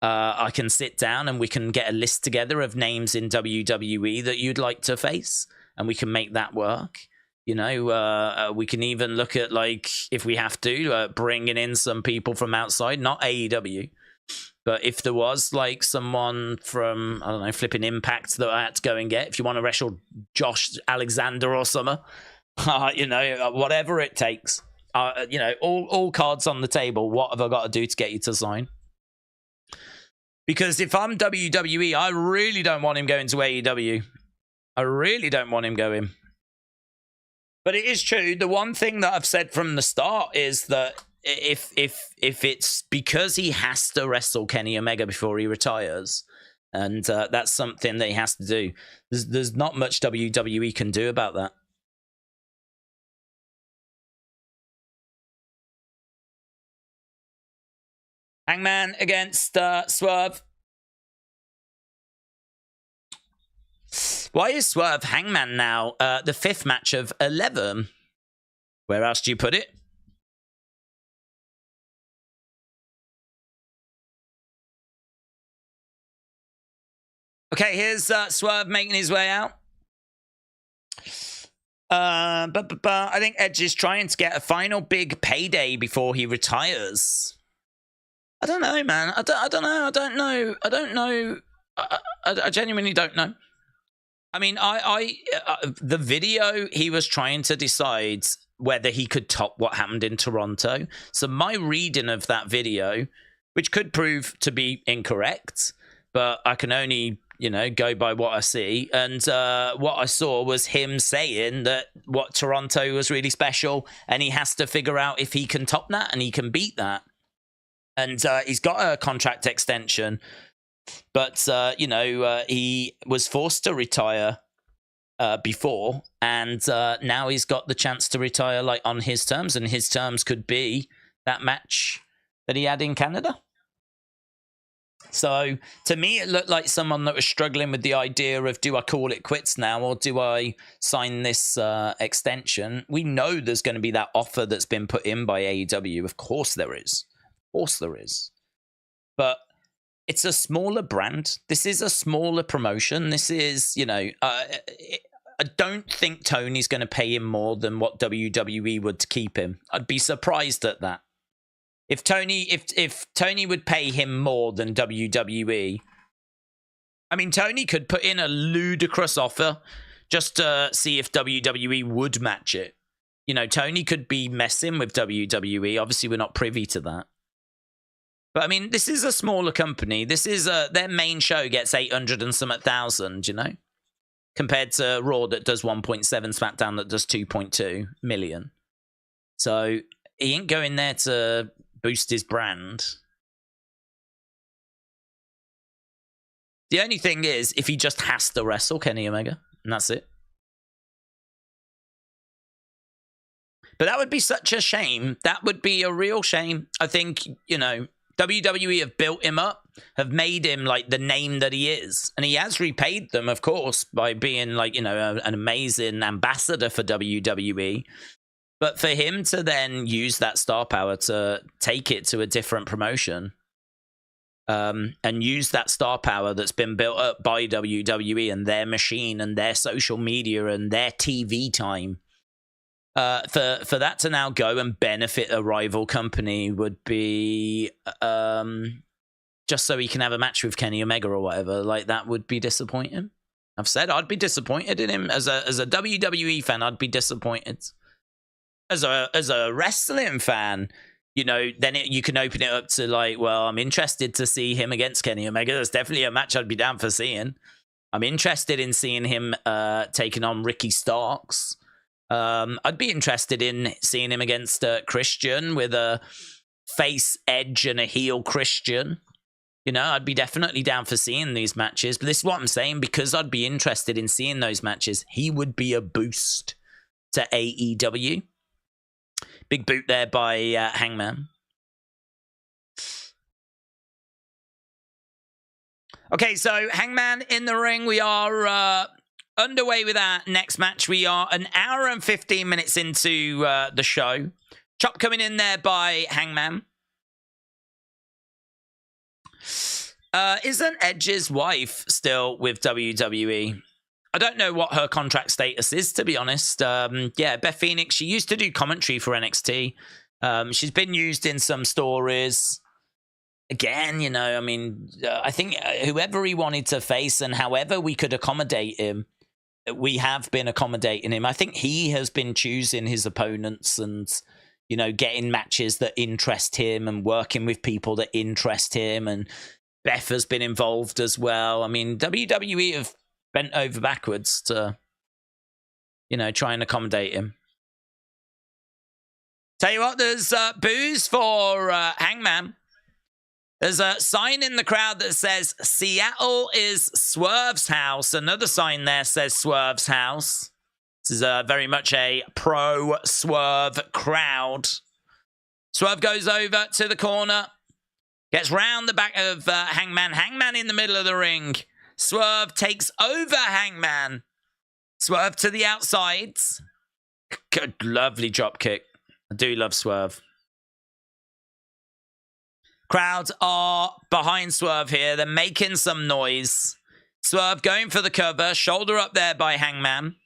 I can sit down and we can get a list together of names in WWE that you'd like to face, and we can make that work. You know, we can even look at, like, if we have to, bringing in some people from outside, not AEW. But if there was, like, someone from, I don't know, flipping Impact that I had to go and get, if you want to wrestle Josh Alexander or something, you know, whatever it takes, you know, all cards on the table. What have I got to do to get you to sign? Because if I'm WWE, I really don't want him going to AEW. I really don't want him going. But it is true. The one thing that I've said from the start is that if it's because he has to wrestle Kenny Omega before he retires, and that's something that he has to do, there's not much WWE can do about that. Hangman against Swerve. Why is Swerve Hangman now? The 5th match of 11. Where else do you put it? Okay, here's Swerve making his way out. I think Edge is trying to get a final big payday before he retires. I don't know, man. I don't know. I genuinely don't know. I mean, the video, he was trying to decide whether he could top what happened in Toronto. So my reading of that video, which could prove to be incorrect, but I can only, go by what I see. And what I saw was him saying that what Toronto was really special, and he has to figure out if he can top that and he can beat that. And he's got a contract extension, but, he was forced to retire before, and now he's got the chance to retire on his terms, and his terms could be that match that he had in Canada. So to me, it looked like someone that was struggling with the idea of, do I call it quits now, or do I sign this extension? We know there's going to be that offer that's been put in by AEW. Of course there is. Of course there is. But it's a smaller brand. This is a smaller promotion. This is, I don't think Tony's going to pay him more than what WWE would to keep him. I'd be surprised at that. If Tony would pay him more than WWE, I mean, Tony could put in a ludicrous offer just to see if WWE would match it. Tony could be messing with WWE. Obviously, we're not privy to that. But I mean, this is a smaller company. This is their main show gets 800 and some thousand, compared to Raw that does 1.7, SmackDown that does 2.2 million. So he ain't going there to boost his brand. The only thing is, if he just has to wrestle Kenny Omega, and that's it. But that would be such a shame. That would be a real shame. I think, WWE have built him up, have made him the name that he is. And he has repaid them, of course, by being an amazing ambassador for WWE. But for him to then use that star power to take it to a different promotion, and use that star power that's been built up by WWE and their machine and their social media and their TV time, for that to now go and benefit a rival company would be just so he can have a match with Kenny Omega or whatever. That would be disappointing. I've said I'd be disappointed in him as a WWE fan. I'd be disappointed. As a wrestling fan, then you can open it up to I'm interested to see him against Kenny Omega. There's definitely a match I'd be down for seeing. I'm interested in seeing him taking on Ricky Starks. I'd be interested in seeing him against Christian with a face Edge and a heel Christian. I'd be definitely down for seeing these matches. But this is what I'm saying, because I'd be interested in seeing those matches. He would be a boost to AEW. Big boot there by Hangman. Okay, so Hangman in the ring. We are underway with our next match. We are an hour and 15 minutes into the show. Chop coming in there by Hangman. Isn't Edge's wife still with WWE? I don't know what her contract status is, to be honest. Beth Phoenix, she used to do commentary for NXT. She's been used in some stories. Again, I think whoever he wanted to face and however we could accommodate him, we have been accommodating him. I think he has been choosing his opponents and, getting matches that interest him and working with people that interest him. And Beth has been involved as well. I mean, WWE have bent over backwards to, try and accommodate him. Tell you what, there's boos for Hangman. There's a sign in the crowd that says, Seattle is Swerve's house. Another sign there says Swerve's house. This is very much a pro-Swerve crowd. Swerve goes over to the corner. Gets round the back of Hangman. Hangman in the middle of the ring. Swerve takes over Hangman. Swerve to the outsides. Good, lovely drop kick. I do love Swerve. Crowds are behind Swerve here. They're making some noise. Swerve going for the cover. Shoulder up there by Hangman.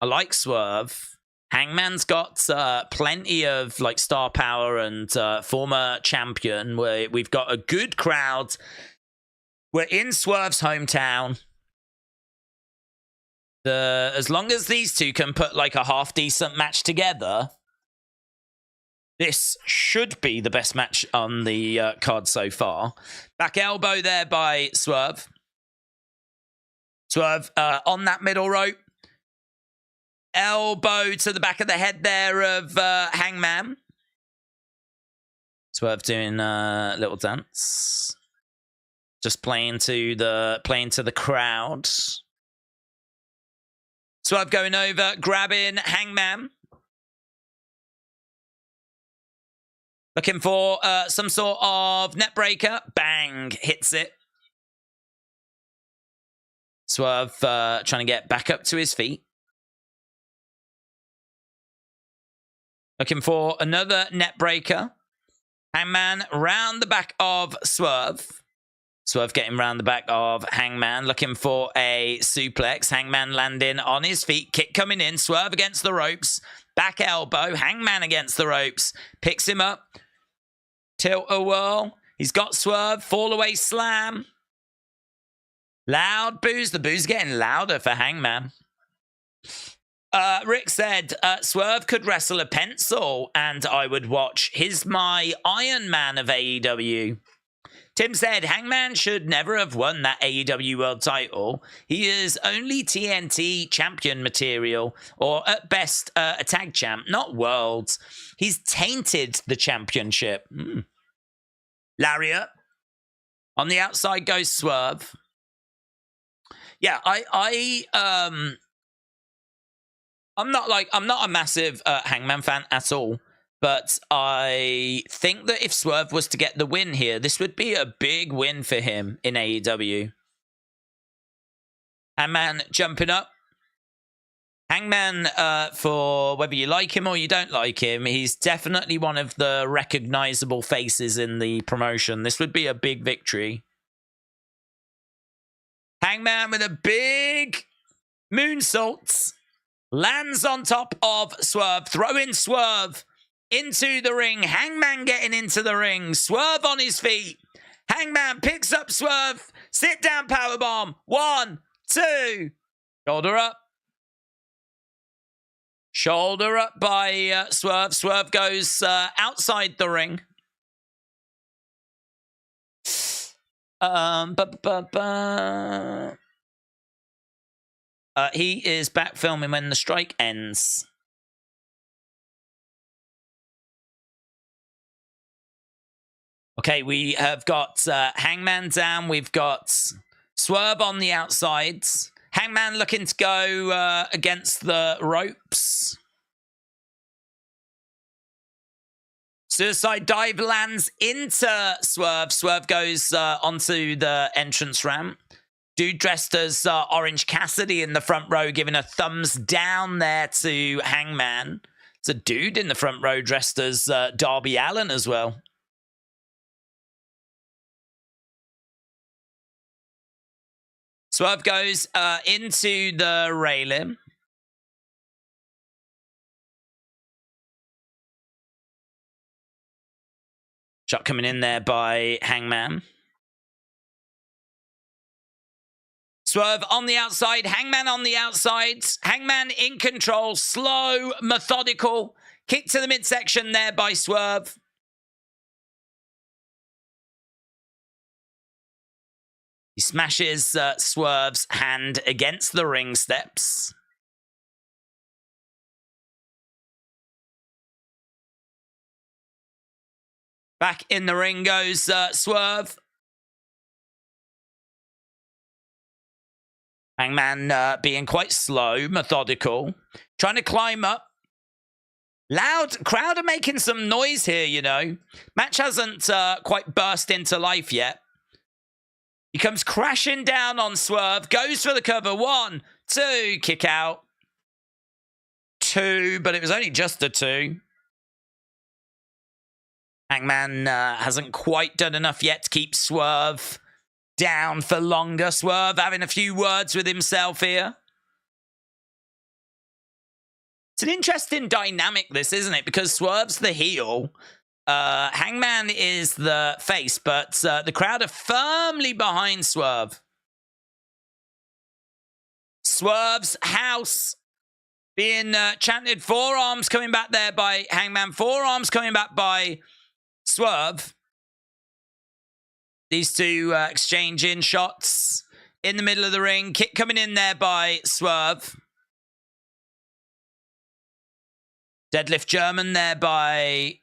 I like Swerve. Hangman's got plenty of like star power and former champion. We've got a good crowd. We're in Swerve's hometown. As long as these two can put like a half-decent match together, this should be the best match on the card so far. Back elbow there by Swerve. Swerve on that middle rope. Elbow to the back of the head there of Hangman. Swerve doing a little dance. Just playing to the crowd. Swerve going over, grabbing Hangman. Looking for some sort of net breaker. Bang, hits it. Swerve trying to get back up to his feet. Looking for another net breaker. Hangman round the back of Swerve. Swerve getting round the back of Hangman. Looking for a suplex. Hangman landing on his feet. Kick coming in. Swerve against the ropes. Back elbow. Hangman against the ropes. Picks him up. Tilt-a-whirl. He's got Swerve. Fall away slam. Loud boos. The boos getting louder for Hangman. Rick said, Swerve could wrestle a pencil and I would watch. He's my Iron Man of AEW. Tim said, Hangman should never have won that AEW World title. He is only TNT champion material, or at best, a tag champ, not worlds. He's tainted the championship. Lariat. On the outside goes Swerve. Yeah, I'm not a massive Hangman fan at all, but I think that if Swerve was to get the win here, this would be a big win for him in AEW. Hangman jumping up. Hangman, for whether you like him or you don't like him, he's definitely one of the recognizable faces in the promotion. This would be a big victory. Hangman with a big moonsault. Lands on top of Swerve, throwing Swerve into the ring. Hangman getting into the ring. Swerve on his feet. Hangman picks up Swerve. Sit down powerbomb. 1, 2. Shoulder up. Shoulder up by Swerve. Swerve goes outside the ring. He is back filming when the strike ends. Okay, we have got Hangman down. We've got Swerve on the outsides. Hangman looking to go against the ropes. Suicide dive lands into Swerve. Swerve goes onto the entrance ramp. Dude dressed as Orange Cassidy in the front row, giving a thumbs down there to Hangman. There's a dude in the front row dressed as Darby Allin as well. Swerve goes into the railing. Shot coming in there by Hangman. Swerve on the outside. Hangman on the outside. Hangman in control. Slow, methodical. Kick to the midsection there by Swerve. He smashes Swerve's hand against the ring steps. Back in the ring goes Swerve. Hangman being quite slow, methodical. Trying to climb up. Loud crowd are making some noise here, you know. Match hasn't quite burst into life yet. He comes crashing down on Swerve. Goes for the cover. 1, 2. Kick out. 2, but it was only just a 2. Hangman hasn't quite done enough yet to keep Swerve down for longer. Swerve having a few words with himself here. It's an interesting dynamic, this, isn't it? Because Swerve's the heel. Hangman is the face, but the crowd are firmly behind Swerve. Swerve's house being chanted. Forearms coming back there by Hangman. Forearms coming back by Swerve. These two exchanging shots in the middle of the ring. Kick coming in there by Swerve. Deadlift German there by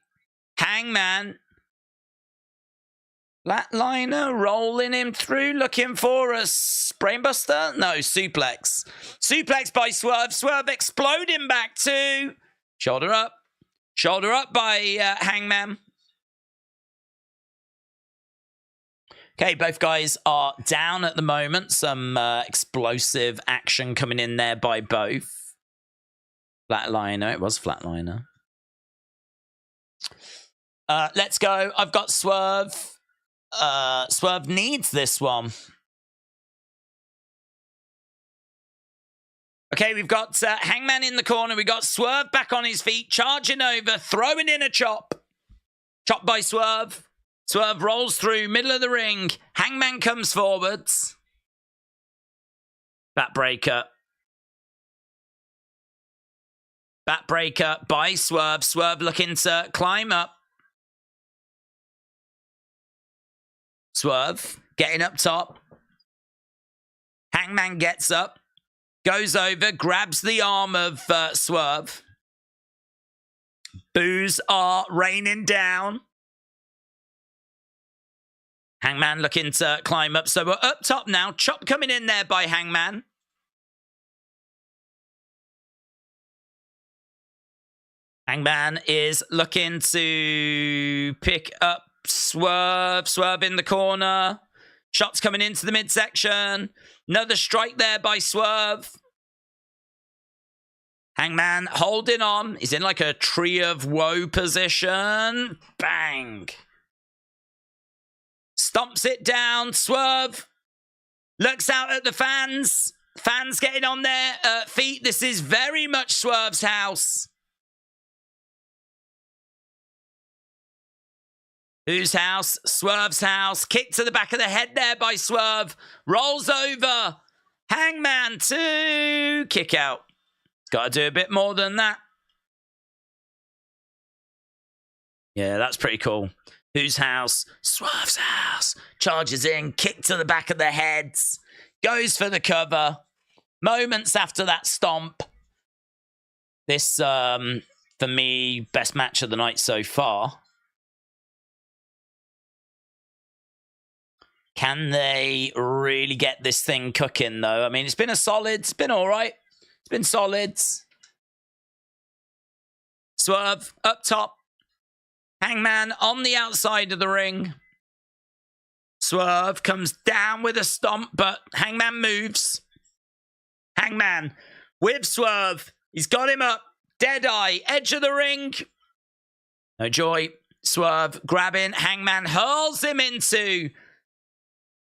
Hangman. Flatliner rolling him through, looking for a brainbuster. No, suplex. Suplex by Swerve. Swerve exploding back to shoulder up. Shoulder up by Hangman. Okay, both guys are down at the moment. Some explosive action coming in there by both. Flatliner. It was Flatliner. Let's go. I've got Swerve. Swerve needs this one. Okay, we've got Hangman in the corner. We got Swerve back on his feet, charging over, throwing in a chop. Chop by Swerve. Swerve rolls through, middle of the ring. Hangman comes forwards. Backbreaker. Backbreaker by Swerve. Swerve looking to climb up. Swerve getting up top. Hangman gets up. Goes over, grabs the arm of Swerve. Boos are raining down. Hangman looking to climb up. So we're up top now. Chop coming in there by Hangman. Hangman is looking to pick up Swerve. Swerve in the corner. Shots coming into the midsection. Another strike there by Swerve. Hangman holding on. He's in like a tree of woe position. Bang. Stomps it down. Swerve looks out at the fans. Fans getting on their feet. This is very much Swerve's house. Whose house? Swerve's house. Kick to the back of the head there by Swerve. Rolls over. Hangman to kick out. Got to do a bit more than that. Yeah, that's pretty cool. Whose house? Swerve's house. Charges in. Kick to the back of the heads. Goes for the cover. Moments after that stomp. This, for me, best match of the night so far. Can they really get this thing cooking, though? I mean, it's been it's been all right. It's been solid. Swerve up top. Hangman on the outside of the ring. Swerve comes down with a stomp, but Hangman moves. Hangman with Swerve. He's got him up. Deadeye, edge of the ring. No joy. Swerve grabbing. Hangman hurls him into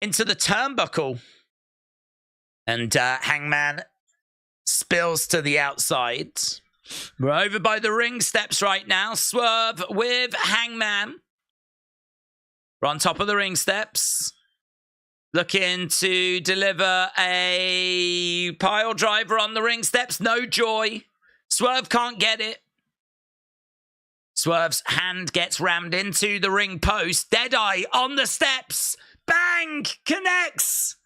the turnbuckle. And Hangman spills to the outside. We're over by the ring steps right now. Swerve with Hangman. We're on top of the ring steps. Looking to deliver a pile driver on the ring steps. No joy. Swerve can't get it. Swerve's hand gets rammed into the ring post. Deadeye on the steps. Bang! Connects!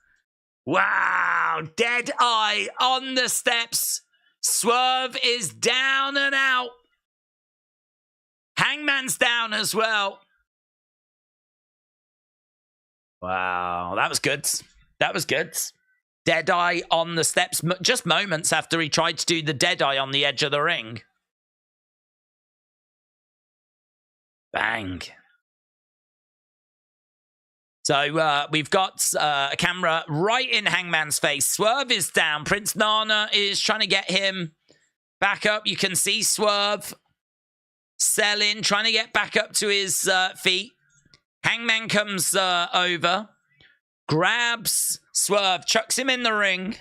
Wow! Deadeye on the steps. Swerve is down and out. Hangman's down as well. Wow, that was good. That was good. Deadeye on the steps, just moments after he tried to do the Deadeye on the edge of the ring. Bang. So we've got a camera right in Hangman's face. Swerve is down. Prince Nana is trying to get him back up. You can see Swerve selling, trying to get back up to his feet. Hangman comes over, grabs Swerve, chucks him in the ring.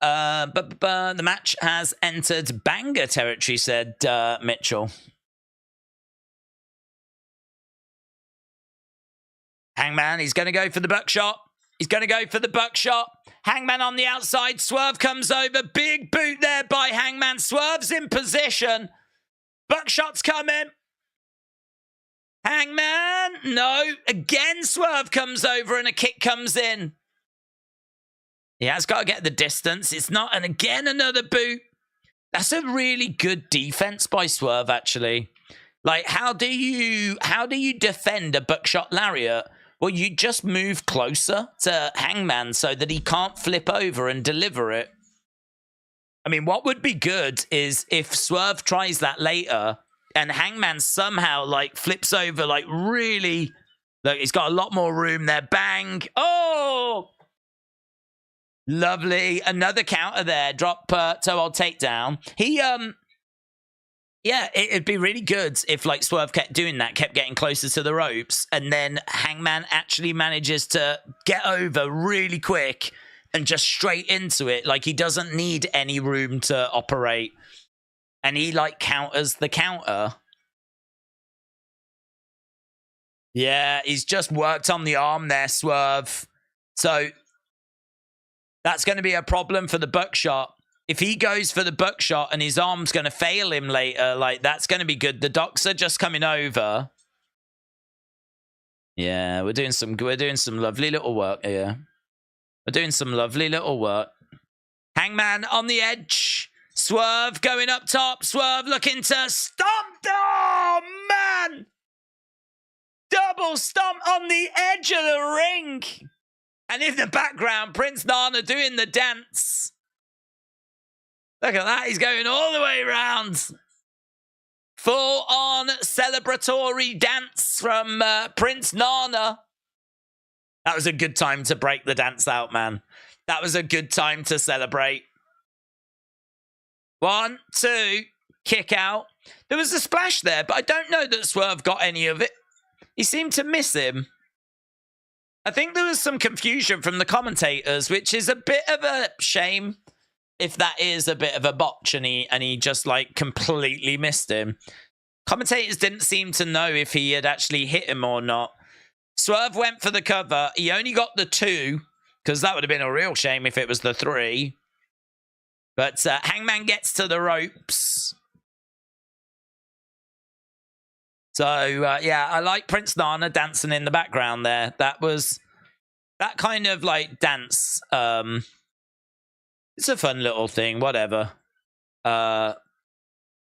But the match has entered banger territory, said Mitchell. Hangman, he's going to go for the buckshot. He's going to go for the buckshot. Hangman on the outside. Swerve comes over. Big boot there by Hangman. Swerve's in position. Buckshot's coming. Hangman. No. Again, Swerve comes over and a kick comes in. He has got to get the distance. It's not. And again, another boot. That's a really good defense by Swerve, actually. Like, how do you defend a buckshot lariat? Well, you just move closer to Hangman so that he can't flip over and deliver it. I mean, what would be good is if Swerve tries that later and Hangman somehow, like, flips over, like, really... Look, he's got a lot more room there. Bang! Oh! Lovely. Another counter there. Drop toe hold takedown. He, yeah, it'd be really good if, like, Swerve kept doing that, kept getting closer to the ropes, and then Hangman actually manages to get over really quick and just straight into it. Like, he doesn't need any room to operate. And he, like, counters the counter. Yeah, he's just worked on the arm there, Swerve. So that's going to be a problem for the buckshot. If he goes for the buckshot and his arm's going to fail him later, like, that's going to be good. The docs are just coming over. Yeah, we're doing some lovely little work here. We're doing some lovely little work. Hangman on the edge. Swerve going up top. Swerve looking to stomp. Oh, man! Double stomp on the edge of the ring. And in the background, Prince Nana doing the dance. Look at that. He's going all the way around. Full-on celebratory dance from Prince Nana. That was a good time to break the dance out, man. That was a good time to celebrate. 1, 2, kick out. There was a splash there, but I don't know that Swerve got any of it. He seemed to miss him. I think there was some confusion from the commentators, which is a bit of a shame. If that is a bit of a botch and he just, like, completely missed him. Commentators didn't seem to know if he had actually hit him or not. Swerve went for the cover. He only got the 2, because that would have been a real shame if it was the 3. But Hangman gets to the ropes. So, yeah, I like Prince Nana dancing in the background there. That kind of, like, dance... It's a fun little thing, whatever. But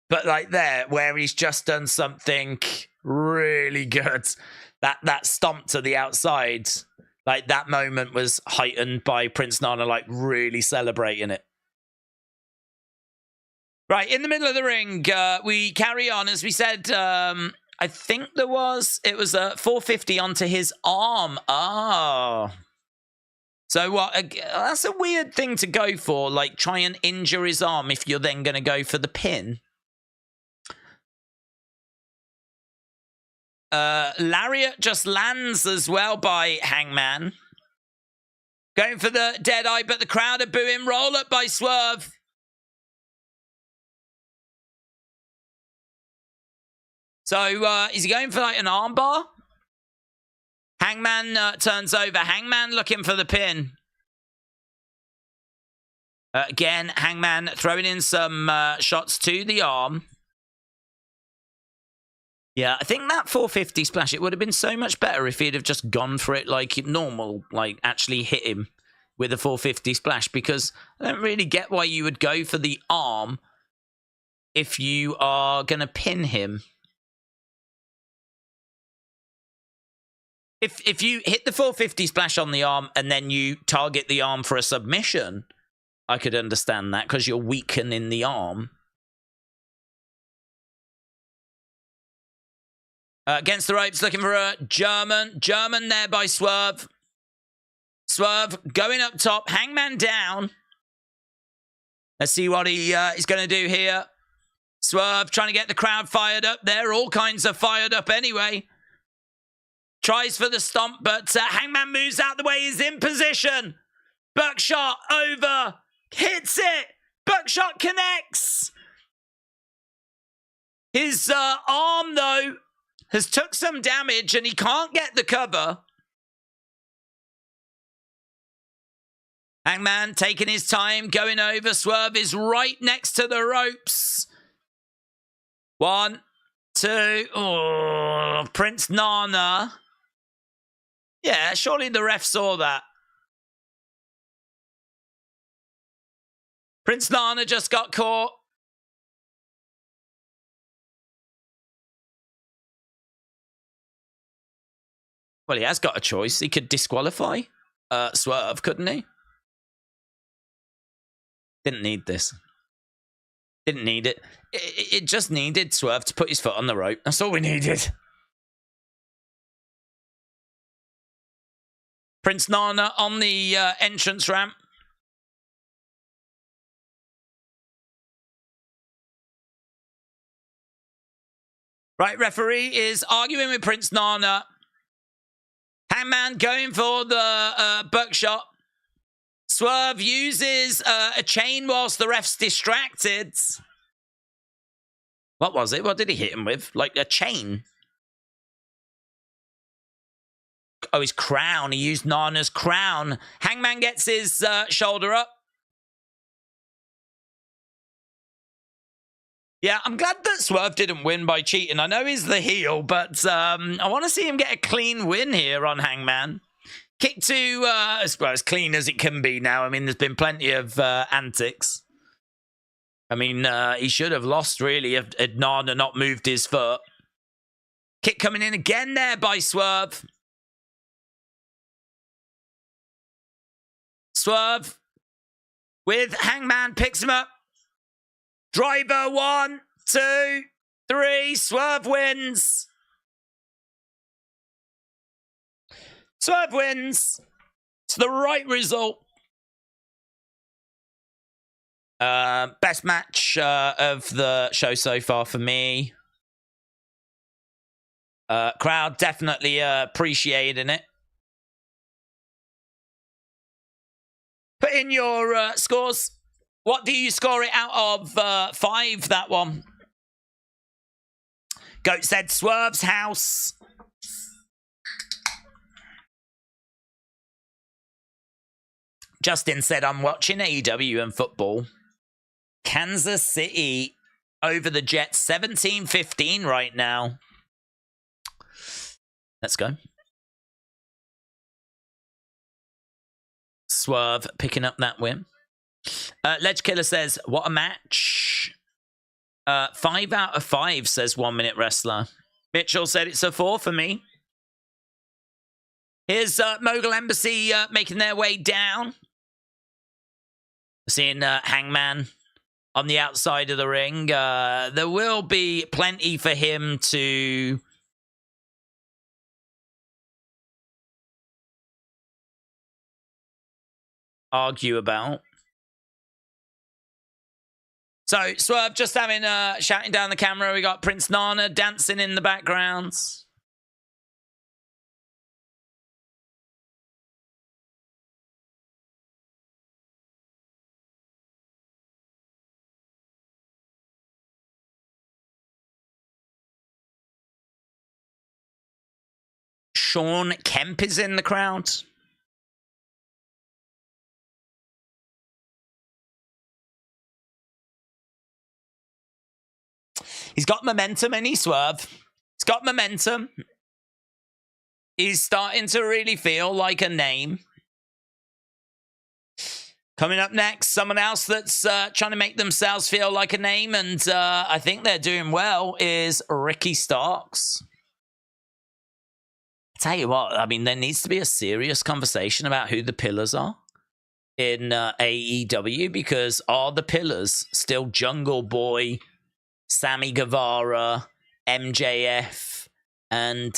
like there, where he's just done something really good. That stomp to the outside, like that moment was heightened by Prince Nana, like really celebrating it. Right, in the middle of the ring, we carry on. As we said, I think it was a 450 onto his arm. Oh. So what? That's a weird thing to go for, like try and injure his arm if you're then going to go for the pin. Lariat just lands as well by Hangman. Going for the Deadeye, but the crowd are booing. Roll up by Swerve. So is he going for like an armbar? Hangman turns over. Hangman looking for the pin. Again, Hangman throwing in some shots to the arm. Yeah, I think that 450 splash, it would have been so much better if he'd have just gone for it like normal, like actually hit him with a 450 splash, because I don't really get why you would go for the arm if you are going to pin him. If you hit the 450 splash on the arm and then you target the arm for a submission, I could understand that because you're weakening the arm. Against the ropes, looking for a German. German there by Swerve. Swerve going up top. Hangman down. Let's see what he is going to do here. Swerve trying to get the crowd fired up. They're all kinds of fired up anyway. Tries for the stomp, but Hangman moves out the way. He's in position. Buckshot over. Hits it. Buckshot connects. His arm, though, has took some damage and he can't get the cover. Hangman taking his time, going over. Swerve is right next to the ropes. 1, 2. Oh, Prince Nana. Yeah, surely the ref saw that. Prince Nana just got caught. Well, he has got a choice. He could disqualify Swerve, couldn't he? Didn't need this. Didn't need it. It just needed Swerve to put his foot on the rope. That's all we needed. Prince Nana on the entrance ramp. Right, referee is arguing with Prince Nana. Hangman going for the buckshot. Swerve uses a chain whilst the ref's distracted. What was it? What did he hit him with? Like a chain? Oh, his crown. He used Nana's crown. Hangman gets his shoulder up. Yeah, I'm glad that Swerve didn't win by cheating. I know he's the heel, but I want to see him get a clean win here on Hangman. Kick to, as clean as it can be now. I mean, there's been plenty of antics. I mean, he should have lost, really, if Nana not moved his foot. Kick coming in again there by Swerve. Swerve with Hangman, picks him up. Driver, 1, 2, 3. Swerve wins. Swerve wins. It's the right result. Best match of the show so far for me. Crowd definitely appreciating it. Put in your scores. What do you score it out of 5, that one? Goat said Swerve's house. Justin said, I'm watching AEW and football. Kansas City over the Jets, 17-15 right now. Let's go. Swerve picking up that win. Ledge Killer says, what a match. 5 out of 5, says 1 Minute Wrestler. Mitchell said it's a 4 for me. Here's Mogul Embassy making their way down. Seeing Hangman on the outside of the ring. There will be plenty for him to argue about. So, Swerve just having shouting down the camera. We got Prince Nana dancing in the background. Sean Kemp is in the crowd. He's got momentum, and he Swerve. He's got momentum. He's starting to really feel like a name. Coming up next, someone else that's trying to make themselves feel like a name, and I think they're doing well, is Ricky Starks. tell you what, I mean, there needs to be a serious conversation about who the pillars are in AEW, because are the pillars still Jungle Boy, Sammy Guevara, MJF, and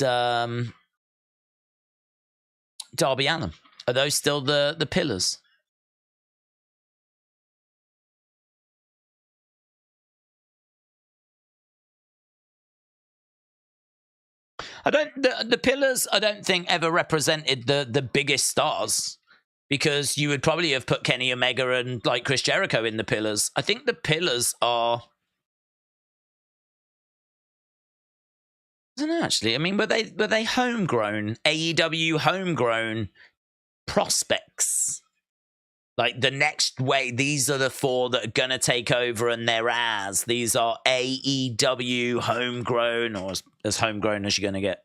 Darby Allin? Are those still the pillars? The pillars, I don't think, ever represented the biggest stars, because you would probably have put Kenny Omega and like Chris Jericho in the pillars. I think the pillars are, I don't know, actually. I mean, were they homegrown, AEW homegrown prospects? Like the next way, these are the 4 that are going to take over, and they're as. These are AEW homegrown, or as homegrown as you're going to get.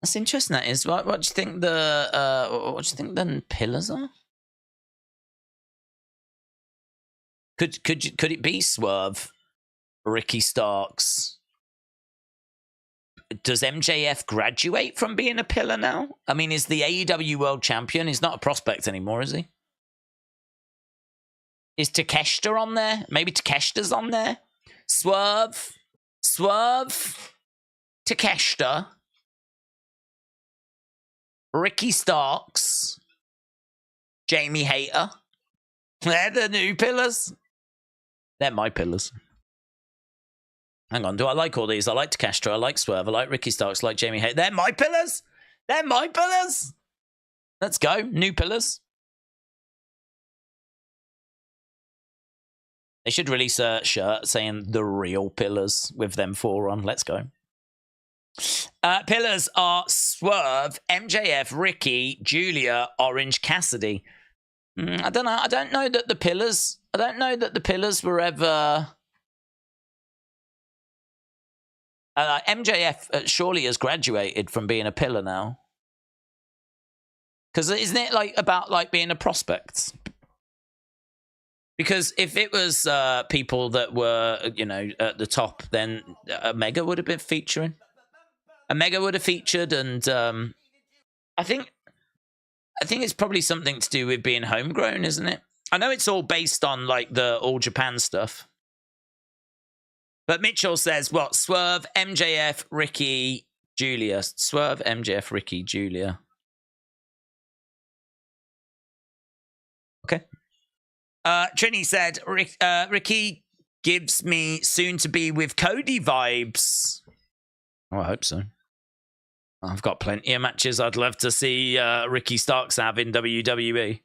That's interesting, that is. What do you think the pillars are? Could it be Swerve, Ricky Starks? Does MJF graduate from being a pillar now? I mean, is the AEW World Champion? He's not a prospect anymore, is he? Is Takeshita on there? Maybe Takeshita's on there? Swerve, Takeshita, Ricky Starks, Jamie Hayter. They're the new pillars. They're my pillars. Hang on, do I like all these? I like Takeshita, I like Swerve, I like Ricky Starks, I like Jamie Hayter. They're my pillars! They're my pillars! Let's go, new pillars. They should release a shirt saying the real pillars with them 4 on. Let's go. Pillars are Swerve, MJF, Ricky, Julia, Orange Cassidy. I don't know. I don't know that the pillars were ever... MJF surely has graduated from being a pillar now. Because isn't it like about like being a prospect? Because if it was people that were, you know, at the top, then Omega would have been featuring. Omega would have featured, and I think it's probably something to do with being homegrown, isn't it? I know it's all based on like the All Japan stuff. But Mitchell says, what? Swerve, MJF, Ricky, Julia. Swerve, MJF, Ricky, Julia. Okay. Trini said, Ricky gives me soon to be with Cody vibes. Oh, I hope so. I've got plenty of matches I'd love to see Ricky Starks have in WWE.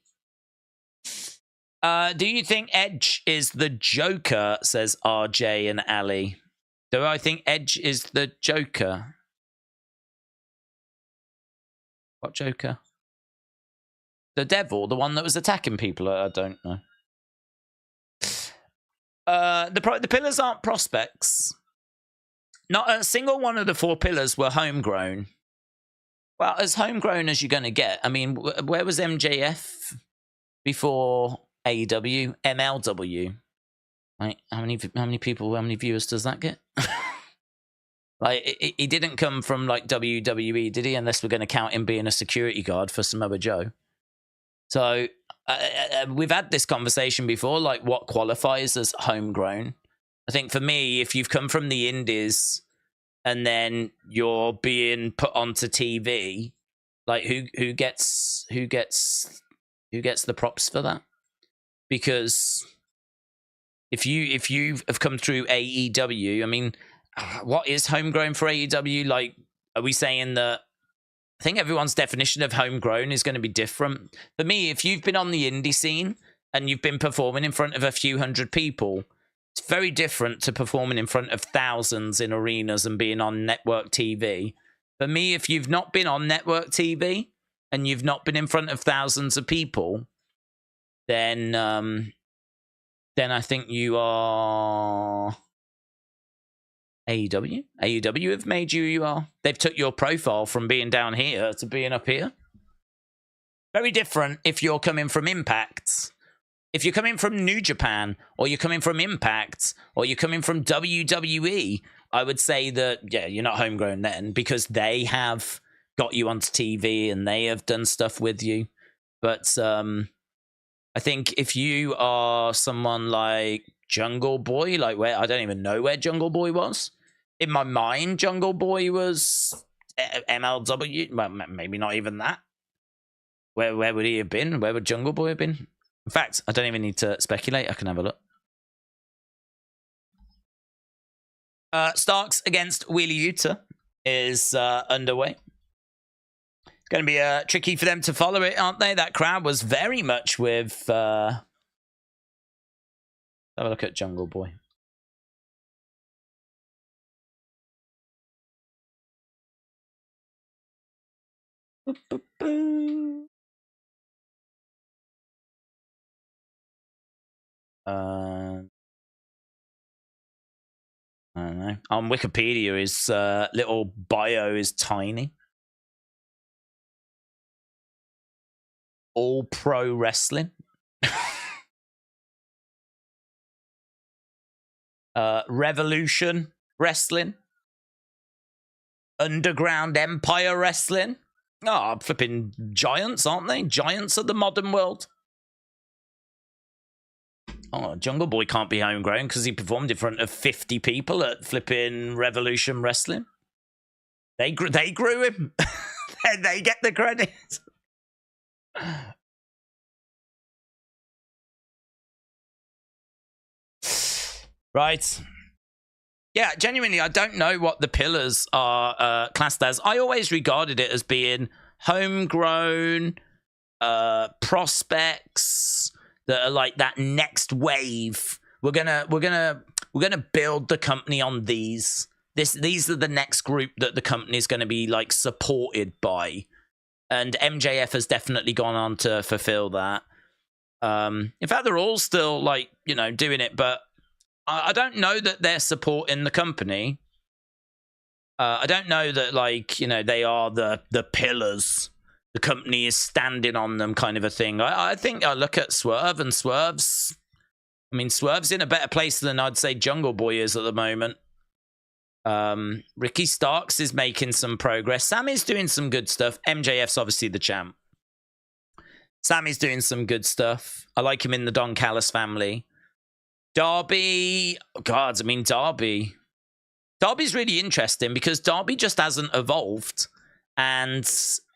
Do you think Edge is the Joker, says RJ and Ali. Do I think Edge is the Joker? What Joker? The devil, the one that was attacking people? I don't know. The pillars aren't prospects. Not a single one of the 4 pillars were homegrown. Well, as homegrown as you're going to get. I mean, where was MJF before AEW? MLW. Right? How many people, how many viewers does that get? Like, he didn't come from like WWE, did he? Unless we're going to count him being a security guard for Samoa Joe. So we've had this conversation before, like what qualifies as homegrown. I think for me, if you've come from the indies and then you're being put onto TV, like who gets the props for that? Because if you have come through AEW, I mean, what is homegrown for AEW? Like, are we saying that? I think everyone's definition of homegrown is going to be different. For me, if you've been on the indie scene and you've been performing in front of a few hundred people, it's very different to performing in front of thousands in arenas and being on network TV. For me, if you've not been on network TV and you've not been in front of thousands of people, then I think you are AEW. AEW have made you who you are. They've took your profile from being down here to being up here. Very different if you're coming from Impact. If you're coming from New Japan, or you're coming from Impact, or you're coming from WWE, I would say that, yeah, you're not homegrown then because they have got you onto TV and they have done stuff with you. But I think if you are someone like Jungle Boy, like where I don't even know where Jungle Boy was. In my mind, Jungle Boy was MLW. Well, maybe not even that. Where would he have been? Where would Jungle Boy have been? In fact, I don't even need to speculate. I can have a look. Starks against Wheeler Yuta is underway. Going to be tricky for them to follow it, aren't they? That crowd was very much with... have a look at Jungle Boy. I don't know. On Wikipedia, his little bio is tiny. All Pro Wrestling. Revolution Wrestling. Underground Empire Wrestling. Oh, flipping giants, aren't they? Giants of the modern world. Oh, Jungle Boy can't be homegrown because he performed in front of 50 people at flipping Revolution Wrestling. They grew him. They get the credit. Right. Yeah, genuinely, I don't know what the pillars are classed as. I always regarded it as being homegrown prospects that are like that next wave. We're gonna build the company on these. These are the next group that the company is going to be like supported by, and MJF has definitely gone on to fulfill that. In fact, they're all still like doing it, but I don't know that they're supporting the company. I don't know that they are the pillars. The company is standing on them, kind of a thing. I think I look at Swerve, and Swerve's in a better place than I'd say Jungle Boy is at the moment. Ricky Starks is making some progress. Sammy's doing some good stuff. MJF's obviously the champ. Sammy's doing some good stuff. I like him in the Don Callis family. Darby, Darby's really interesting because Darby just hasn't evolved, and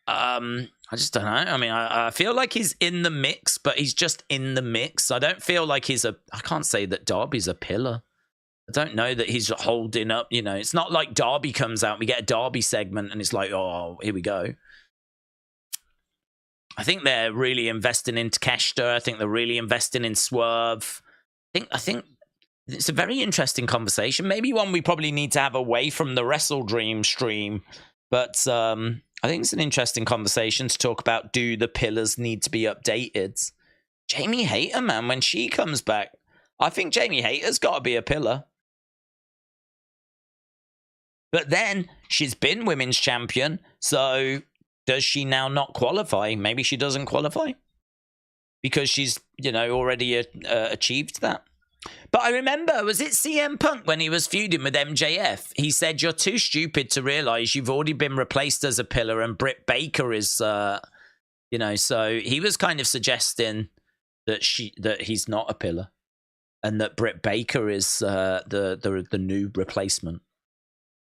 I just don't know. I mean, I feel like he's in the mix, but he's just in the mix. I don't feel like I can't say that Darby's a pillar. I don't know that he's holding up, it's not like Darby comes out and we get a Darby segment and it's like, oh, here we go. I think they're really investing in Takeshita. I think they're really investing in Swerve. I think it's a very interesting conversation. Maybe one we probably need to have away from the Wrestle Dream stream. But I think it's an interesting conversation to talk about. Do the pillars need to be updated? Jamie Hayter, man, when she comes back, I think Jamie Hayter's got to be a pillar. But then she's been women's champion. So does she now not qualify? Maybe she doesn't qualify because she's, already achieved that. But I remember, was it CM Punk when he was feuding with MJF? He said, you're too stupid to realize you've already been replaced as a pillar, and Britt Baker is, so he was kind of suggesting that he's not a pillar and that Britt Baker is the new replacement.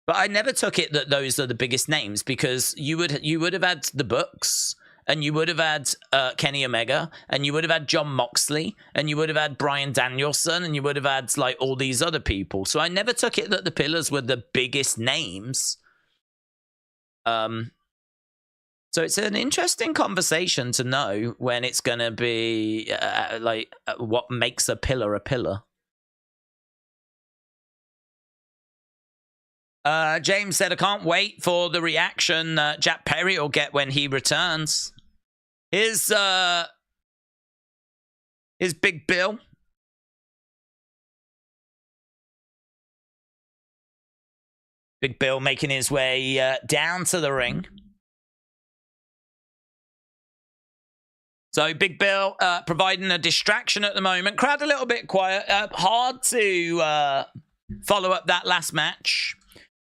But I never took it that those are the biggest names because you would have had the Bucks, and you would have had Kenny Omega, and you would have had John Moxley, and you would have had Bryan Danielson, and you would have had all these other people. So I never took it that the pillars were the biggest names. So it's an interesting conversation to know when it's going to be what makes a pillar a pillar. James said, I can't wait for the reaction Jack Perry will get when he returns. Here's Big Bill. Big Bill making his way down to the ring. So Big Bill providing a distraction at the moment. Crowd a little bit quiet. Hard to follow up that last match.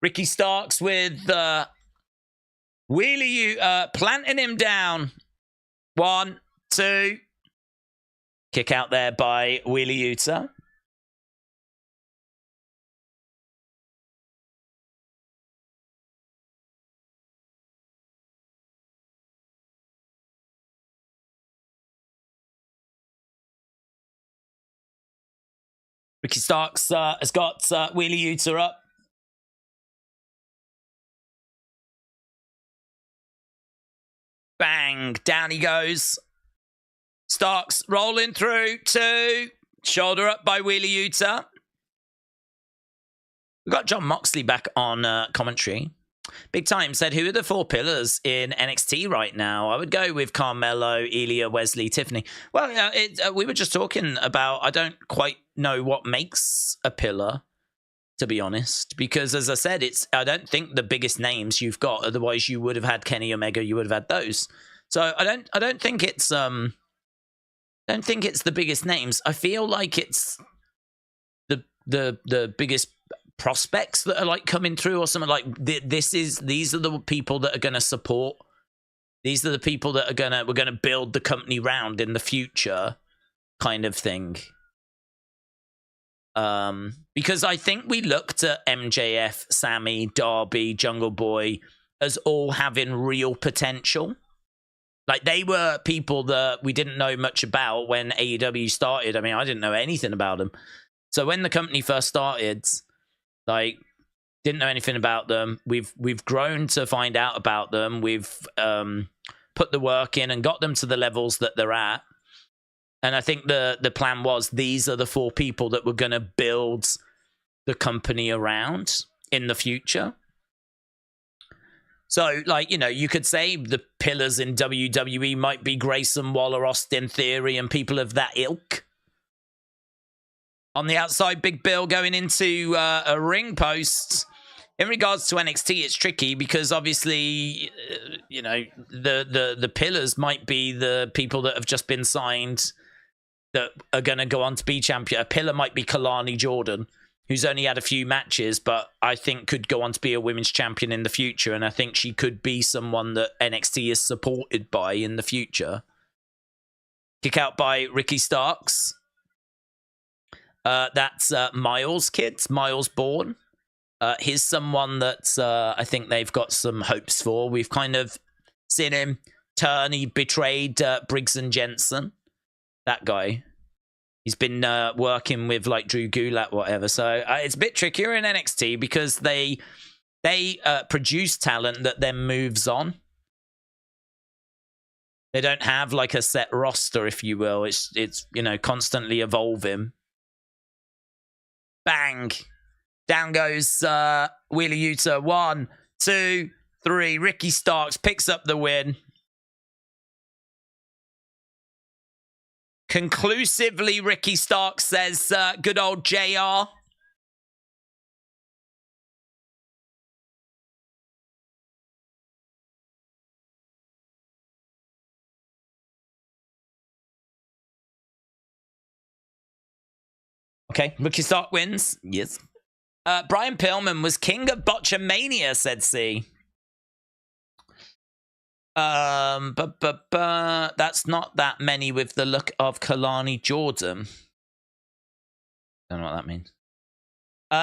Ricky Starks with Wheelie planting him down. 1, 2. Kick out there by Wheelie Yuta. Ricky Starks has got Wheelie Yuta up. Bang. Down he goes. Starks rolling through. 2. Shoulder up by Wheelie Yuta. We've got John Moxley back on commentary. Big Time said, who are the 4 pillars in NXT right now? I would go with Carmelo, Ilya, Wesley, Tiffany. Well, we were just talking about, I don't quite know what makes a pillar, to be honest. Because as I said, I don't think the biggest names you've got, otherwise you would have had Kenny Omega, you would have had those. So I don't think it's the biggest names. I feel like it's the biggest prospects that are like coming through or something. Like these are the people that are going to support. These are the people that we're gonna build the company round in the future, kind of thing. Because I think we looked at MJF, Sammy, Darby, Jungle Boy as all having real potential. Like, they were people that we didn't know much about when AEW started. I mean, I didn't know anything about them. So when the company first started, like, didn't know anything about them. We've grown to find out about them. We've put the work in and got them to the levels that they're at. And I think the plan was, these are the 4 people that we're going to build the company around in the future. So, like, you know, you could say the pillars in WWE might be Grayson Waller, Austin Theory, and people of that ilk. On the outside, Big Bill going into a ring post. In regards to NXT, it's tricky because obviously, you know, the pillars might be the people that have just been signed that are going to go on to be champion. A pillar might be Kalani Jordan, who's only had a few matches, but I think could go on to be a women's champion in the future. And I think she could be someone that NXT is supported by in the future. Kick out by Ricky Starks. That's Miles' kid, Miles Bourne. He's someone that I think they've got some hopes for. We've kind of seen him turn. He betrayed Briggs and Jensen. That guy. He's been working with like Drew Gulak, whatever. So it's a bit trickier in NXT because they produce talent that then moves on. They don't have like a set roster, if you will. It's you know, constantly evolving. Bang. Down goes Wheeler Yuta. 1, 2, 3. Ricky Starks picks up the win. Conclusively, Ricky Starks says, good old JR. Okay, Ricky Stark wins. Yes. Brian Pillman was king of Botchamania, said C. But that's not that many with the look of Kalani Jordan. Don't know what that means.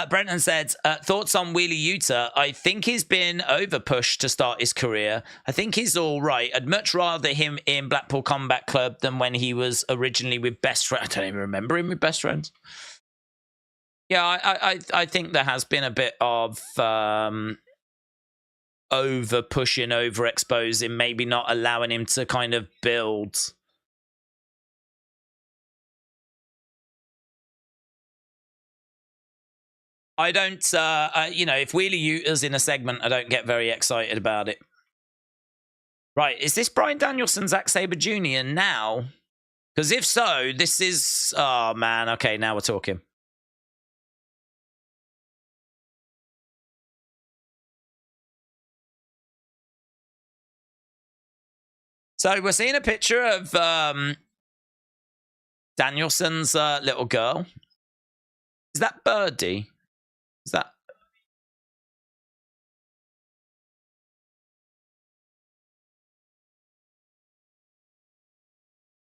Brenton said, thoughts on Wheeler Yuta? I think he's been overpushed to start his career. I think he's all right. I'd much rather him in Blackpool Combat Club than when he was originally with Best Friends. I don't even remember him with Best Friends. Yeah, I think there has been a bit of over pushing, over exposing, maybe not allowing him to kind of build. I don't, you know, if Wheeler Yuta's in a segment, I don't get very excited about it. Right, is this Bryan Danielson, Zack Sabre Jr. now? Because if so, this is, oh man, okay, now we're talking. So we're seeing a picture of Danielson's little girl. Is that Birdie? Is that...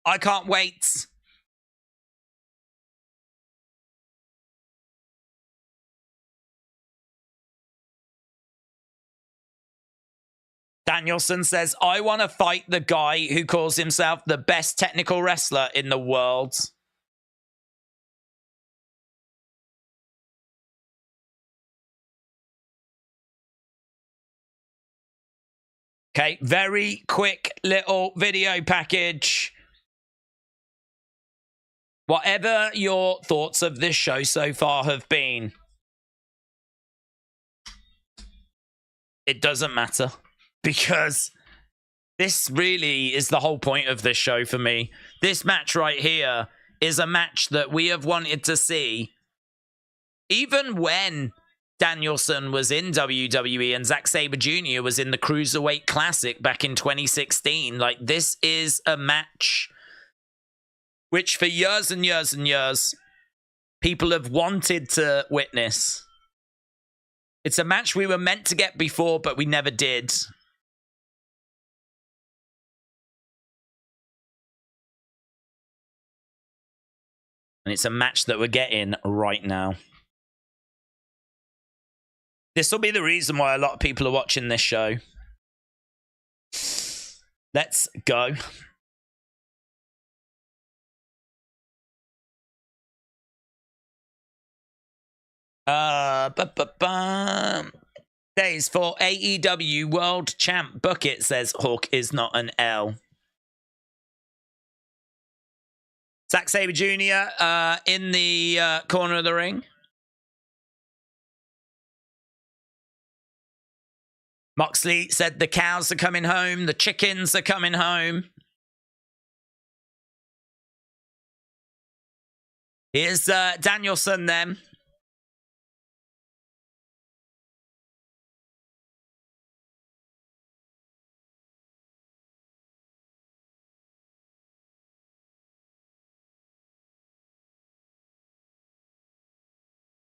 I can't wait. Danielson says, I want to fight the guy who calls himself the best technical wrestler in the world. Okay, very quick little video package. Whatever your thoughts of this show so far have been, it doesn't matter, because this really is the whole point of this show for me. This match right here is a match that we have wanted to see even when Danielson was in WWE and Zack Sabre Jr. was in the Cruiserweight Classic back in 2016. Like, this is a match which for years and years and years, people have wanted to witness. It's a match we were meant to get before, but we never did. And it's a match that we're getting right now. This will be the reason why a lot of people are watching this show. Let's go. Days for AEW World Champ. Book it, says Hawk is not an L. Zack Sabre Jr. In the corner of the ring. Moxley said the cows are coming home. The chickens are coming home. Here's Danielson then.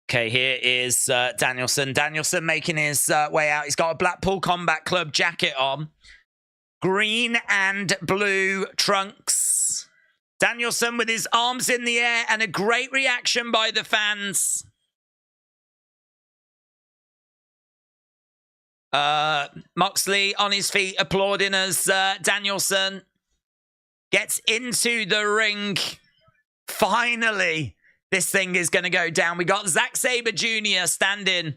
Okay, here is Danielson. Danielson making his way out. He's got a Blackpool Combat Club jacket on. Green and blue trunks. Danielson with his arms in the air and a great reaction by the fans. Moxley on his feet applauding as Danielson gets into the ring. Finally, this thing is going to go down. We got Zack Sabre Jr. standing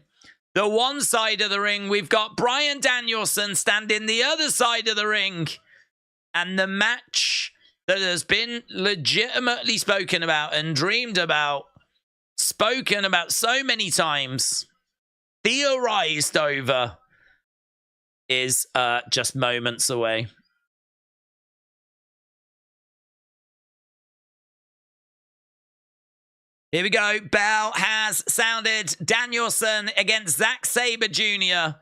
the one side of the ring. We've got Bryan Danielson standing the other side of the ring. And the match that has been legitimately spoken about and dreamed about, spoken about so many times, theorized over, is just moments away. Here we go. Bell has sounded. Danielson against Zack Sabre Jr.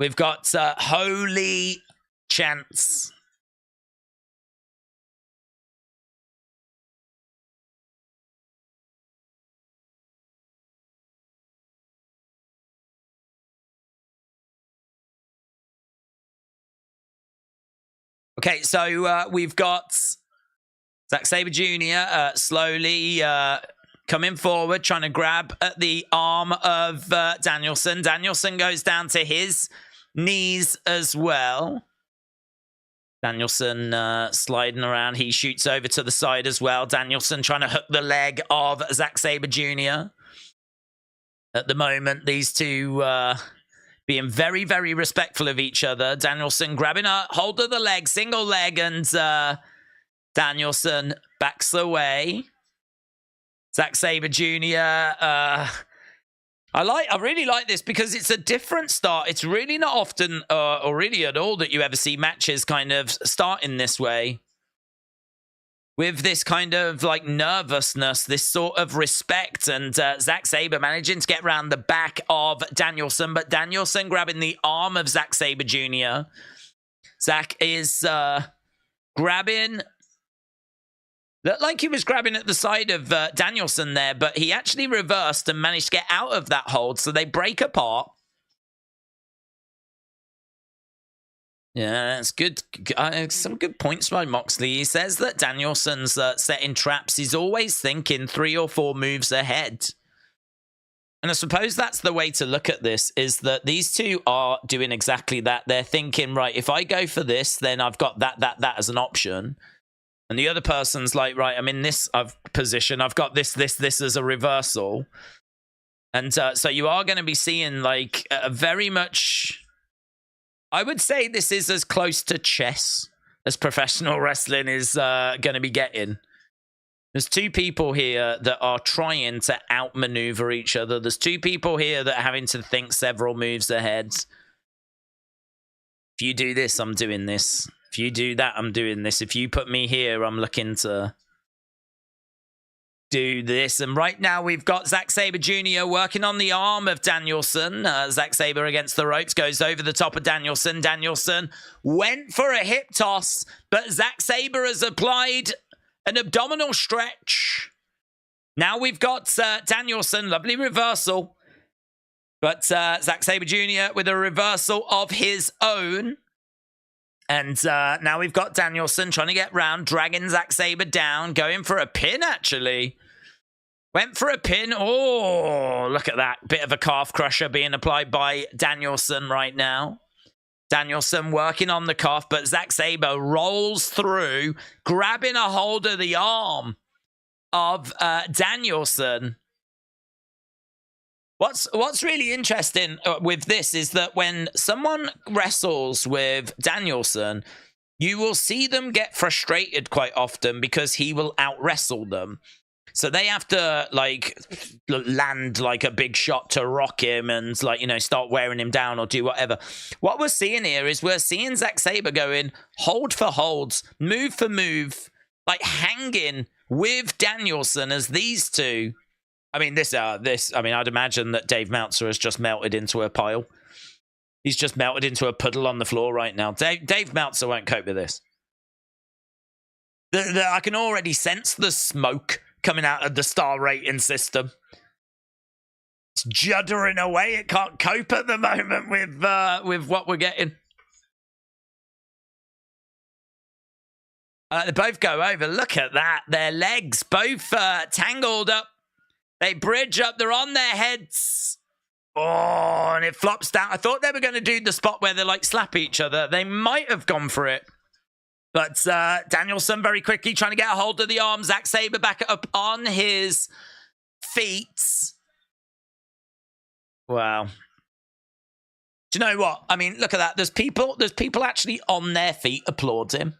We've got holy chants. Okay, so we've got Zack Sabre Jr. Slowly coming forward, trying to grab at the arm of Danielson. Danielson goes down to his knees as well. Danielson sliding around. He shoots over to the side as well. Danielson trying to hook the leg of Zack Sabre Jr. At the moment, these two being very, very respectful of each other. Danielson grabbing a hold of the leg, single leg, and Danielson backs away. Zack Sabre Jr. I really like this because it's a different start. It's really not often, or really at all, that you ever see matches kind of start in this way. With this kind of like nervousness, this sort of respect, and Zack Sabre managing to get around the back of Danielson, but Danielson grabbing the arm of Zack Sabre Jr. Zack is grabbing Looked like he was grabbing at the side of Danielson there, but he actually reversed and managed to get out of that hold, so they break apart. Yeah, that's good. Some good points by Moxley. He says that Danielson's setting traps. He's always thinking 3 or 4 moves ahead. And I suppose that's the way to look at this, is that these two are doing exactly that. They're thinking, right, if I go for this, then I've got that as an option. And the other person's like, right, I'm in this position. I've got this as a reversal. And so you are going to be seeing like very much... I would say this is as close to chess as professional wrestling is going to be getting. There's 2 people here that are trying to outmaneuver each other. There's 2 people here that are having to think several moves ahead. If you do this, I'm doing this. If you do that, I'm doing this. If you put me here, I'm looking to do this. And right now we've got Zack Sabre Jr. working on the arm of Danielson. Zack Sabre against the ropes, goes over the top of Danielson. Danielson went for a hip toss, but Zack Sabre has applied an abdominal stretch. Now we've got Danielson, lovely reversal. But Zack Sabre Jr. with a reversal of his own. And now we've got Danielson trying to get round, dragging Zack Sabre down, going for a pin, actually. Went for a pin. Oh, look at that. Bit of a calf crusher being applied by Danielson right now. Danielson working on the calf, but Zack Sabre rolls through, grabbing a hold of the arm of Danielson. What's really interesting with this is that when someone wrestles with Danielson, you will see them get frustrated quite often because he will out-wrestle them. So they have to, like, land, like, a big shot to rock him and, like, you know, start wearing him down or do whatever. What we're seeing here is we're seeing Zack Sabre going hold for holds, move for move, like, hanging with Danielson as these two. I mean, I'd imagine that Dave Meltzer has just melted into a pile. He's just melted into a puddle on the floor right now. Dave Meltzer won't cope with this. I can already sense the smoke coming out of the star rating system. It's juddering away. It can't cope at the moment with what we're getting. They both go over. Look at that. Their legs both tangled up. They bridge up. They're on their heads. Oh, and it flops down. I thought they were going to do the spot where they like slap each other. They might have gone for it. But Danielson very quickly trying to get a hold of the arm. Zack Sabre back up on his feet. Wow. Do you know what? I mean, look at that. There's people actually on their feet applaud him.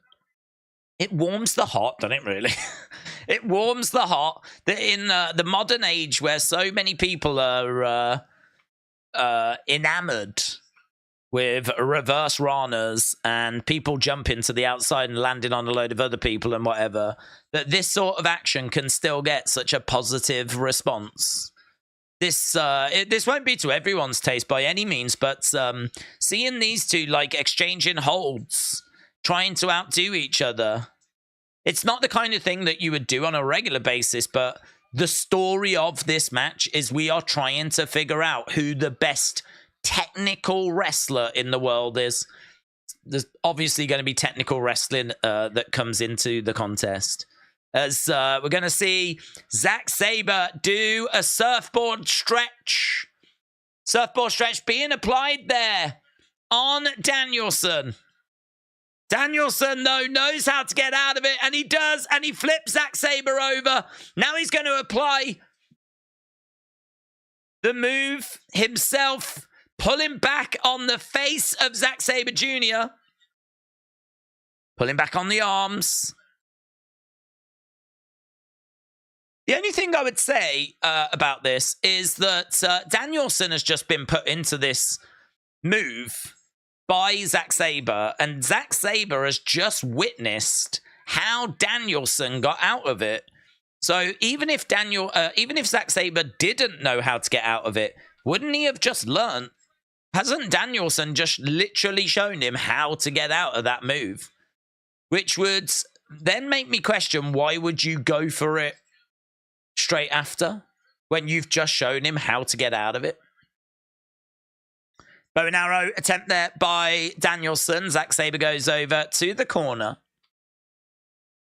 It warms the heart, doesn't it, really? It warms the heart that in the modern age where so many people are enamored with reverse ranas and people jumping to the outside and landing on a load of other people and whatever, that this sort of action can still get such a positive response. This won't be to everyone's taste by any means, but seeing these two like exchanging holds, trying to outdo each other, it's not the kind of thing that you would do on a regular basis, but the story of this match is we are trying to figure out who the best technical wrestler in the world is. There's obviously going to be technical wrestling that comes into the contest. As we're going to see Zack Sabre do a surfboard stretch. Surfboard stretch being applied there on Danielson. Danielson, though, knows how to get out of it, and he does, and he flips Zack Sabre over. Now he's going to apply the move himself, pulling back on the face of Zack Sabre Jr., pulling back on the arms. The only thing I would say about this is that Danielson has just been put into this move by Zack Sabre, and Zack Sabre has just witnessed how Danielson got out of it. So even if Zack Sabre didn't know how to get out of it, wouldn't he have just learned? Hasn't Danielson just literally shown him how to get out of that move? Which would then make me question, why would you go for it straight after when you've just shown him how to get out of it? Bow and arrow attempt there by Danielson. Zack Sabre goes over to the corner.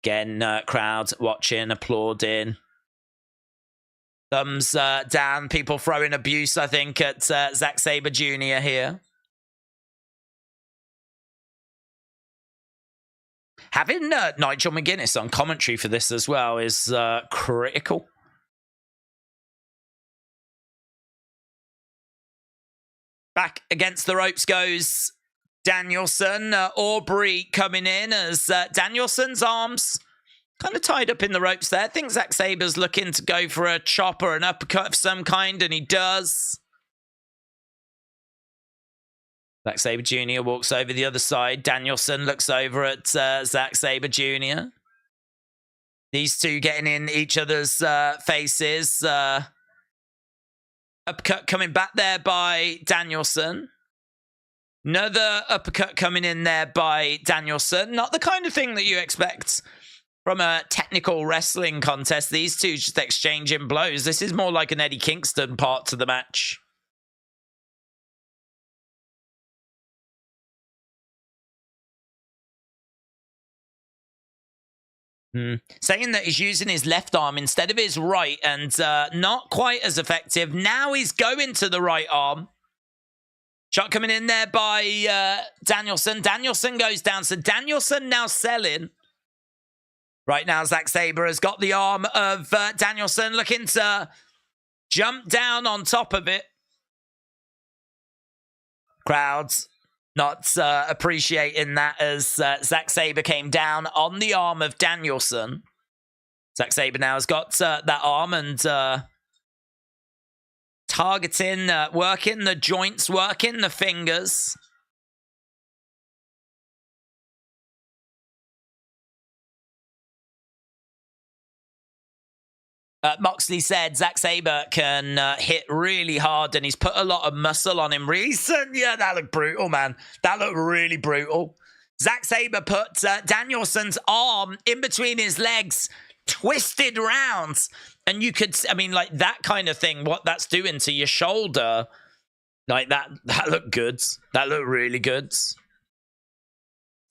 Again, crowd watching, applauding. Thumbs down. People throwing abuse, I think, at Zack Sabre Jr. here. Having Nigel McGuinness on commentary for this as well is critical. Back against the ropes goes Danielson. Aubrey coming in as Danielson's arms kind of tied up in the ropes there. I think Zack Sabre's looking to go for a chop or an uppercut of some kind, and he does. Zack Sabre Jr. walks over the other side. Danielson looks over at Zack Sabre Jr. These two getting in each other's faces. Uppercut coming back there by Danielson. Another uppercut coming in there by Danielson. Not the kind of thing that you expect from a technical wrestling contest. These two just exchanging blows. This is more like an Eddie Kingston part to the match. Saying that he's using his left arm instead of his right, and not quite as effective. Now he's going to the right arm. Shot coming in there by Danielson. Danielson goes down. So Danielson now selling. Right now, Zack Sabre has got the arm of Danielson, looking to jump down on top of it. Crowds not appreciating that as Zack Sabre came down on the arm of Danielson. Zack Sabre now has got that arm and targeting, working the joints, working the fingers. Moxley said Zack Sabre can hit really hard, and he's put a lot of muscle on him recent. Yeah, that looked brutal, man. That looked really brutal. Zack Sabre put Danielson's arm in between his legs, twisted round. And you could, I mean, like that kind of thing, what that's doing to your shoulder, like that looked good. That looked really good.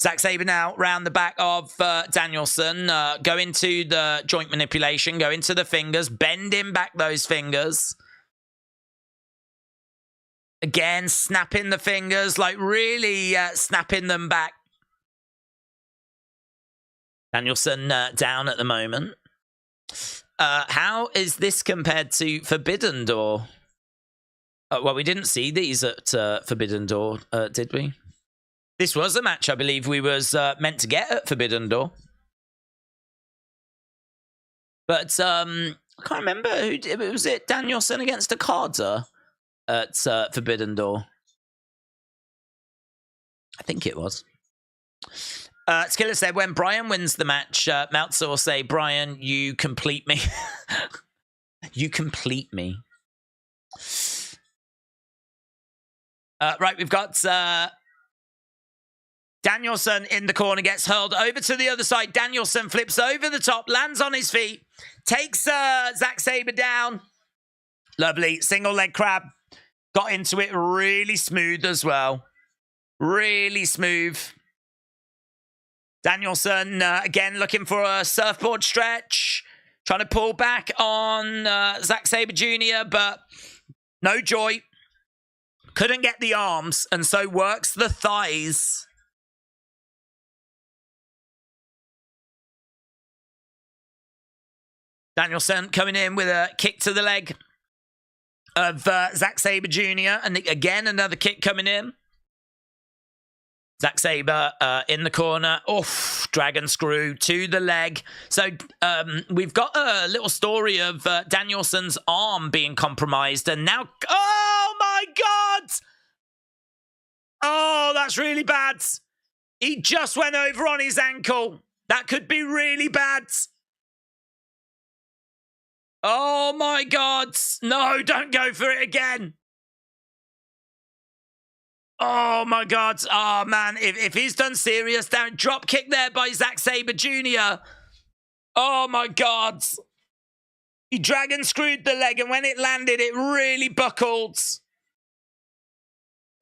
Zack Sabre now round the back of Danielson, go into the joint manipulation, go into the fingers, bending back those fingers. Again, snapping the fingers, like really snapping them back. Danielson down at the moment. How is this compared to Forbidden Door? Well, we didn't see these at Forbidden Door, did we? This was a match I believe we was meant to get at Forbidden Door. But I can't remember who did it. Was it Danielson against Okada at Forbidden Door? I think it was. Skiller said, when Bryan wins the match, Meltzer will say, Bryan, you complete me. You complete me. Right, we've got Danielson in the corner, gets hurled over to the other side. Danielson flips over the top, lands on his feet, takes Zack Sabre down. Lovely. Single leg crab. Got into it really smooth as well. Really smooth. Danielson, again, looking for a surfboard stretch. Trying to pull back on Zack Sabre Jr., but no joy. Couldn't get the arms, and so works the thighs. Danielson coming in with a kick to the leg of Zack Sabre Jr. And again, another kick coming in. Zack Sabre in the corner. Oof, dragon screw to the leg. So we've got a little story of Danielson's arm being compromised. And now, oh my God! Oh, that's really bad. He just went over on his ankle. That could be really bad. Oh my God. No, don't go for it again. Oh, my God. Oh, man. If he's done serious, down drop kick there by Zack Sabre Jr. Oh, my God. He dragon screwed the leg, and when it landed, it really buckled.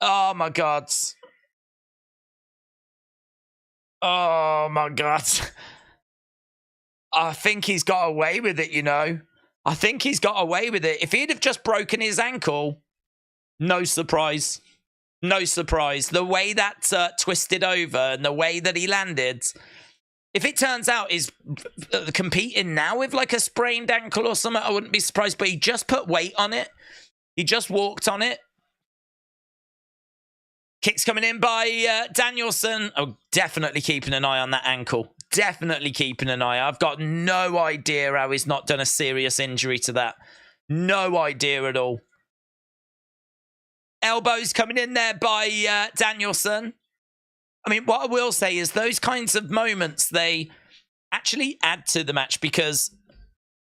Oh, my God. Oh, my God. I think he's got away with it, you know. I think he's got away with it. If he'd have just broken his ankle, no surprise. No surprise. The way that twisted over and the way that he landed. If it turns out he's competing now with like a sprained ankle or something, I wouldn't be surprised. But he just put weight on it. He just walked on it. Kicks coming in by Danielson. Oh, definitely keeping an eye on that ankle. Definitely keeping an eye. I've got no idea how he's not done a serious injury to that. No idea at all. Elbows coming in there by Danielson. I mean, what I will say is those kinds of moments, they actually add to the match because,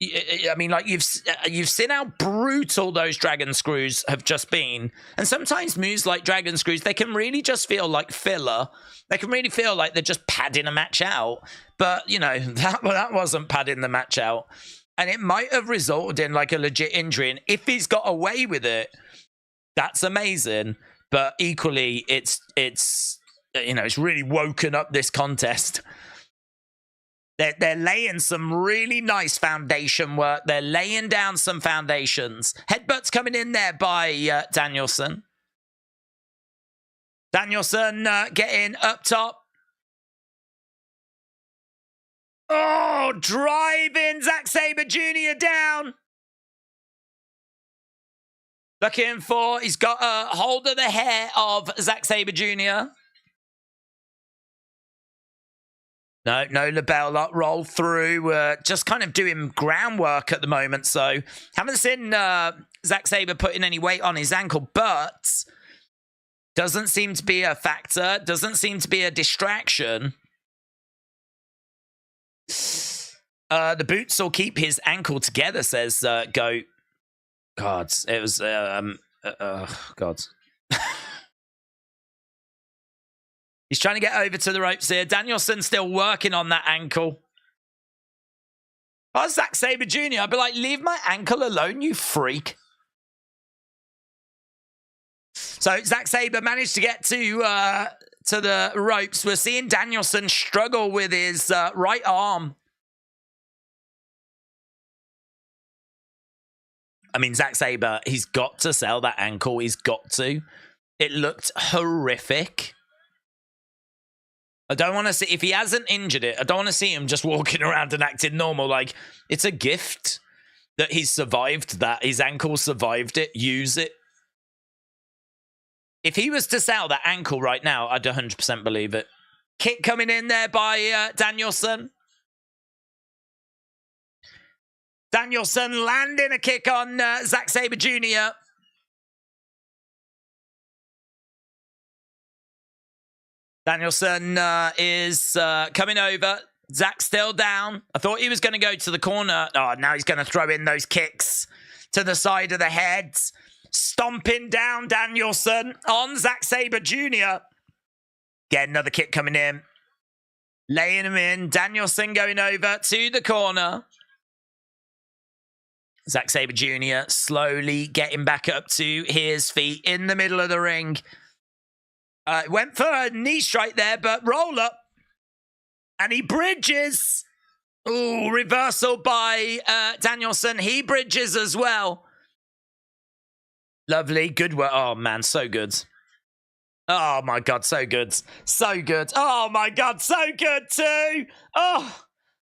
I mean, like you've seen how brutal those dragon screws have just been. And sometimes moves like dragon screws, they can really just feel like filler. They can really feel like they're just padding a match out. But, you know, that wasn't padding the match out. And it might have resulted in like a legit injury. And if he's got away with it, that's amazing. But equally, it's you know, it's really woken up this contest. They're laying some really nice foundation work. They're laying down some foundations. Headbutts coming in there by Danielson. Danielson getting up top. Oh, driving Zack Sabre Jr. down. Looking for, he's got a hold of the hair of Zack Sabre Jr. No label lock, roll through. Just kind of doing groundwork at the moment. So haven't seen Zack Sabre putting any weight on his ankle, but doesn't seem to be a factor. Doesn't seem to be a distraction. The boots will keep his ankle together, says Goat. God, it was, God. He's trying to get over to the ropes here. Danielson's still working on that ankle. If I was Zack Sabre Jr., I'd be like, leave my ankle alone, you freak. So Zack Sabre managed to get to the ropes. We're seeing Danielson struggle with his right arm. I mean, Zack Sabre, he's got to sell that ankle. He's got to. It looked horrific. I don't want to see, if he hasn't injured it, I don't want to see him just walking around and acting normal. Like, it's a gift that he's survived that. His ankle survived it. Use it. If he was to sell that ankle right now, I'd 100% believe it. Kick coming in there by Danielson. Danielson landing a kick on Zack Sabre Jr. Danielson is coming over. Zack still down. I thought he was going to go to the corner. Oh, now he's going to throw in those kicks to the side of the head. Stomping down Danielson on Zack Sabre Jr. Get another kick coming in. Laying him in. Danielson going over to the corner. Zack Sabre Jr. slowly getting back up to his feet in the middle of the ring. Went for a knee strike there, but roll up. And he bridges. Ooh, reversal by Danielson. He bridges as well. Lovely. Good work. Oh, man, so good. Oh, my God, so good. So good. Oh, my God, so good too. Oh,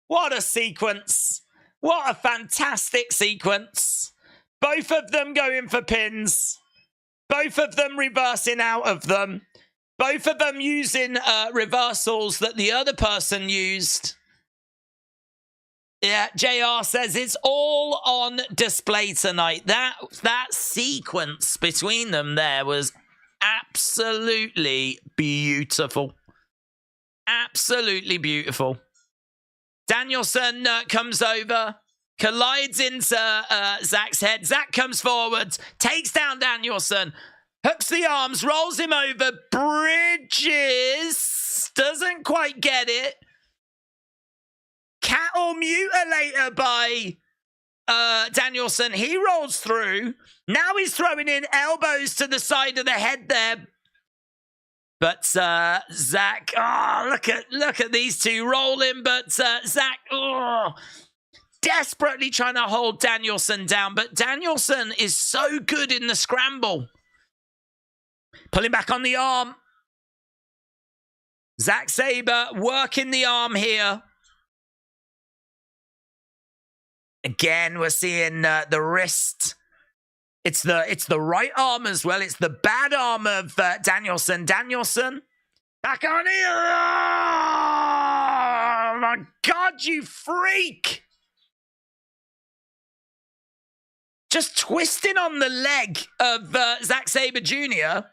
what a sequence. What a fantastic sequence. Both of them going for pins. Both of them reversing out of them. Both of them using reversals that the other person used. Yeah, JR says it's all on display tonight. That sequence between them there was absolutely beautiful. Absolutely beautiful. Danielson comes over, collides into Zack's head. Zack comes forward, takes down Danielson. Hooks the arms, rolls him over, bridges, doesn't quite get it. Cattle mutilator by Danielson. He rolls through. Now he's throwing in elbows to the side of the head there. But Zack, look at these two rolling. But Zack, desperately trying to hold Danielson down. But Danielson is so good in the scramble. Pulling back on the arm. Zack Sabre working the arm here. Again, we're seeing the wrist. It's the right arm as well. It's the bad arm of Danielson. Danielson, back on here. Oh, my God, you freak. Just twisting on the leg of Zack Sabre Jr.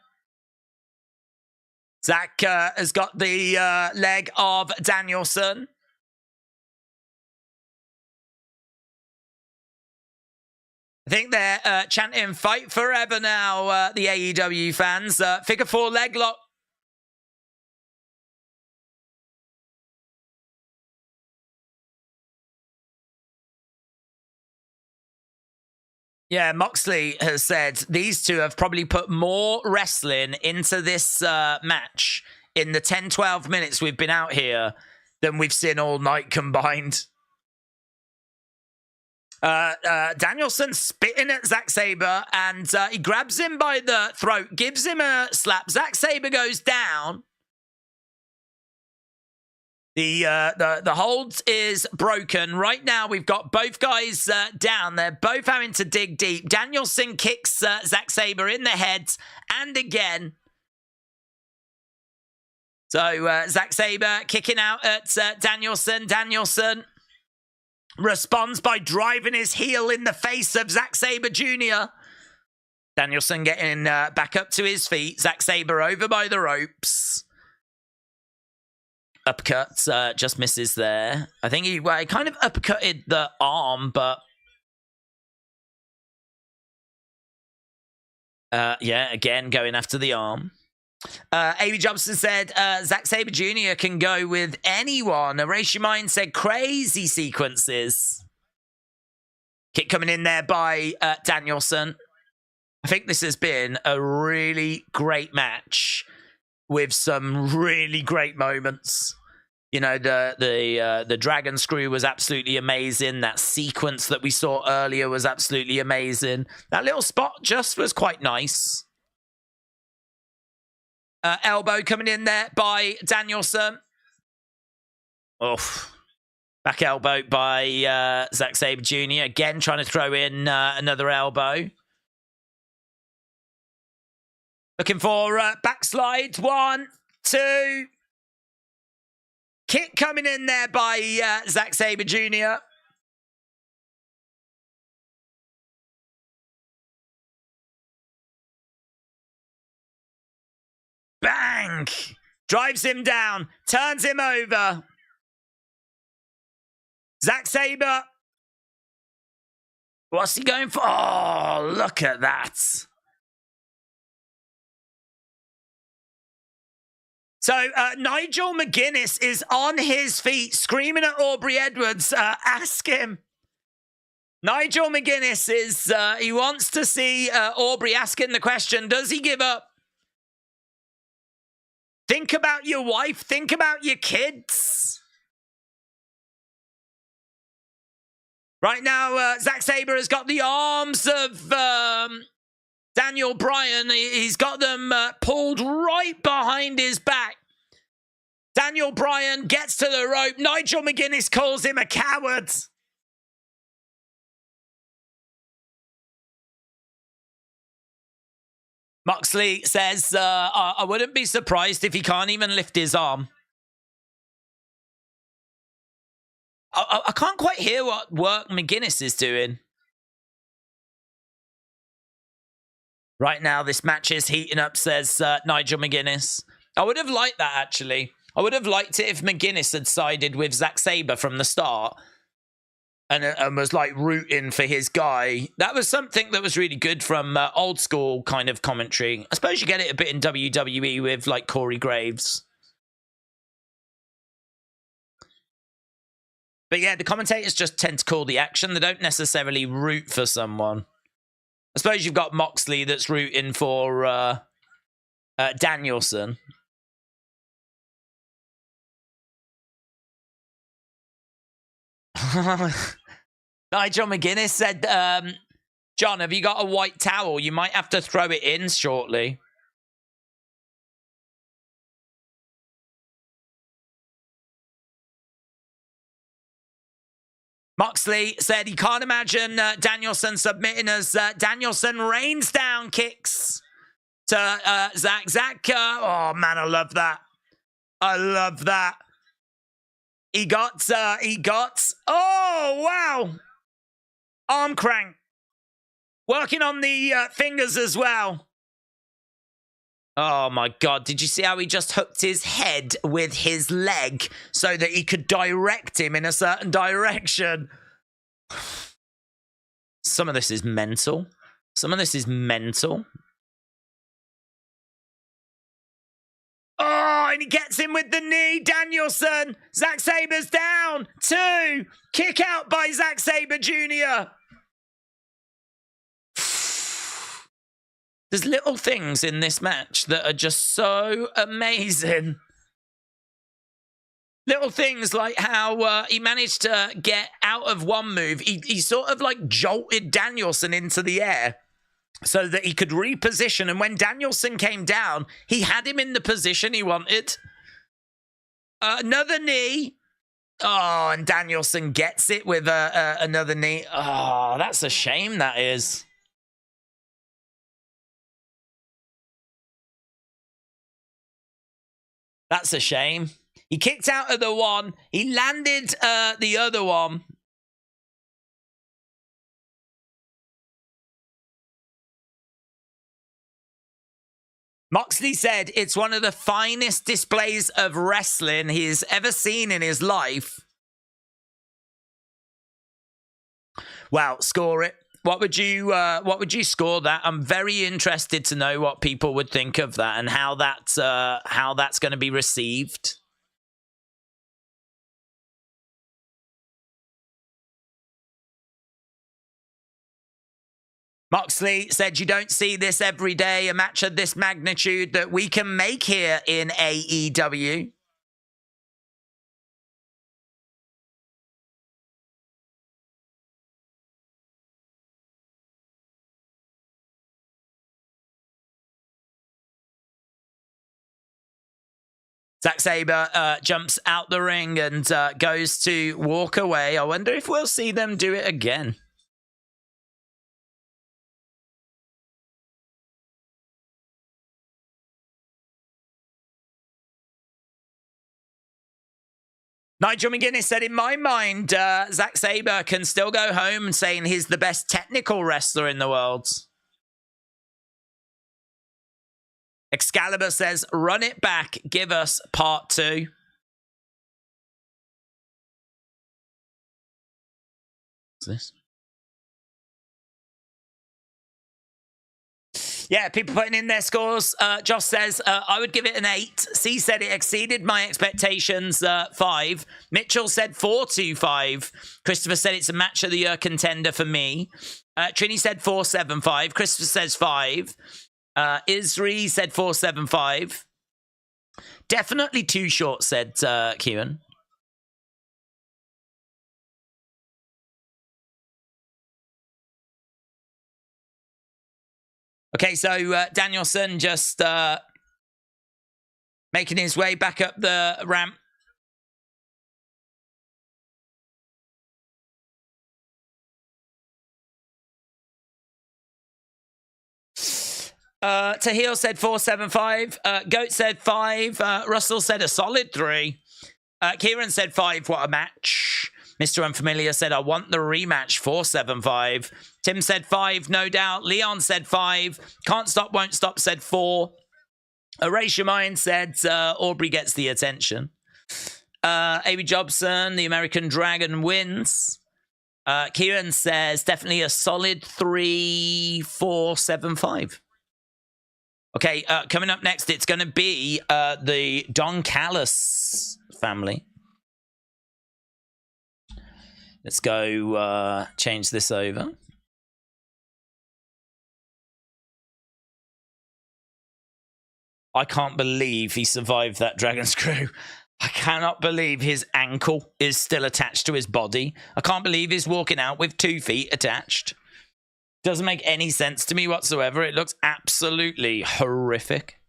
Zack has got the leg of Danielson. I think they're chanting fight forever now, the AEW fans. Figure 4 leg lock. Yeah, Moxley has said these two have probably put more wrestling into this match in the 10-12 minutes we've been out here than we've seen all night combined. Danielson spitting at Zack Sabre, and he grabs him by the throat, gives him a slap. Zack Sabre goes down. The hold is broken. Right now, we've got both guys down. They're both having to dig deep. Danielson kicks Zack Sabre in the head and again. So Zack Sabre kicking out at Danielson. Danielson responds by driving his heel in the face of Zack Sabre Jr. Danielson getting back up to his feet. Zack Sabre over by the ropes. Uppercut just misses there. I think he kind of uppercutted the arm, but yeah, again going after the arm. A.B. Jobson said Zack Sabre Jr. can go with anyone. Erase Your Mind said crazy sequences. Kick coming in there by Danielson. I think this has been a really great match with some really great moments. You know, the Dragon Screw was absolutely amazing. That sequence that we saw earlier was absolutely amazing. That little spot just was quite nice. Elbow coming in there by Danielson. Oof. Back elbow by Zack Sabre Jr. Again, trying to throw in another elbow. Looking for backslide. 1, 2. Kick coming in there by Zack Sabre Jr. Bang! Drives him down. Turns him over. Zack Sabre. What's he going for? Oh, look at that. So Nigel McGuinness is on his feet, screaming at Aubrey Edwards. Ask him. Nigel McGuinness is, he wants to see Aubrey asking the question, does he give up? Think about your wife. Think about your kids. Right now, Zack Sabre has got the arms of Daniel Bryan. He's got them pulled right behind his back. Daniel Bryan gets to the rope. Nigel McGuinness calls him a coward. Moxley says, I wouldn't be surprised if he can't even lift his arm. I can't quite hear what work McGuinness is doing. Right now, this match is heating up, says Nigel McGuinness. I would have liked that, actually. I would have liked it if McGuinness had sided with Zack Sabre from the start. and was like rooting for his guy. That was something that was really good from old school kind of commentary. I suppose you get it a bit in WWE with like Corey Graves. But yeah, the commentators just tend to call the action. They don't necessarily root for someone. I suppose you've got Moxley that's rooting for Danielson. Nigel McGuinness said, John, have you got a white towel? You might have to throw it in shortly. Moxley said he can't imagine Danielson submitting as Danielson rains down kicks to Zack. Zack, oh man, I love that. I love that. He got, oh wow. Arm crank. Working on the fingers as well. Oh my God, did you see how he just hooked his head with his leg so that he could direct him in a certain direction? Some of this is mental. Some of this is mental. Oh, and he gets him with the knee, Danielson. Zack Sabre's down. 2. Kick out by Zack Sabre Jr. There's little things in this match that are just so amazing. Little things like how he managed to get out of one move. He sort of like jolted Danielson into the air so that he could reposition. And when Danielson came down, he had him in the position he wanted. Another knee. Oh, and Danielson gets it with another knee. Oh, that's a shame, that is. That's a shame. He kicked out of the one. He landed the other one. Moxley said it's one of the finest displays of wrestling he's ever seen in his life. Wow, score it. What would you score that? I'm very interested to know what people would think of that and how that's going to be received. Moxley said, you don't see this every day, a match of this magnitude that we can make here in AEW. Zack Sabre jumps out the ring and goes to walk away. I wonder if we'll see them do it again. Nigel McGuinness said, in my mind, Zack Sabre can still go home saying he's the best technical wrestler in the world. Excalibur says, run it back. Give us part 2. What's this? Yeah, people putting in their scores. Josh says, I would give it an 8. C said it exceeded my expectations, 5. Mitchell said 4-2-5. Christopher said it's a match of the year contender for me. Trini said 4-7-5. Christopher says 5. Isri said 4-7-5. Definitely too short, said Kieran. Okay, so Danielson just making his way back up the ramp. Tahil said 4-7-5. Goat said 5. Russell said a solid 3. Kieran said 5. What a match. Mr. Unfamiliar said, I want the rematch, 4-7-5. Tim said 5, no doubt. Leon said 5. Can't Stop, Won't Stop said 4. Erase Your Mind said Aubrey gets the attention. A.B. Jobson, the American Dragon, wins. Kieran says definitely a solid 3-4-7-5. Okay, coming up next, it's going to be the Don Callis family. Let's go change this over. I can't believe he survived that dragon screw. I cannot believe his ankle is still attached to his body. I can't believe he's walking out with 2 feet attached. Doesn't make any sense to me whatsoever. It looks absolutely horrific.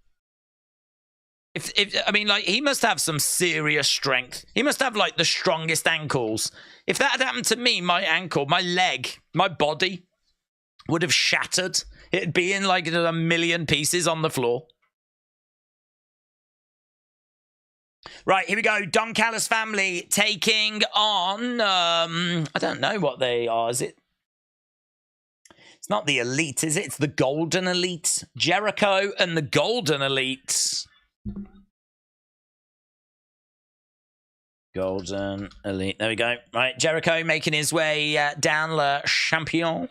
I mean, like, he must have some serious strength. He must have, like, the strongest ankles. If that had happened to me, my ankle, my leg, my body would have shattered. It'd be in, like, a million pieces on the floor. Right, here we go. Don Callis family taking on, I don't know what they are. Is it? It's not the Elite, is it? It's the Golden Elite. Jericho and the Golden Elite. Golden Elite. There we go. Right, Jericho making his way down Le Champion.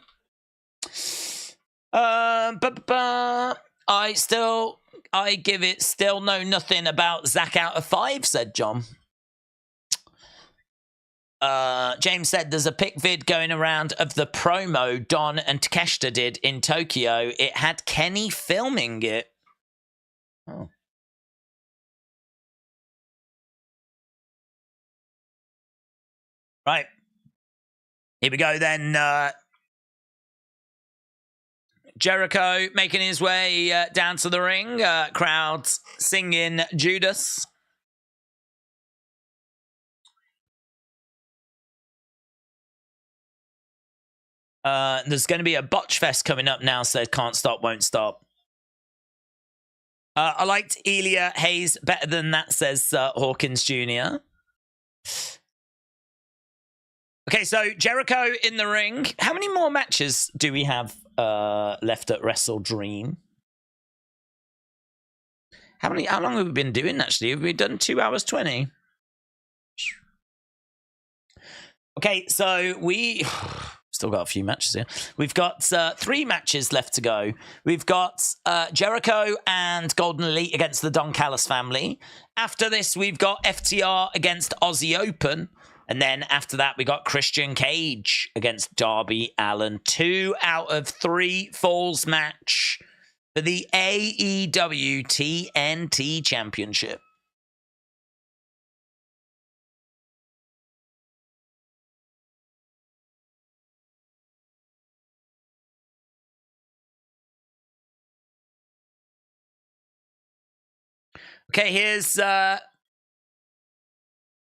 I give it still know nothing about Zack out of 5, said John. James said there's a pic vid going around of the promo Don and Takeshita did in Tokyo. It had Kenny filming it. Oh. Right. Here we go then. Jericho making his way down to the ring. Crowds singing Judas. There's going to be a botch fest coming up now, so can't stop, won't stop. I liked Elia Hayes better than that, says Hawkins Jr. Okay, so Jericho in the ring. How many more matches do we have left at Wrestle Dream? How long have we been doing, actually? Have we done 2 hours 20? Okay, so we still got a few matches here. We've got 3 matches left to go. We've got Jericho and Golden Elite against the Don Callis family. After this, we've got FTR against Aussie Open. And then after that, we got Christian Cage against Darby Allin. 2 out of 3 falls match for the AEW TNT Championship. Okay, here's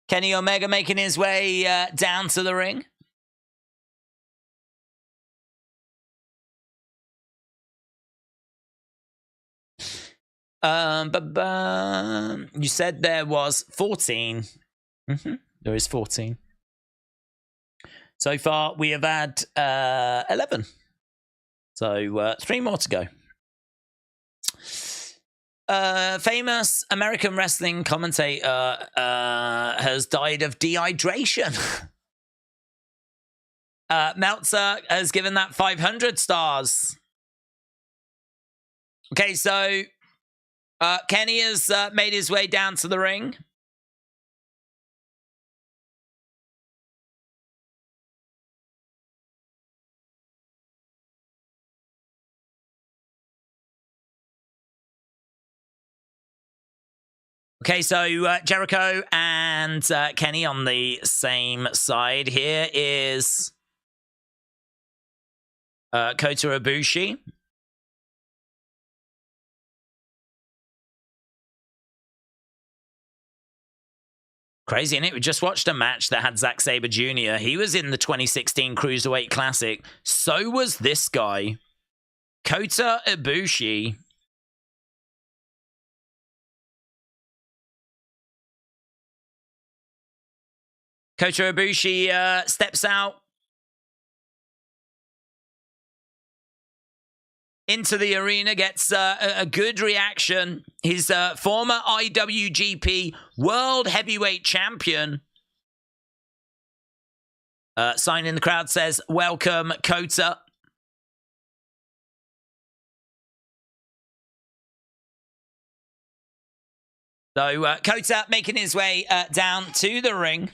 Kenny Omega making his way down to the ring. You said there was 14. There is 14. So far, we have had 11. So 3 more to go. Famous American wrestling commentator has died of dehydration. Meltzer has given that 500 stars. Okay, so Kenny has made his way down to the ring. Okay, so Jericho and Kenny on the same side. Here is Kota Ibushi. Crazy, innit? We just watched a match that had Zack Sabre Jr. He was in the 2016 Cruiserweight Classic. So was this guy. Kota Ibushi. Kota Ibushi steps out into the arena, gets a good reaction. He's former IWGP World Heavyweight Champion. Sign in the crowd says, welcome, Kota. So Kota making his way down to the ring.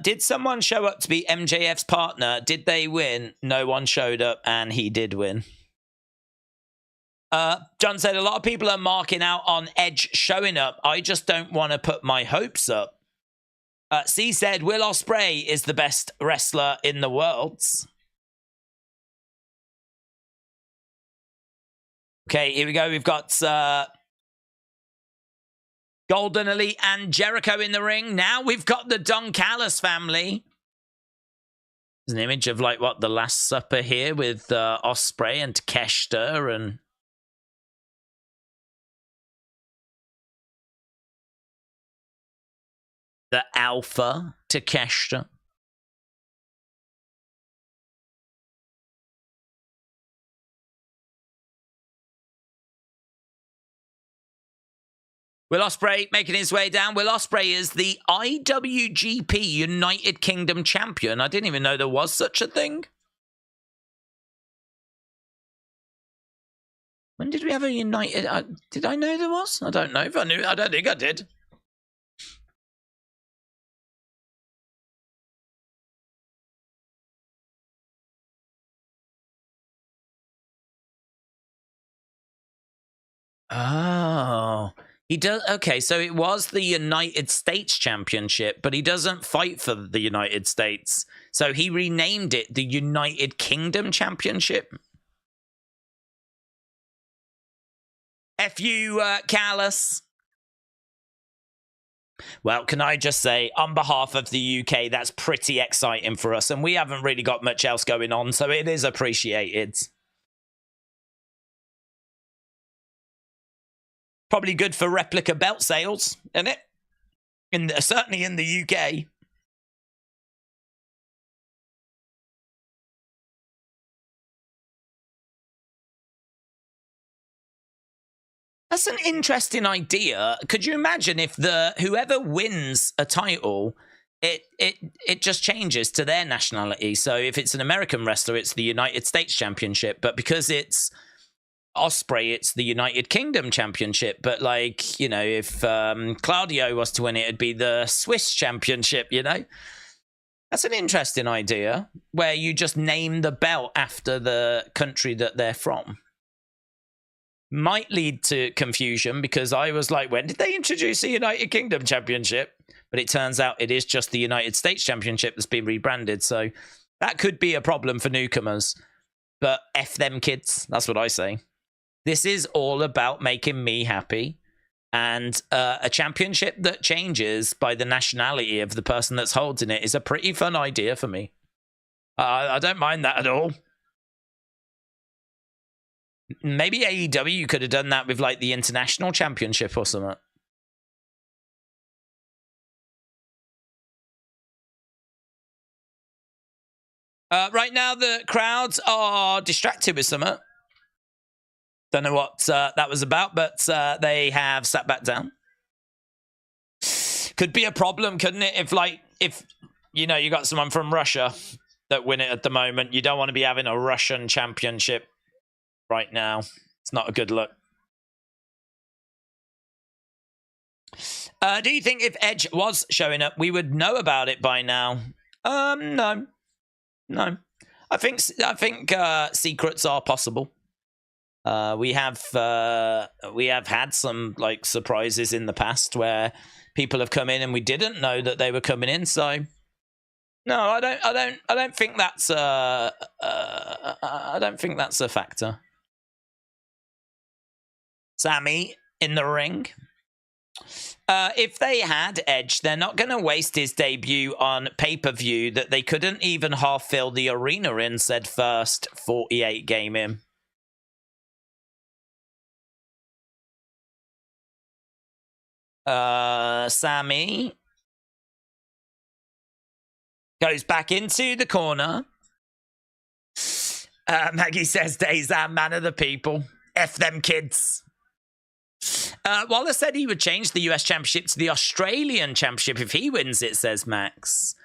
Did someone show up to be MJF's partner? Did they win? No one showed up, and he did win. John said, a lot of people are marking out on Edge showing up. I just don't want to put my hopes up. C said, Will Ospreay is the best wrestler in the world. Okay, here we go. We've got Golden Elite and Jericho in the ring. Now we've got the Don Callis family. There's an image of, like, what, the Last Supper here with Ospreay and Takeshita and... the Alpha Takeshita. Will Ospreay making his way down. Will Ospreay is the IWGP United Kingdom champion. I didn't even know there was such a thing. When did we have a United? Did I know there was? I don't know if I knew. I don't think I did. Oh, he does. Okay, so it was the United States Championship, but he doesn't fight for the United States. So he renamed it the United Kingdom Championship. F you, Callis. Well, can I just say, on behalf of the UK, that's pretty exciting for us. And we haven't really got much else going on, so it is appreciated. Probably good for replica belt sales, isn't it? Certainly in the UK. That's an interesting idea. Could you imagine if whoever wins a title, it just changes to their nationality? So if it's an American wrestler, it's the United States Championship, but because it's Ospreay, it's the United Kingdom Championship. But, like, you know, if Claudio was to win it, it'd be the Swiss Championship, you know? That's an interesting idea, where you just name the belt after the country that they're from. Might lead to confusion, because I was like, when did they introduce the United Kingdom Championship? But it turns out it is just the United States Championship that's been rebranded. So that could be a problem for newcomers. But F them kids, that's what I say. This is all about making me happy. And a championship that changes by the nationality of the person that's holding it is a pretty fun idea for me. I don't mind that at all. Maybe AEW could have done that with, like, the International Championship or something. Right now, the crowds are distracted with something. Don't know what that was about, but they have sat back down. Could be a problem, couldn't it? If you know, you got someone from Russia that win it at the moment, you don't want to be having a Russian championship right now. It's not a good look. Do you think if Edge was showing up, we would know about it by now? No. I think secrets are possible. We have had some, like, surprises in the past where people have come in and we didn't know that they were coming in. So no, I don't think that's I don't think that's a factor. Sammy in the ring. If they had Edge, they're not going to waste his debut on pay-per-view that they couldn't even half fill the arena in, said First 48 game in. Sammy goes back into the corner. Maggie says, Dazan, man of the people. F them kids. Wallace said he would change the US Championship to the Australian Championship if he wins it, says Max.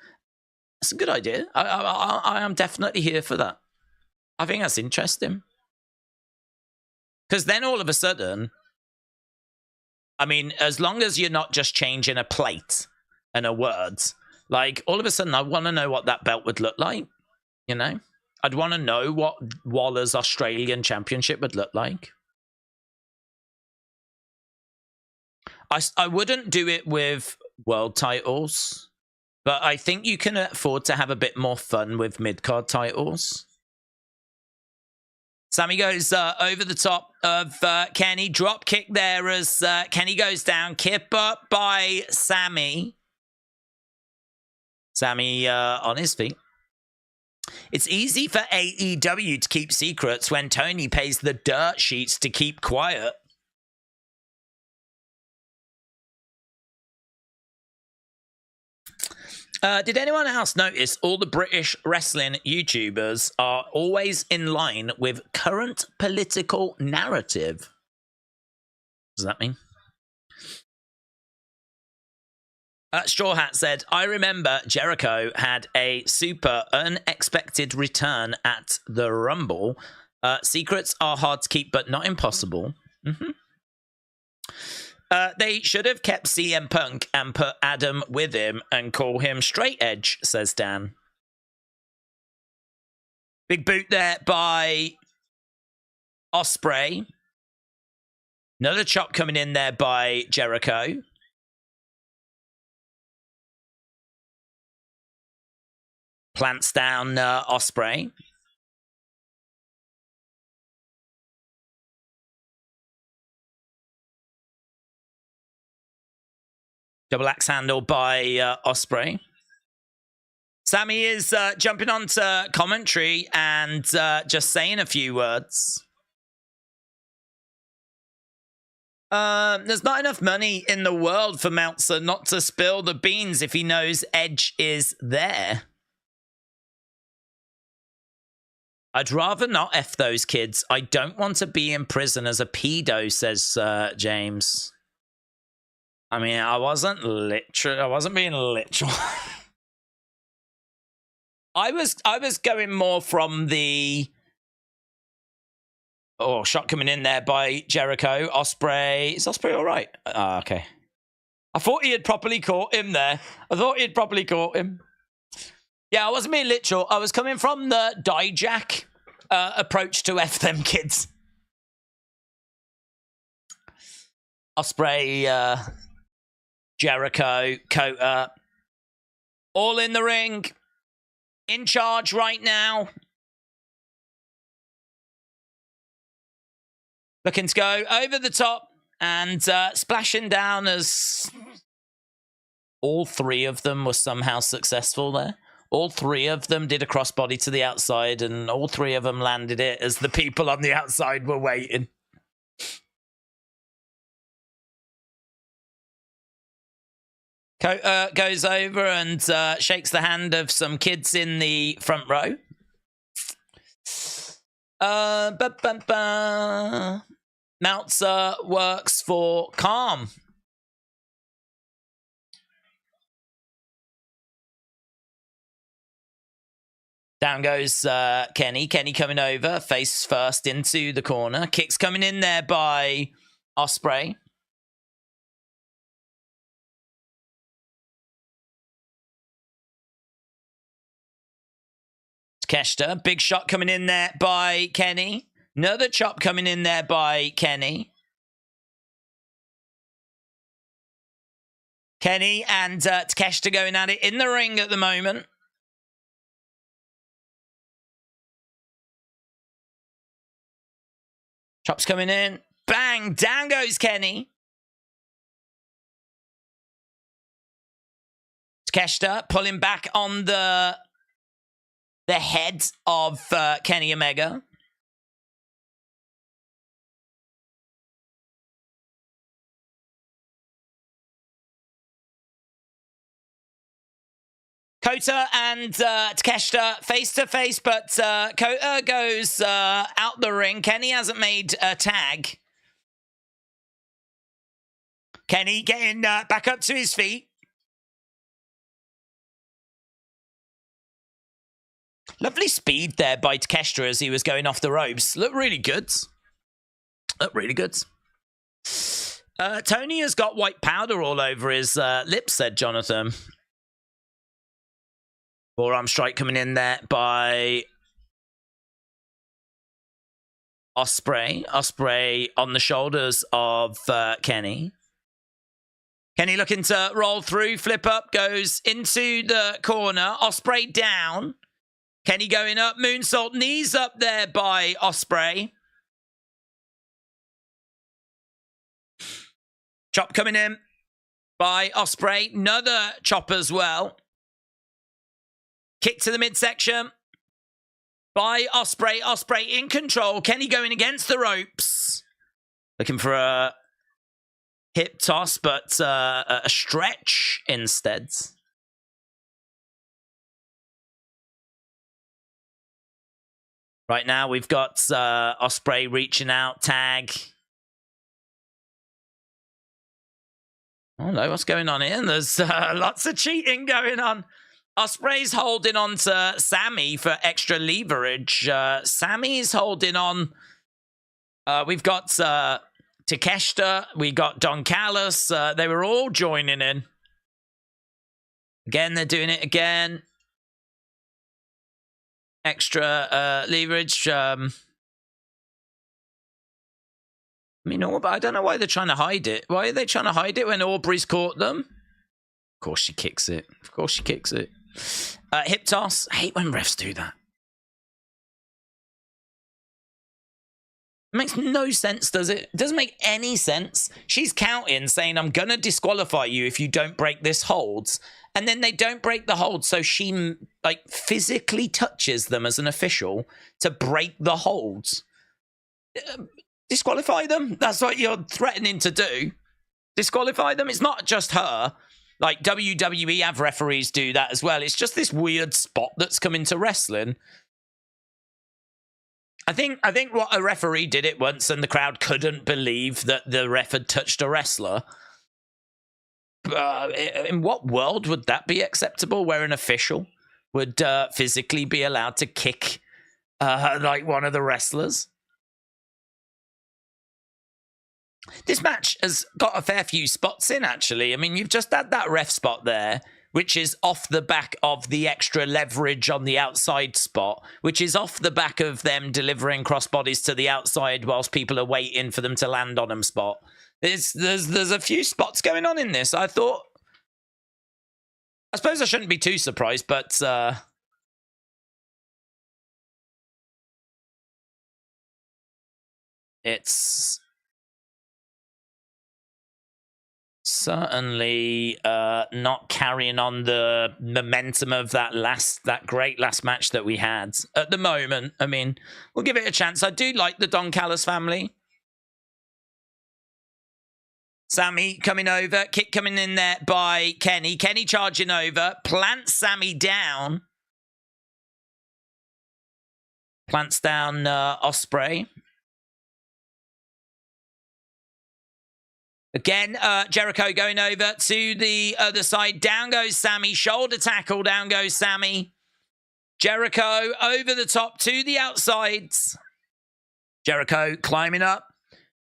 That's a good idea. I am definitely here for that. I think that's interesting. Because then all of a sudden, I mean, as long as you're not just changing a plate and a word, like all of a sudden I want to know what that belt would look like, you know? I'd want to know what Waller's Australian Championship would look like. I wouldn't do it with world titles, but I think you can afford to have a bit more fun with mid-card titles. Sammy goes over the top of Kenny. Drop kick there as Kenny goes down. Kip up by Sammy. Sammy on his feet. It's easy for AEW to keep secrets when Tony pays the dirt sheets to keep quiet. Did anyone else notice all the British wrestling YouTubers are always in line with current political narrative? What does that mean? Straw Hat said, I remember Jericho had a super unexpected return at the Rumble. Secrets are hard to keep, but not impossible. Mm-hmm. They should have kept CM Punk and put Adam with him and call him Straight Edge, says Dan. Big boot there by Ospreay. Another chop coming in there by Jericho. Plants down Ospreay. Double axe handle by Ospreay. Sammy is jumping onto commentary and just saying a few words. There's not enough money in the world for Meltzer not to spill the beans if he knows Edge is there. I'd rather not F those kids. I don't want to be in prison as a pedo, says James. I mean, I wasn't being literal. I was going more from the shot coming in there by Jericho. Ospreay. Is Ospreay all right? Okay. I thought he had properly caught him there. Yeah, I wasn't being literal. I was coming from the Dijak approach to F them kids. Ospreay, Jericho, Kota, all in the ring, in charge right now. Looking to go over the top and splashing down as all three of them were somehow successful there. All three of them did a crossbody to the outside and all three of them landed it as the people on the outside were waiting. Kota goes over and shakes the hand of some kids in the front row. Meltzer works for Calm. Down goes Kenny. Kenny coming over, face first into the corner. Kicks coming in there by Ospreay. Takeshita, big shot coming in there by Kenny. Another chop coming in there by Kenny. Kenny and Takeshita going at it in the ring at the moment. Chops coming in. Bang! Down goes Kenny. Takeshita pulling back on the head of Kenny Omega. Kota and Takeshita face to face, but Kota goes out the ring. Kenny hasn't made a tag. Kenny getting back up to his feet. Lovely speed there by Takeshita as he was going off the ropes. Looked really good. Looked really good. Tony has got white powder all over his lips, said Jonathan. Forearm strike coming in there by Ospreay. Ospreay on the shoulders of Kenny. Kenny looking to roll through. Flip up. Goes into the corner. Ospreay down. Kenny going up. Moonsault. Knees up there by Ospreay. Chop coming in by Ospreay. Another chop as well. Kick to the midsection by Ospreay. Ospreay in control. Kenny going against the ropes. Looking for a hip toss, but a stretch instead. Right now we've got Ospreay reaching out. Tag. Oh no, what's going on here? There's lots of cheating going on. Ospreay's holding on to Sammy for extra leverage. Sammy's holding on. We've got Takeshita. We got Don Callis. They were all joining in. Again, they're doing it again. Extra leverage. I mean, but I don't know why they're trying to hide it. Why are they trying to hide it when Aubrey's caught them? Of course she kicks it. Of course she kicks it. Hip toss. I hate when refs do that. It makes no sense, does it? It doesn't make any sense. She's counting, saying, I'm going to disqualify you if you don't break this holds. And then they don't break the hold, so she, like, physically touches them as an official to break the holds. Disqualify them. That's what you're threatening to do. Disqualify them. It's not just her. Like, WWE have referees do that as well. It's just this weird spot that's come into wrestling. I think what a referee did it once and the crowd couldn't believe that the ref had touched a wrestler. In what world would that be acceptable, where an official would physically be allowed to kick like one of the wrestlers? This match has got a fair few spots in, actually. I mean, you've just had that ref spot there, which is off the back of the extra leverage on the outside spot, which is off the back of them delivering crossbodies to the outside whilst people are waiting for them to land on them spot. There's a few spots going on in this. I suppose I shouldn't be too surprised, but it's certainly not carrying on the momentum of that great last match that we had at the moment. I mean, we'll give it a chance. I do like the Don Callis family. Sammy coming over. Kick coming in there by Kenny. Kenny charging over. Plants Sammy down. Plants down Ospreay. Again, Jericho going over to the other side. Down goes Sammy. Shoulder tackle. Down goes Sammy. Jericho over the top to the outsides. Jericho climbing up.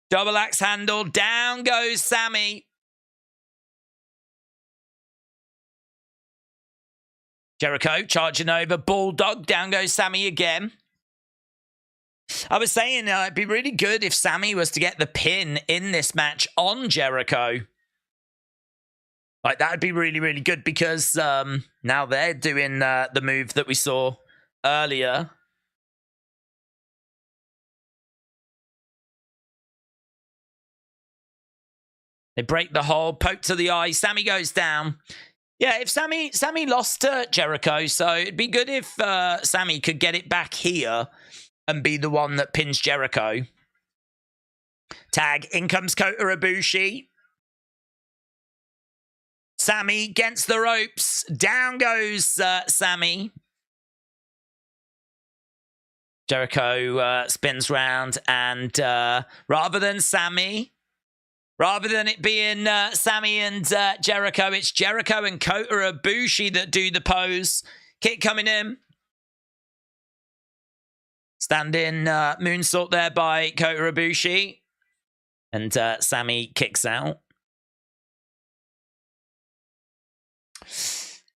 Double axe handle. Down goes Sammy. Jericho charging over. Bulldog. Down goes Sammy again. I was saying it'd be really good if Sammy was to get the pin in this match on Jericho. Like, that'd be really, really good because now they're doing the move that we saw earlier. They break the hold, poke to the eye. Sammy goes down. Yeah, if Sammy lost to Jericho, so it'd be good if Sammy could get it back here and be the one that pins Jericho. Tag. In comes Kota Ibushi. Sammy against the ropes. Down goes Sammy. Jericho spins round and rather than Sammy, Rather than it being Sammy and Jericho, it's Jericho and Kota Ibushi that do the pose. Kick coming in. Standing moonsault there by Kota Ibushi. And Sammy kicks out.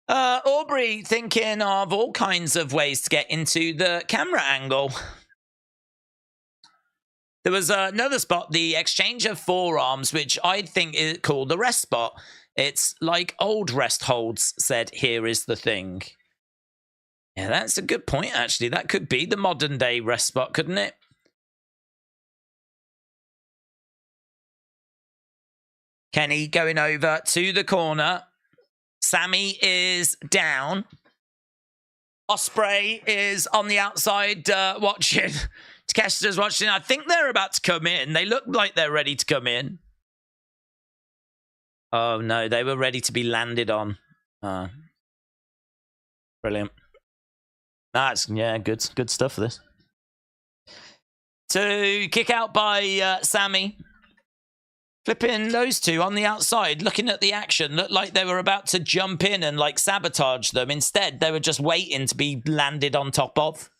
Aubrey thinking of all kinds of ways to get into the camera angle. There was another spot, the exchange of forearms, which I think is called the rest spot. It's like old rest holds said, here is the thing. Yeah, that's a good point, actually. That could be the modern day rest spot, couldn't it? Kenny going over to the corner. Sammy is down. Ospreay is on the outside watching. Takeshita's watching. I think they're about to come in. They look like they're ready to come in. Oh, no. They were ready to be landed on. Brilliant. That's, yeah, good stuff for this. To kick out by Sammy. Flipping those two on the outside, looking at the action, looked like they were about to jump in and, like, sabotage them. Instead, they were just waiting to be landed on top of.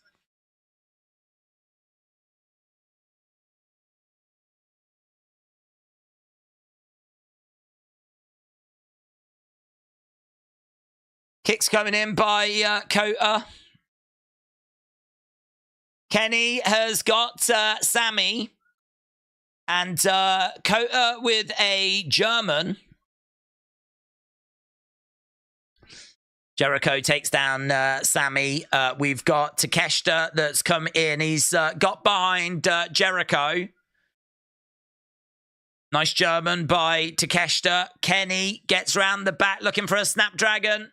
Kicks coming in by Kota. Kenny has got Sammy. And Kota with a German. Jericho takes down Sammy. We've got Takeshita that's come in. He's got behind Jericho. Nice German by Takeshita. Kenny gets round the back looking for a Snapdragon.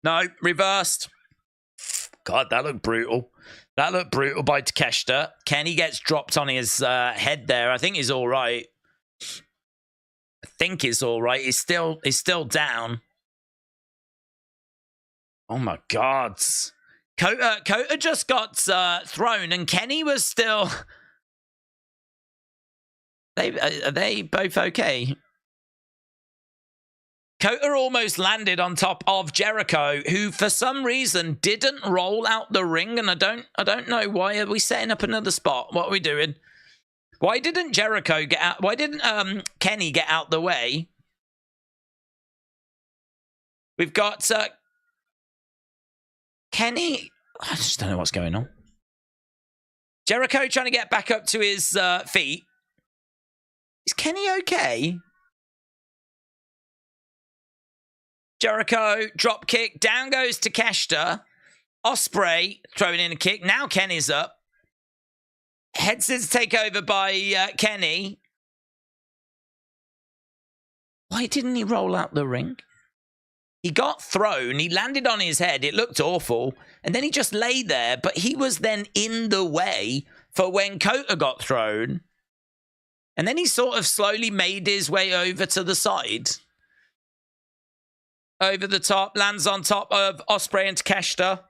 No, reversed. God, that looked brutal. That looked brutal by Takeshita. Kenny gets dropped on his head there. I think he's all right. He's still down. Oh my God. Kota just got thrown and Kenny was still... Are they both okay? Kota almost landed on top of Jericho, who for some reason didn't roll out the ring, and I don't know why. Are we setting up another spot? What are we doing? Why didn't Jericho get out? Why didn't Kenny get out the way? We've got Kenny. I just don't know what's going on. Jericho trying to get back up to his feet. Is Kenny okay? Jericho, drop kick. Down goes Takeshita. Ospreay throwing in a kick. Now Kenny's up. Head scissors take over by Kenny. Why didn't he roll out the ring? He got thrown. He landed on his head. It looked awful. And then he just lay there. But he was then in the way for when Kota got thrown. And then he sort of slowly made his way over to the side. Over the top, lands on top of Ospreay and Takeshita.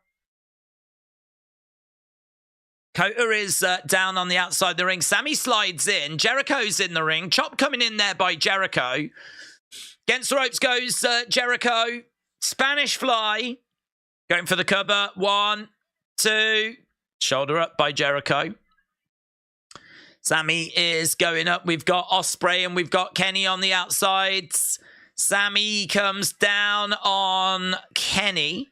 Kota is down on the outside of the ring. Sammy slides in. Jericho's in the ring. Chop coming in there by Jericho. Against the ropes goes Jericho. Spanish fly. Going for the cover. 1, 2. Shoulder up by Jericho. Sammy is going up. We've got Ospreay and we've got Kenny on the outsides. Sammy comes down on Kenny.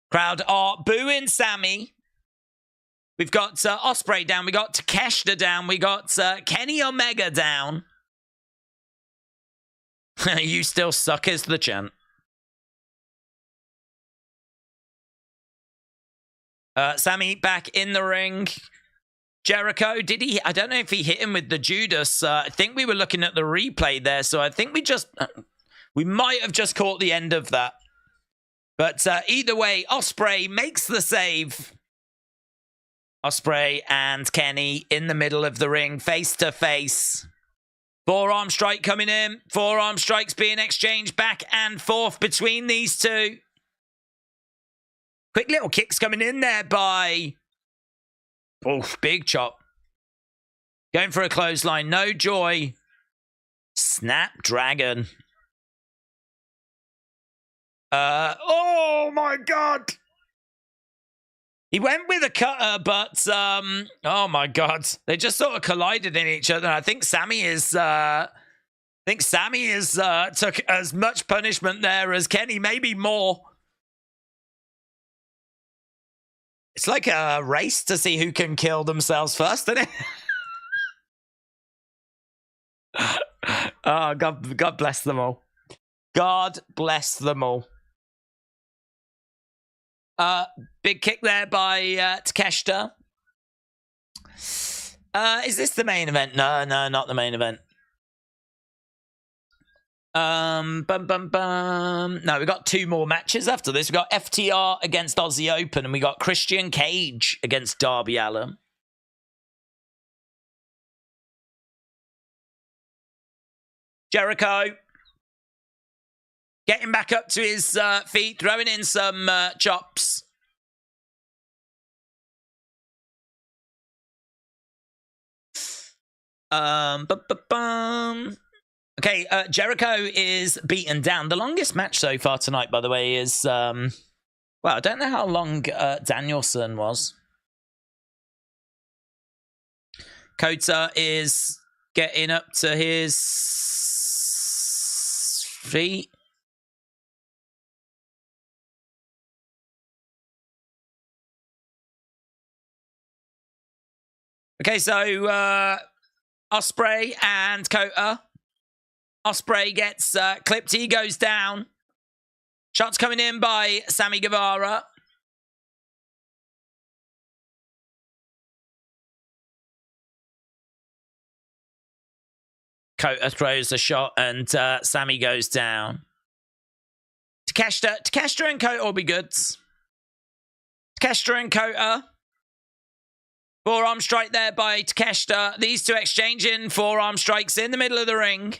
Crowd are booing Sammy. We've got Ospreay down. We got Takeshita down. We got Kenny Omega down. You still suck is the chant. Sammy back in the ring. Jericho, did he? I don't know if he hit him with the Judas. I think we were looking at the replay there, so I think we might have just caught the end of that. But either way, Ospreay makes the save. Ospreay and Kenny in the middle of the ring, face to face. Forearm strike coming in. Forearm strikes being exchanged back and forth between these two. Quick little kicks coming in there by... Oh, big chop. Going for a clothesline. No joy. Snapdragon. Oh my God. He went with a cutter, but oh my God. They just sort of collided in each other. I think Sammy is took as much punishment there as Kenny, maybe more. It's like a race to see who can kill themselves first, isn't it? Oh, God bless them all. God bless them all. Big kick there by Takeshita. Is this the main event? No, not the main event. No, we got 2 more matches after this. We got FTR against Aussie Open, and we got Christian Cage against Darby Allin. Jericho getting back up to his feet, throwing in some chops. Okay, Jericho is beaten down. The longest match so far tonight, by the way, is... well, I don't know how long Danielson was. Kota is getting up to his feet. Okay, so Ospreay and Kota. Ospreay gets clipped. He goes down. Shots coming in by Sammy Guevara. Kota throws a shot and Sammy goes down. Takeshita and Kota will be good. Takeshita and Kota. Forearm strike there by Takeshita. These two exchanging forearm strikes in the middle of the ring.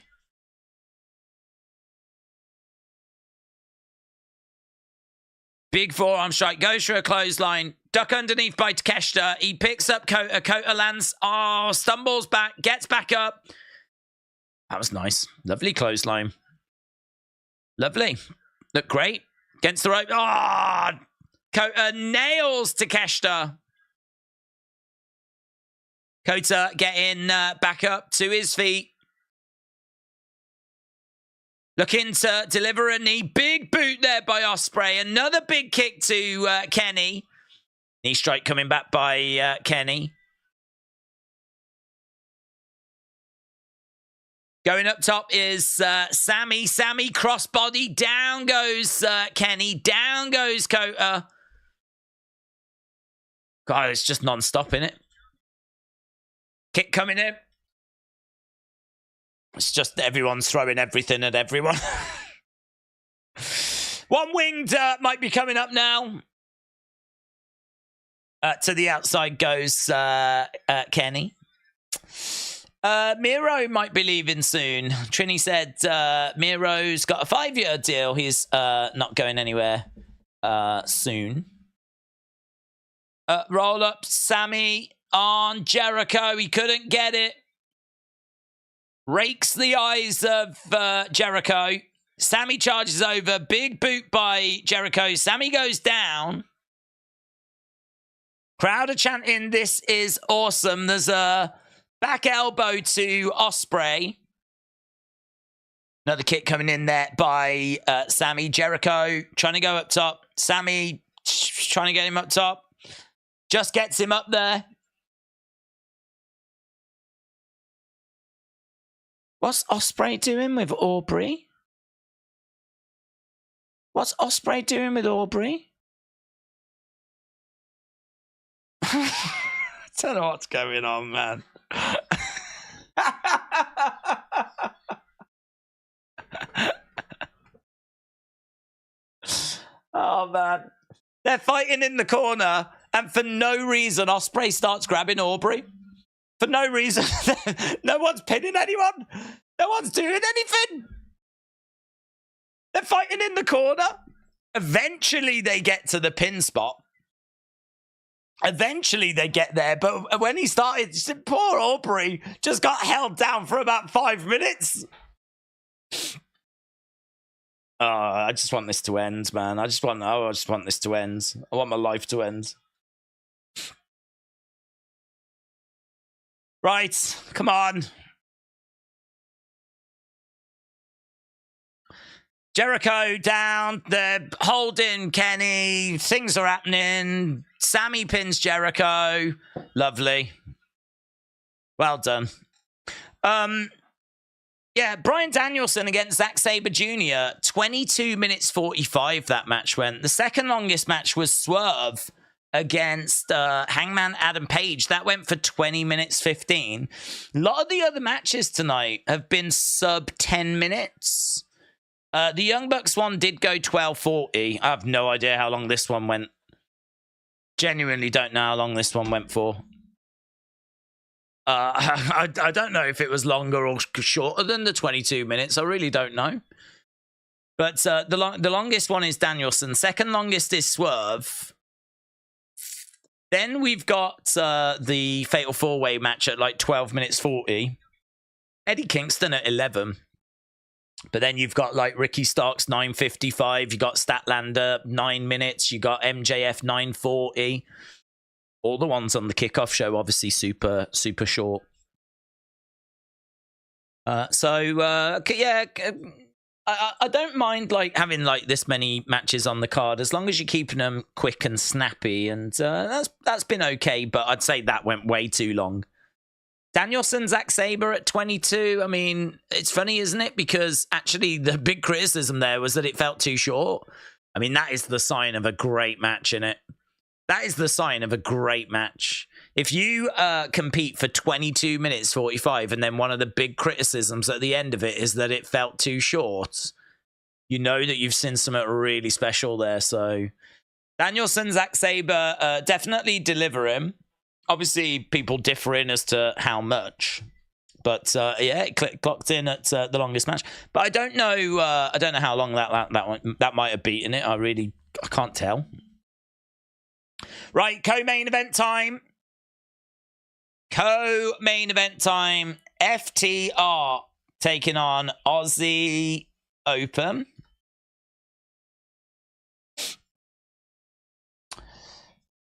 Big forearm strike. Goes for a clothesline. Duck underneath by Takeshita. He picks up Kota. Kota lands. Oh, stumbles back. Gets back up. That was nice. Lovely clothesline. Lovely. Looked great. Against the rope. Oh, Kota nails Takeshita. Kota getting back up to his feet. Looking to deliver a knee. Big boot there by Ospreay. Another big kick to Kenny. Knee strike coming back by Kenny. Going up top is Sammy. Sammy crossbody. Down goes Kenny. Down goes Kota. God, it's just non-stop, innit? Kick coming in. It's just everyone's throwing everything at everyone. One winged might be coming up now. To the outside goes Kenny. Miro might be leaving soon. Trini said Miro's got a 5-year deal. He's not going anywhere soon. Roll up Sammy on Jericho. He couldn't get it. Rakes the eyes of Jericho. Sammy charges over. Big boot by Jericho. Sammy goes down. Crowd are chanting, "This is awesome." There's a back elbow to Ospreay. Another kick coming in there by Sammy. Jericho trying to go up top. Sammy trying to get him up top. Just gets him up there. What's Ospreay doing with Aubrey? What's Ospreay doing with Aubrey? I don't know what's going on, man. Oh, man. They're fighting in the corner, and for no reason, Ospreay starts grabbing Aubrey. For no reason. No one's pinning anyone. No one's doing anything. They're fighting in the corner. Eventually, they get to the pin spot. Eventually they get there, but when he started, poor Aubrey just got held down for about 5 minutes. I just want this to end, man. I just want this to end. I want my life to end. Right, come on. Jericho down, they're holding Kenny, things are happening. Sammy pins Jericho. Lovely. Well done. Yeah, Bryan Danielson against Zack Sabre Jr. 22 minutes 45 that match went. The second longest match was Swerve against Hangman Adam Page. That went for 20 minutes 15. A lot of the other matches tonight have been sub 10 minutes. The Young Bucks one did go 12:40. I have no idea how long this one went. Genuinely don't know how long this one went for. I don't know if it was longer or shorter than the 22 minutes. I really don't know. But the longest one is Danielson. Second longest is Swerve. Then we've got the Fatal 4-Way match at like 12 minutes 40. Eddie Kingston at 11. But then you've got like Ricky Starks 9:55. You got Statlander 9 minutes. You got MJF 9:40. All the ones on the kickoff show, obviously super short. Yeah, I don't mind like having like this many matches on the card as long as you're keeping them quick and snappy, and that's been okay. But I'd say that went way too long. Danielson, Zack Sabre at 22. I mean, it's funny, isn't it? Because actually the big criticism there was that it felt too short. I mean, that is the sign of a great match, innit? That is the sign of a great match. If you compete for 22 minutes 45 and then one of the big criticisms at the end of it is that it felt too short, you know that you've seen something really special there. So Danielson, Zack Sabre, definitely deliver him. Obviously, people differing as to how much, but yeah, it clocked in at the longest match. But I don't know. I don't know how long that might have beaten it. I can't tell. Right, co-main event time. Co-main event time. FTR taking on Aussie Open.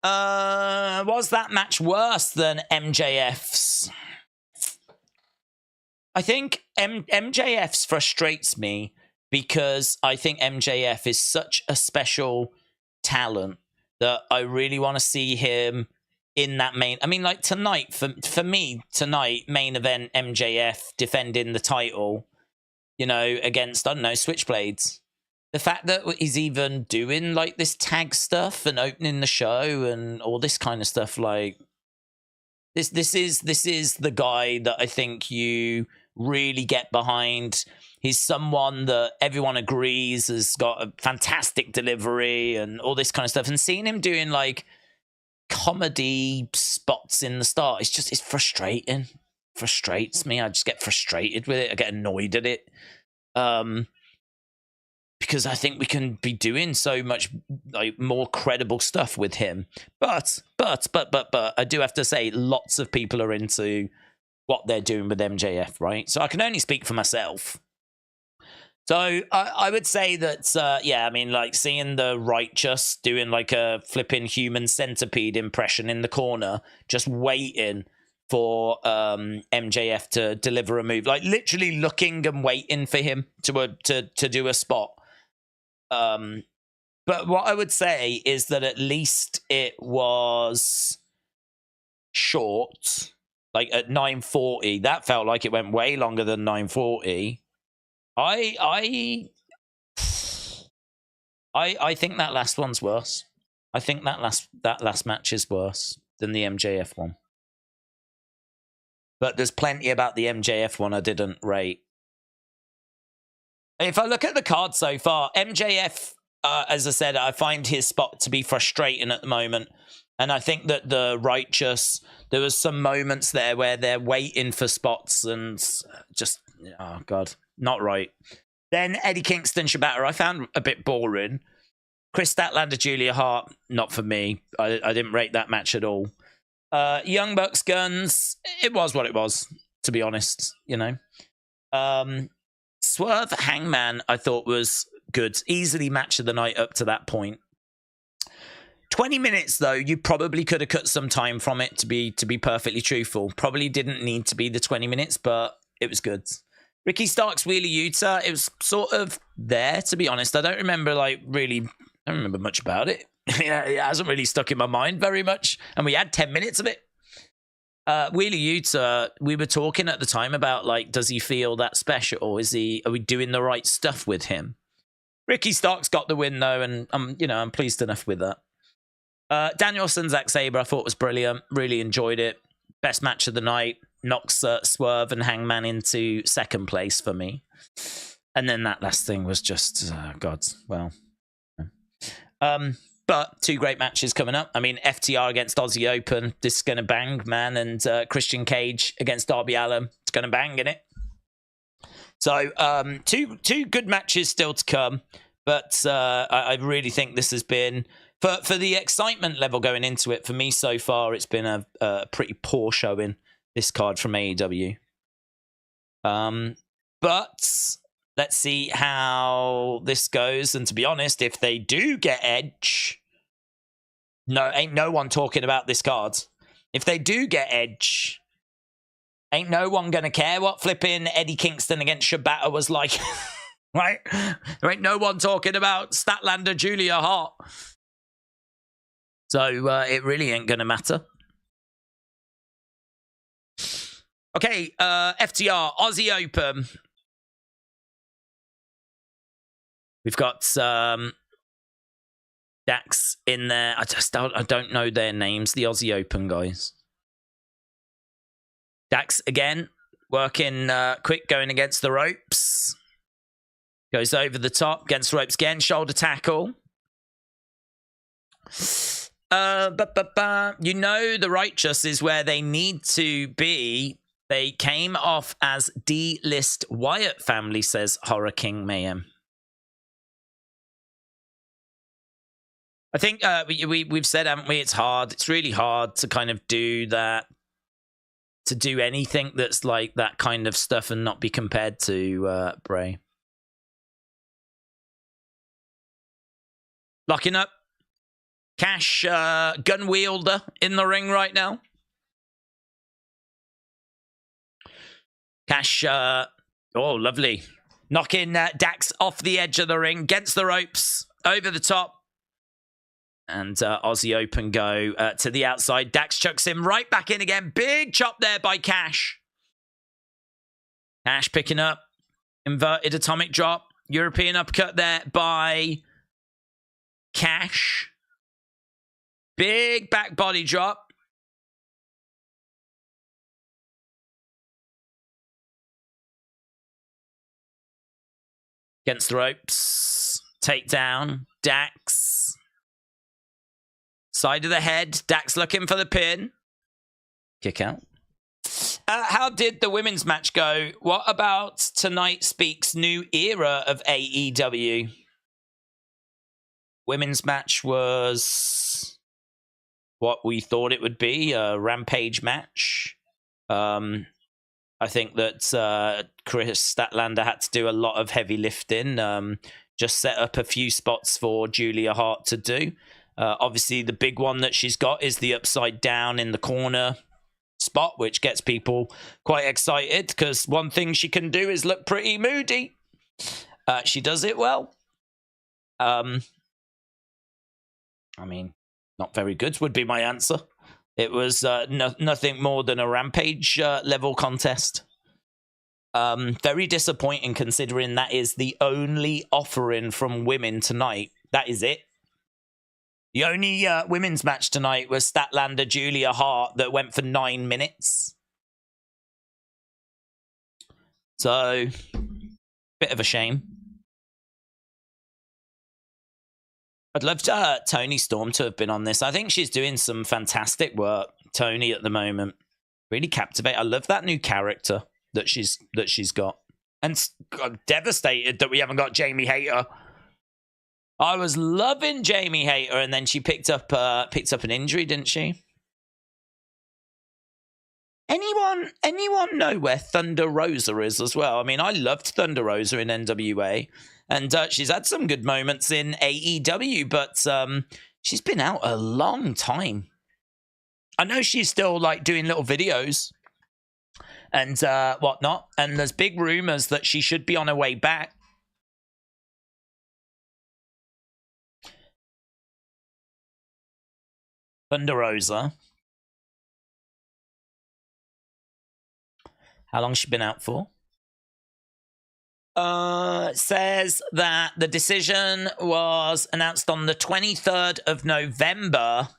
Was that match worse than MJF's? I think MJF's frustrates me because I think MJF is such a special talent that I really want to see him in that main. I mean, like tonight, for me, tonight, main event MJF defending the title, you know, against, I don't know, Switchblades. The fact that he's even doing like this tag stuff and opening the show and all this kind of stuff, like this is the guy that I think you really get behind. He's someone that everyone agrees has got a fantastic delivery and all this kind of stuff. And seeing him doing like comedy spots in the start, it's frustrating. Frustrates me. I just get frustrated with it. I get annoyed at it. Because I think we can be doing so much like more credible stuff with him. But I do have to say lots of people are into what they're doing with MJF, right? So I can only speak for myself. So I would say that, yeah, I mean, like seeing the Righteous doing like a flipping human centipede impression in the corner, just waiting for MJF to deliver a move, like literally looking and waiting for him to do a spot. But what I would say is that at least it was short, like at 9:40. That felt like it went way longer than 9:40. I think that last one's worse. I think that last match is worse than the MJF one. But there's plenty about the MJF one I didn't rate. If I look at the card so far, MJF, as I said, I find his spot to be frustrating at the moment. And I think that the Righteous, there was some moments there where they're waiting for spots and just, oh God, not right. Then Eddie Kingston, Shibata, I found a bit boring. Chris Statlander, Julia Hart, not for me. I didn't rate that match at all. Young Bucks Guns, it was what it was, to be honest, you know. Swerve Hangman, I thought was good. Easily match of the night up to that point. 20 minutes, though, you probably could have cut some time from it, to be perfectly truthful. Probably didn't need to be the 20 minutes, but it was good. Ricky Starks, Wheeler Yuta, it was sort of there, to be honest. I don't remember, I don't remember much about it. It hasn't really stuck in my mind very much. And we had 10 minutes of it. Wheeler Yuta, we were talking at the time about, does he feel that special? Are we doing the right stuff with him? Ricky Starks got the win, though, and I'm pleased enough with that. Danielson, Zack Sabre, I thought was brilliant. Really enjoyed it. Best match of the night. Knocks Swerve and Hangman into second place for me. And then that last thing was just, but two great matches coming up. I mean, FTR against Aussie Open. This is going to bang, man. And Christian Cage against Darby Allin. It's going to bang, innit? So, two good matches still to come. But I really think this has been... For the excitement level going into it, for me so far, it's been a pretty poor showing, this card from AEW. But let's see how this goes. And to be honest, if they do get Edge... ain't no one talking about this card. If they do get Edge, ain't no one going to care what flipping Eddie Kingston against Shibata was like. Right? There ain't no one talking about Statlander, Julia Hart. So it really ain't going to matter. Okay, FTR, Aussie Open. We've got Dax in there. I don't know their names, the Aussie Open guys. Dax again, working quick, going against the ropes. Goes over the top, against the ropes again, shoulder tackle. You know, the Righteous is where they need to be. They came off as D-list Wyatt family, says Horror King Mayhem. I think we've said, haven't we? It's hard. It's really hard to kind of do that, to do anything that's like that kind of stuff and not be compared to Bray. Locking up. Cash gun wielder in the ring right now. Cash, oh, lovely. Knocking Dax off the edge of the ring, against the ropes, over the top. And Aussie Open go to the outside. Dax chucks him right back in again. Big chop there by Cash. Cash picking up. Inverted atomic drop. European uppercut there by Cash. Big back body drop. Against the ropes. Takedown. Dax. Side of the head. Dax looking for the pin. Kick out. How did the women's match go? What about Tonight Speaks' new era of AEW? Women's match was what we thought it would be, a Rampage match. I think that Chris Statlander had to do a lot of heavy lifting. Just set up a few spots for Julia Hart to do. Obviously, the big one that she's got is the upside down in the corner spot, which gets people quite excited because one thing she can do is look pretty moody. She does it well. I mean, not very good would be my answer. It was nothing more than a Rampage level contest. Very disappointing considering that is the only offering from women tonight. That is it. The only women's match tonight was Statlander Julia Hart that went for 9 minutes. So, bit of a shame. I'd love Toni Storm to have been on this. I think she's doing some fantastic work, Toni, at the moment. Really captivate. I love that new character that she's got. And I'm devastated that we haven't got Jamie Hayter I was loving Jamie Hayter, and then she picked up an injury, didn't she? Anyone know where Thunder Rosa is as well? I mean, I loved Thunder Rosa in NWA, and she's had some good moments in AEW, but she's been out a long time. I know she's still like doing little videos and whatnot, and there's big rumors that she should be on her way back. Thunder Rosa. How long's she been out for? Says that the decision was announced on the 23rd of November.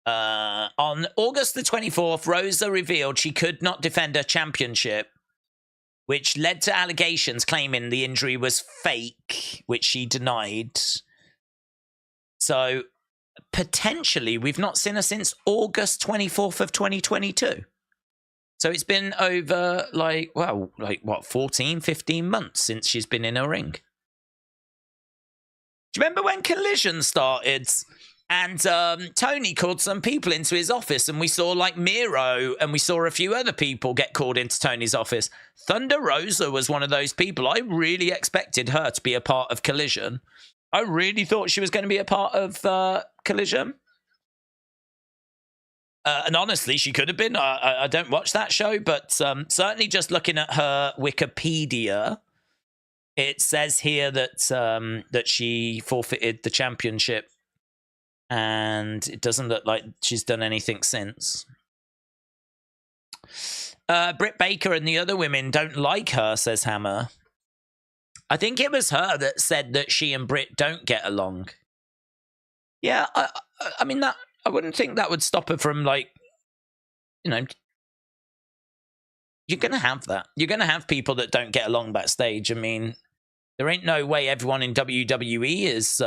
On August the 24th, Rosa revealed she could not defend her championship, which led to allegations claiming the injury was fake, which she denied. So potentially we've not seen her since August 24th of 2022. So it's been over like 14, 15 months since she's been in a ring. Do you remember when Collision started and Tony called some people into his office and we saw like Miro and we saw a few other people get called into Tony's office? Thunder Rosa was one of those people. I really expected her to be a part of Collision. I really thought she was going to be a part of Collision. And honestly, she could have been. I don't watch that show, but certainly just looking at her Wikipedia, it says here that that she forfeited the championship, and it doesn't look like she's done anything since. Britt Baker and the other women don't like her, says Hammer. I think it was her that said that she and Britt don't get along. Yeah, I mean, that I wouldn't think that would stop her from, like, you know, you're going to have that. You're going to have people that don't get along backstage. I mean, there ain't no way everyone in WWE is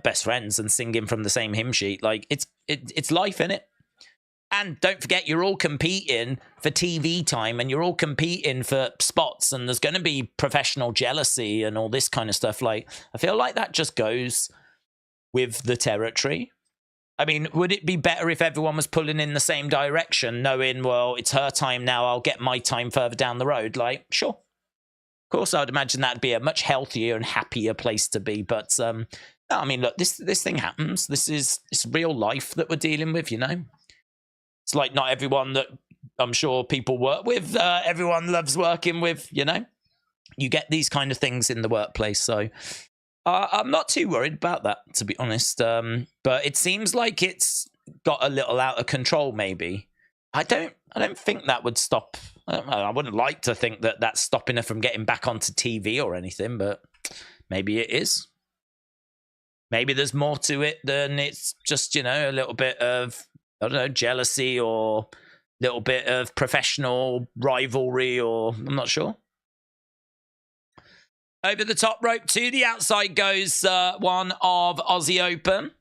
best friends and singing from the same hymn sheet. Like, it's life, innit? And don't forget, you're all competing for TV time and you're all competing for spots, and there's going to be professional jealousy and all this kind of stuff. Like, I feel like that just goes with the territory. I mean, would it be better if everyone was pulling in the same direction, knowing, well, it's her time now, I'll get my time further down the road? Like, sure. Of course, I would imagine that'd be a much healthier and happier place to be. But, no, I mean, look, this thing happens. It's real life that we're dealing with, you know? It's like not everyone that I'm sure people work with, everyone loves working with, you know? You get these kind of things in the workplace, so I'm not too worried about that, to be honest. But it seems like it's got a little out of control, maybe. I don't think that would stop. I wouldn't like to think that that's stopping her from getting back onto TV or anything, but maybe it is. Maybe there's more to it than it's just, you know, a little bit of, I don't know, jealousy or a little bit of professional rivalry, or I'm not sure. Over the top rope to the outside goes one of Aussie Open.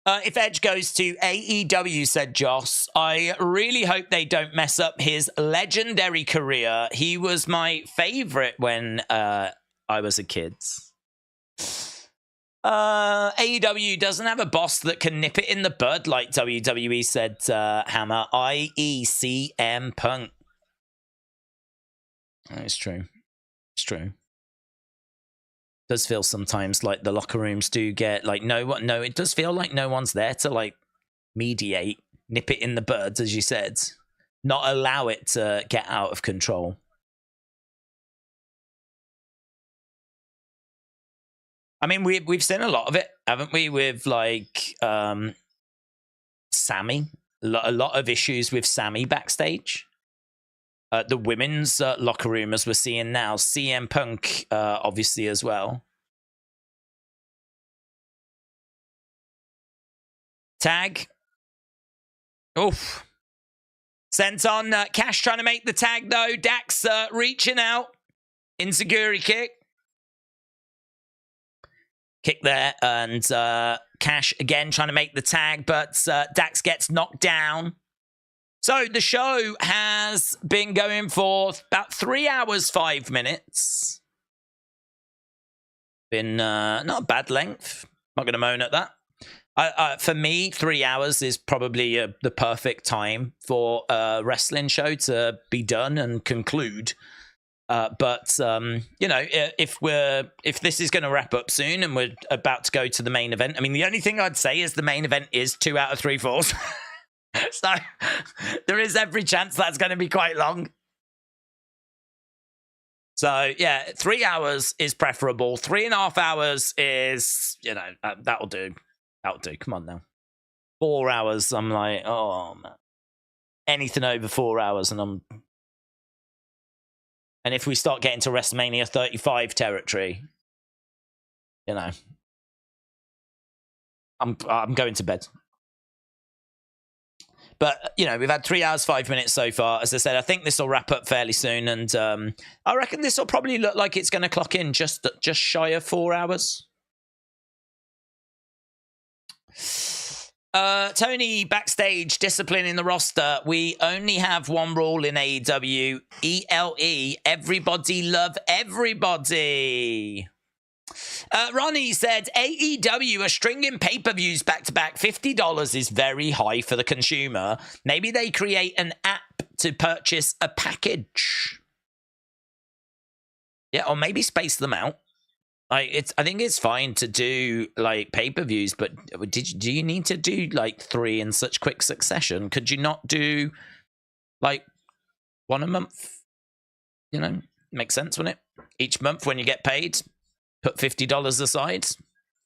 If Edge goes to AEW, said Joss, I really hope they don't mess up his legendary career. He was my favorite when I was a kid. AEW doesn't have a boss that can nip it in the bud like WWE, said Hammer, i.e. CM Punk. It's true. It's true. It does feel sometimes like the locker rooms do get like it does feel like no one's there to like mediate, nip it in the bud, as you said, not allow it to get out of control. I mean, we've seen a lot of it, haven't we? With like Sammy, a lot of issues with Sammy backstage. The women's locker room, as we're seeing now, CM Punk obviously as well. Tag. Oof. Sent on Cash trying to make the tag though. Dax reaching out. Insecurity kick. Kick there, and Cash again trying to make the tag, but Dax gets knocked down. So the show has been going for about 3 hours, 5 minutes. Been not a bad length. Not going to moan at that. For me, 3 hours is probably the perfect time for a wrestling show to be done and conclude. But you know, if this is going to wrap up soon and we're about to go to the main event, I mean, the only thing I'd say is the main event is 2 out of 3 falls. So there is every chance that's going to be quite long. So yeah, 3 hours is preferable. 3.5 hours is, you know, that'll do. That'll do. Come on now. 4 hours, I'm like, oh man. Anything over 4 hours, and if we start getting to WrestleMania 35 territory, you know, I'm going to bed. But, you know, we've had 3 hours, 5 minutes so far. As I said, I think this will wrap up fairly soon. And I reckon this will probably look like it's going to clock in just shy of 4 hours. Tony, backstage, discipline in the roster. We only have one rule in AEW. ELE, everybody love everybody. Ronnie said, AEW are stringing pay-per-views back-to-back. $50 is very high for the consumer. Maybe they create an app to purchase a package. Yeah, or maybe space them out. I think it's fine to do, like, pay-per-views, but do you need to do, like, 3 in such quick succession? Could you not do, like, 1 a month? You know, makes sense, wouldn't it? Each month when you get paid, put $50 aside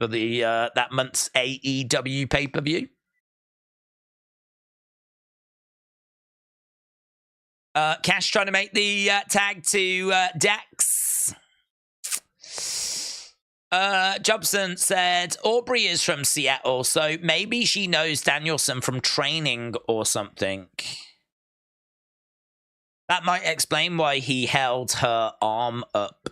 for the that month's AEW pay-per-view. Cash trying to make the tag to Dax. Jobson said, Aubrey is from Seattle, so maybe she knows Danielson from training or something. That might explain why he held her arm up.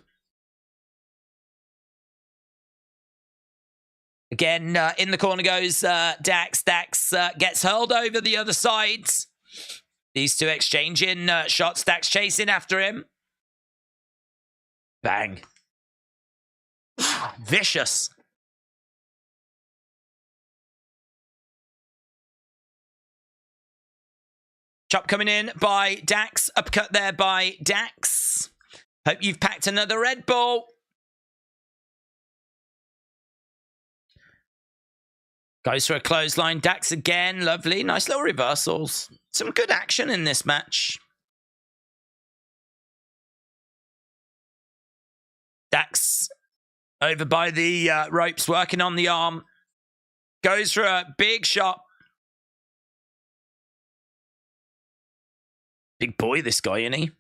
Again, in the corner goes Dax. Dax gets hurled over the other side. These two exchanging shots. Dax chasing after him. Bang. Vicious. Chop coming in by Dax. Uppercut there by Dax. Hope you've packed another Red Bull. Goes for a clothesline. Dax again. Lovely. Nice little reversals. Some good action in this match. Dax over by the ropes, working on the arm. Goes for a big shot. Big boy, this guy, isn't he?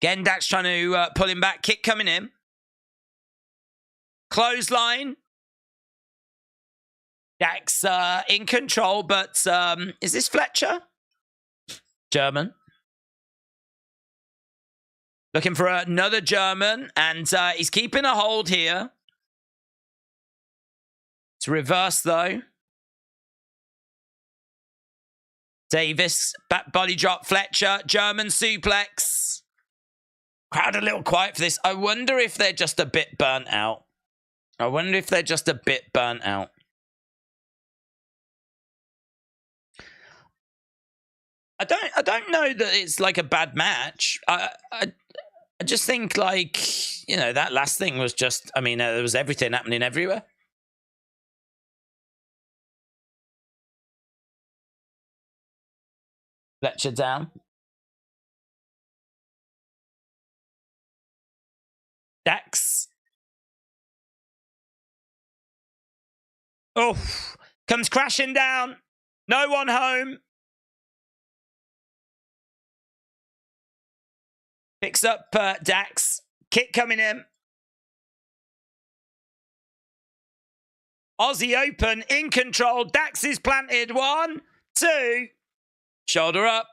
Again, Dax trying to pull him back. Kick coming in. Clothesline. Dax in control, but is this Fletcher? German. Looking for another German, and he's keeping a hold here. It's reverse, though. Davis, back body drop, Fletcher, German suplex. Crowd a little quiet for this. I wonder if they're just a bit burnt out. I don't know that it's like a bad match. I just think, like, you know, that last thing was just, I mean, there was everything happening everywhere. Fletcher down. Dax. Oh, comes crashing down. No one home. Picks up Dax. Kick coming in. Aussie open, in control. Dax is planted. 1, 2. Shoulder up.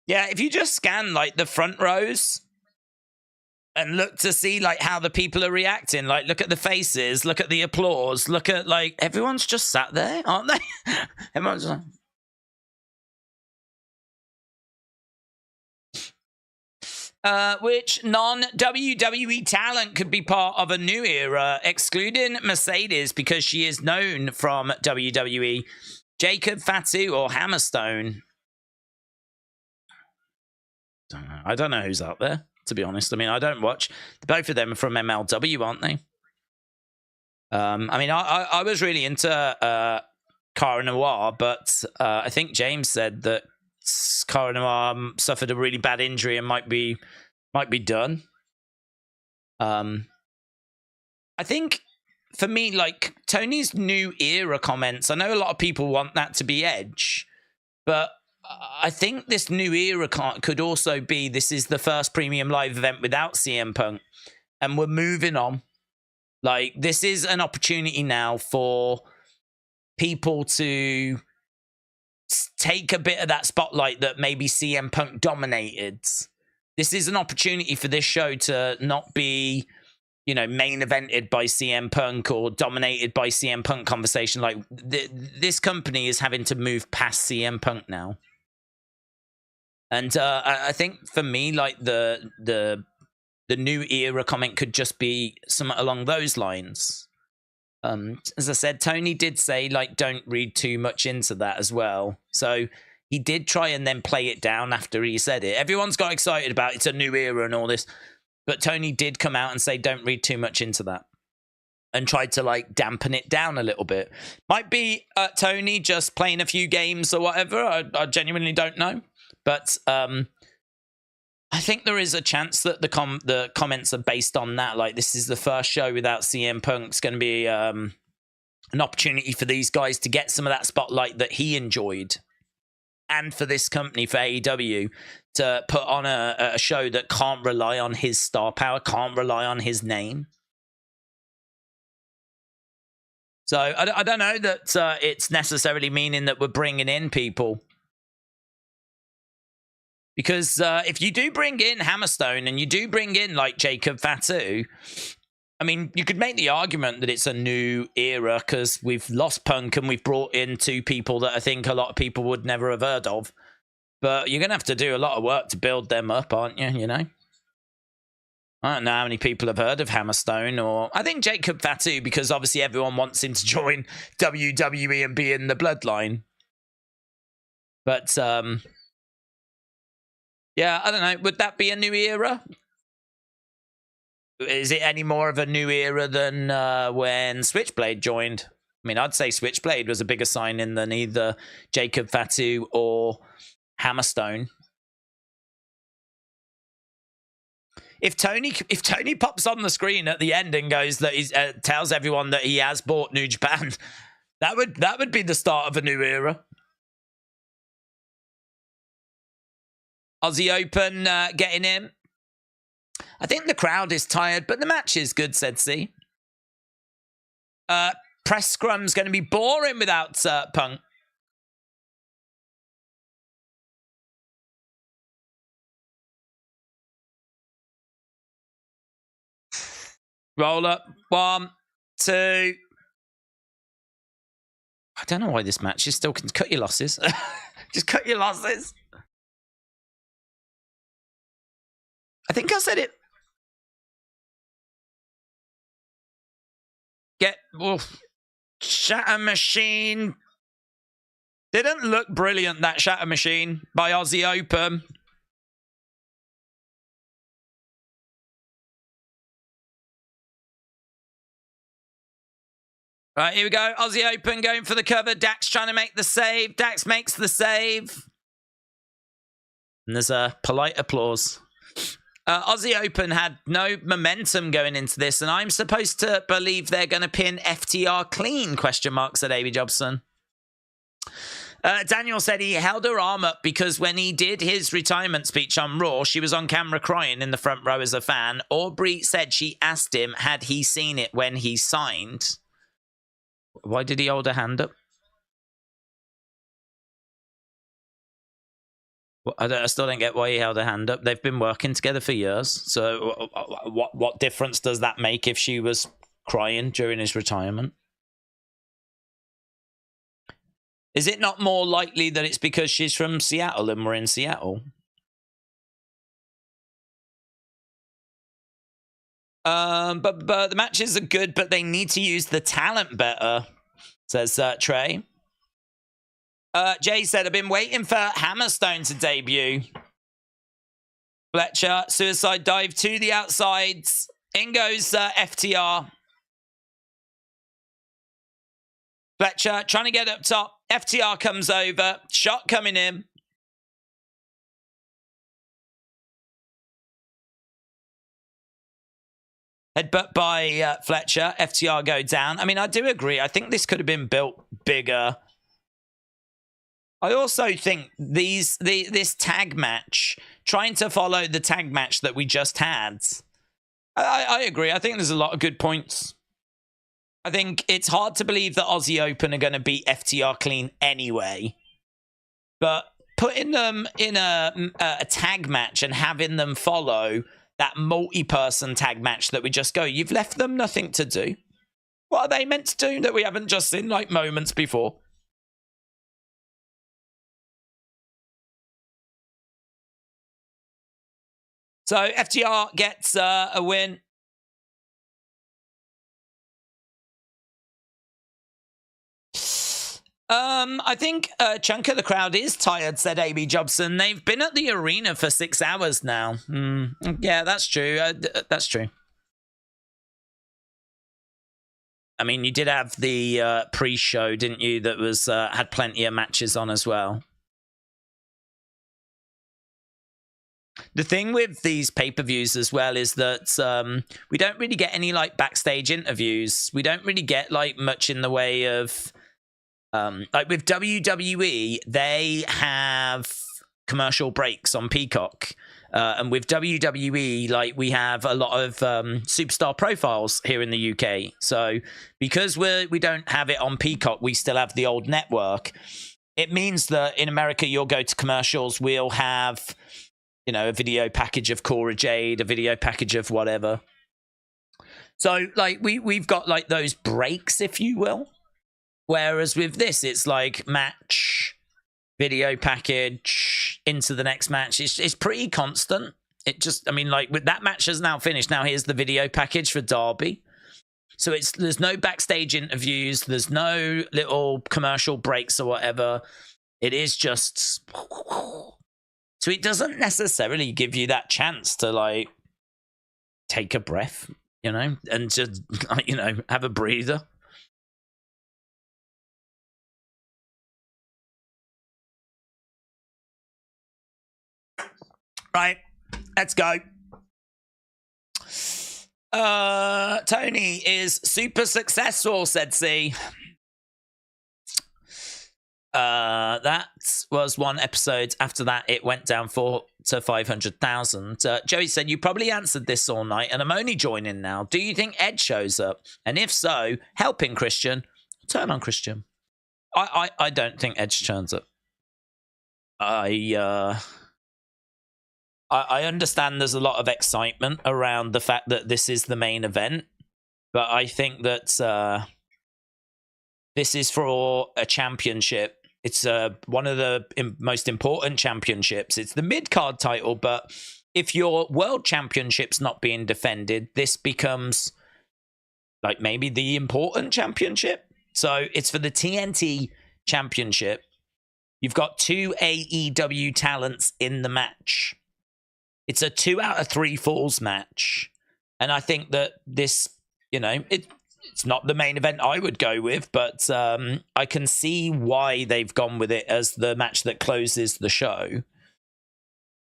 Yeah, if you just scan, like, the front rows, and look to see like how the people are reacting. Like, look at the faces, look at the applause, look at like everyone's just sat there, aren't they? Everyone's like, which non-WWE talent could be part of a new era, excluding Mercedes because she is known from WWE? Jacob Fatu or Hammerstone? I don't know who's out there, to be honest. I mean, I don't watch. Both of them are from MLW, aren't they? I mean, I was really into Cara Noir, but I think James said that Cara Noir suffered a really bad injury and might be done. I think for me, like Tony's new era comments, I know a lot of people want that to be Edge, but I think this new era could also be this is the first premium live event without CM Punk, and we're moving on. Like, this is an opportunity now for people to take a bit of that spotlight that maybe CM Punk dominated. This is an opportunity for this show to not be, you know, main evented by CM Punk or dominated by CM Punk conversation. Like, this company is having to move past CM Punk now. And I think for me, like, the new era comment could just be something along those lines. As I said, Tony did say, like, don't read too much into that as well. So he did try and then play it down after he said it. Everyone's got excited about it's a new era and all this. But Tony did come out and say, don't read too much into that. And tried to, like, dampen it down a little bit. Might be Tony just playing a few games or whatever. I genuinely don't know. But I think there is a chance that the comments are based on that. Like, this is the first show without CM Punk. It's going to be an opportunity for these guys to get some of that spotlight that he enjoyed. And for this company, for AEW, to put on a show that can't rely on his star power, can't rely on his name. So I don't know that it's necessarily meaning that we're bringing in people. Because if you do bring in Hammerstone and you do bring in, like, Jacob Fatu, I mean, you could make the argument that it's a new era because we've lost Punk and we've brought in two people that I think a lot of people would never have heard of. But you're going to have to do a lot of work to build them up, aren't you? You know? I don't know how many people have heard of Hammerstone, or I think Jacob Fatu, because obviously everyone wants him to join WWE and be in the bloodline. But, yeah, I don't know. Would that be a new era? Is it any more of a new era than when Switchblade joined? I mean, I'd say Switchblade was a bigger signing than either Jacob Fatu or Hammerstone. If Tony pops on the screen at the end and goes that he tells everyone that he has bought New Japan, that would be the start of a new era. Aussie Open getting in. I think the crowd is tired, but the match is good, said C. Press scrum's going to be boring without Punk. Roll up. 1, 2. I don't know why this match is still... Cut your losses. Just cut your losses. I think I said it. Shatter Machine. Didn't look brilliant, that Shatter Machine by Aussie Open. Right, here we go. Aussie Open going for the cover. Dax trying to make the save. Dax makes the save. And there's a polite applause. Aussie Open had no momentum going into this, and I'm supposed to believe they're going to pin FTR clean, ? Said A.B. Jobson. Daniel said he held her arm up because when he did his retirement speech on Raw, she was on camera crying in the front row as a fan. Aubrey said she asked him, had he seen it when he signed? Why did he hold her hand up? Well, I still don't get why he held her hand up. They've been working together for years. So what difference does that make if she was crying during his retirement? Is it not more likely that it's because she's from Seattle and we're in Seattle? But the matches are good, but they need to use the talent better, says Trey. Jay said, I've been waiting for Hammerstone to debut. Fletcher, suicide dive to the outsides. In goes FTR. Fletcher trying to get up top. FTR comes over. Shot coming in. Headbutt by Fletcher. FTR go down. I mean, I do agree. I think this could have been built bigger. I also think this tag match, trying to follow the tag match that we just had, I agree. I think there's a lot of good points. I think it's hard to believe that Aussie Open are going to beat FTR clean anyway. But putting them in a tag match and having them follow that multi-person tag match that we just go, you've left them nothing to do. What are they meant to do that we haven't just seen like moments before? So FTR gets a win. I think a chunk of the crowd is tired, said Amy Jobson. They've been at the arena for 6 hours now. Yeah, that's true. That's true. I mean, you did have the pre-show, didn't you, that was had plenty of matches on as well. The thing with these pay-per-views as well is that we don't really get any like backstage interviews. We don't really get like much in the way of like with WWE, they have commercial breaks on Peacock. And with WWE, like we have a lot of superstar profiles here in the UK. So because we don't have it on Peacock, we still have the old network. It means that in America, you'll go to commercials, we'll have, you know, a video package of Cora Jade, a video package of whatever. So like we've got like those breaks, if you will. Whereas with this, it's like match, video package, into the next match. It's pretty constant. It just, I mean, like with that match has now finished. Now here's the video package for Darby. So there's no backstage interviews. There's no little commercial breaks or whatever. It is just, so it doesn't necessarily give you that chance to like take a breath, you know, and just, you know, have a breather. Right, let's go. Tony is super successful, said C. That was one episode. After that, it went down to 500,000. Joey said, you probably answered this all night, and I'm only joining now. Do you think Ed shows up? And if so, helping Christian. Turn on Christian. I don't think Edge turns up. I understand there's a lot of excitement around the fact that this is the main event, but I think that this is for a championship. It's one of the most important championships. It's the mid-card title, but if your world championship's not being defended, this becomes like maybe the important championship. So it's for the TNT championship. You've got 2 AEW talents in the match. It's a 2 out of 3 falls match. And I think that this, you know, it's not the main event I would go with, but I can see why they've gone with it as the match that closes the show.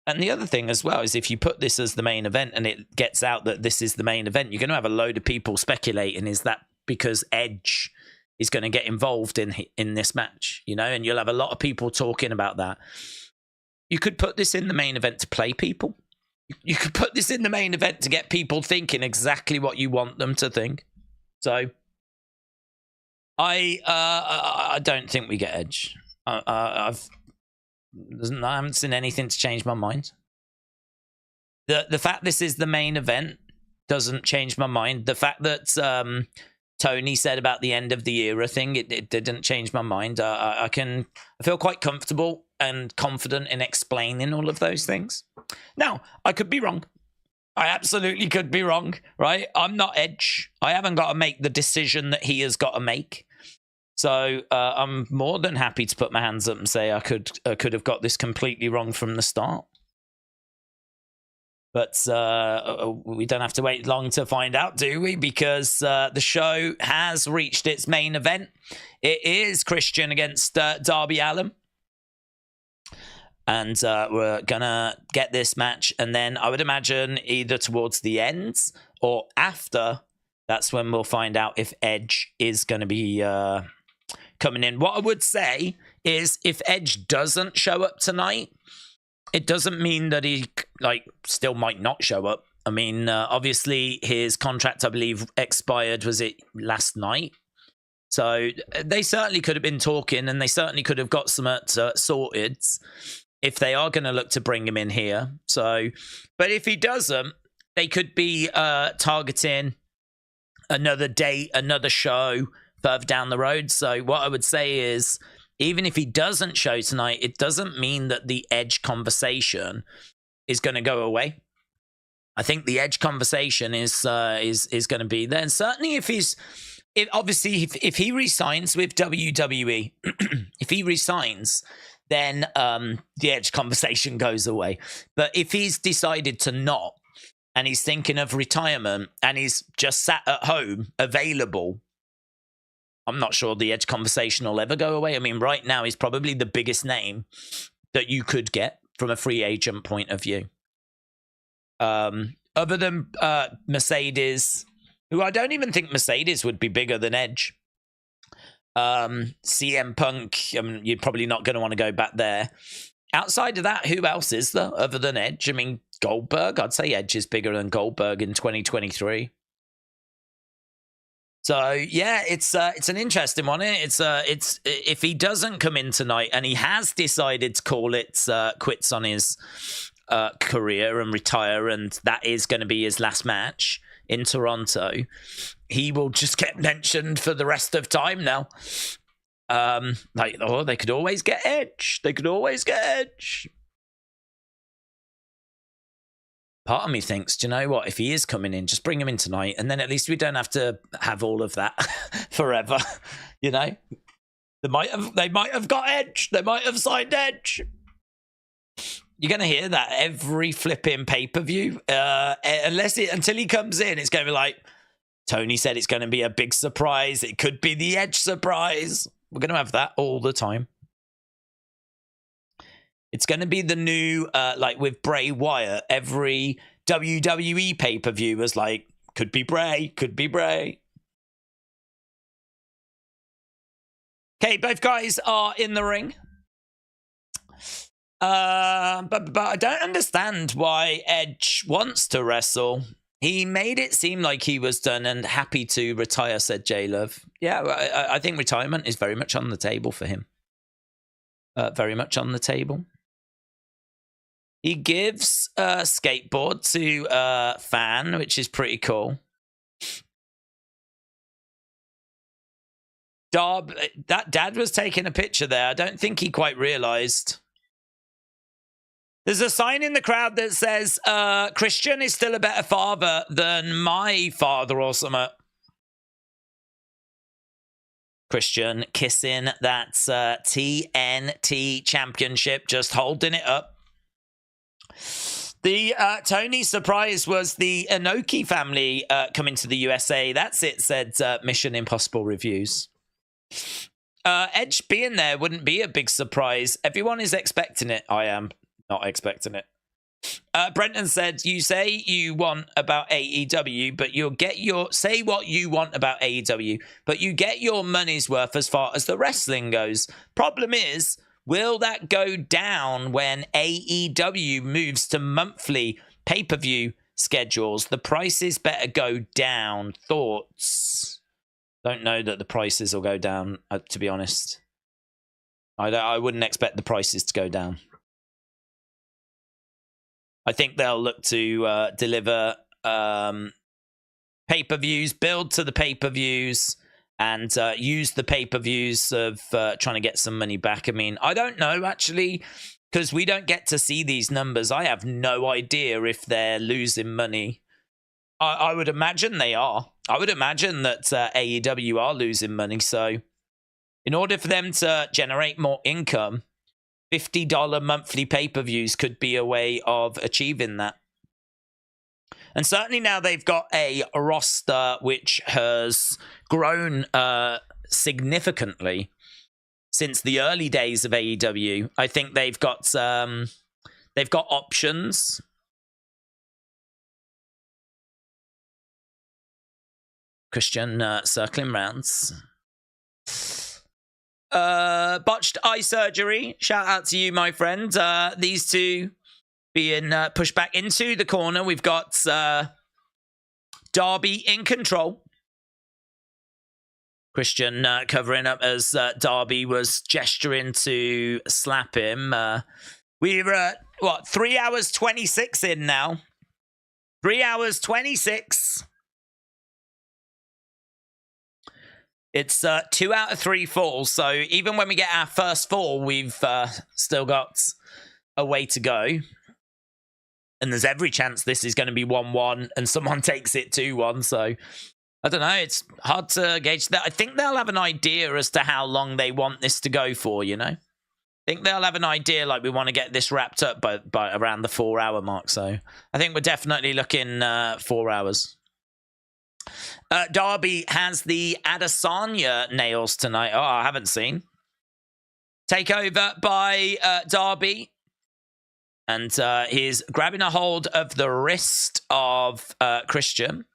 And the other thing as well is if you put this as the main event and it gets out that this is the main event, you're going to have a load of people speculating, is that because Edge is going to get involved in this match, you know, and you'll have a lot of people talking about that. You could put this in the main event to play people. You could put this in the main event to get people thinking exactly what you want them to think. So I don't think we get Edge. I haven't seen anything to change my mind. The fact this is the main event doesn't change my mind. The fact that Tony said about the end of the era thing, it didn't change my mind. I feel quite comfortable and confident in explaining all of those things. Now, I could be wrong. I absolutely could be wrong, right? I'm not Edge. I haven't got to make the decision that he has got to make. So I'm more than happy to put my hands up and say I could have got this completely wrong from the start. But we don't have to wait long to find out, do we? Because the show has reached its main event. It is Christian against Darby Allin. And we're going to get this match. And then I would imagine either towards the end or after, that's when we'll find out if Edge is going to be coming in. What I would say is if Edge doesn't show up tonight, it doesn't mean that he still might not show up. I mean, obviously his contract, I believe, expired, was it last night? So they certainly could have been talking, and they certainly could have got some sorted if they are going to look to bring him in here. So, but if he doesn't, they could be targeting another date, another show further down the road. So what I would say is, even if he doesn't show tonight, it doesn't mean that the Edge conversation is going to go away. I think the Edge conversation is going to be there. And certainly if he resigns with WWE, if he resigns, then the Edge conversation goes away. But if he's decided to not, and he's thinking of retirement, and he's just sat at home available, I'm not sure the Edge conversation will ever go away. I mean, right now, he's probably the biggest name that you could get from a free agent point of view. Other than Mercedes, who I don't even think Mercedes would be bigger than Edge. CM Punk, I mean, you're probably not going to want to go back there. Outside of that, who else is there other than Edge? I mean, Goldberg, I'd say Edge is bigger than Goldberg in 2023. So yeah, it's an interesting one. It's if he doesn't come in tonight and he has decided to call it quits on his career and retire, and that is going to be his last match in Toronto, he will just get mentioned for the rest of time now. They could always get Edge. They could always get Edge. Part of me thinks, do you know what? If he is coming in, just bring him in tonight, and then at least we don't have to have all of that forever. You know, they might have got Edge. They might have signed Edge. You're gonna hear that every flipping pay-per-view, until he comes in. It's gonna be like Tony said. It's gonna be a big surprise. It could be the Edge surprise. We're gonna have that all the time. It's going to be the new, like with Bray Wyatt, every WWE pay-per-view was like, could be Bray, could be Bray. Okay, both guys are in the ring. But I don't understand why Edge wants to wrestle. He made it seem like he was done and happy to retire, said J-Love. Yeah, I think retirement is very much on the table for him. Very much on the table. He gives a skateboard to a fan, which is pretty cool. That dad was taking a picture there. I don't think he quite realized. There's a sign in the crowd that says, Christian is still a better father than my father or something. Christian kissing that TNT championship, just holding it up. The Tony surprise was the Inoki family coming to the USA. That's it, said Mission Impossible Reviews. Edge being there wouldn't be a big surprise. Everyone is expecting it. I am not expecting it. Brenton said, you say you want about AEW, but you'll get say what you want about AEW, but you get your money's worth as far as the wrestling goes. Problem is, will that go down when AEW moves to monthly pay-per-view schedules? The prices better go down. Thoughts? Don't know that the prices will go down, to be honest. I wouldn't expect the prices to go down. I think they'll look to deliver pay-per-views, build to the pay-per-views, and use the pay-per-views of trying to get some money back. I mean, I don't know, actually, because we don't get to see these numbers. I have no idea if they're losing money. I would imagine they are. I would imagine that AEW are losing money. So in order for them to generate more income, $50 monthly pay-per-views could be a way of achieving that. And certainly now they've got a roster which has grown significantly since the early days of AEW. I think they've got options. Christian circling rounds. Botched eye surgery. Shout out to you, my friend. These two being pushed back into the corner. We've got Darby in control. Christian covering up as Darby was gesturing to slap him. We're at, 3 hours 26 in now. 3 hours 26. It's 2 out of 3 falls, so even when we get our first fall, we've still got a way to go. And there's every chance this is going to be 1-1 and someone takes it 2-1, so I don't know, it's hard to gauge that. I think they'll have an idea as to how long they want this to go for, you know? I think they'll have an idea, like, we want to get this wrapped up by around the 4-hour mark, so I think we're definitely looking 4 hours. Darby has the Adesanya nails tonight. Oh, I haven't seen. Takeover by Darby. And he's grabbing a hold of the wrist of Christian.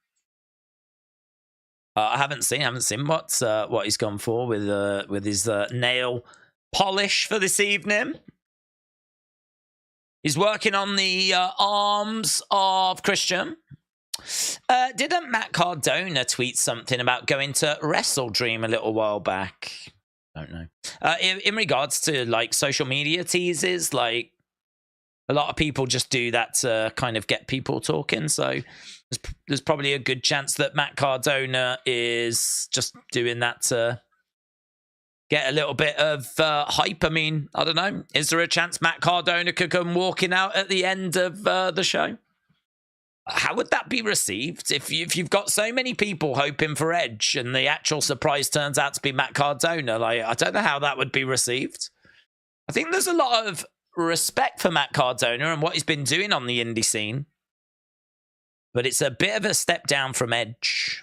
I haven't seen what he's gone for with his nail polish for this evening. He's working on the arms of Christian. Didn't Matt Cardona tweet something about going to Wrestle Dream a little while back? Don't know. In regards to, like, social media teases, like, a lot of people just do that to kind of get people talking. So there's probably a good chance that Matt Cardona is just doing that to get a little bit of hype. I mean, I don't know. Is there a chance Matt Cardona could come walking out at the end of the show? How would that be received if you've got so many people hoping for Edge and the actual surprise turns out to be Matt Cardona? Like, I don't know how that would be received. I think there's a lot of respect for Matt Cardona and what he's been doing on the indie scene, but it's a bit of a step down from Edge.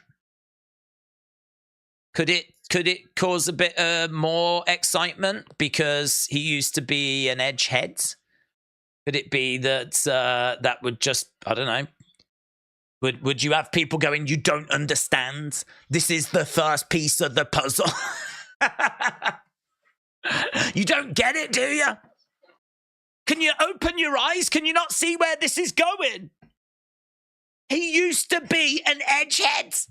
Could it cause a bit more excitement because he used to be an Edge head? Could it be that that would just, I don't know, would you have people going, you don't understand? This is the first piece of the puzzle. You don't get it, do you? Can you open your eyes? Can you not see where this is going? He used to be an edgehead.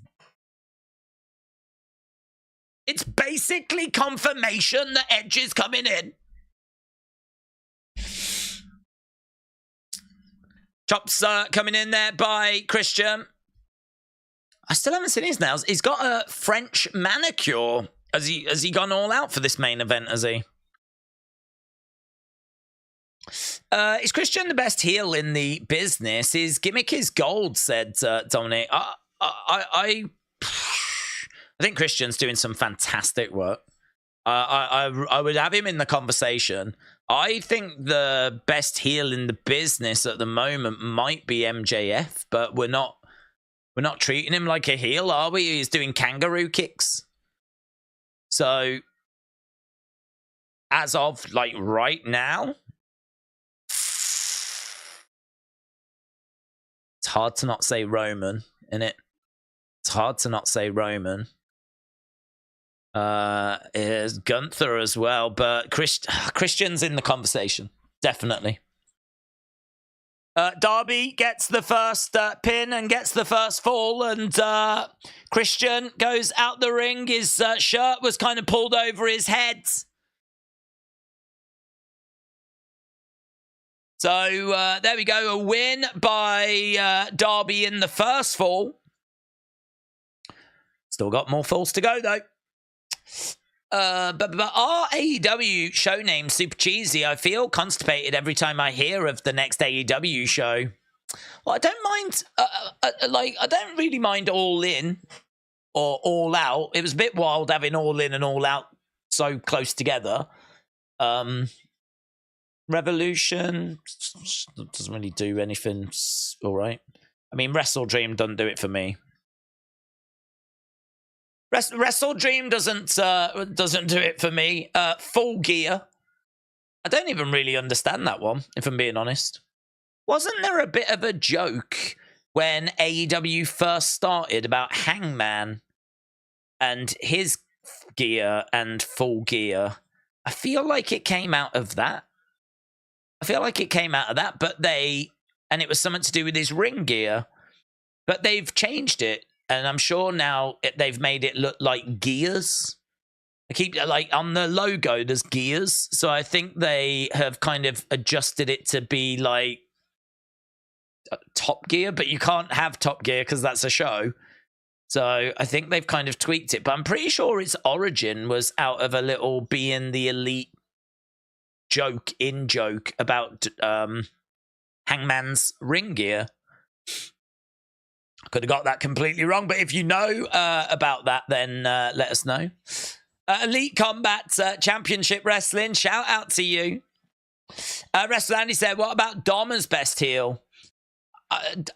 It's basically confirmation that Edge is coming in. Chops coming in there by Christian. I still haven't seen his nails. He's got a French manicure. Has he gone all out for this main event, has he? Is Christian the best heel in the business? His gimmick is gold, said Dominic. I think Christian's doing some fantastic work. I would have him in the conversation. I think the best heel in the business at the moment might be MJF, but we're not treating him like a heel, are we? He's doing kangaroo kicks. So, as of, like, right now, it's hard to not say Roman, innit? It's hard to not say Roman. Is Gunther as well, but Christian's in the conversation, definitely. Darby gets the first pin and gets the first fall, and Christian goes out the ring. His shirt was kind of pulled over his head. So there we go. A win by Darby in the first fall. Still got more falls to go, though. But our AEW show name, super cheesy. I feel constipated every time I hear of the next AEW show. Well, I don't mind, I don't really mind All In or All Out. It was a bit wild having All In and All Out so close together. Revolution doesn't really do anything all right. I mean, Wrestle Dream doesn't do it for me. Wrestle Dream doesn't do it for me. Full Gear. I don't even really understand that one, if I'm being honest. Wasn't there a bit of a joke when AEW first started about Hangman and his gear and Full Gear? I feel like it came out of that. But and it was something to do with his ring gear. But they've changed it. And I'm sure now they've made it look like gears. I keep, like, on the logo, there's gears. So I think they have kind of adjusted it to be like Top Gear, but you can't have Top Gear because that's a show. So I think they've kind of tweaked it. But I'm pretty sure its origin was out of a little being the elite joke about Hangman's ring gear. Could have got that completely wrong, but if you know about that, then let us know. Elite Combat Championship Wrestling, shout out to you. Wrestler Andy said, what about Dom as best heel?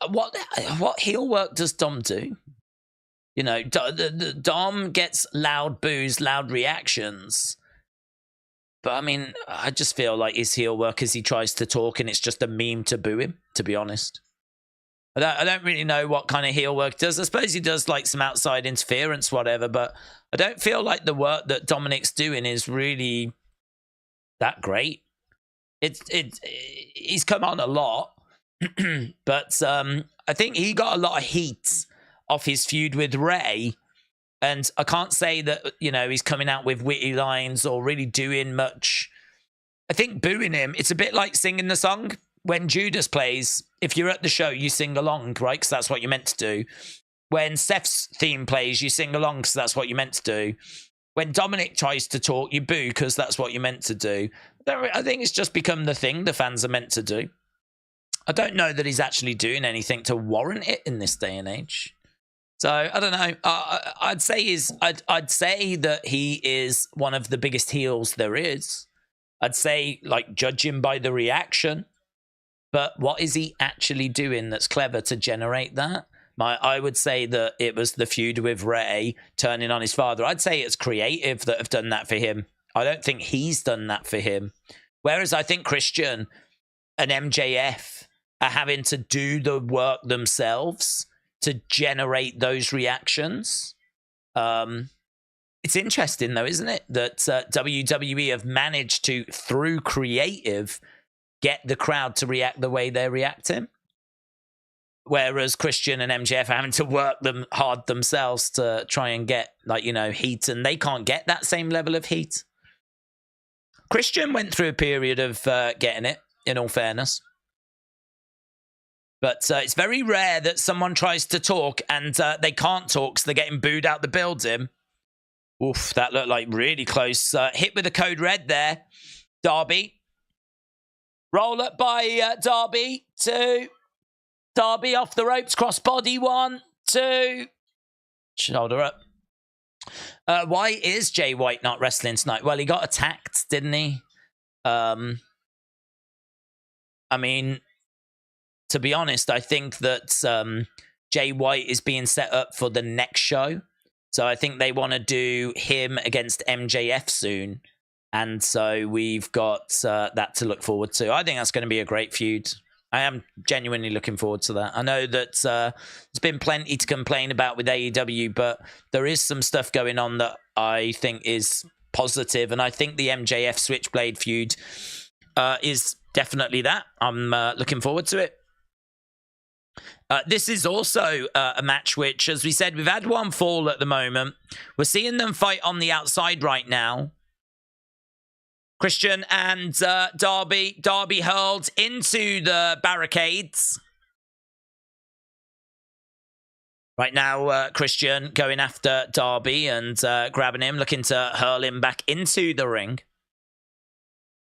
What heel work does Dom do? You know, Dom gets loud boos, loud reactions. But, I mean, I just feel like his heel work is he tries to talk and it's just a meme to boo him, to be honest. I don't really know what kind of heel work he does. I suppose he does like some outside interference, whatever, but I don't feel like the work that Dominic's doing is really that great. He's come on a lot, but I think he got a lot of heat off his feud with Ray, and I can't say that, you know, he's coming out with witty lines or really doing much. I think booing him, it's a bit like singing the song. When Judas plays, if you're at the show, you sing along, right? Because that's what you're meant to do. When Seth's theme plays, you sing along because that's what you're meant to do. When Dominic tries to talk, you boo because that's what you're meant to do. I think it's just become the thing the fans are meant to do. I don't know that he's actually doing anything to warrant it in this day and age. So, I don't know. I'd say that he is one of the biggest heels there is. I'd say, like, judging by the reaction. But what is he actually doing that's clever to generate that? I would say that it was the feud with Ray turning on his father. I'd say it's creative that have done that for him. I don't think he's done that for him. Whereas I think Christian and MJF are having to do the work themselves to generate those reactions. It's interesting, though, isn't it? That WWE have managed to, through creative, get the crowd to react the way they're reacting. Whereas Christian and MJF are having to work them hard themselves to try and get, like, you know, heat, and they can't get that same level of heat. Christian went through a period of getting it, in all fairness. But it's very rare that someone tries to talk and they can't talk because they're getting booed out the building. Oof, that looked like really close. Hit with a code red there. Darby. Roll up by Darby. 2. Darby off the ropes. Cross body. 1, 2. Shoulder up. Why is Jay White not wrestling tonight? Well, he got attacked, didn't he? I mean, to be honest, I think that Jay White is being set up for the next show. So I think they want to do him against MJF soon. And so we've got that to look forward to. I think that's going to be a great feud. I am genuinely looking forward to that. I know that there's been plenty to complain about with AEW, but there is some stuff going on that I think is positive. And I think the MJF Switchblade feud is definitely that. I'm looking forward to it. This is also a match which, as we said, we've had one fall at the moment. We're seeing them fight on the outside right now. Christian and Darby. Darby hurled into the barricades. Right now, Christian going after Darby and grabbing him, looking to hurl him back into the ring.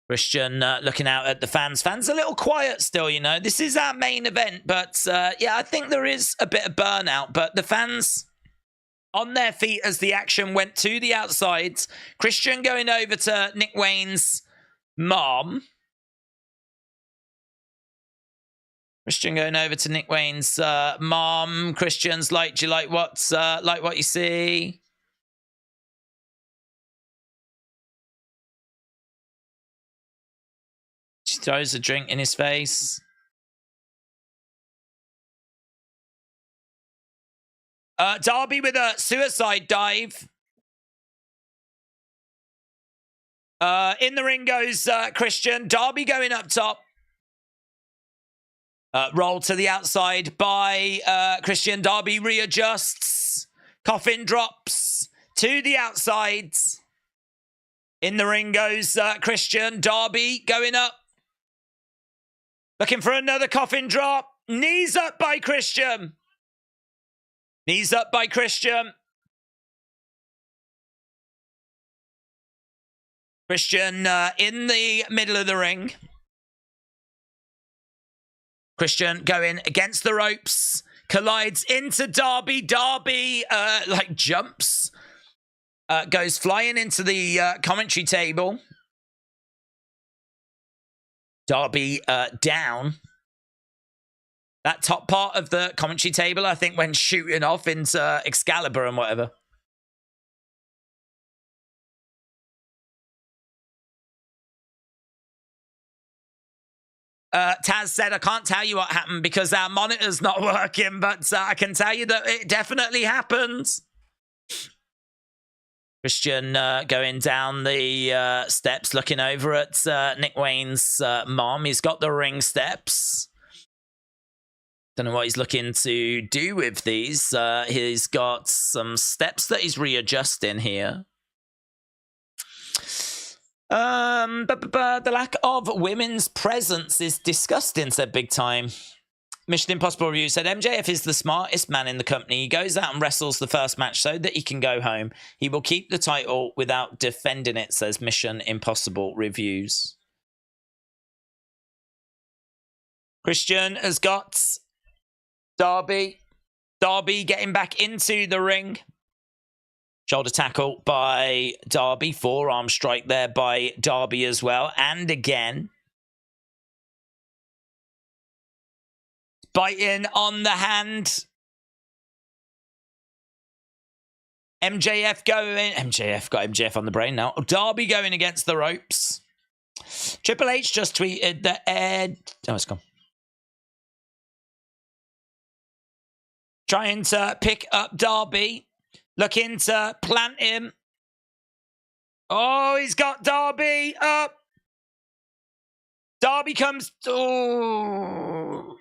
Christian looking out at the fans. Fans a little quiet still, you know. This is our main event, but yeah, I think there is a bit of burnout. But the fans on their feet as the action went to the outside. Christian going over to Nick Wayne's mom. Christian going over to Nick Wayne's mom. Christian's like, do you like what you see? She throws a drink in his face. Darby with a suicide dive. In the ring goes Christian. Darby going up top. Roll to the outside by Christian. Darby readjusts. Coffin drops to the outside. In the ring goes Christian. Darby going up. Looking for another coffin drop. Knees up by Christian. Knees up by Christian. Christian in the middle of the ring. Christian going against the ropes. Collides into Darby. Darby like jumps. Goes flying into the commentary table. Darby down. That top part of the commentary table, I think, went shooting off into Excalibur and whatever. Taz said, I can't tell you what happened because our monitor's not working, but I can tell you that it definitely happened. Christian going down the steps, looking over at Nick Wayne's mom. He's got the ring steps. Don't know what he's looking to do with these. He's got some steps that he's readjusting here. The lack of women's presence is disgusting, said Big Time. Mission Impossible Review said, MJF is the smartest man in the company. He goes out and wrestles the first match so that he can go home. He will keep the title without defending it, says Mission Impossible Reviews. Christian has got Darby. Darby getting back into the ring. Shoulder tackle by Darby. Forearm strike there by Darby as well. And again. Biting on the hand. MJF going. MJF got MJF on the brain now. Darby going against the ropes. Triple H just tweeted that Ed. Oh, it's gone. Trying to pick up Darby. Looking to plant him. Oh, he's got Darby up. Darby comes. Oh.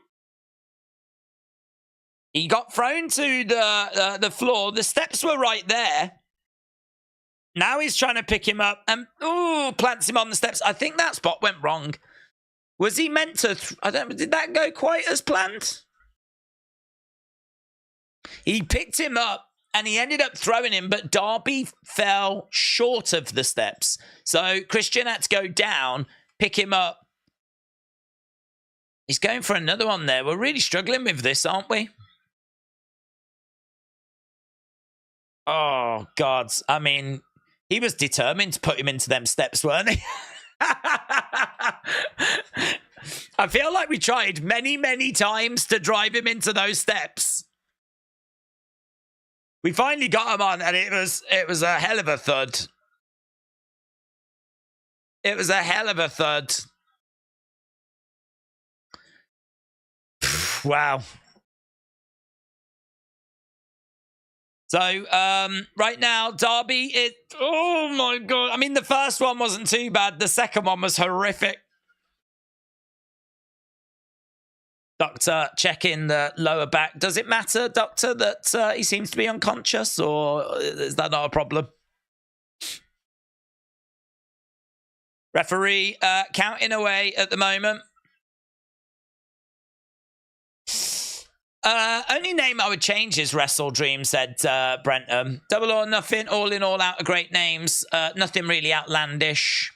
He got thrown to the floor. The steps were right there. Now he's trying to pick him up and plants him on the steps. I think that spot went wrong. Was he meant to? Did that go quite as planned? He picked him up and he ended up throwing him, but Darby fell short of the steps. So Christian had to go down, pick him up. He's going for another one there. We're really struggling with this, aren't we? Oh, God. I mean, he was determined to put him into them steps, weren't he? I feel like we tried many, many times to drive him into those steps. We finally got him on, and it was a hell of a thud. It was a hell of a thud. Wow. So, right now, Darby, oh my God. I mean, the first one wasn't too bad. The second one was horrific. Doctor checking the lower back. Does it matter, Doctor, that he seems to be unconscious, or is that not a problem? Referee counting away at the moment. Only name I would change is Wrestle Dream, said Brentham. Double or Nothing, all in, all out are great names. Nothing really outlandish.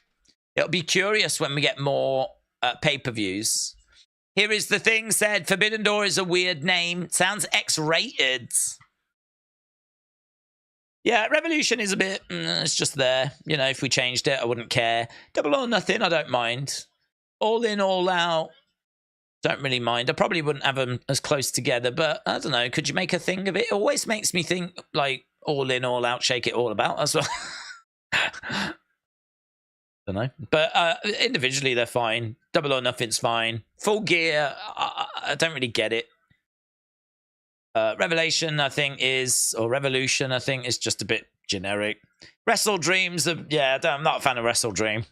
It'll be curious when we get more pay-per-views. Here is the thing, said Forbidden Door is a weird name. Sounds X-rated. Yeah, Revolution is a bit, it's just there. You know, if we changed it, I wouldn't care. Double or Nothing, I don't mind. All in, all out, don't really mind. I probably wouldn't have them as close together, but I don't know. Could you make a thing of it? It always makes me think, like, all in, all out, shake it all about as well. Don't know. But individually, they're fine. Double or Nothing's fine. Full Gear, I don't really get it. Revelation, I think, or Revolution, I think, is just a bit generic. Wrestle Dreams, yeah, I'm not a fan of Wrestle Dream.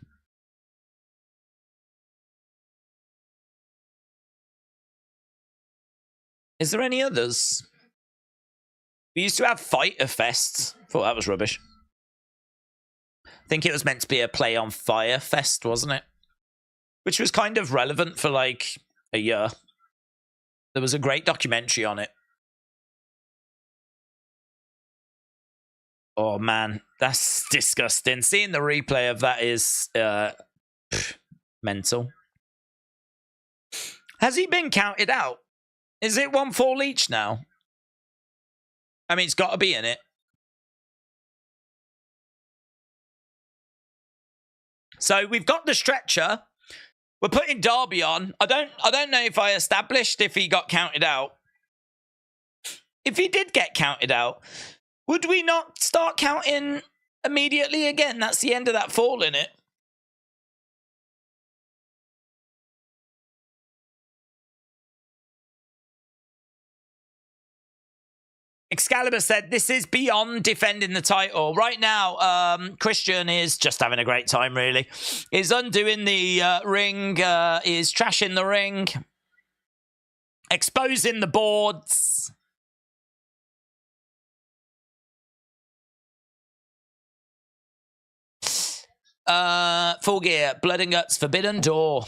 Is there any others? We used to have Fighter Fest. Thought that was rubbish. I think it was meant to be a play on Fire Fest, wasn't it? Which was kind of relevant for like a year. There was a great documentary on it. Oh man, that's disgusting. Seeing the replay of that is mental. Has he been counted out? Is it 1 fall each now? I mean, it's got to be in it. So we've got the stretcher. We're putting Darby on. I don't know if I established if he got counted out. If he did get counted out, would we not start counting immediately again? That's the end of that fall, innit? Excalibur said, this is beyond defending the title. Right now, Christian is just having a great time, really. Is undoing the ring, is trashing the ring, exposing the boards. Full Gear, Blood and Guts, Forbidden Door.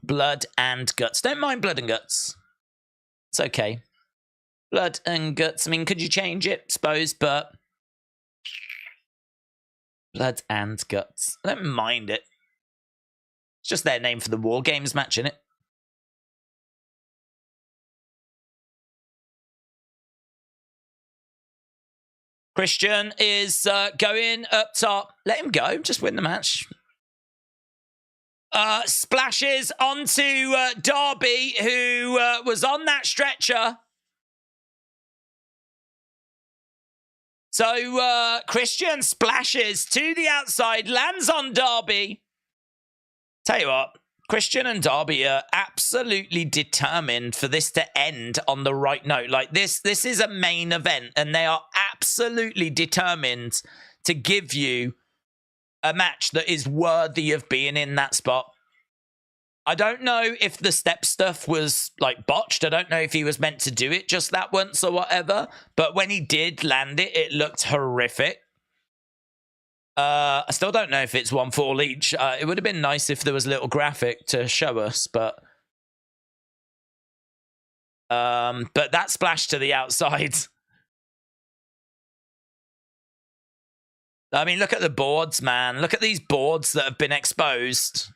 Blood and Guts. Don't mind Blood and Guts. It's okay. Blood and Guts. I mean, could you change it? Suppose, but Blood and Guts. I don't mind it. It's just their name for the War Games match, innit? Christian is going up top. Let him go. Just win the match. Splashes onto Darby, who was on that stretcher. So Christian splashes to the outside, lands on Darby. Tell you what, Christian and Darby are absolutely determined for this to end on the right note. Like this is a main event, and they are absolutely determined to give you a match that is worthy of being in that spot. I don't know if the step stuff was like botched. I don't know if he was meant to do it just that once or whatever. But when he did land it, it looked horrific. I still don't know if it's 1 fall each. It would have been nice if there was a little graphic to show us, but that splash to the outside. I mean, look at the boards, man. Look at these boards that have been exposed.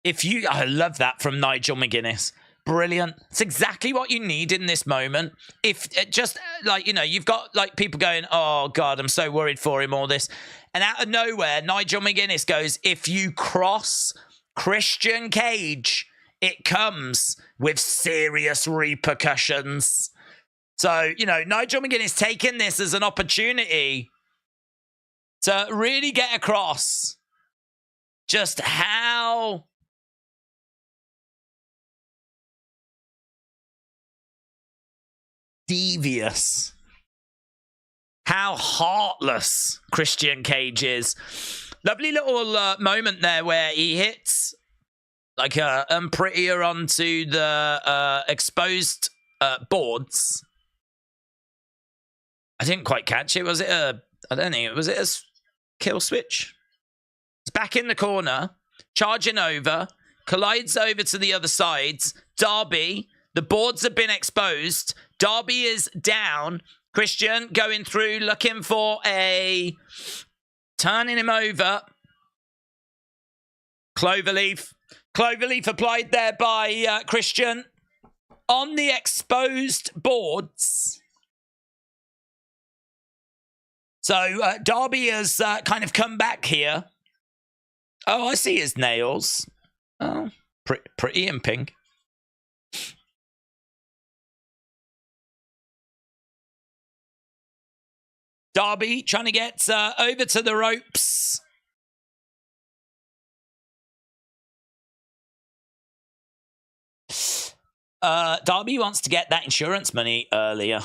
I love that from Nigel McGuinness. Brilliant. It's exactly what you need in this moment. If just like, you know, you've got like people going, oh God, I'm so worried for him, all this. And out of nowhere, Nigel McGuinness goes, if you cross Christian Cage, it comes with serious repercussions. So, you know, Nigel McGuinness taking this as an opportunity to really get across just how devious, how heartless Christian Cage is. Lovely little moment there where he hits like a prettier onto the exposed boards. didn't quite catch it. Was it a... I don't think. Was it a kill switch? He's back in the corner. Charging over. Collides over to the other side. Darby. The boards have been exposed. Darby is down. Christian going through, looking for a... Turning him over. Cloverleaf. Cloverleaf applied there by Christian. On the exposed boards. So Darby has kind of come back here. Oh, I see his nails. Oh, pretty in pink. Darby trying to get over to the ropes. Darby wants to get that insurance money earlier.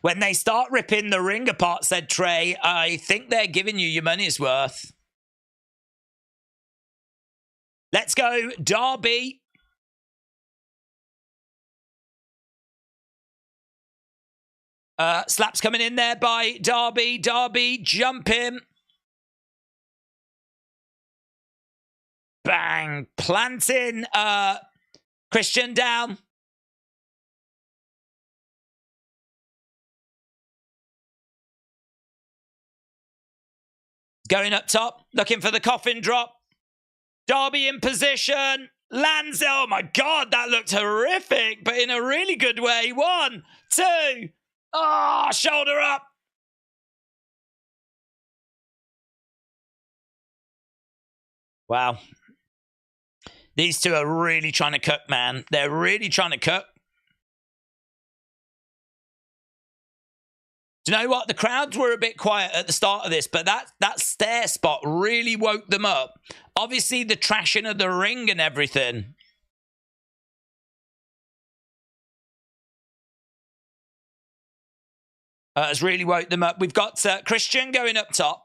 When they start ripping the ring apart, said Trey, I think they're giving you your money's worth. Let's go, Darby. Slaps coming in there by Darby. Darby jumping. Bang. Planting Christian down. Going up top. Looking for the coffin drop. Darby in position. Lands. Oh my God, that looked horrific, but in a really good way. 1, 2. Oh, shoulder up. Wow. These two are really trying to cook, man. They're really trying to cook. Do you know what? The crowds were a bit quiet at the start of this, but that stair spot really woke them up. Obviously, the trashing of the ring and everything. Has really woke them up. We've got Christian going up top.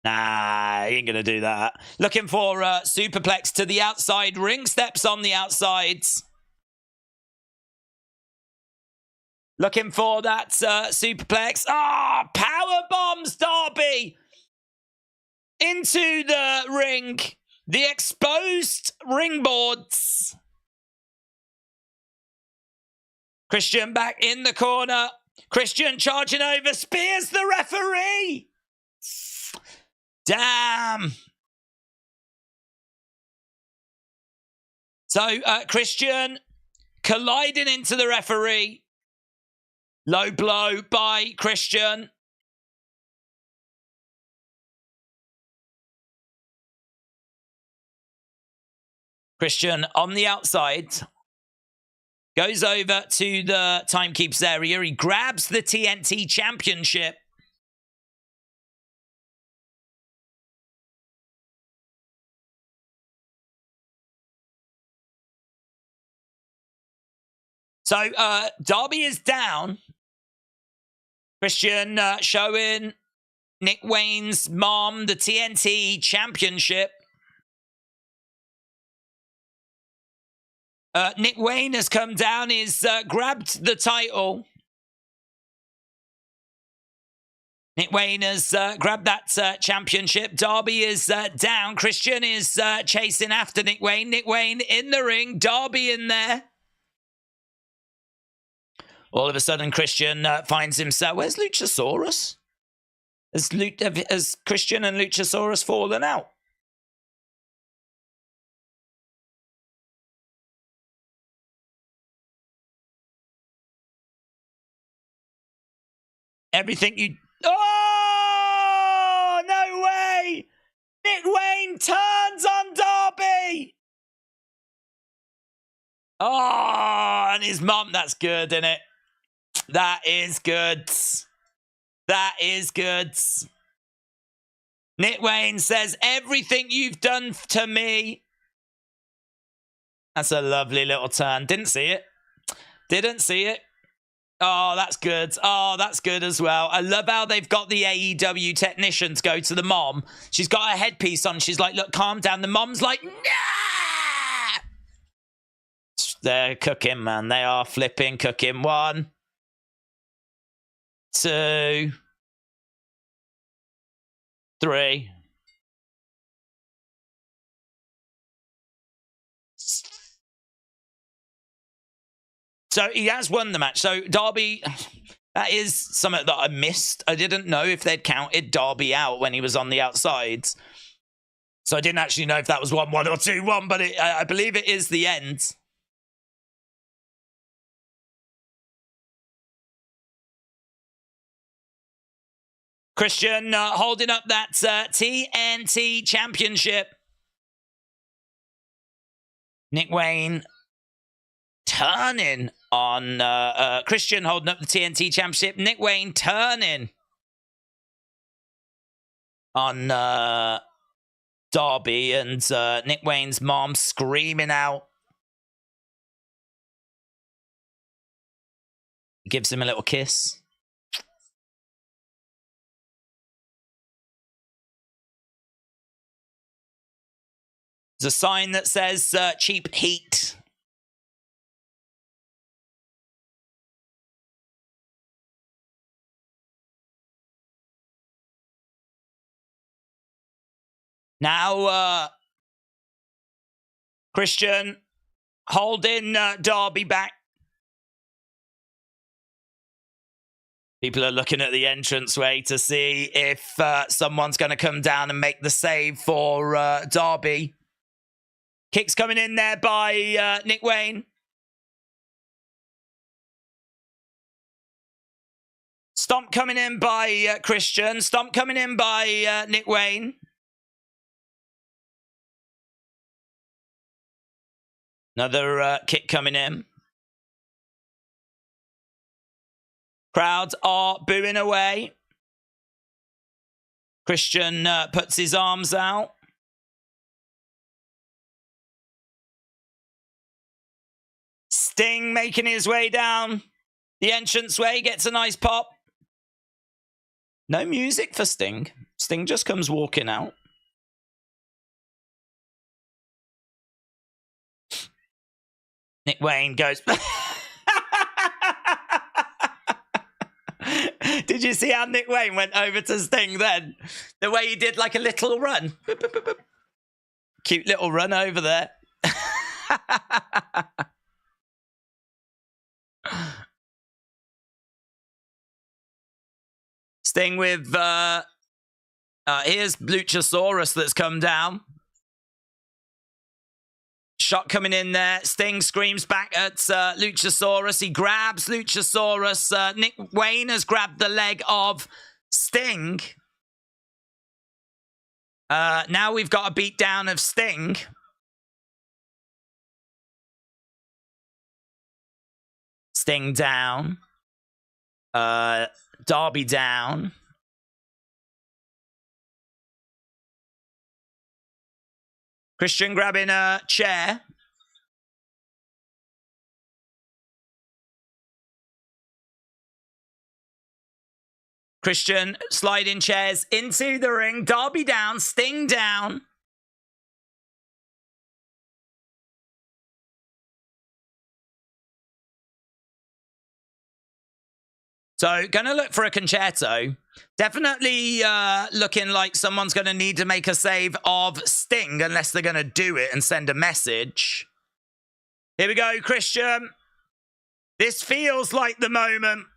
Nah, he ain't going to do that. Looking for superplex to the outside. Ring steps on the outsides. Looking for that superplex. Ah, oh, power bombs Darby into the ring. The exposed ring boards. Christian back in the corner. Christian charging over. Spears the referee. Damn. So Christian colliding into the referee. Low blow by Christian. Christian on the outside. Goes over to the timekeeps area. He grabs the TNT Championship. So Darby is down. Christian showing Nick Wayne's mom the TNT Championship. Nick Wayne has come down. He's grabbed the title. Nick Wayne has grabbed that championship. Darby is down. Christian is chasing after Nick Wayne. Nick Wayne in the ring. Darby in there. All of a sudden, Christian finds himself... Where's Luchasaurus? Has Christian and Luchasaurus fallen out? Everything you... Oh, no way! Nick Wayne turns on Darby! Oh, and his mum, that's good, isn't it? That is good. That is good. Nick Wayne says, everything you've done to me. That's a lovely little turn. Didn't see it. Didn't see it. Oh, that's good. Oh, that's good as well. I love how they've got the AEW technicians go to the mom. She's got her headpiece on. She's like, look, calm down. The mom's like, nah! They're cooking, man. They are flipping cooking. 1, 2, 3. So he has won the match. So Darby, that is something that I missed. I didn't know if they'd counted Darby out when he was on the outside. So I didn't actually know if that was 1-1 or 2-1, but I believe it is the end. Christian holding up that TNT Championship. Nick Wayne turning on Christian holding up the TNT Championship. Nick Wayne turning on Darby, and Nick Wayne's mom screaming out. Gives him a little kiss. There's a sign that says cheap heat. Now, Christian holding Darby back. People are looking at the entranceway to see if someone's going to come down and make the save for Darby. Kicks coming in there by Nick Wayne. Stomp coming in by Christian. Stomp coming in by Nick Wayne. Another kick coming in. Crowds are booing away. Christian puts his arms out. Sting making his way down the entranceway, gets a nice pop. No music for Sting. Sting just comes walking out. Nick Wayne goes... Did you see how Nick Wayne went over to Sting then? The way he did like a little run. Cute little run over there. Sting with... here's Luchasaurus that's come down. Shot coming in there. Sting screams back at Luchasaurus. He grabs Luchasaurus. Nick Wayne has grabbed the leg of Sting. Now we've got a beatdown of Sting. Sting down. Darby down. Christian grabbing a chair. Christian sliding chairs into the ring. Darby down. Sting down. So, going to look for a concerto. Definitely looking like someone's going to need to make a save of Sting unless they're going to do it and send a message. Here we go, Christian. This feels like the moment.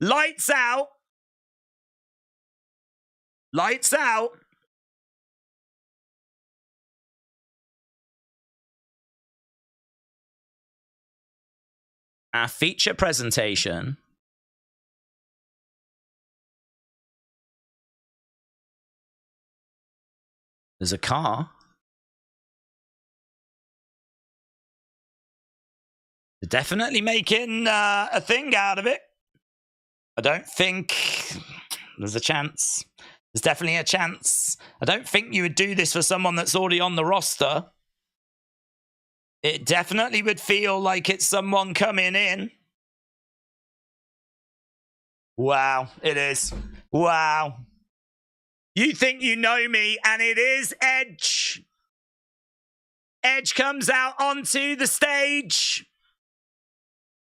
Lights out. Lights out. Our feature presentation. There's a car. They're definitely making a thing out of it. I don't think there's a chance. There's definitely a chance. I don't think you would do this for someone that's already on the roster. It definitely would feel like it's someone coming in. Wow, it is. Wow. You think you know me, and it is Edge. Edge comes out onto the stage.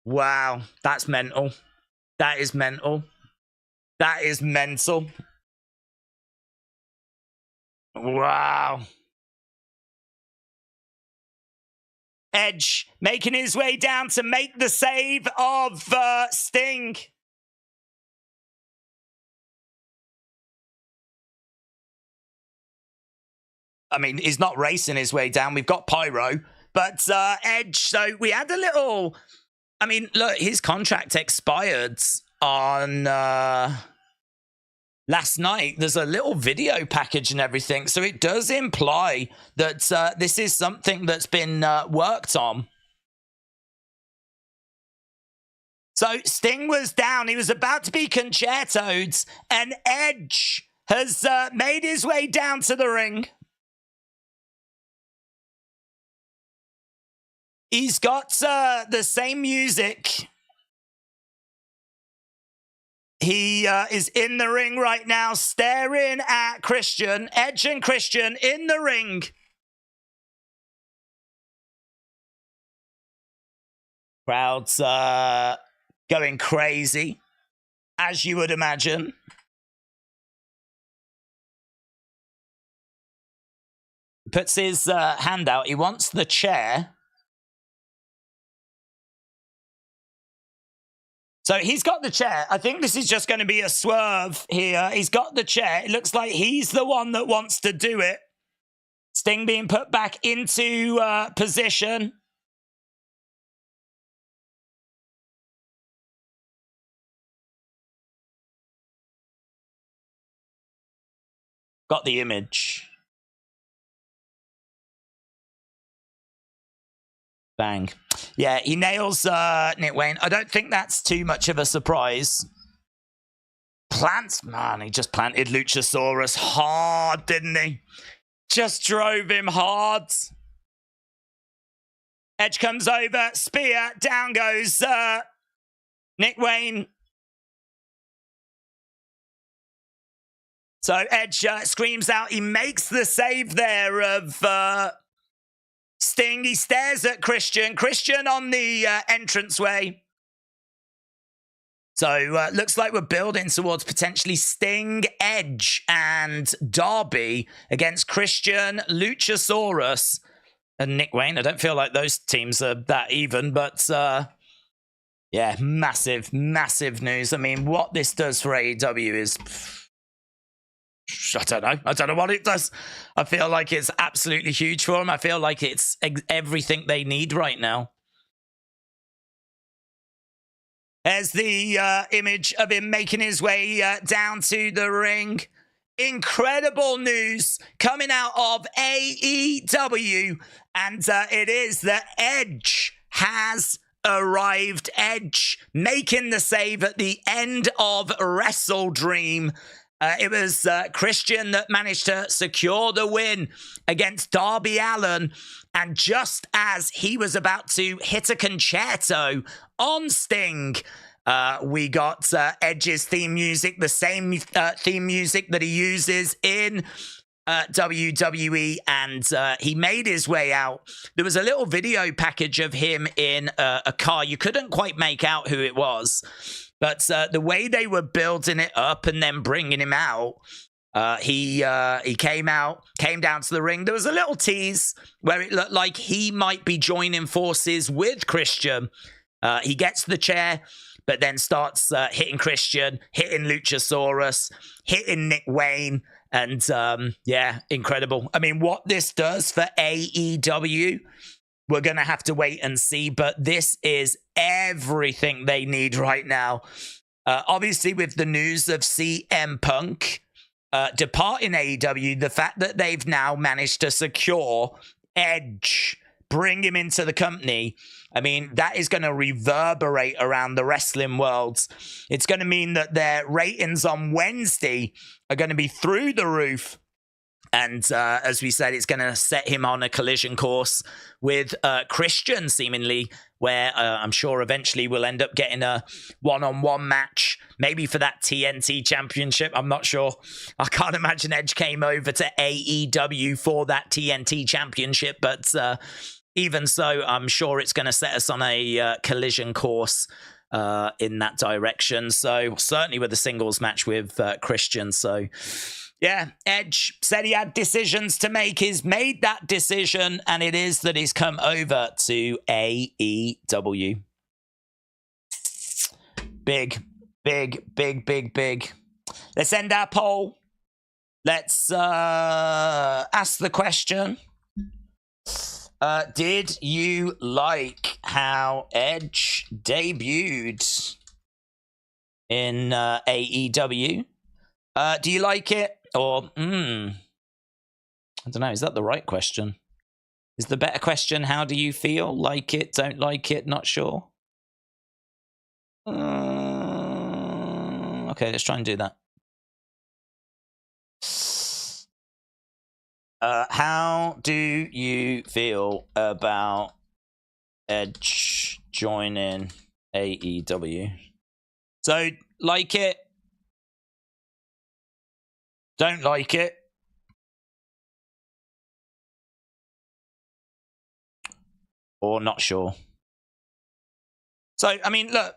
Wow, that's mental. That is mental. That is mental. Wow. Edge making his way down to make the save of Sting. I mean, he's not racing his way down. We've got Pyro. But Edge, so we had a little... I mean, look, his contract expired on last night. There's a little video package and everything. So it does imply that this is something that's been worked on. So Sting was down. He was about to be concertoed. And Edge has made his way down to the ring. He's got the same music. He is in the ring right now, staring at Christian. Edge and Christian in the ring. Crowd's going crazy, as you would imagine. Puts his hand out. He wants the chair. So he's got the chair. I think this is just going to be a swerve here. He's got the chair. It looks like he's the one that wants to do it. Sting being put back into position. Got the image. Bang. Yeah, he nails Nick Wayne. I don't think that's too much of a surprise. Plants, man, he just planted Luchasaurus hard, didn't he? Just drove him hard. Edge comes over, spear, down goes Nick Wayne. So Edge screams out, he makes the save there of Sting. He stares at Christian. Christian on the entranceway. So looks like we're building towards potentially Sting, Edge, and Darby against Christian, Luchasaurus, and Nick Wayne. I don't feel like those teams are that even, but yeah, massive, massive news. I mean, what this does for AEW is... I don't know. I don't know what it does. I feel like it's absolutely huge for them. I feel like it's everything they need right now. There's the image of him making his way down to the ring. Incredible news coming out of AEW. And it is that Edge has arrived. Edge making the save at the end of Wrestle Dream. It was Christian that managed to secure the win against Darby Allin. And just as he was about to hit a concerto on Sting, we got Edge's theme music, the same theme music that he uses in WWE, and he made his way out. There was a little video package of him in a car. You couldn't quite make out who it was. But the way they were building it up and then bringing him out, he came out, came down to the ring. There was a little tease where it looked like he might be joining forces with Christian. He gets the chair, but then starts hitting Christian, hitting Luchasaurus, hitting Nick Wayne. And yeah, incredible. I mean, what this does for AEW... we're going to have to wait and see, but this is everything they need right now. Obviously, with the news of CM Punk departing AEW, the fact that they've now managed to secure Edge, bring him into the company, I mean, that is going to reverberate around the wrestling world. It's going to mean that their ratings on Wednesday are going to be through the roof. And as we said, it's going to set him on a collision course with Christian, seemingly, where I'm sure eventually we'll end up getting a one-on-one match, maybe for that TNT championship. I'm not sure. I can't imagine Edge came over to AEW for that TNT championship, but even so, I'm sure it's going to set us on a collision course in that direction. So certainly with a singles match with Christian. So yeah, Edge said he had decisions to make. He's made that decision, and it is that he's come over to AEW. Big, big, big, big, big. Let's end our poll. Let's ask the question. Did you like how Edge debuted in AEW? Do you like it? Or, I don't know, is that the right question? Is the better question, how do you feel? Like it, don't like it, not sure? Okay, let's try and do that. How do you feel about Edge joining AEW? So, like it, don't like it, or not sure. So, I mean, look,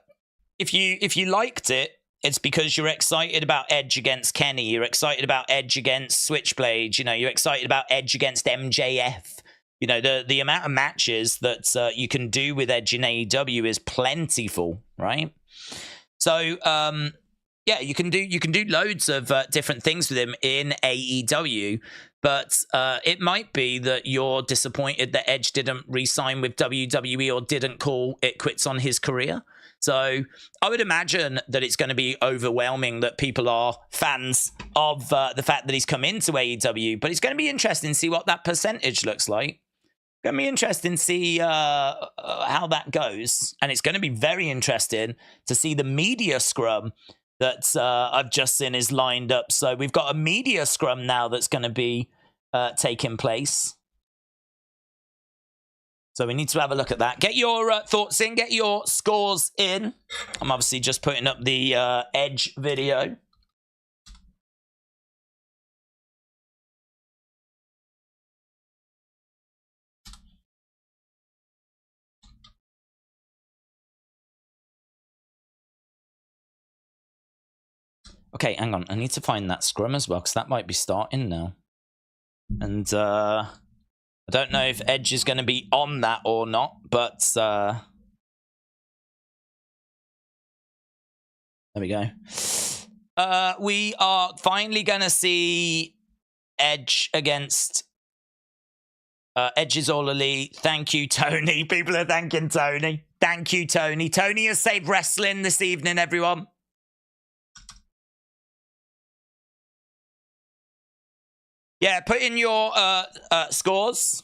if you liked it, it's because you're excited about Edge against Kenny. You're excited about Edge against Switchblade. You know, you're excited about Edge against MJF. You know, the amount of matches that you can do with Edge in AEW is plentiful, right? So, yeah, you can do loads of different things with him in AEW. But it might be that you're disappointed that Edge didn't re-sign with WWE or didn't call it quits on his career. So I would imagine that it's going to be overwhelming that people are fans of the fact that he's come into AEW. But it's going to be interesting to see what that percentage looks like. It's going to be interesting to see how that goes. And it's going to be very interesting to see the media scrum that I've just seen is lined up. So we've got a media scrum now that's going to be taking place. So we need to have a look at that. Get your thoughts in. Get your scores in. I'm obviously just putting up the Edge video. Okay, hang on. I need to find that scrum as well, because that might be starting now. And I don't know if Edge is going to be on that or not, but there we go. We are finally going to see Edge against Edge's All Elite. Thank you, Tony. People are thanking Tony. Thank you, Tony. Tony has saved wrestling this evening, everyone. Yeah, put in your scores.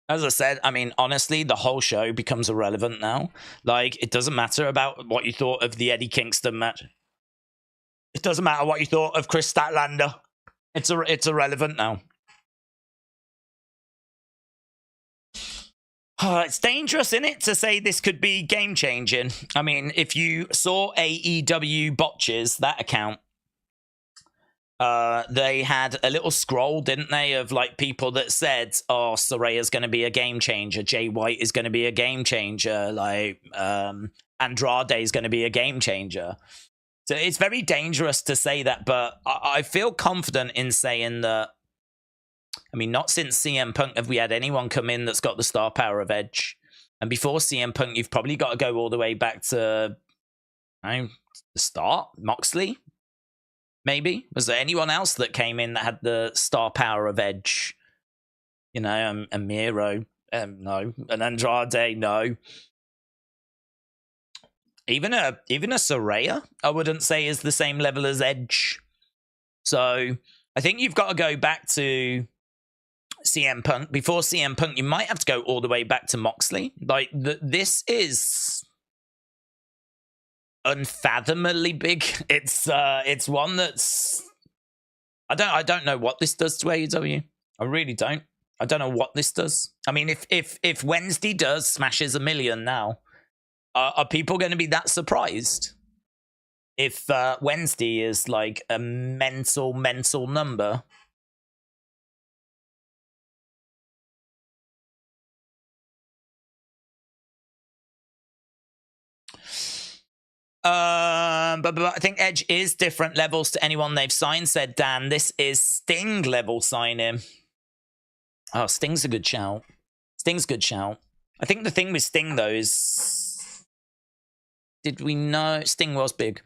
As I said, I mean, honestly, the whole show becomes irrelevant now. Like, it doesn't matter about what you thought of the Eddie Kingston match. It doesn't matter what you thought of Chris Statlander. It's irrelevant now. It's dangerous, isn't it, to say this could be game-changing. I mean, if you saw AEW Botches, that account, they had a little scroll, didn't they, of like people that said, oh, Soraya's going to be a game changer, Jay White is going to be a game changer, like Andrade is going to be a game changer. So it's very dangerous to say that, but I feel confident in saying that. I mean, not since CM Punk have we had anyone come in that's got the star power of Edge. And before CM Punk, you've probably got to go all the way back to the start, Moxley. Maybe. Was there anyone else that came in that had the star power of Edge? You know, a Miro, no. An Andrade, no. Even a Saraya, I wouldn't say is the same level as Edge. So I think you've got to go back to CM Punk. Before CM Punk, you might have to go all the way back to Moxley. Like, this is unfathomably big. It's one that's I don't know what this does to AEW. I really don't. I don't know what this does. I mean, if Wednesday does smashes 1 million now, are people going to be that surprised? If Wednesday is like a mental number. But I think Edge is different levels to anyone they've signed, said Dan. This is Sting level signing. Oh, Sting's a good shout. Sting's a good shout. I think the thing with Sting, though, is... Did we know Sting was big?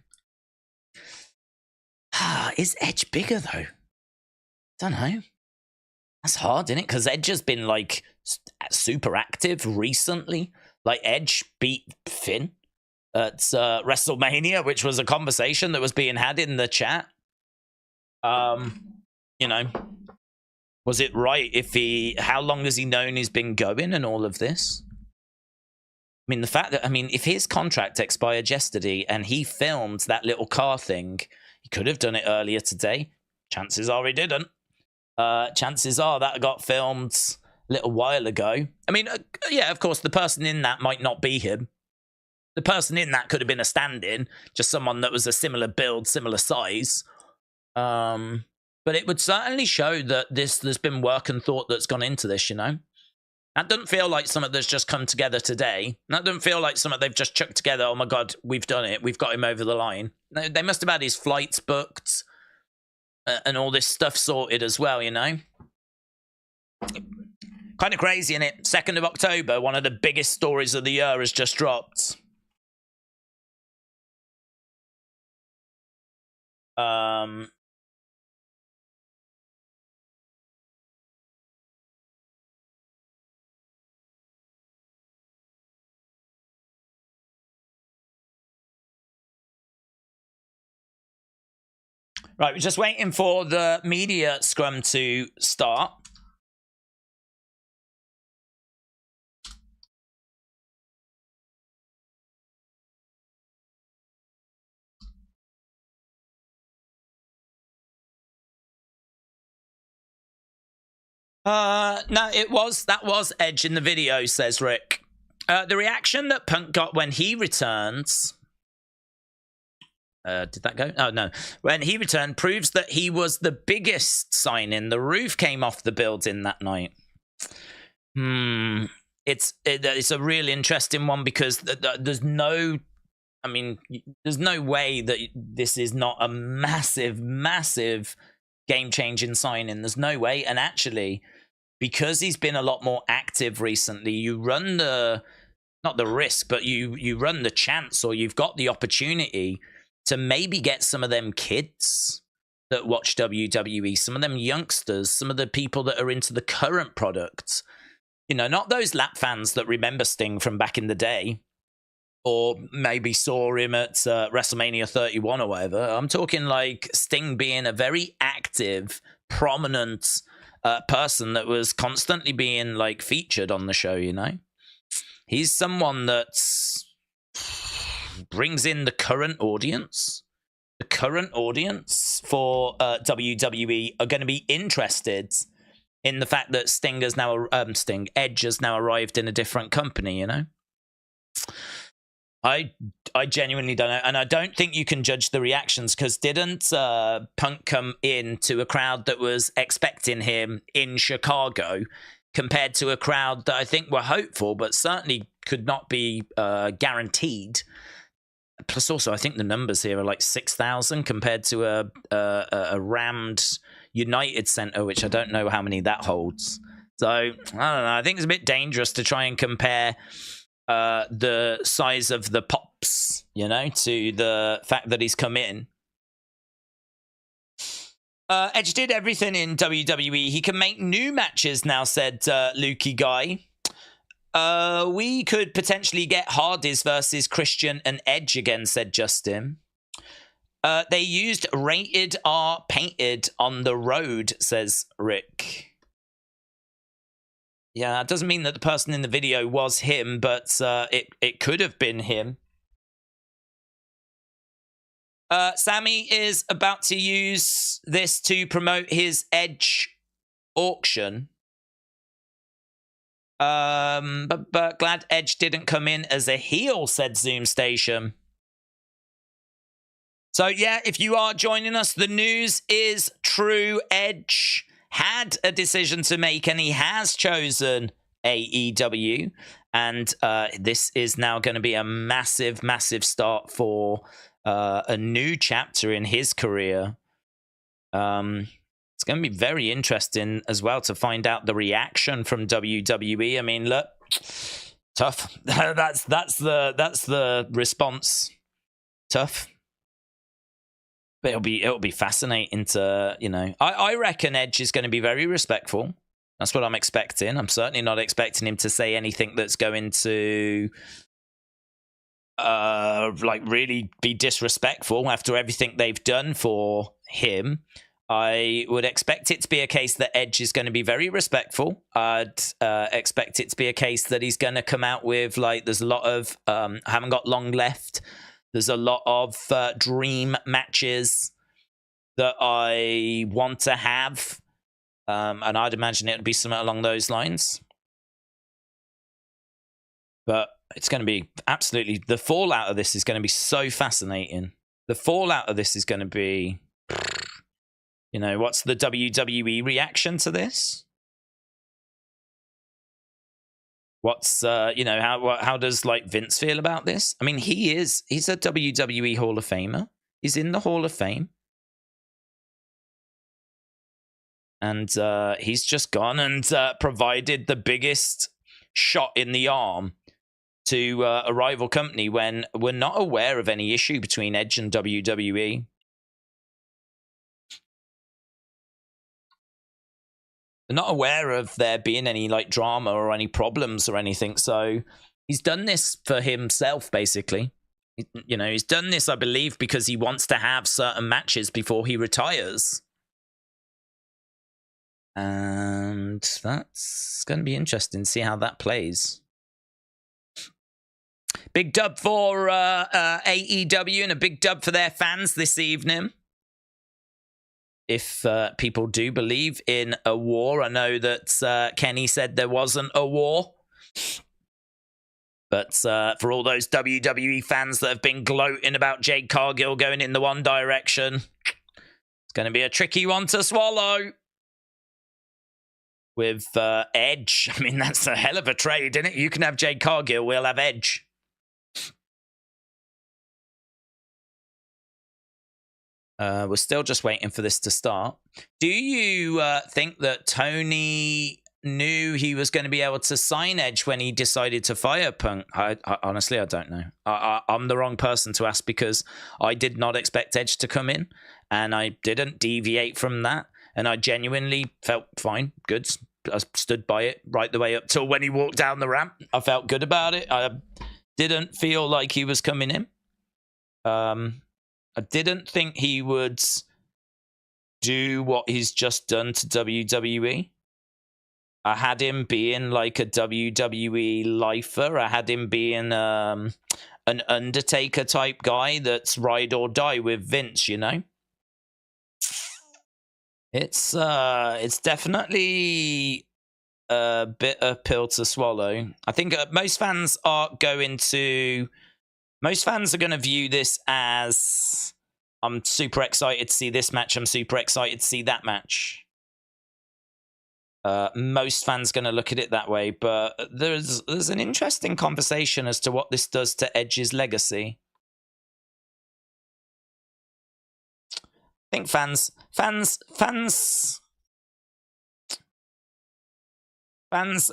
Is Edge bigger, though? Don't know. That's hard, isn't it? Because Edge has been, like, super active recently. Like, Edge beat Finn at WrestleMania, which was a conversation that was being had in the chat. You know, was it right if he... How long has he known he's been going and all of this? I mean, the fact that... I mean, if his contract expired yesterday and he filmed that little car thing, he could have done it earlier today. Chances are he didn't. Chances are that got filmed a little while ago. I mean, yeah, of course, the person in that might not be him. The person in that could have been a stand-in, just someone that was a similar build, similar size. But it would certainly show that there's been work and thought that's gone into this, you know? That doesn't feel like something that's just come together today. That doesn't feel like something they've just chucked together. Oh my God, we've done it. We've got him over the line. They must have had his flights booked and all this stuff sorted as well, you know? Kind of crazy, isn't it? 2nd of October, one of the biggest stories of the year has just dropped. Right, we're just waiting for the media scrum to start. No, that was Edge in the video, says Rick. The reaction that Punk got when he returns... did that go? Oh, no. When he returned, proves that he was the biggest signing. The roof came off the building that night. It's a real interesting one because there's no... I mean, there's no way that this is not a massive, massive game-changing signing. There's no way. And actually, because he's been a lot more active recently, you run the... Not the risk, but you run the chance, or you've got the opportunity to maybe get some of them kids that watch WWE, some of them youngsters, some of the people that are into the current product. You know, not those lap fans that remember Sting from back in the day, or maybe saw him at WrestleMania 31 or whatever. I'm talking like Sting being a very active, prominent person that was constantly being like featured on the show, you know? He's someone that's... brings in the current audience. The current audience for WWE are going to be interested in the fact that Edge has now arrived in a different company, you know? I genuinely don't know. And I don't think you can judge the reactions, because didn't Punk come in to a crowd that was expecting him in Chicago compared to a crowd that I think were hopeful, but certainly could not be guaranteed? Plus, also, I think the numbers here are like 6,000 compared to a rammed United Center, which I don't know how many that holds. So, I don't know. I think it's a bit dangerous to try and compare the size of the pops, you know, to the fact that he's come in. Edge did everything in WWE. He can make new matches now, said Lukey Guy. We could potentially get Hardys versus Christian and Edge again, said Justin. They used Rated R Painted on the road, says Rick. Yeah, that doesn't mean that the person in the video was him, but it could have been him. Sammy is about to use this to promote his Edge auction. But glad Edge didn't come in as a heel, said Zoom Station. So yeah, if you are joining us, the news is true. Edge had a decision to make, and he has chosen AEW. And this is now going to be a massive, massive start for a new chapter in his career. It's going to be very interesting as well to find out the reaction from WWE. I mean, look, tough. that's the response. Tough. But it'll be fascinating to, you know. I reckon Edge is going to be very respectful. That's what I'm expecting. I'm certainly not expecting him to say anything that's going to like really be disrespectful after everything they've done for him. I would expect it to be a case that Edge is going to be very respectful. I'd expect it to be a case that he's going to come out with, like, there's a lot of, I haven't got long left. There's a lot of dream matches that I want to have. And I'd imagine it would be something along those lines. But it's going to be absolutely, the fallout of this is going to be so fascinating. The fallout of this is going to be, you know, what's the WWE reaction to this? What's, you know, how does, like, Vince feel about this? I mean, he's a WWE Hall of Famer. He's in the Hall of Fame. And he's just gone and provided the biggest shot in the arm to a rival company when we're not aware of any issue between Edge and WWE. We're not aware of there being any, like, drama or any problems or anything. So he's done this for himself, basically. You know, he's done this, I believe, because he wants to have certain matches before he retires. And that's going to be interesting to see how that plays. Big dub for AEW and a big dub for their fans this evening. If people do believe in a war, I know that Kenny said there wasn't a war. But for all those WWE fans that have been gloating about Jade Cargill going in the one direction, it's going to be a tricky one to swallow. With Edge, I mean, that's a hell of a trade, isn't it? You can have Jade Cargill, we'll have Edge. We're still just waiting for this to start. Do you think that Tony knew he was going to be able to sign Edge when he decided to fire Punk? I honestly, I don't know. I'm the wrong person to ask because I did not expect Edge to come in, and I didn't deviate from that, and I genuinely felt fine, good. I stood by it right the way up till when he walked down the ramp. I felt good about it. I didn't feel like he was coming in. I didn't think he would do what he's just done to WWE. I had him being like a WWE lifer. I had him being an Undertaker type guy that's ride or die with Vince, you know? It's definitely a bitter pill to swallow. I think most fans are going to view this as, I'm super excited to see this match, I'm super excited to see that match. Most fans going to look at it that way, but there's an interesting conversation as to what this does to Edge's legacy. I think fans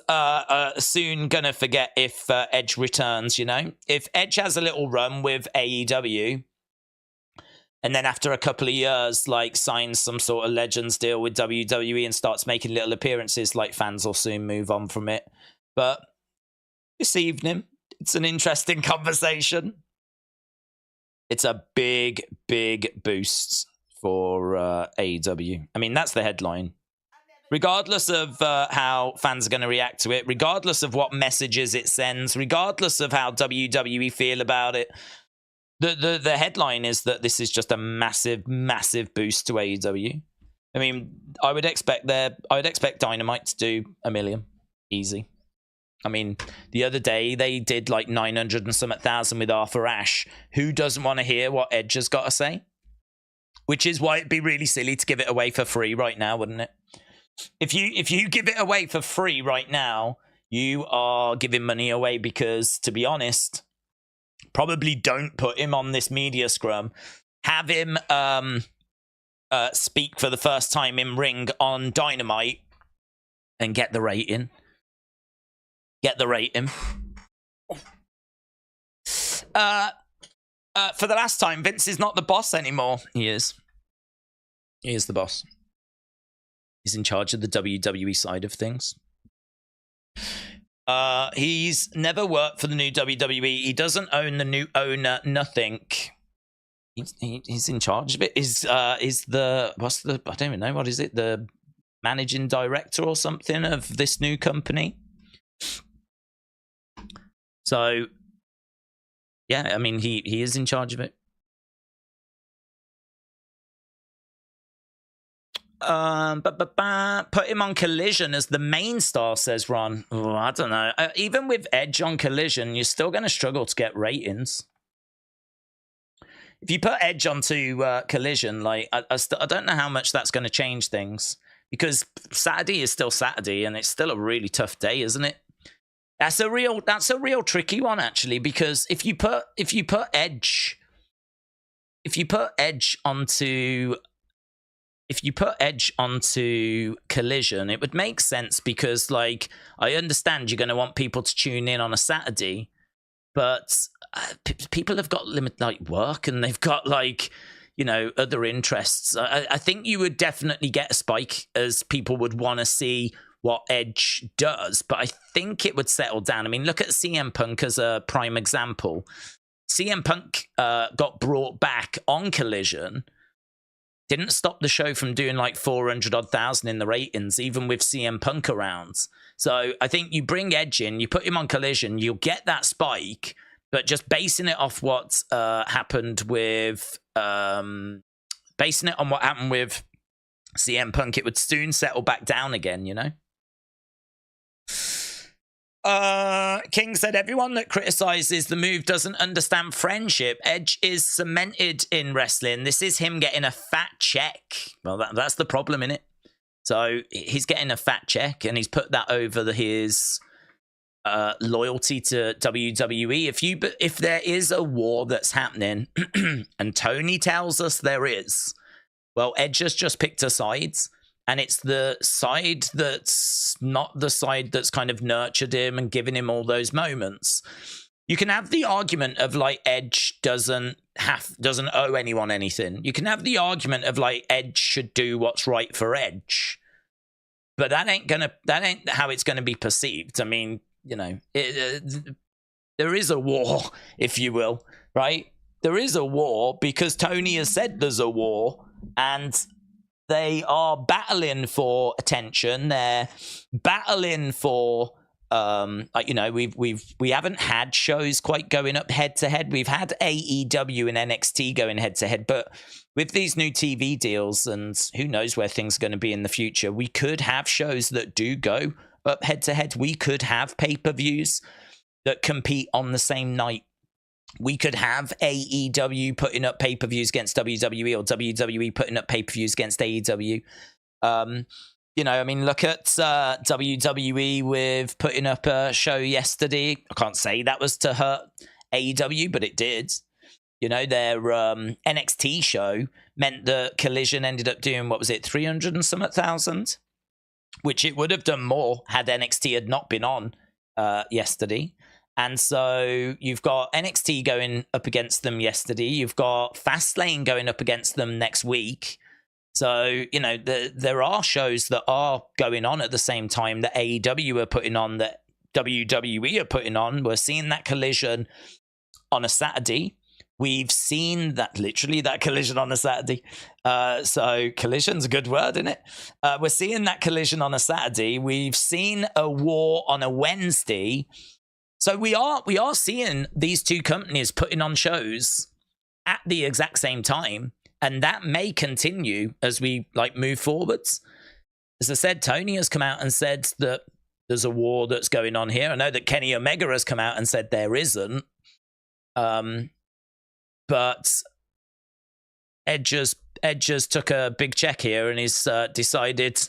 are soon gonna forget if Edge returns, you know? If Edge has a little run with AEW, and then after a couple of years, like, signs some sort of Legends deal with WWE and starts making little appearances, like, fans will soon move on from it. But this evening, it's an interesting conversation. It's a big, big boost for AEW. I mean, that's the headline. Regardless of how fans are going to react to it, regardless of what messages it sends, regardless of how WWE feel about it, the headline is that this is just a massive, massive boost to AEW. I mean, I would expect Dynamite to do 1 million. Easy. I mean, the other day they did like 900 and some thousand with Arthur Ashe. Who doesn't want to hear what Edge has got to say? Which is why it'd be really silly to give it away for free right now, wouldn't it? If you give it away for free right now, you are giving money away because, to be honest, probably don't put him on this media scrum. Have him speak for the first time in ring on Dynamite and get the rating. Get the rating. For the last time, Vince is not the boss anymore. He is. He is the boss. He's in charge of the WWE side of things. He's never worked for the new WWE. He doesn't own the new owner, nothing. He's in charge of it. Is the, what's the, I don't even know, what is it? The managing director or something of this new company. So, yeah, I mean, he is in charge of it. Put him on Collision as the main star, says Ron. Oh, I don't know. Even with Edge on Collision, you're still going to struggle to get ratings. If you put Edge onto Collision, like I don't know how much that's going to change things, because Saturday is still Saturday, and it's still a really tough day, isn't it? That's a real tricky one, actually, because if you put Edge onto Collision, it would make sense, because, like, I understand you're going to want people to tune in on a Saturday, but people have got work, and they've got, like, you know, other interests. I think you would definitely get a spike, as people would want to see what Edge does, but I think it would settle down. I mean, look at CM Punk as a prime example. CM Punk got brought back on Collision, didn't stop the show from doing like 400,000 in the ratings, even with CM Punk around. So I think you bring Edge in, you put him on Collision, you'll get that spike, but just basing it off what happened with, basing it on what happened with CM Punk, it would soon settle back down again, you know? King said, everyone that criticizes the move doesn't understand friendship. Edge is cemented in wrestling. This is him getting a fat check. Well, that's the problem, innit? So he's getting a fat check, and he's put that over his loyalty to WWE. If there is a war that's happening, and Tony tells us there is, well, Edge has just picked a side. And it's the side that's not the side that's kind of nurtured him and given him all those moments. You can have the argument of, like, Edge doesn't owe anyone anything. You can have the argument of, like, Edge should do what's right for Edge. But that ain't how it's gonna be perceived. I mean, you know, there is a war, if you will, right? There is a war because Tony has said there's a war, and they are battling for attention. They're battling for, like, you know, we haven't had shows quite going up head to head. We've had AEW and NXT going head to head, but with these new TV deals, and who knows where things are going to be in the future, we could have shows that do go up head to head. We could have pay-per-views that compete on the same night. We could have AEW putting up pay-per-views against WWE, or WWE putting up pay-per-views against AEW. You know, I mean, look at WWE with putting up a show yesterday. I can't say that was to hurt AEW, but it did. You know, their NXT show meant that Collision ended up doing, what was it, 300 and some thousand? Which it would have done more had NXT had not been on yesterday. And so you've got NXT going up against them yesterday. You've got Fastlane going up against them next week. So, you know, there are shows that are going on at the same time that AEW are putting on, that WWE are putting on. We're seeing that Collision on a Saturday. We've seen that, literally, that Collision on a Saturday. So Collision's a good word, isn't it? We're seeing that Collision on a Saturday. We've seen a war on a Wednesday. So we are seeing these two companies putting on shows at the exact same time, and that may continue as we, like, move forwards. As I said, Tony has come out and said that there's a war that's going on here. I know that Kenny Omega has come out and said there isn't. But Edge took a big check here, and he's decided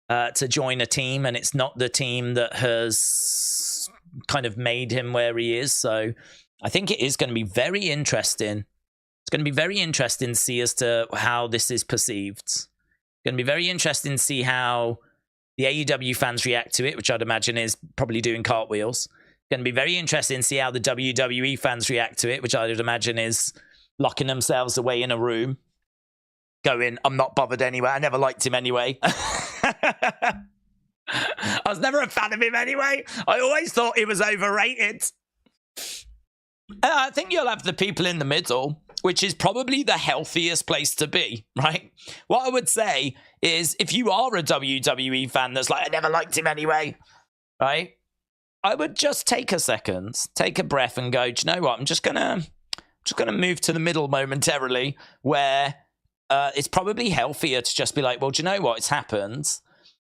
to join a team, and it's not the team that has kind of made him where he is. So I think it is going to be very interesting. It's going to be very interesting to see as to how this is perceived. It's going to be very interesting to see how the AEW fans react to it, which I'd imagine is probably doing cartwheels. It's going to be very interesting to see how the WWE fans react to it, which I would imagine is locking themselves away in a room, going, I'm not bothered anyway. I never liked him anyway. I was never a fan of him anyway. I always thought he was overrated. I think you'll have the people in the middle, which is probably the healthiest place to be, right? What I would say is if you are a WWE fan that's like, I never liked him anyway, right? I would just take a second, take a breath and go, do you know what? I'm just gonna move to the middle momentarily, where it's probably healthier to just be like, well, do you know what? It's happened.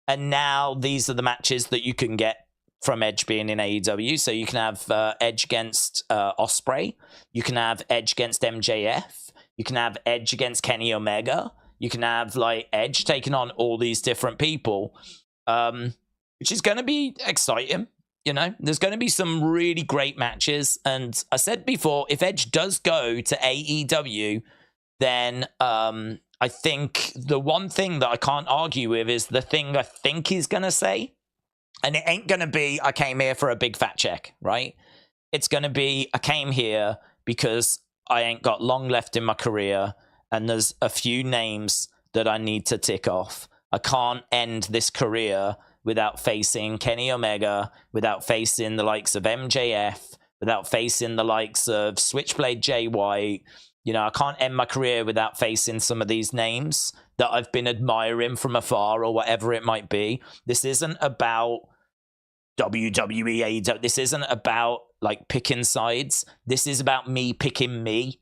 And now these are the matches that you can get from Edge being in AEW. So you can have Edge against Ospreay. You can have Edge against MJF. You can have Edge against Kenny Omega. You can have like Edge taking on all these different people, which is going to be exciting. You know, there's going to be some really great matches. And I said before, if Edge does go to AEW, then I think the one thing that I can't argue with is the thing I think he's going to say. And it ain't going to be, I came here for a big fat check, right? It's going to be, I came here because I ain't got long left in my career and there's a few names that I need to tick off. I can't end this career without facing Kenny Omega, without facing the likes of MJF, without facing the likes of Switchblade Jay White. You know, I can't end my career without facing some of these names that I've been admiring from afar or whatever it might be. This isn't about WWE, AEW. This isn't about like picking sides. This is about me picking me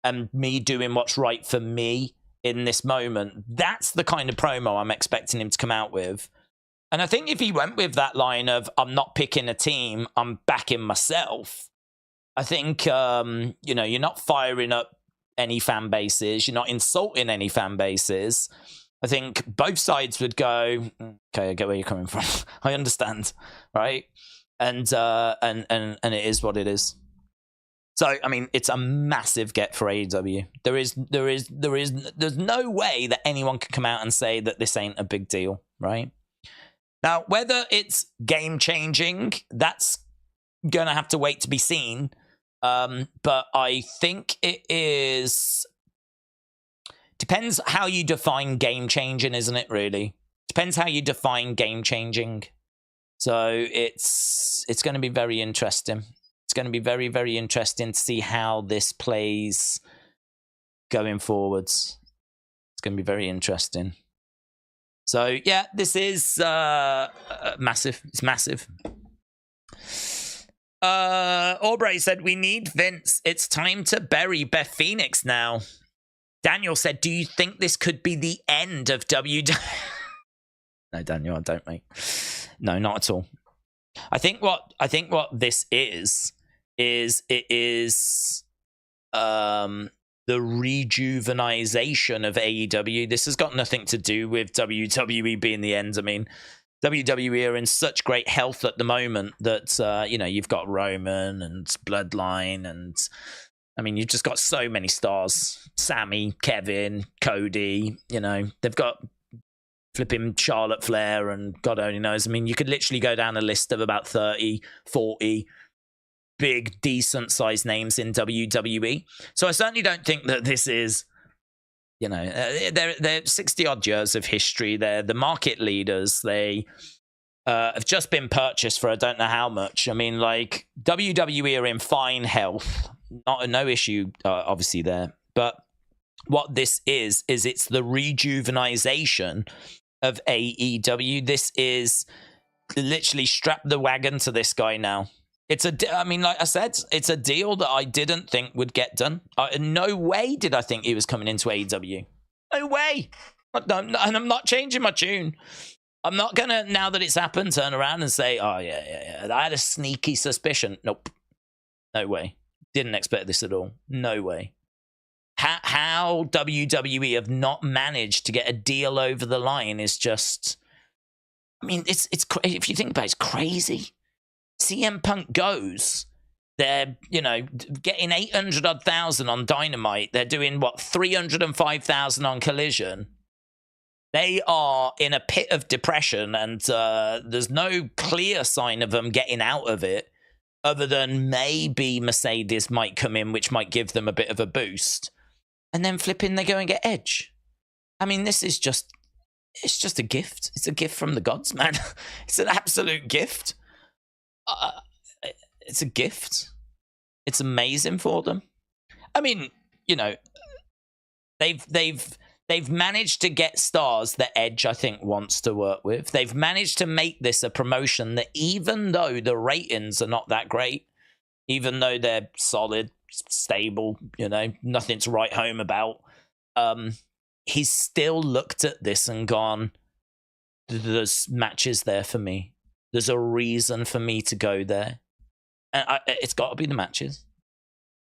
and me doing what's right for me in this moment. That's the kind of promo I'm expecting him to come out with. And I think if he went with that line of, I'm not picking a team, I'm backing myself, I think, you know, you're not firing up any fan bases. You're not insulting any fan bases. I think both sides would go, okay, I get where you're coming from. I understand, right? And it is what it is. So, I mean, it's a massive get for AEW. There's no way that anyone could come out and say that this ain't a big deal, right? Now, whether it's game-changing, that's going to have to wait to be seen. But I think it is... Depends how you define game-changing, isn't it, really? Depends how you define game-changing. So it's going to be very interesting. It's going to be very, very interesting to see how this plays going forwards. It's going to be very interesting. So, yeah, this is massive. It's massive. Aubrey said, we need Vince. It's time to bury Beth Phoenix now. Daniel said, do you think this could be the end of WWE? No, Daniel, I don't, mate. No, not at all. I think what this is it is the rejuvenization of AEW. This has got nothing to do with WWE being the end. I mean, WWE are in such great health at the moment that, you know, you've got Roman and Bloodline and, I mean, you've just got so many stars. Sammy, Kevin, Cody, you know, they've got flipping Charlotte Flair and God only knows. I mean, you could literally go down a list of about 30, 40 big, decent-sized names in WWE. So I certainly don't think that this is, you know, they're 60-odd years of history. They're the market leaders. They have just been purchased for I don't know how much. I mean, like, WWE are in fine health. No issue, obviously, there. But what this is it's the rejuvenization of AEW. This is literally strap the wagon to this guy now. I mean, like I said, it's a deal that I didn't think would get done. No way did I think he was coming into AEW. No way. And I'm not changing my tune. I'm not going to, now that it's happened, turn around and say, oh, yeah. I had a sneaky suspicion. Nope. No way. Didn't expect this at all. No way. How WWE have not managed to get a deal over the line is just I mean, it's if you think about it, it's crazy. CM Punk goes, they're, you know, getting 800,000 on Dynamite. They're doing, what, 305,000 on Collision. They are in a pit of depression, and there's no clear sign of them getting out of it, other than maybe Mercedes might come in, which might give them a bit of a boost. And then flipping, they go and get Edge. I mean, this is just, it's just a gift. It's a gift from the gods, man. It's an absolute gift. It's a gift. It's amazing for them. I mean, you know, they've managed to get stars that Edge, I think, wants to work with. They've managed to make this a promotion that, even though the ratings are not that great, even though they're solid, stable, you know, nothing to write home about, he's still looked at this and gone, there's matches there for me. There's a reason for me to go there. And it's got to be the matches.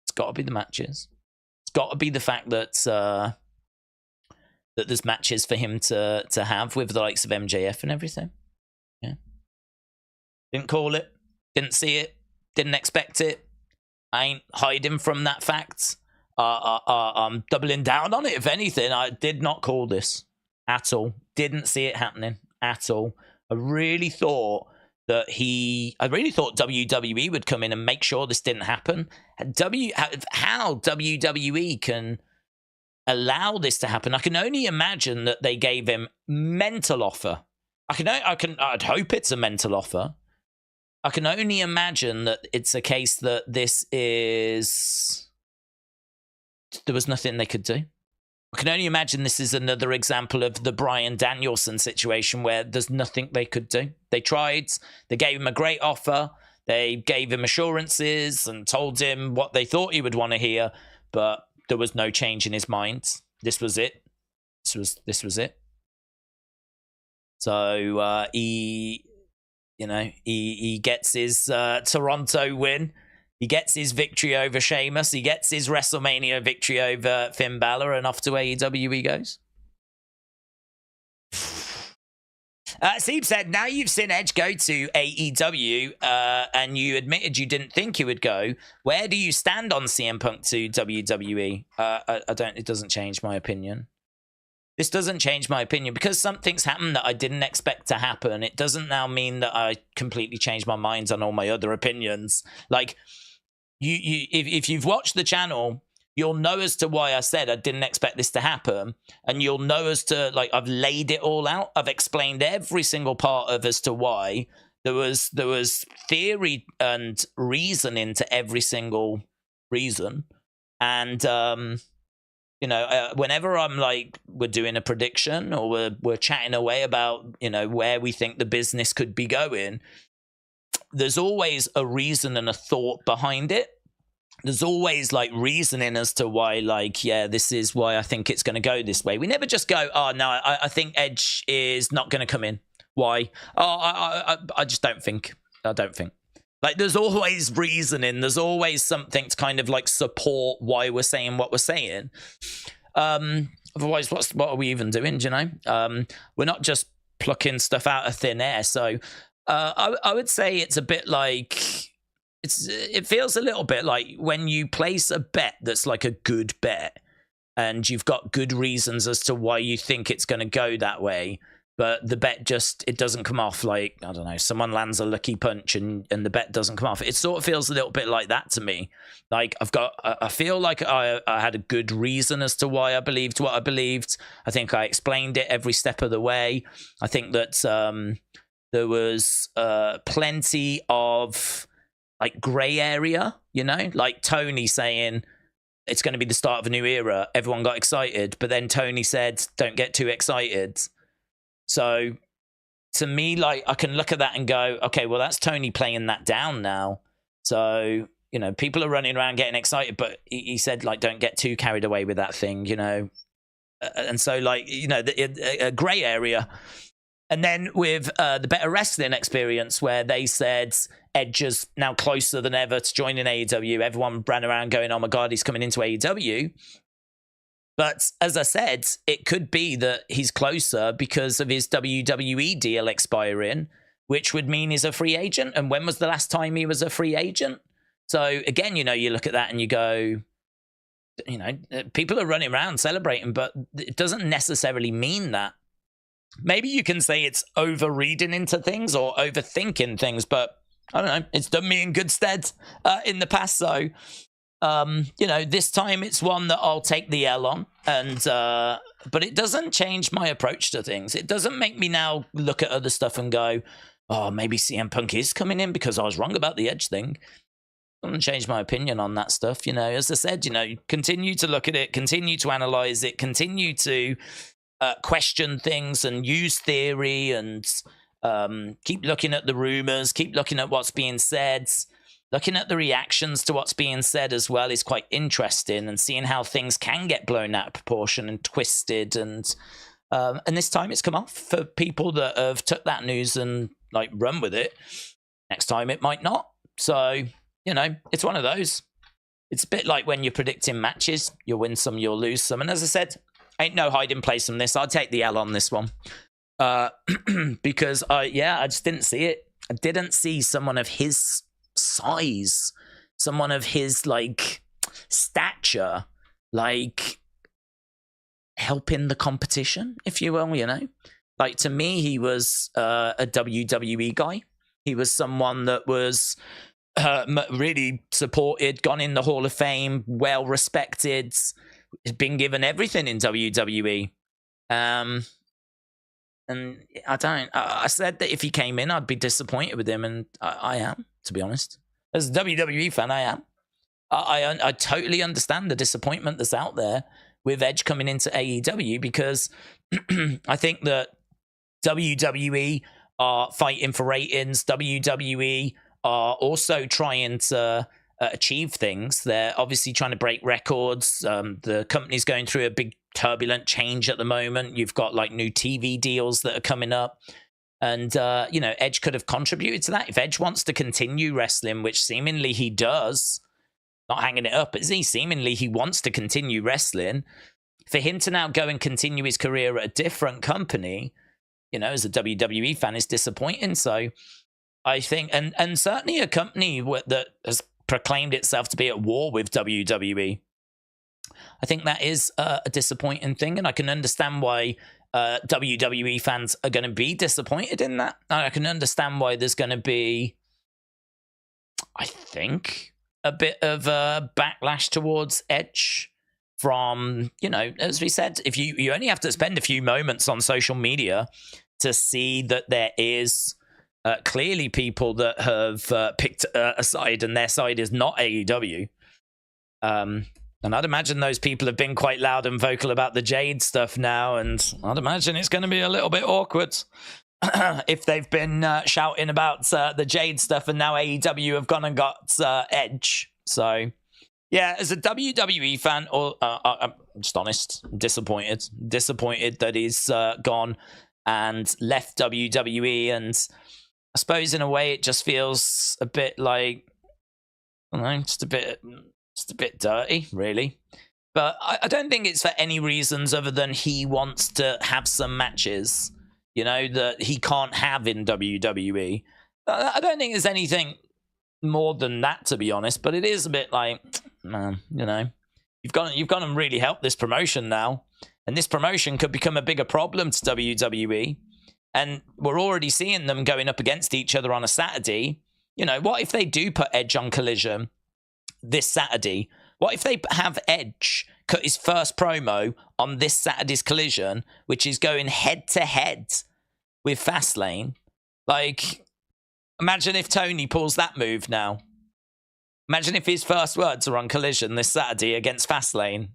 It's got to be the matches. It's got to be the fact that that there's matches for him to have with the likes of MJF and everything. Yeah. Didn't call it. Didn't see it. Didn't expect it. I ain't hiding from that fact. I'm doubling down on it. If anything, I did not call this at all. Didn't see it happening at all. I really thought WWE would come in and make sure this didn't happen. How WWE can allow this to happen? I can only imagine that they gave him mental offer. I'd hope it's a mental offer. I can only imagine that it's a case that this is, there was nothing they could do. I can only imagine this is another example of the Bryan Danielson situation where there's nothing they could do. They tried, they gave him a great offer, they gave him assurances and told him what they thought he would want to hear, but there was no change in his mind. This was it. This was it. So he gets his Toronto win. He gets his victory over Sheamus. He gets his WrestleMania victory over Finn Balor, and off to AEW he goes. Steve said, now you've seen Edge go to AEW, and you admitted you didn't think he would go. Where do you stand on CM Punk to WWE? It doesn't change my opinion. This doesn't change my opinion because something's happened that I didn't expect to happen. It doesn't now mean that I completely changed my mind on all my other opinions. Like, if you've watched the channel, you'll know as to why I said I didn't expect this to happen. And you'll know as to, like, I've laid it all out. I've explained every single part of as to why. There was theory and reasoning to every single reason. And, whenever I'm like, we're doing a prediction or we're chatting away about, where we think the business could be going, there's always a reason and a thought behind it. There's always like reasoning as to why, like, yeah, this is why I think it's going to go this way. We never just go, oh, no, I think Edge is not going to come in. Why? Oh, I just don't think. I don't think. Like, there's always reasoning. There's always something to kind of like support why we're saying what we're saying. Otherwise, what are we even doing? Do you know? We're not just plucking stuff out of thin air. So I would say it's a bit like, it feels a little bit like when you place a bet that's like a good bet and you've got good reasons as to why you think it's going to go that way, but the bet just, it doesn't come off. Like, I don't know, someone lands a lucky punch and the bet doesn't come off. It sort of feels a little bit like that to me. Like, I feel like I had a good reason as to why I believed what I believed. I think I explained it every step of the way. I think that there was plenty of like gray area, like Tony saying it's going to be the start of a new era. Everyone got excited, but then Tony said, don't get too excited. So to me, like, I can look at that and go, okay, well, that's Tony playing that down now. So, people are running around getting excited, but he said, like, don't get too carried away with that thing, And so, like, a gray area. And then with the Better Wrestling Experience, where they said Edge is now closer than ever to joining AEW. Everyone ran around going, oh my God, he's coming into AEW. But as I said, it could be that he's closer because of his WWE deal expiring, which would mean he's a free agent. And when was the last time he was a free agent? So again, you know, you look at that and you go, you know, people are running around celebrating, but it doesn't necessarily mean that. Maybe you can say it's over-reading into things or overthinking things, but I don't know. It's done me in good stead in the past, so... you know, this time it's one that I'll take the L on, and but it doesn't change my approach to things. It doesn't make me now look at other stuff and go, oh, maybe CM Punk is coming in because I was wrong about the Edge thing. It doesn't change my opinion on that stuff. You know, as I said, you know, continue to look at it, continue to analyze it, continue to question things and use theory, and keep looking at the rumors, keep looking at what's being said. Looking at the reactions to what's being said as well is quite interesting, and seeing how things can get blown out of proportion and twisted. And this time it's come off for people that have took that news and like run with it. Next time it might not. So, you know, it's one of those. It's a bit like when you're predicting matches. You'll win some, you'll lose some. And as I said, ain't no hiding place from this. I'll take the L on this one. Because I just didn't see it. I didn't see someone of his size, someone of his like stature, like helping the competition, if you will. You know, like to me, he was a WWE guy. He was someone that was really supported, gone in the Hall of Fame, well respected, been given everything in WWE. And I said that if he came in, I'd be disappointed with him, and I am, to be honest. As a WWE fan, I am. I totally understand the disappointment that's out there with Edge coming into AEW, because I think that WWE are fighting for ratings. WWE are also trying to achieve things. They're obviously trying to break records. The company's going through a big turbulent change at the moment. You've got like new TV deals that are coming up. And, you know, Edge could have contributed to that. If Edge wants to continue wrestling, which seemingly he does, not hanging it up, but seemingly he wants to continue wrestling, for him to now go and continue his career at a different company, you know, as a WWE fan, is disappointing. So I think, and certainly a company that has proclaimed itself to be at war with WWE, I think that is a disappointing thing, and I can understand why WWE fans are going to be disappointed in that. I can understand why there's going to be, I think, a bit of a backlash towards Edge from, you know, as we said, if you only have to spend a few moments on social media to see that there is clearly people that have picked a side, and their side is not AEW. And I'd imagine those people have been quite loud and vocal about the Jade stuff now, and I'd imagine it's going to be a little bit awkward if they've been shouting about the Jade stuff, and now AEW have gone and got Edge. So, yeah, as a WWE fan, I'm just honest, I'm disappointed. Disappointed that he's gone and left WWE, and I suppose in a way it just feels a bit like, I don't know, just a bit dirty, really. But I don't think it's for any reasons other than he wants to have some matches, you know, that he can't have in WWE. I don't think there's anything more than that, to be honest. But it is a bit like, man, you know, you've gone and really helped this promotion now, and this promotion could become a bigger problem to WWE. And we're already seeing them going up against each other on a Saturday. You know, what if they do put Edge on Collision this Saturday? What if they have Edge cut his first promo on this Saturday's Collision, which is going head to head with Fastlane? Like, imagine if Tony pulls that move now. Imagine if his first words are on Collision this Saturday against Fastlane.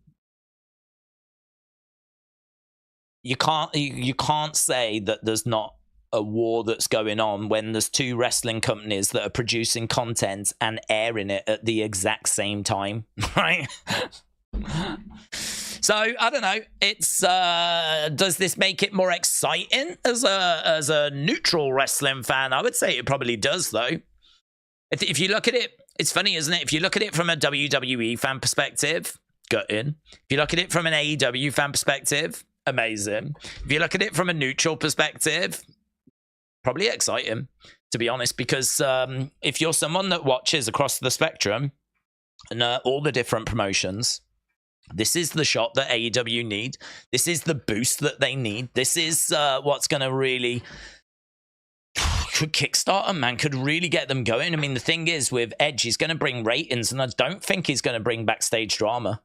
You can't say that there's not a war that's going on when there's two wrestling companies that are producing content and airing it at the exact same time, right? So I don't know. It's does this make it more exciting as a neutral wrestling fan? I would say it probably does, though. If you look at it, it's funny, isn't it? If you look at it from a WWE fan perspective, gutting. If you look at it from an AEW fan perspective, amazing. If you look at it from a neutral perspective, probably exciting, to be honest, because if you're someone that watches across the spectrum and all the different promotions, this is the shot that AEW need. This is the boost that they need. This is what's going to really could kickstart them, man. Could really get them going. I mean, the thing is with Edge, he's going to bring ratings, and I don't think he's going to bring backstage drama.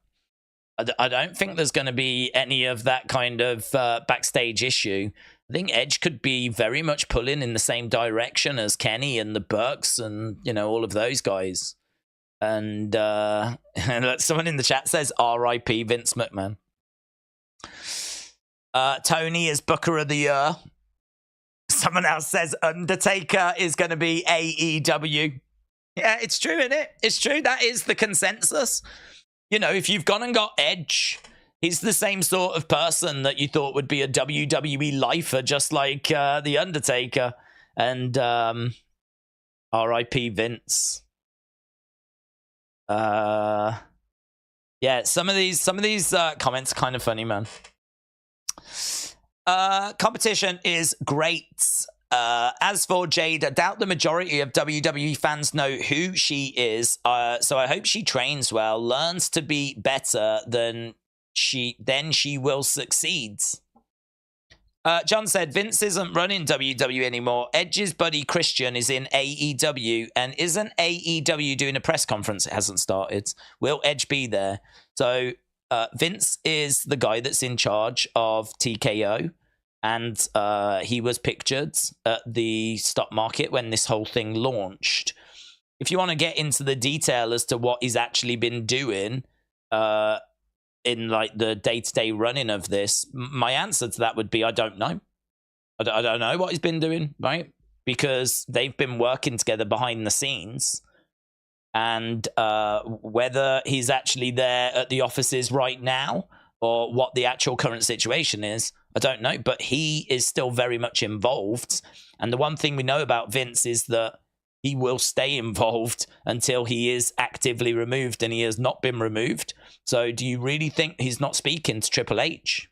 I don't think there's going to be any of that kind of backstage issue. I think Edge could be very much pulling in the same direction as Kenny and the Burks and, you know, all of those guys. And someone in the chat says R.I.P. Vince McMahon. Tony is Booker of the Year. Someone else says Undertaker is going to be AEW. Yeah, it's true, isn't it? It's true. That is the consensus. You know, if you've gone and got Edge, he's the same sort of person that you thought would be a WWE lifer, just like The Undertaker. And R.I.P. Vince. Yeah, some of these comments are kind of funny, man. Competition is great. As for Jade, I doubt the majority of WWE fans know who she is. So I hope she trains well, learns to be better then she will succeed. John said, Vince isn't running WWE anymore. Edge's buddy Christian is in AEW, and isn't AEW doing a press conference? It hasn't started. Will Edge be there? So Vince is the guy that's in charge of TKO, and he was pictured at the stock market when this whole thing launched. If you want to get into the detail as to what he's actually been doing in like the day-to-day running of this, my answer to that would be I don't know. I don't know what he's been doing, right? Because they've been working together behind the scenes. And whether he's actually there at the offices right now or what the actual current situation is, I don't know. But he is still very much involved. And the one thing we know about Vince is that he will stay involved until he is actively removed, and he has not been removed. So do you really think he's not speaking to Triple H?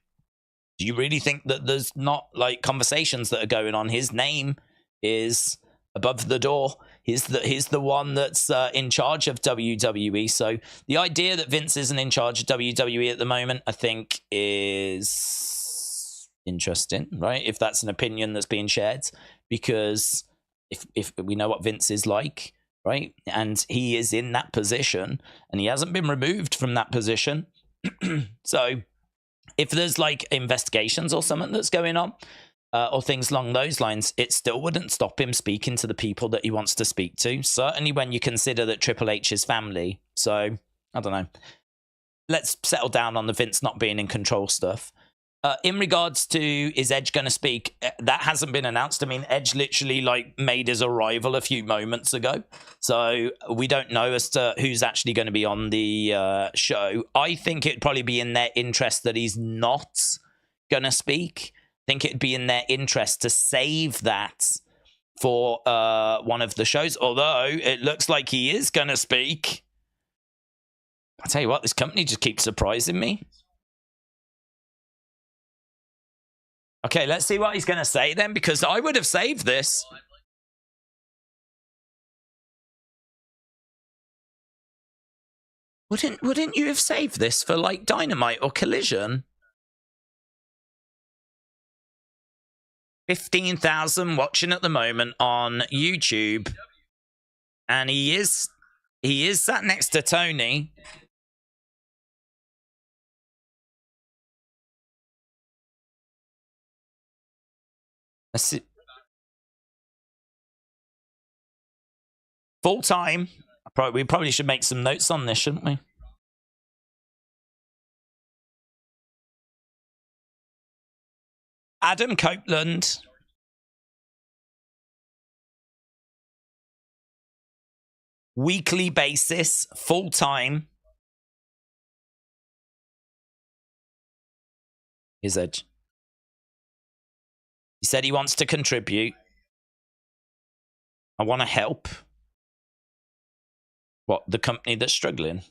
Do you really think that there's not like conversations that are going on? His name is above the door. He's the one that's in charge of WWE. So the idea that Vince isn't in charge of WWE at the moment, I think, is interesting, right? If that's an opinion that's being shared, because if we know what Vince is like, right? And he is in that position, and he hasn't been removed from that position. So if there's like investigations or something that's going on, or things along those lines, it still wouldn't stop him speaking to the people that he wants to speak to. Certainly when you consider that Triple H is family. So, I don't know. Let's settle down on the Vince not being in control stuff. In regards to, is Edge going to speak? That hasn't been announced. I mean, Edge literally like made his arrival a few moments ago. So we don't know as to who's actually going to be on the show. I think it'd probably be in their interest that he's not going to speak. I think it'd be in their interest to save that for one of the shows. Although it looks like he is going to speak. I'll tell you what, this company just keeps surprising me. Okay, let's see what he's going to say then, because I would have saved this. Wouldn't you have saved this for like Dynamite or Collision? 15,000 watching at the moment on YouTube, and he is sat next to Tony. Full time. We probably should make some notes on this, shouldn't we? Adam Copeland. Weekly basis, full time. Is Edge. He said he wants to contribute. I want to help. What, the company that's struggling?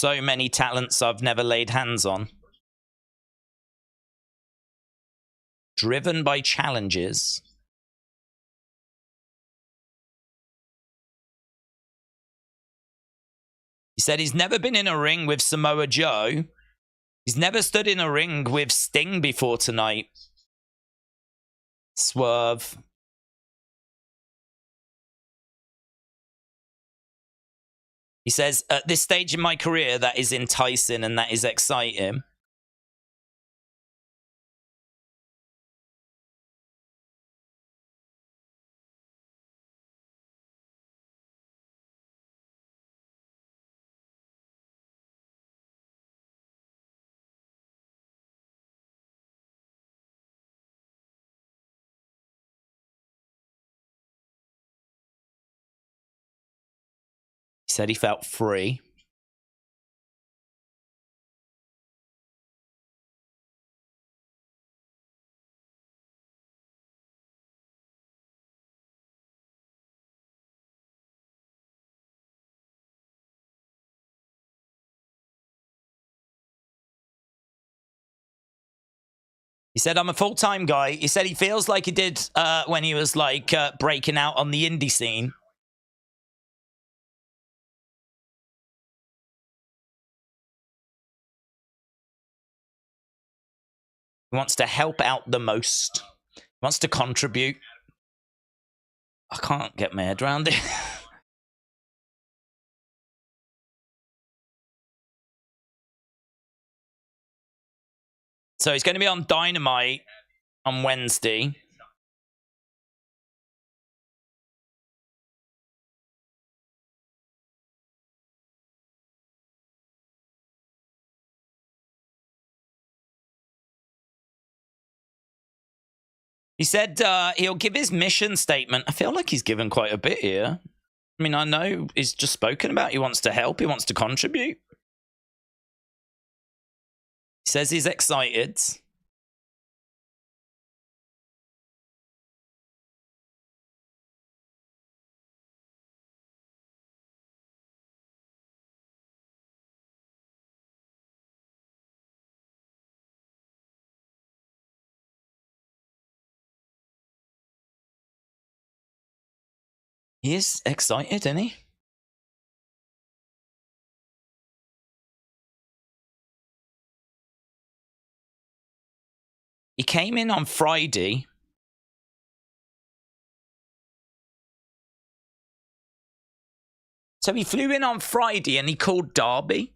So many talents I've never laid hands on. Driven by challenges. He said he's never been in a ring with Samoa Joe. He's never stood in a ring with Sting before tonight. Swerve. He says, at this stage in my career, that is enticing and that is exciting. He said he felt free. He said, I'm a full-time guy. He said he feels like he did when he was like breaking out on the indie scene. He wants to help out the most. He wants to contribute. I can't get my head around it. So he's going to be on Dynamite on Wednesday. He said he'll give his mission statement. I feel like he's given quite a bit here. I mean, I know he's just spoken about he wants to help. He wants to contribute. He says he's excited. He is excited, isn't he? He came in on Friday. So he flew in on Friday and he called Darby.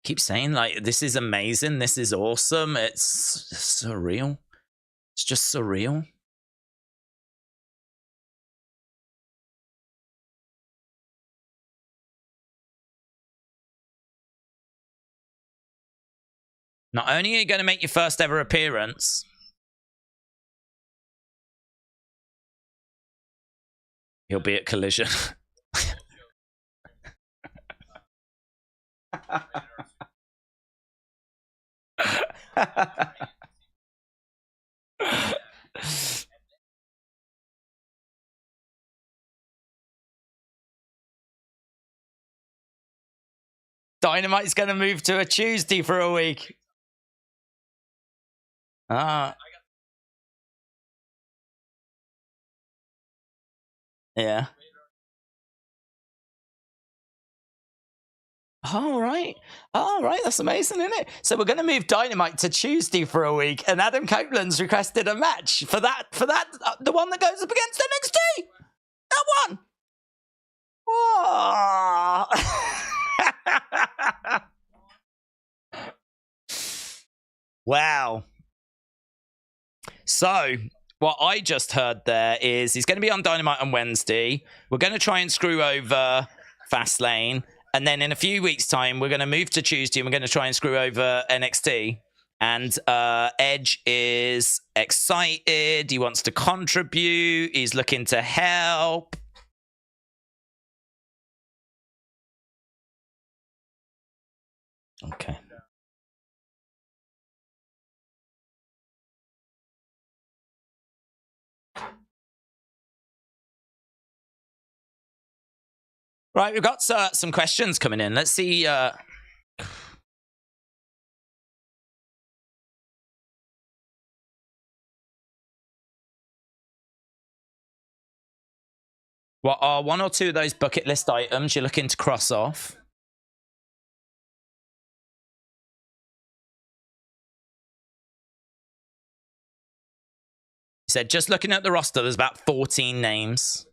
Keep saying, like, this is amazing. This is awesome. It's surreal. It's just surreal. Not only are you going to make your first ever appearance, he'll be at Collision. Dynamite's going to move to a Tuesday for a week. Ah. Yeah. All right. All right. That's amazing, isn't it? So we're going to move Dynamite to Tuesday for a week, and Adam Copeland's requested a match for that, the one that goes up against NXT. That one. Oh. Wow. So what I just heard there is he's going to be on Dynamite on Wednesday. We're going to try and screw over Fastlane. And then in a few weeks' time, we're going to move to Tuesday and we're going to try and screw over NXT. And Edge is excited. He wants to contribute. He's looking to help. Okay. Right, we've got some questions coming in. Let's see. What are one or two of those bucket list items you're looking to cross off? He said, just looking at the roster, there's about 14 names.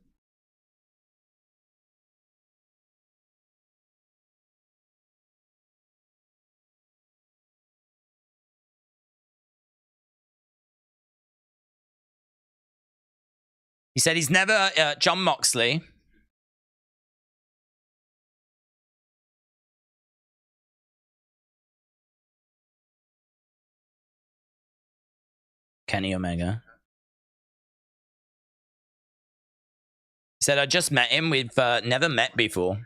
He said he's never John Moxley. Kenny Omega. He said, I just met him. We've never met before.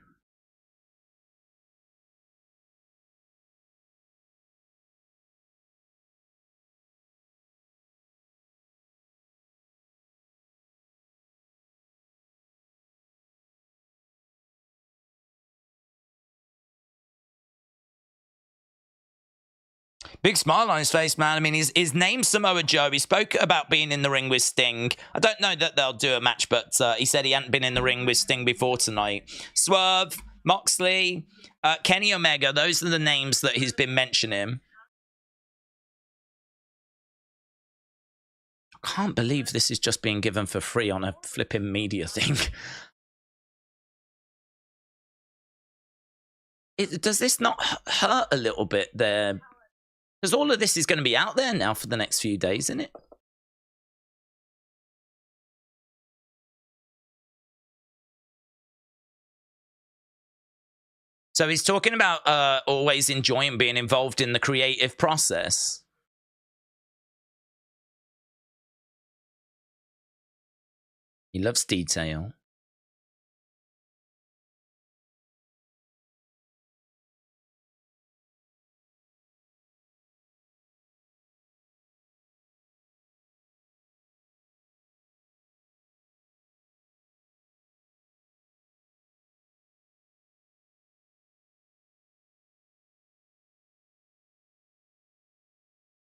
Big smile on his face, man. I mean, his name's Samoa Joe. He spoke about being in the ring with Sting. I don't know that they'll do a match, but he said he hadn't been in the ring with Sting before tonight. Swerve, Moxley, Kenny Omega. Those are the names that he's been mentioning. I can't believe this is just being given for free on a flipping media thing. Does this not hurt a little bit there? Because all of this is going to be out there now for the next few days, isn't it? So he's talking about always enjoying being involved in the creative process. He loves detail.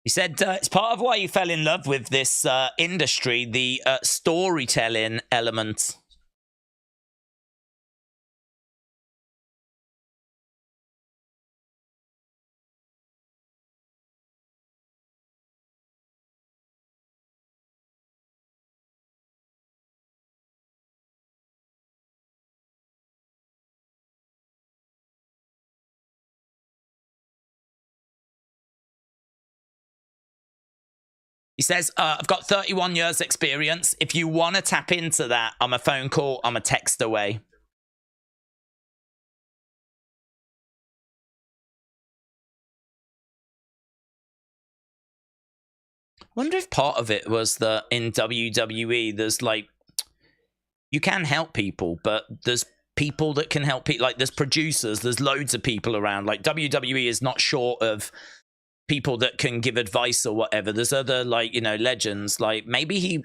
He said it's part of why you fell in love with this industry, the storytelling element. He says, I've got 31 years experience. If you want to tap into that, I'm a phone call, I'm a text away. Wonder if part of it was that in WWE, there's like, you can help people, but there's people that can help people. Like there's producers, there's loads of people around. Like WWE is not short of people that can give advice or whatever. There's other like, you know, legends. Like maybe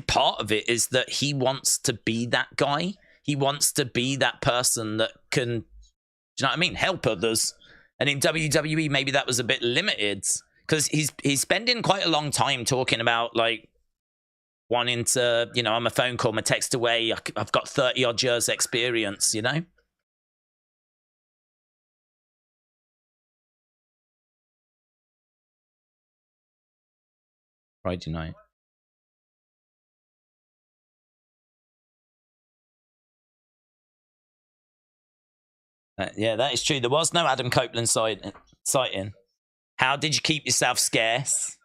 part of it is that he wants to be that guy. He wants to be that person that can, do you know what I mean? Help others. And in WWE, maybe that was a bit limited because he's spending quite a long time talking about like wanting to, you know, I'm a phone call, I'm a text away. I've got 30 odd years experience, you know? Friday night. Yeah, that is true. There was no Adam Copeland sighting. How did you keep yourself scarce?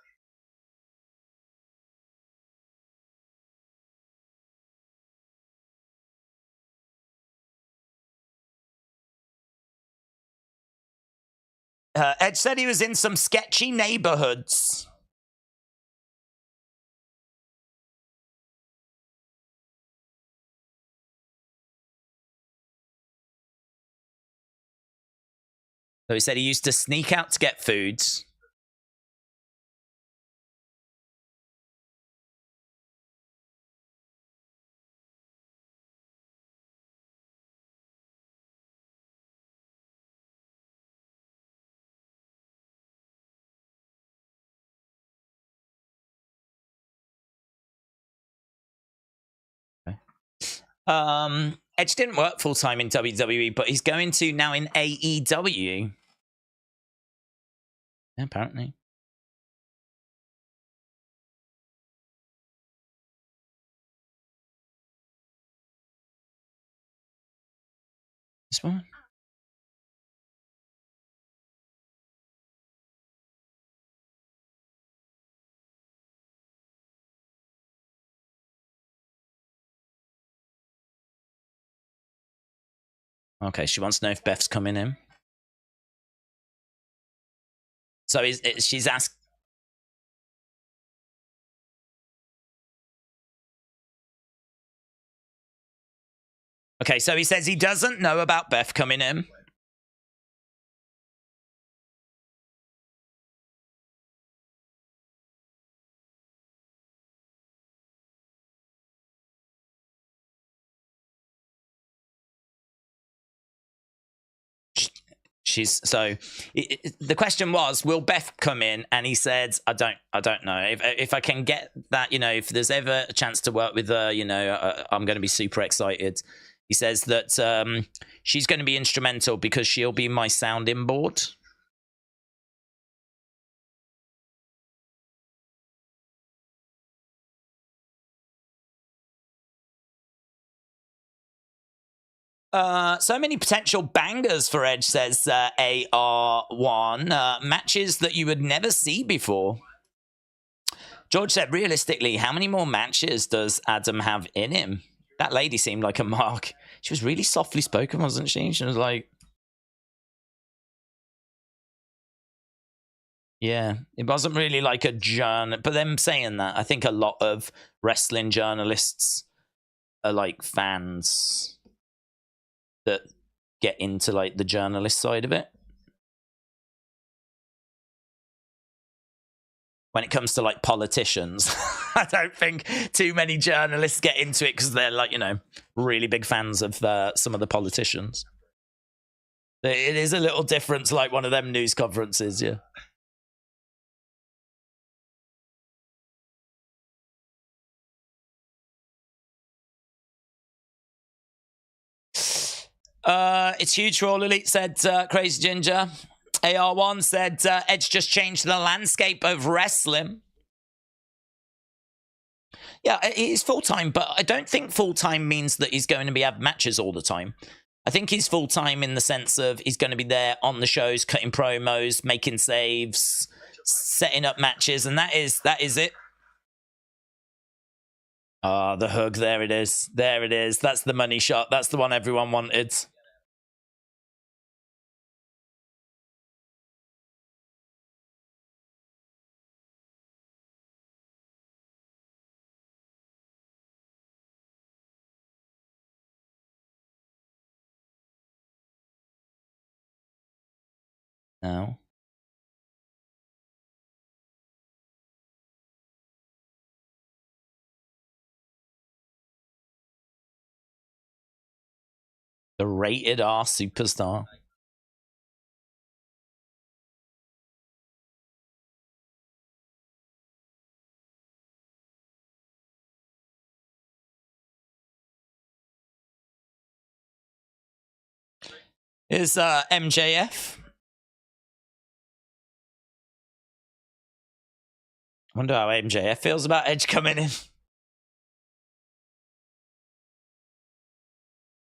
Edge said he was in some sketchy neighborhoods. So he said he used to sneak out to get food. Edge didn't work full time in WWE, but he's going to now in AEW. Yeah, apparently. This one? Okay, she wants to know if Beth's coming in. So she's asked. Okay, so he says he doesn't know about Beth coming in. The question was, will Beth come in? And he said, I don't know. If I can get that, if there's ever a chance to work with her, I'm going to be super excited. He says that she's going to be instrumental because she'll be my sounding board. So many potential bangers for Edge, says AR1. Matches that you would never see before. George said, realistically, how many more matches does Adam have in him? That lady seemed like a mark. She was really softly spoken, wasn't she? She was like... Yeah, it wasn't really like a journal. But them saying that, I think a lot of wrestling journalists are like fans that get into like the journalist side of it. When it comes to like politicians, I don't think too many journalists get into it because they're like, really big fans of some of the politicians. It is a little different to like one of them news conferences, yeah. It's huge for All Elite, said Crazy Ginger. AR1 said Edge just changed the landscape of wrestling. Yeah, he's full-time, but I don't think full-time means that he's going to have matches all the time. I think he's full-time in the sense of he's going to be there on the shows, cutting promos, making saves, setting up matches, and that is it. Ah, the hug, there it is. There it is. That's the money shot. That's the one everyone wanted. No. The rated R superstar. Is MJF. Wonder how MJF feels about Edge coming in.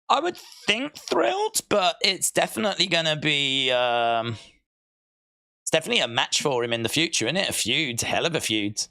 I would think thrilled, but it's definitely going to be... it's definitely a match for him in the future, isn't it? A feud. Hell of a feud.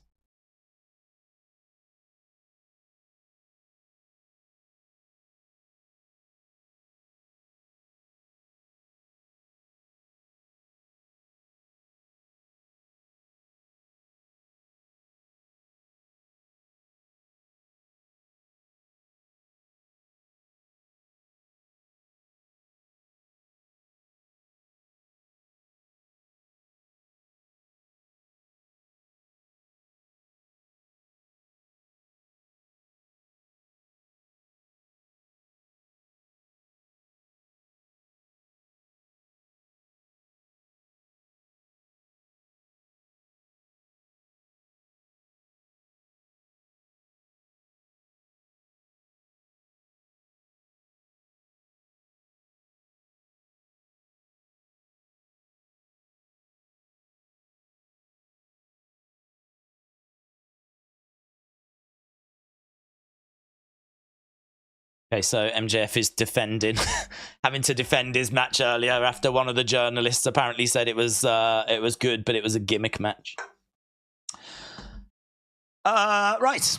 Okay, so MJF is defending, having to defend his match earlier after one of the journalists apparently said it was good, but it was a gimmick match. Right.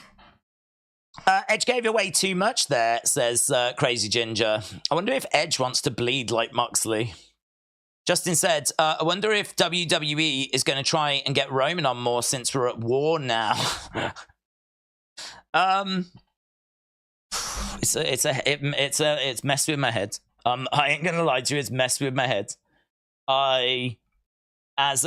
Edge gave away too much there, says Crazy Ginger. I wonder if Edge wants to bleed like Moxley. Justin said, I wonder if WWE is going to try and get Roman on more since we're at war now. It's messed with my head. I ain't gonna lie to you, it's messed with my head. As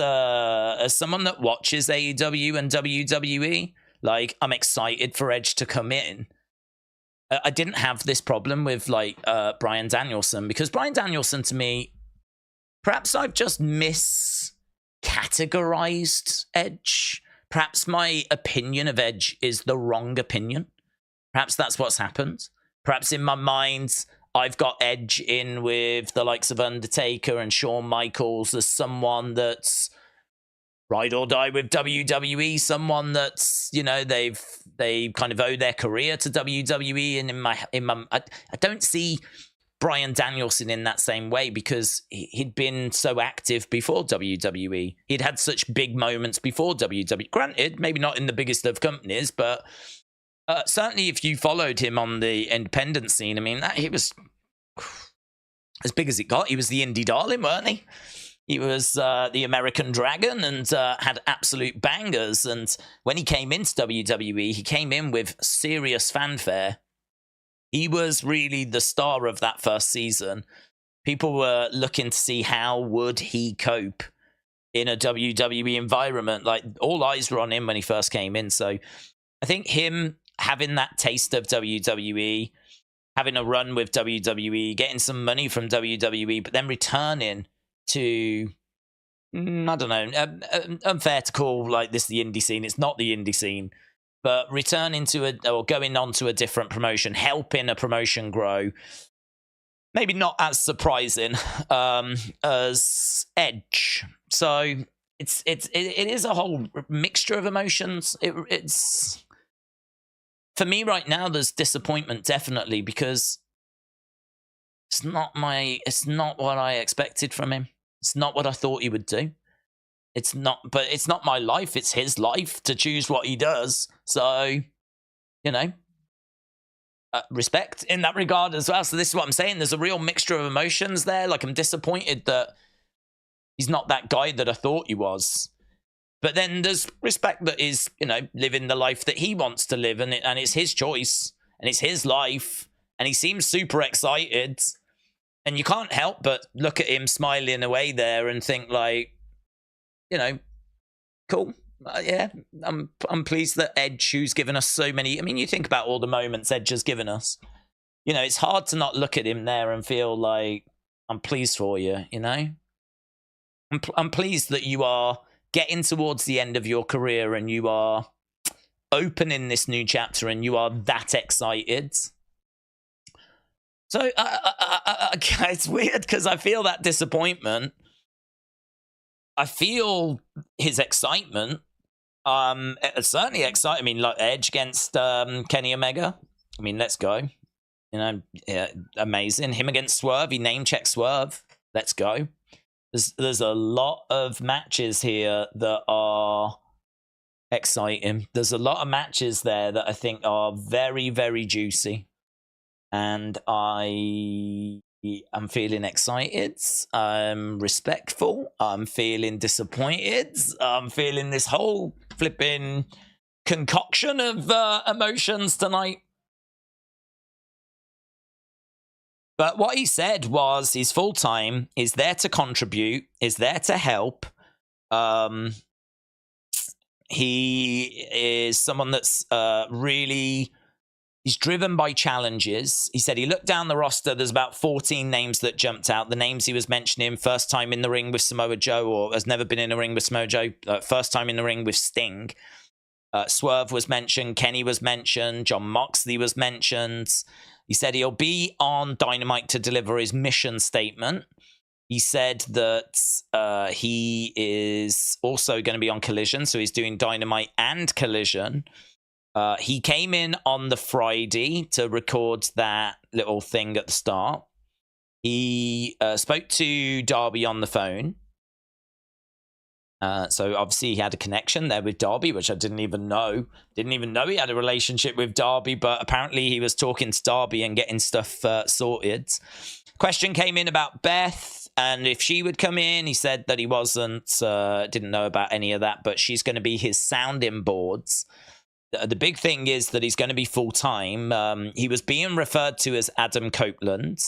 someone that watches AEW and WWE, like, I'm excited for Edge to come in. I didn't have this problem with like Bryan Danielson, because Bryan Danielson, to me, perhaps I've just miscategorized Edge. Perhaps my opinion of Edge is the wrong opinion. Perhaps that's what's happened. Perhaps in my mind, I've got Edge in with the likes of Undertaker and Shawn Michaels as someone that's ride or die with WWE, someone that's, you know, they kind of owe their career to WWE. And I don't see Bryan Danielson in that same way, because he'd been so active before WWE. He'd had such big moments before WWE. Granted, maybe not in the biggest of companies, but certainly if you followed him on the independent scene, I mean, he was as big as it got. He was the indie darling, weren't he? He was the American Dragon and had absolute bangers. And when he came into WWE, he came in with serious fanfare. He was really the star of that first season. People were looking to see how would he cope in a WWE environment. Like, all eyes were on him when he first came in. So I think him having that taste of WWE, having a run with WWE, getting some money from WWE, but then returning to, I don't know, unfair to call like this the indie scene. It's not the indie scene, but returning to or going on to a different promotion, helping a promotion grow. Maybe not as surprising as Edge. So it is a whole mixture of emotions. It's for me right now. There's disappointment, definitely, because it's not what I expected from him. It's not what I thought he would do. It's not my life. It's his life to choose what he does. So, you know, respect in that regard as well. So this is what I'm saying. There's a real mixture of emotions there. Like, I'm disappointed that he's not that guy that I thought he was. But then there's respect that is, you know, living the life that he wants to live, and it's his choice, and it's his life, and he seems super excited. And you can't help but look at him smiling away there and think, like, you know, cool. Yeah, I'm pleased that Edge, who's given us so many. I mean, you think about all the moments Edge has given us. You know, it's hard to not look at him there and feel like, I'm pleased for you, you know? I'm pleased that you are getting towards the end of your career and you are opening this new chapter and you are that excited. So it's weird because I feel that disappointment. I feel his excitement. It's certainly exciting. I mean, like Edge against Kenny Omega. I mean, let's go. You know, yeah, amazing. Him against Swerve. He name-checked Swerve. Let's go. There's a lot of matches here that are exciting. There's a lot of matches there that I think are very, very juicy. And I'm feeling excited. I'm respectful. I'm feeling disappointed. I'm feeling this whole flipping concoction of emotions tonight. But what he said was he's full-time, is there to contribute, is there to help. He is someone that's really... He's driven by challenges. He said he looked down the roster. There's about 14 names that jumped out. The names he was mentioning, first time in the ring with Samoa Joe, or has never been in a ring with Samoa Joe, first time in the ring with Sting. Swerve was mentioned. Kenny was mentioned. Jon Moxley was mentioned. He said he'll be on Dynamite to deliver his mission statement. He said that he is also going to be on Collision, so he's doing Dynamite and Collision. He came in on the Friday to record that little thing at the start. He spoke to Darby on the phone. So obviously he had a connection there with Darby, which I didn't even know. Didn't even know he had a relationship with Darby, but apparently he was talking to Darby and getting stuff sorted. Question came in about Beth, and if she would come in. He said that he didn't know about any of that, but she's going to be his sounding boards. The big thing is that he's going to be full-time. He was being referred to as Adam Copeland,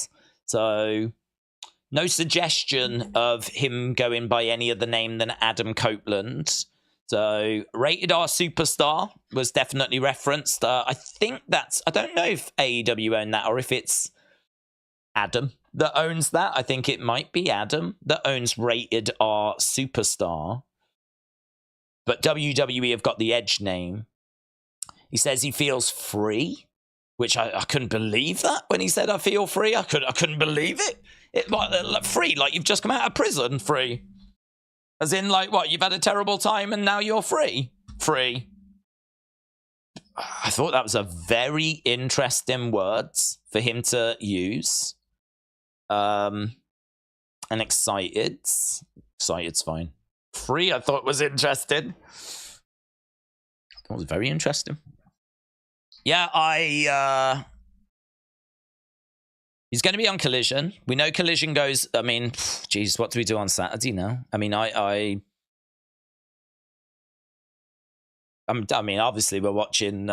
so no suggestion of him going by any other name than Adam Copeland. So, Rated R Superstar was definitely referenced. I don't know if AEW own that or if it's Adam that owns that. I think it might be Adam that owns Rated R Superstar. But WWE have got the Edge name. He says he feels free, which I couldn't believe that when he said I feel free. I couldn't believe it. Free, like you've just come out of prison, free. As in, like, what, you've had a terrible time and now you're free? Free. I thought that was a very interesting words for him to use. And excited. Excited's fine. Free, I thought was interesting. I thought it was very interesting. Yeah, he's going to be on Collision. We know Collision goes, I mean, geez, what do we do on Saturday now? I mean, I mean, obviously we're watching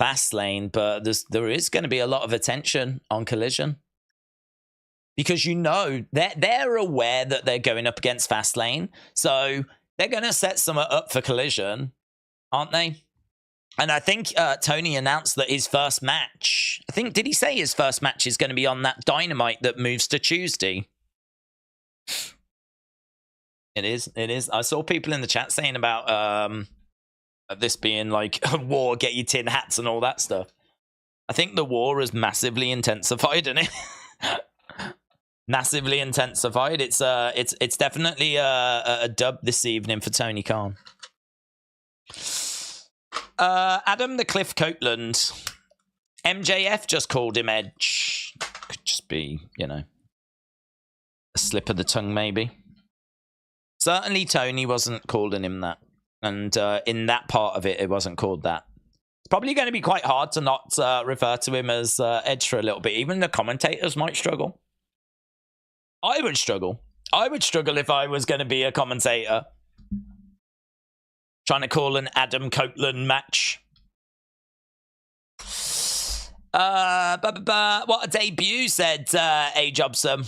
Fastlane, but there is going to be a lot of attention on Collision. Because they're aware that they're going up against Fastlane, so they're going to set some up for Collision, aren't they? And I think Tony announced that his first match, did he say his first match is going to be on that Dynamite that moves to Tuesday? It is. I saw people in the chat saying about this being like a war, get your tin hats and all that stuff. I think the war has massively intensified, isn't it? Massively intensified. It's definitely a dub this evening for Tony Khan. Adam the Cliff Copeland. MJF just called him Edge. Could just be, a slip of the tongue, maybe. Certainly Tony wasn't calling him that. And in that part of it, it wasn't called that. It's probably going to be quite hard to not refer to him as Edge for a little bit. Even the commentators might struggle. I would struggle. I would struggle if I was going to be a commentator. Trying to call an Adam Copeland match. What a debut, said A. Jobson.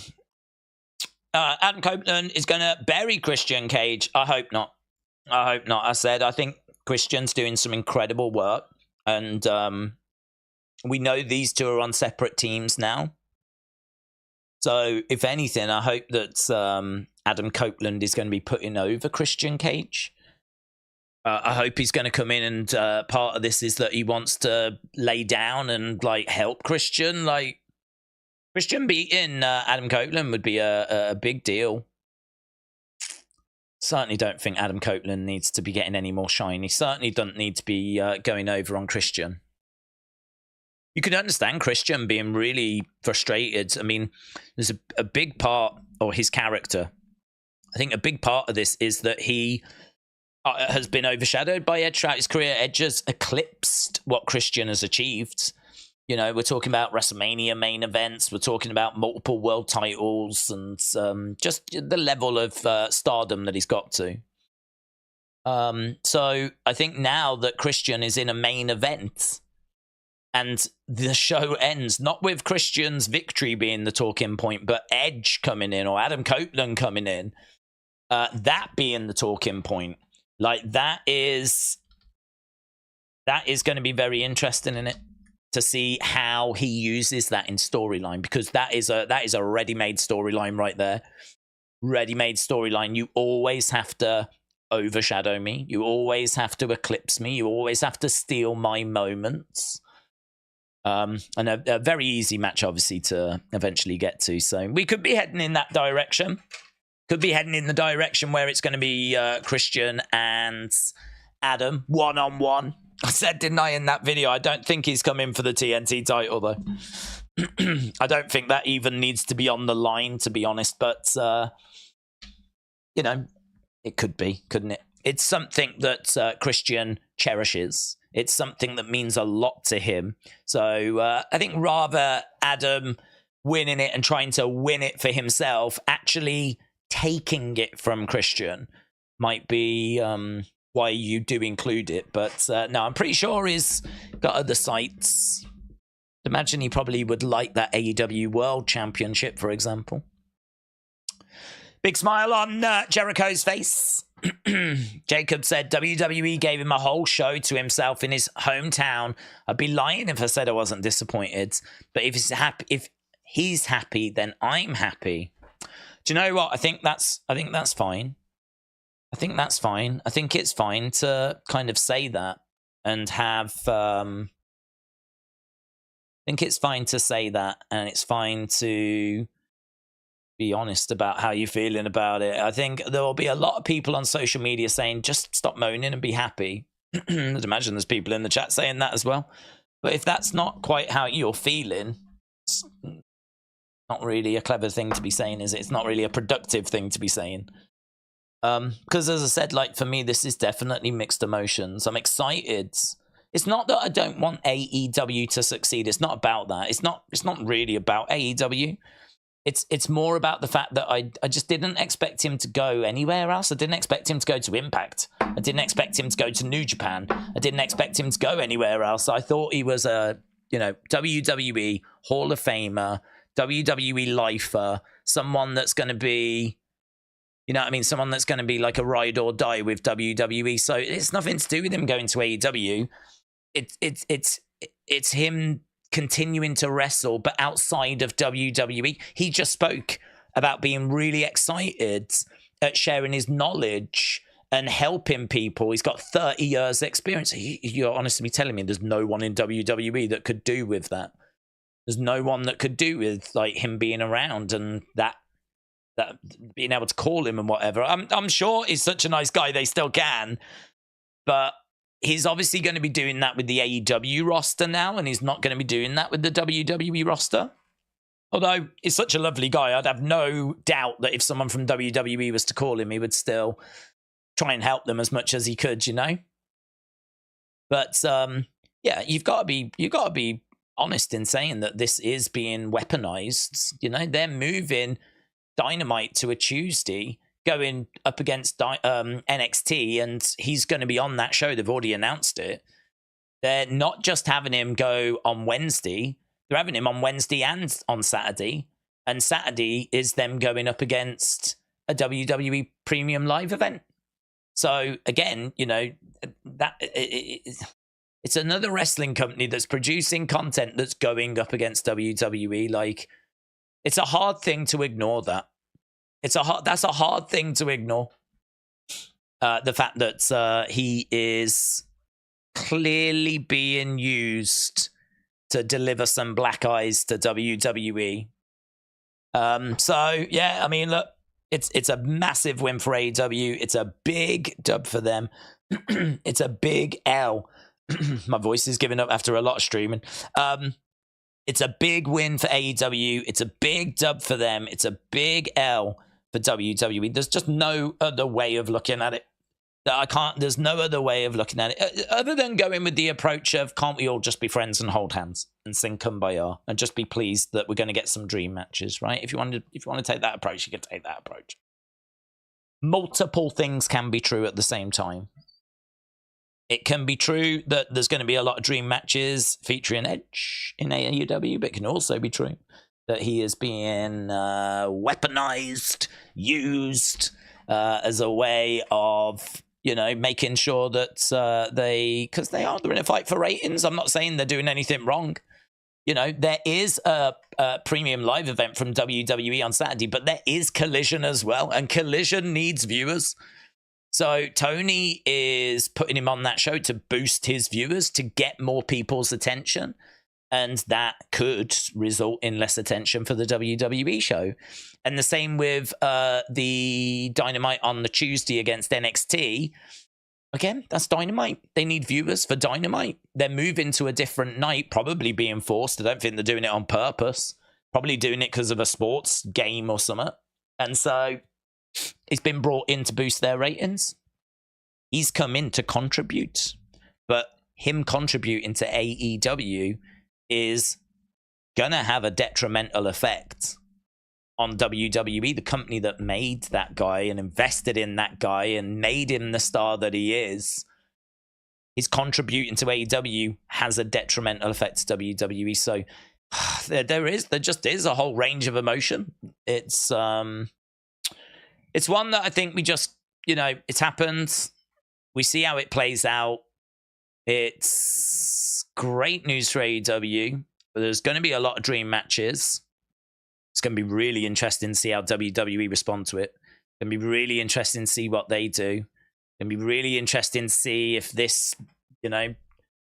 Adam Copeland is going to bury Christian Cage. I hope not. I said, I think Christian's doing some incredible work. And we know these two are on separate teams now. So, if anything, I hope that Adam Copeland is going to be putting over Christian Cage. I hope he's going to come in and part of this is that he wants to lay down and help Christian. Christian beating Adam Copeland would be a big deal. Certainly don't think Adam Copeland needs to be getting any more shine. He certainly doesn't need to be going over on Christian. You can understand Christian being really frustrated. I mean, there's a big part, or his character. I think a big part of this is that he has been overshadowed by Edge throughout his career. Edge has eclipsed what Christian has achieved. We're talking about WrestleMania main events. We're talking about multiple world titles and just the level of stardom that he's got to. So I think now that Christian is in a main event and the show ends, not with Christian's victory being the talking point, but Edge coming in or Adam Copeland coming in, that being the talking point. That is going to be very interesting in it to see how he uses that in storyline, because that is a ready-made storyline right there. Ready-made storyline. You always have to overshadow me. You always have to eclipse me. You always have to steal my moments. And a very easy match, obviously, to eventually get to. So we could be heading in that direction. Could be heading in the direction where it's going to be Christian and Adam one-on-one I said, didn't I, in that video? I don't think he's coming for the TNT title, though. I don't think that even needs to be on the line, to be honest. But, you know, it could be, couldn't it? It's something that Christian cherishes. It's something that means a lot to him. So I think rather Adam winning it and trying to win it for himself, actually taking it from Christian might be why you do include it. But no, I'm pretty sure he's got other sites. Imagine he probably would like that AEW World Championship, for example. Big smile on Jericho's face. Jacob said WWE gave him a whole show to himself in his hometown. I'd be lying if I said I wasn't disappointed. But if he's happy, then I'm happy. Do you know what? I think that's fine. I think that's fine. I think it's fine to kind of say that and have. I think it's fine to say that, and it's fine to be honest about how you're feeling about it. I think there will be a lot of people on social media saying, just stop moaning and be happy. I'd imagine there's people in the chat saying that as well. But if that's not quite how you're feeling, it's not really a clever thing to be saying, is it? It's not really a productive thing to be saying. Because as I said, like for me, this is definitely mixed emotions. I'm excited. It's not that I don't want AEW to succeed. It's not about that. It's not really about AEW. It's more about the fact that I just didn't expect him to go anywhere else. I didn't expect him to go to Impact. I didn't expect him to go to New Japan. I didn't expect him to go anywhere else. I thought he was a, WWE Hall of Famer, WWE lifer, someone that's going to be, someone that's going to be like a ride or die with WWE. So it's nothing to do with him going to AEW. It's him continuing to wrestle, but outside of WWE. He just spoke about being really excited at sharing his knowledge and helping people. He's got 30 years experience. You're honestly telling me there's no one in WWE that could do with that. There's no one that could do with like him being around and that being able to call him and whatever. I'm sure he's such a nice guy they still can, but he's obviously going to be doing that with the AEW roster now, and he's not going to be doing that with the WWE roster. Although he's such a lovely guy, I'd have no doubt that if someone from WWE was to call him, he would still try and help them as much as he could, But yeah, you've got to be honest in saying that this is being weaponized. They're moving Dynamite to a Tuesday, going up against NXT, and he's going to be on that show. They've already announced it. They're not just having him go on Wednesday. They're having him on Wednesday and on Saturday. And Saturday is them going up against a WWE Premium Live event. So again, it's another wrestling company that's producing content that's going up against WWE. Like, it's a hard thing to ignore that. That's a hard thing to ignore. The fact that he is clearly being used to deliver some black eyes to WWE. So yeah, look, it's a massive win for AEW. It's a big dub for them. It's a big L. My voice is giving up after a lot of streaming. It's a big win for AEW. It's a big dub for them. It's a big L for WWE. There's just no other way of looking at it. There's no other way of looking at it other than going with the approach of, can't we all just be friends and hold hands and sing Kumbaya and just be pleased that we're going to get some dream matches, right? If you want to take that approach, you can take that approach. Multiple things can be true at the same time. It can be true that there's going to be a lot of dream matches featuring Edge in AEW, but it can also be true that he is being weaponized, used as a way of, making sure that because they're in a fight for ratings. I'm not saying they're doing anything wrong. There is a premium live event from WWE on Saturday, but there is Collision as well, and Collision needs viewers. So Tony is putting him on that show to boost his viewers, to get more people's attention. And that could result in less attention for the WWE show. And the same with the Dynamite on the Tuesday against NXT. again, that's Dynamite. They need viewers for Dynamite. They're moving to a different night, probably being forced. I don't think they're doing it on purpose. Probably doing it because of a sports game or something. And so it's been brought in to boost their ratings. He's come in to contribute. But him contributing to AEW is going to have a detrimental effect on WWE, the company that made that guy and invested in that guy and made him the star that he is. His contributing to AEW has a detrimental effect to WWE. So there just is a whole range of emotion. It's one that I think we just, it's happened. We see how it plays out. It's great news for AEW. But there's going to be a lot of dream matches. It's going to be really interesting to see how WWE respond to it. It's going to be really interesting to see what they do. It's going to be really interesting to see if this,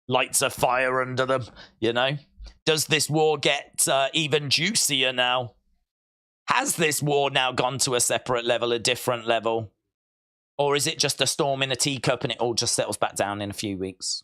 lights a fire under them, Does this war get even juicier now? Has this war now gone to a separate level, a different level? Or is it just a storm in a teacup and it all just settles back down in a few weeks?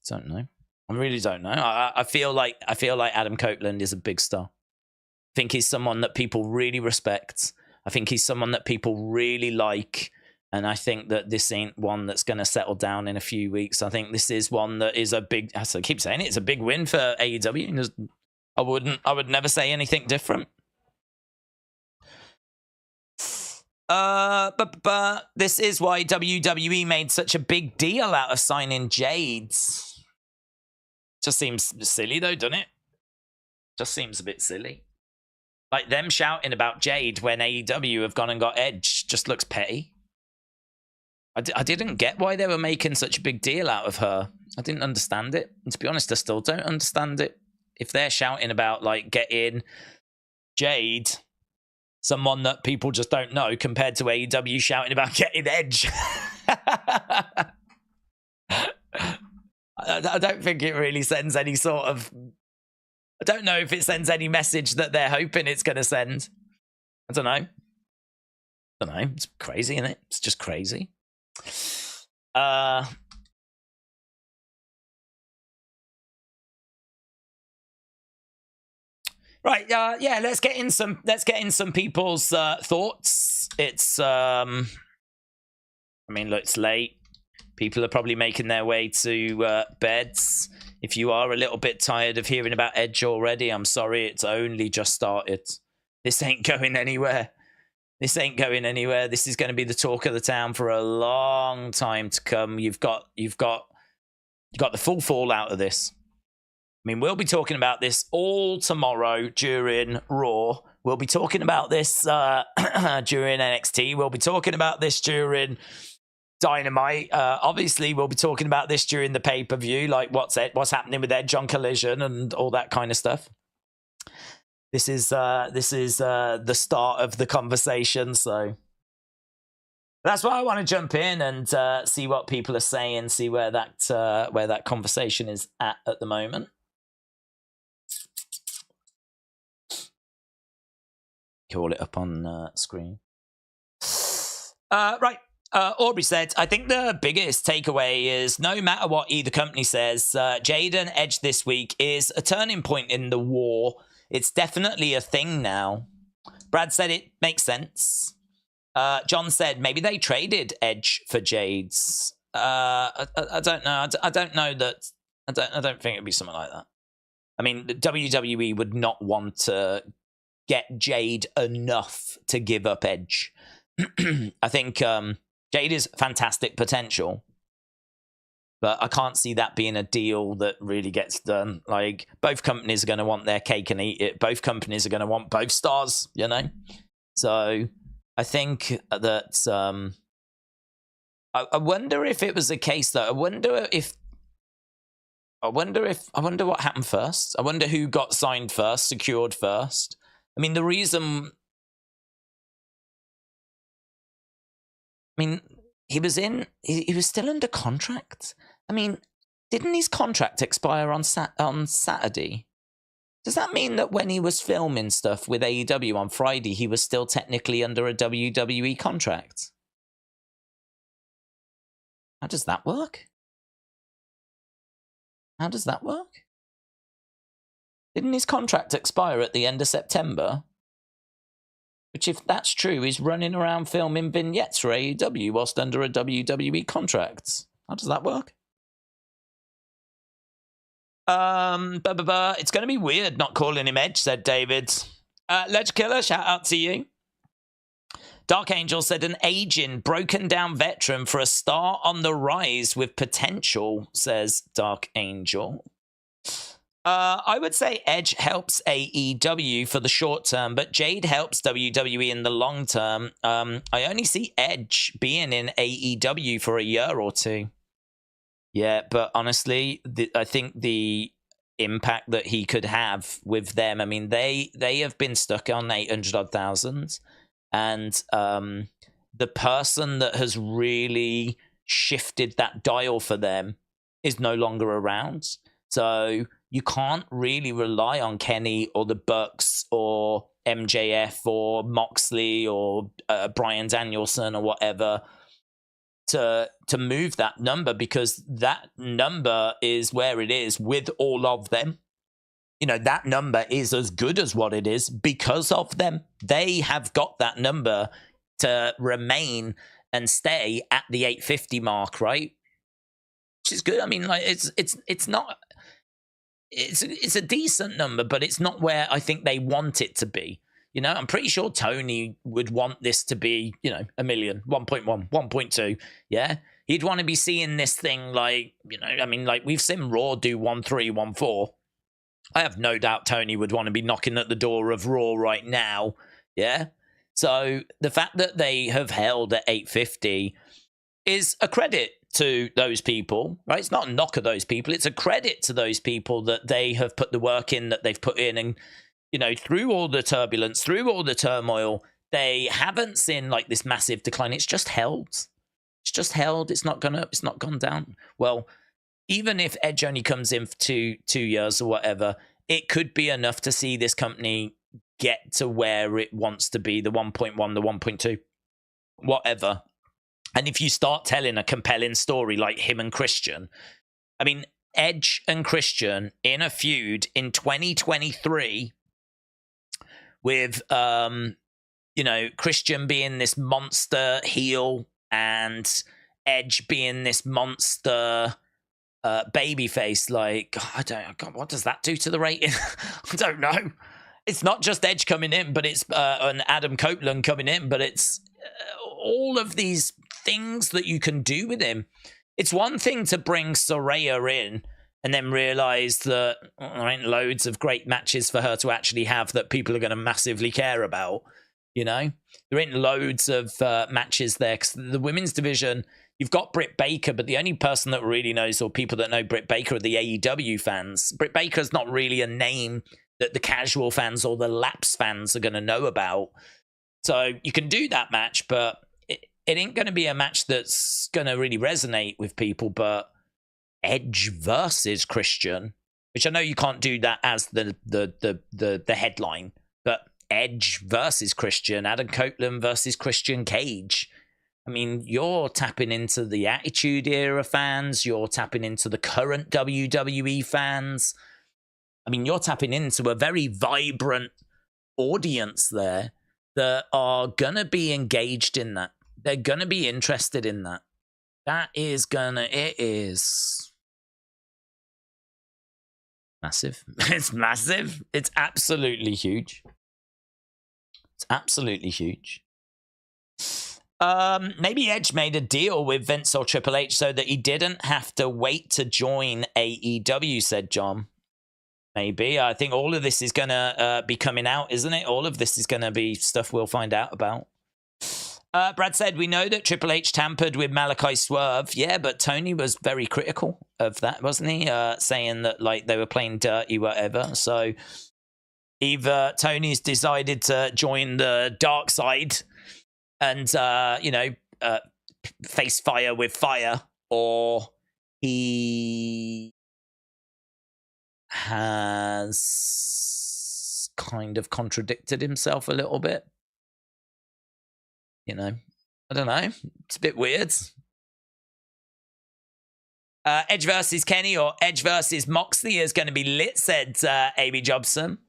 Don't know. I really don't know. I feel like Adam Copeland is a big star. I think he's someone that people really respect. I think he's someone that people really like. And I think that this ain't one that's going to settle down in a few weeks. I think this is one that is a big, as I keep saying, it's a big win for AEW. I would never say anything different. But this is why WWE made such a big deal out of signing Jade. Just seems silly though, doesn't it? Just seems a bit silly. Like them shouting about Jade when AEW have gone and got Edge just looks petty. I didn't get why they were making such a big deal out of her. I didn't understand it. And to be honest, I still don't understand it. If they're shouting about like getting Jade, someone that people just don't know, compared to AEW shouting about getting Edge. I don't think it really sends any sort of... I don't know if it sends any message that they're hoping it's going to send. I don't know. It's crazy, isn't it? It's just crazy. Right, yeah, let's get in some people's thoughts. It's look, it's late. People are probably making their way to beds. If you are a little bit tired of hearing about Edge already, I'm sorry, it's only just started. This ain't going anywhere. This is going to be the talk of the town for a long time to come. You've got the full fallout of this. We'll be talking about this all tomorrow during Raw. We'll be talking about this during NXT. We'll be talking about this during Dynamite. Obviously, we'll be talking about this during the pay-per-view, like what's happening with Edge on Collision and all that kind of stuff. This is the start of the conversation, so that's why I want to jump in and see what people are saying, see where that conversation is at the moment. Call it up on screen. Right. Aubrey said, I think the biggest takeaway is no matter what either company says, Jade and Edge this week is a turning point in the war. It's definitely a thing now. Brad said it makes sense. John said maybe they traded Edge for Jade's. I don't know. I don't know that. I don't think it'd be something like that. WWE would not want to get Jade enough to give up Edge. I think Jade is fantastic potential, but I can't see that being a deal that really gets done. Like, both companies are going to want their cake and eat it. Both companies are going to want both stars, So I think that I wonder if it was a case though. I wonder what happened first. I wonder who got signed first, secured first. The reason. He was still under contract. Didn't his contract expire on Saturday? Does that mean that when he was filming stuff with AEW on Friday, he was still technically under a WWE contract? How does that work? How does that work? Didn't his contract expire at the end of September? Which, if that's true, is running around filming vignettes for AEW whilst under a WWE contract. How does that work? It's going to be weird not calling him Edge, said David. Ledge Killer, shout out to you. Dark Angel said an aging, broken down veteran for a star on the rise with potential, says Dark Angel. I would say Edge helps AEW for the short term, but Jade helps WWE in the long term. I only see Edge being in AEW for a year or two. Yeah, but honestly, I think the impact that he could have with them, I mean, they have been stuck on 800,000, and the person that has really shifted that dial for them is no longer around. So you can't really rely on Kenny or the Bucks or MJF or Moxley or Bryan Danielson or whatever to move that number, because that number is where it is with all of them. You know, that number is as good as what it is because of them. They have got that number to remain and stay at the 850 mark, right? Which is good. I mean, like it's not. It's a decent number, but it's not where I think they want it to be. You know, I'm pretty sure Tony would want this to be, you know, 1 million, 1.1, 1.2. Yeah. He'd want to be seeing this thing like, you know, I mean, like we've seen Raw do 1.3, 1.4. I have no doubt Tony would want to be knocking at the door of Raw right now. Yeah. So the fact that they have held at 850 is a credit to those people, right? It's not a knock at those people. It's a credit to those people that they have put the work in that they've put in. And, you know, through all the turbulence, through all the turmoil, they haven't seen like this massive decline. It's just held. It's just held. It's not gone down. Well, even if Edge only comes in for two years or whatever, it could be enough to see this company get to where it wants to be, the 1.1, the 1.2, whatever. And if you start telling a compelling story like him and Christian, I mean, Edge and Christian in a feud in 2023 with, you know, Christian being this monster heel and Edge being this monster babyface, like, God, what does that do to the rating? I don't know. It's not just Edge coming in, but it's and Adam Copeland coming in, but it's all of these things that you can do with him. It's one thing to bring Saraya in and then realize that there ain't loads of great matches for her to actually have that people are going to massively care about. You know, there ain't loads of matches there, because the women's division, you've got Britt Baker, but the only person that really knows, or people that know Britt Baker, are the AEW fans. Britt Baker's not really a name that the casual fans or the lapsed fans are going to know about. So you can do that match, but it ain't going to be a match that's going to really resonate with people. But Edge versus Christian, which I know you can't do that as the headline, but Edge versus Christian, Adam Copeland versus Christian Cage. I mean, you're tapping into the Attitude Era fans. You're tapping into the current WWE fans. I mean, you're tapping into a very vibrant audience there that are going to be engaged in that. They're going to be interested in that. It is massive. It's massive. It's absolutely huge. It's absolutely huge. Maybe Edge made a deal with Vince or Triple H so that he didn't have to wait to join AEW, said John. Maybe. I think all of this is going to be coming out, isn't it? All of this is going to be stuff we'll find out about. Brad said, we know that Triple H tampered with Malachi Swerve. Yeah, but Tony was very critical of that, wasn't he? Saying that like they were playing dirty, whatever. So either Tony's decided to join the dark side and, face fire with fire, or he has kind of contradicted himself a little bit. You know, I don't know. It's a bit weird. Edge versus Kenny or Edge versus Moxley is going to be lit, said Amy Jobson.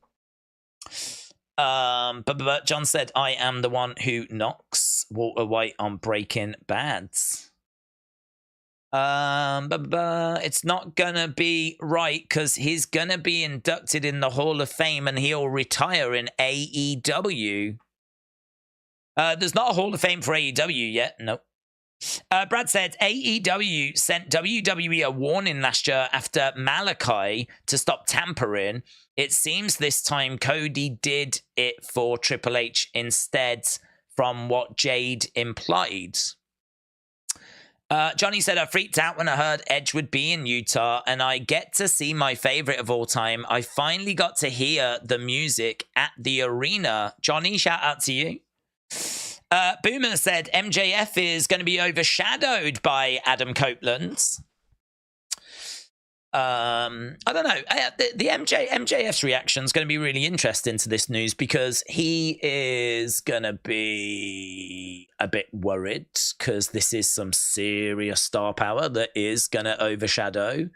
But John said, I am the one who knocks Walter White on Breaking Bad. It's not gonna be right because he's gonna be inducted in the Hall of Fame and he'll retire in AEW. There's not a Hall of Fame for AEW yet. Nope. Brad said AEW sent WWE a warning last year after Malachi to stop tampering. It seems this time Cody did it for Triple H instead, from what Jade implied. Johnny said, I freaked out when I heard Edge would be in Utah and I get to see my favorite of all time. I finally got to hear the music at the arena. Johnny, shout out to you. Boomer said MJF is going to be overshadowed by Adam Copeland. I don't know. The MJF's reaction is going to be really interesting to this news because he is going to be a bit worried because this is some serious star power that is going to overshadow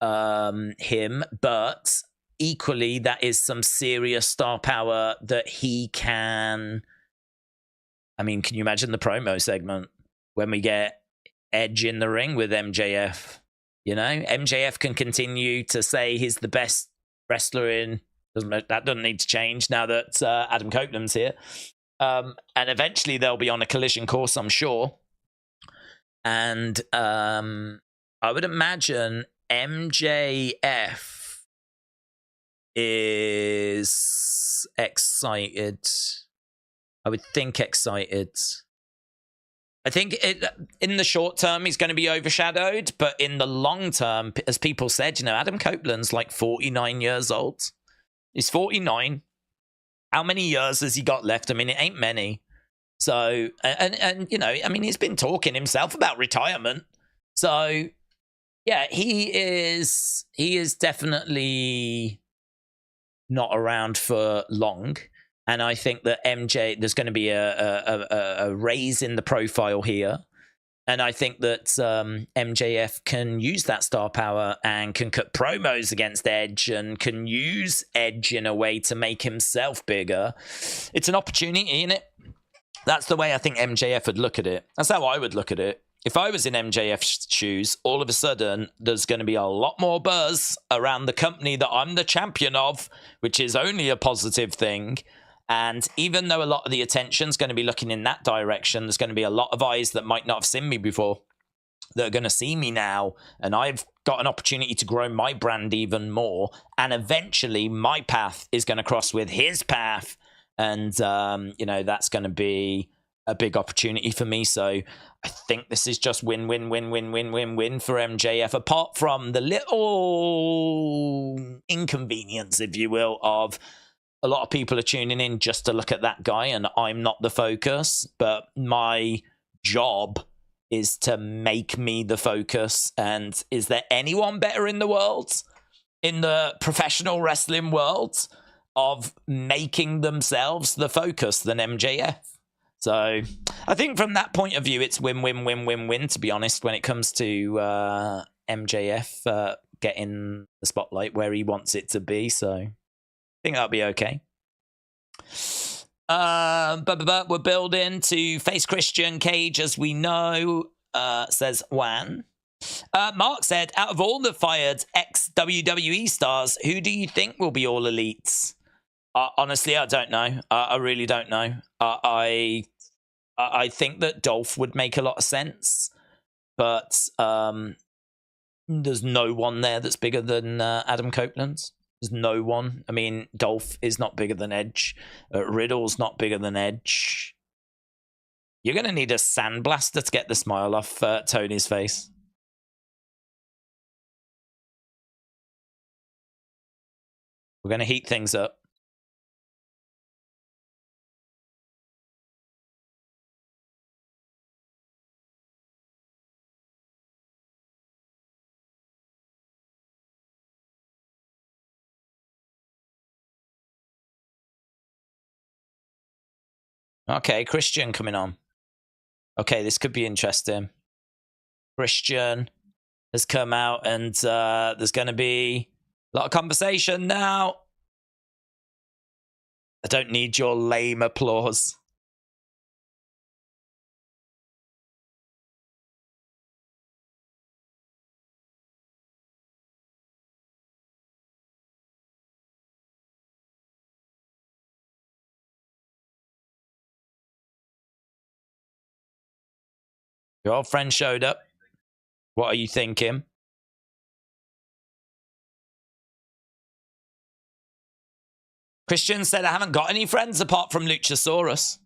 him. But equally, that is some serious star power that he can... I mean, can you imagine the promo segment when we get Edge in the ring with MJF? You know, MJF can continue to say he's the best wrestler in. That doesn't need to change now that Adam Copeland's here. And eventually they'll be on a collision course, I'm sure. And I would imagine MJF is excited. I would think excited. I think in the short term, he's going to be overshadowed. But in the long term, as people said, you know, Adam Copeland's like 49 years old. He's 49. How many years has he got left? I mean, it ain't many. So, and you know, I mean, he's been talking himself about retirement. So, yeah, he is definitely not around for long. And I think that there's going to be a raise in the profile here. And I think that MJF can use that star power and can cut promos against Edge and can use Edge in a way to make himself bigger. It's an opportunity, isn't it? That's the way I think MJF would look at it. That's how I would look at it. If I was in MJF's shoes, all of a sudden, there's going to be a lot more buzz around the company that I'm the champion of, which is only a positive thing. And even though a lot of the attention's going to be looking in that direction, there's going to be a lot of eyes that might not have seen me before that are going to see me now. And I've got an opportunity to grow my brand even more. And eventually my path is going to cross with his path. And, you know, that's going to be a big opportunity for me. So I think this is just win for MJF, apart from the little inconvenience, if you will, of a lot of people are tuning in just to look at that guy, and I'm not the focus, but my job is to make me the focus. And is there anyone better in the world, in the professional wrestling world, of making themselves the focus than MJF? So I think from that point of view, it's win, to be honest, when it comes to MJF getting the spotlight where he wants it to be. So I think that'll be okay. But we're building to face Christian Cage, as we know, says Juan. Mark said, out of all the fired ex-WWE stars, who do you think will be all elites? Honestly, I don't know. I really don't know. I think that Dolph would make a lot of sense, but there's no one there that's bigger than Adam Copeland. There's no one. I mean, Dolph is not bigger than Edge. Riddle's not bigger than Edge. You're going to need a sandblaster to get the smile off Tony's face. We're going to heat things up. Okay, Christian coming on. Okay, this could be interesting. Christian has come out, and there's going to be a lot of conversation now. I don't need your lame applause. Your old friend showed up. What are you thinking? Christian said, I haven't got any friends apart from Luchasaurus.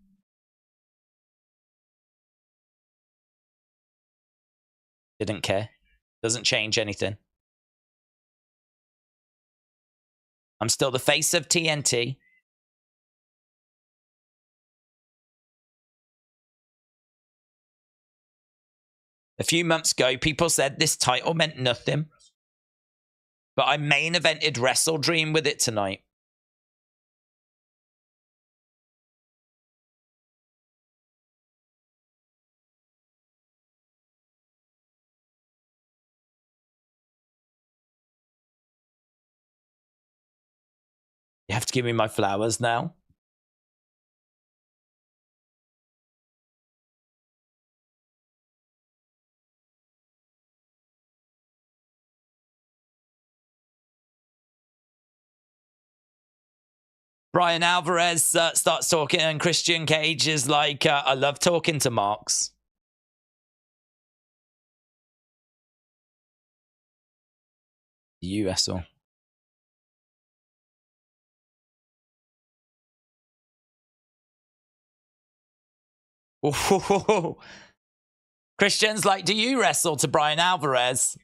Didn't care. Doesn't change anything. I'm still the face of TNT. A few months ago, people said this title meant nothing. But I main evented Wrestle Dream with it tonight. You have to give me my flowers now. Brian Alvarez starts talking, and Christian Cage is like, I love talking to Marks. You wrestle. Ooh. Christian's like, do you wrestle to Brian Alvarez?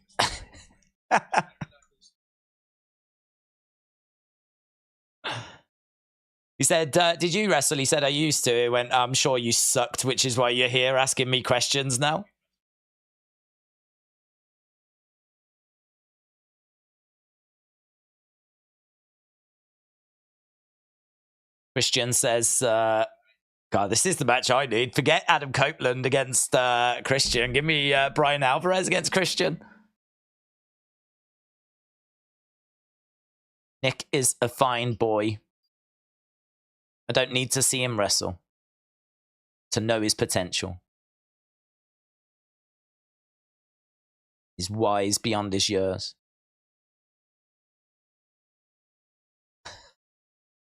He said, did you wrestle? He said, I used to. He went, I'm sure you sucked, which is why you're here asking me questions now. Christian says, God, this is the match I need. Forget Adam Copeland against Christian. Give me Brian Alvarez against Christian. Nick is a fine boy. I don't need to see him wrestle to know his potential. He's wise beyond his years.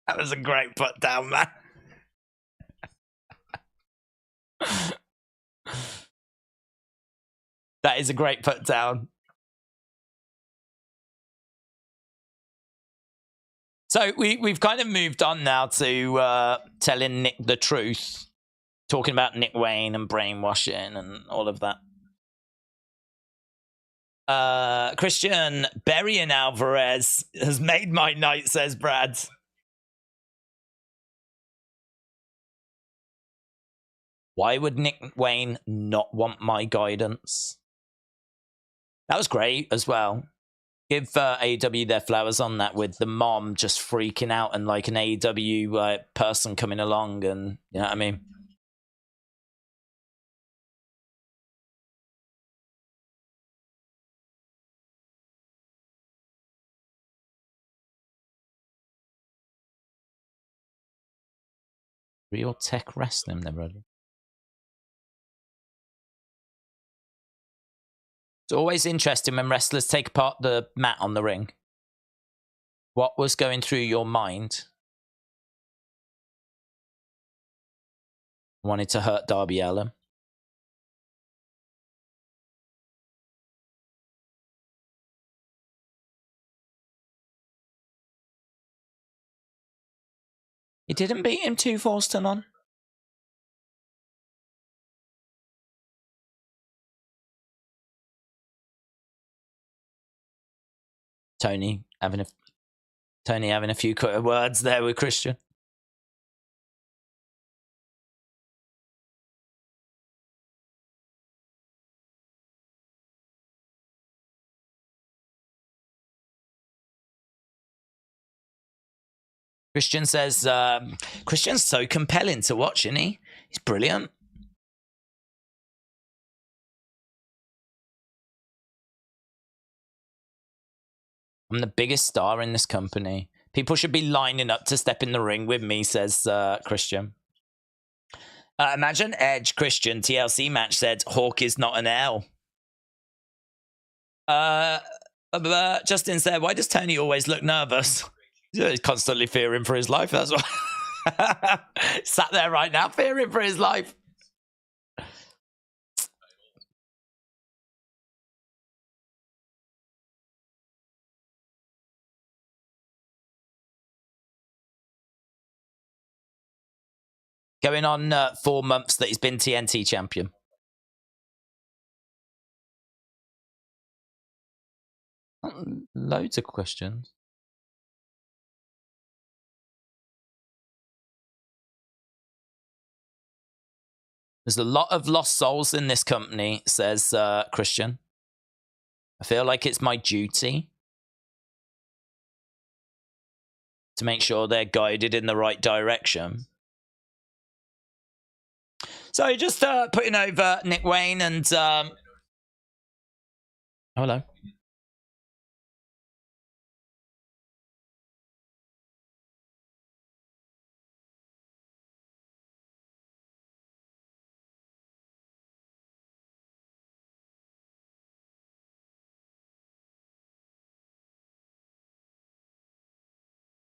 That was a great put down, man. That is a great put down. So we've kind of moved on now to telling Nick the truth, talking about Nick Wayne and brainwashing and all of that. Christian burying Alvarez has made my night, says Brad. Why would Nick Wayne not want my guidance? That was great as well. Give AEW their flowers on that, with the mom just freaking out and like an AEW person coming along, and you know what I mean? Real Tech Wrestling, they're really. It's always interesting when wrestlers take apart the mat on the ring. What was going through your mind? Wanted to hurt Darby Allin. He didn't beat him 2-4 on. Tony having a few words there with Christian. Christian says, Christian's so compelling to watch, isn't he? He's brilliant. I'm the biggest star in this company. People should be lining up to step in the ring with me, says Christian. Imagine Edge Christian TLC match said Hawk is not an L. Justin said, why does Tony always look nervous? He's constantly fearing for his life. That's why. Sat there right now, fearing for his life. Going on 4 months that he's been TNT champion. Loads of questions. There's a lot of lost souls in this company, says Christian. I feel like it's my duty to make sure they're guided in the right direction. So just putting over Nick Wayne and... hello.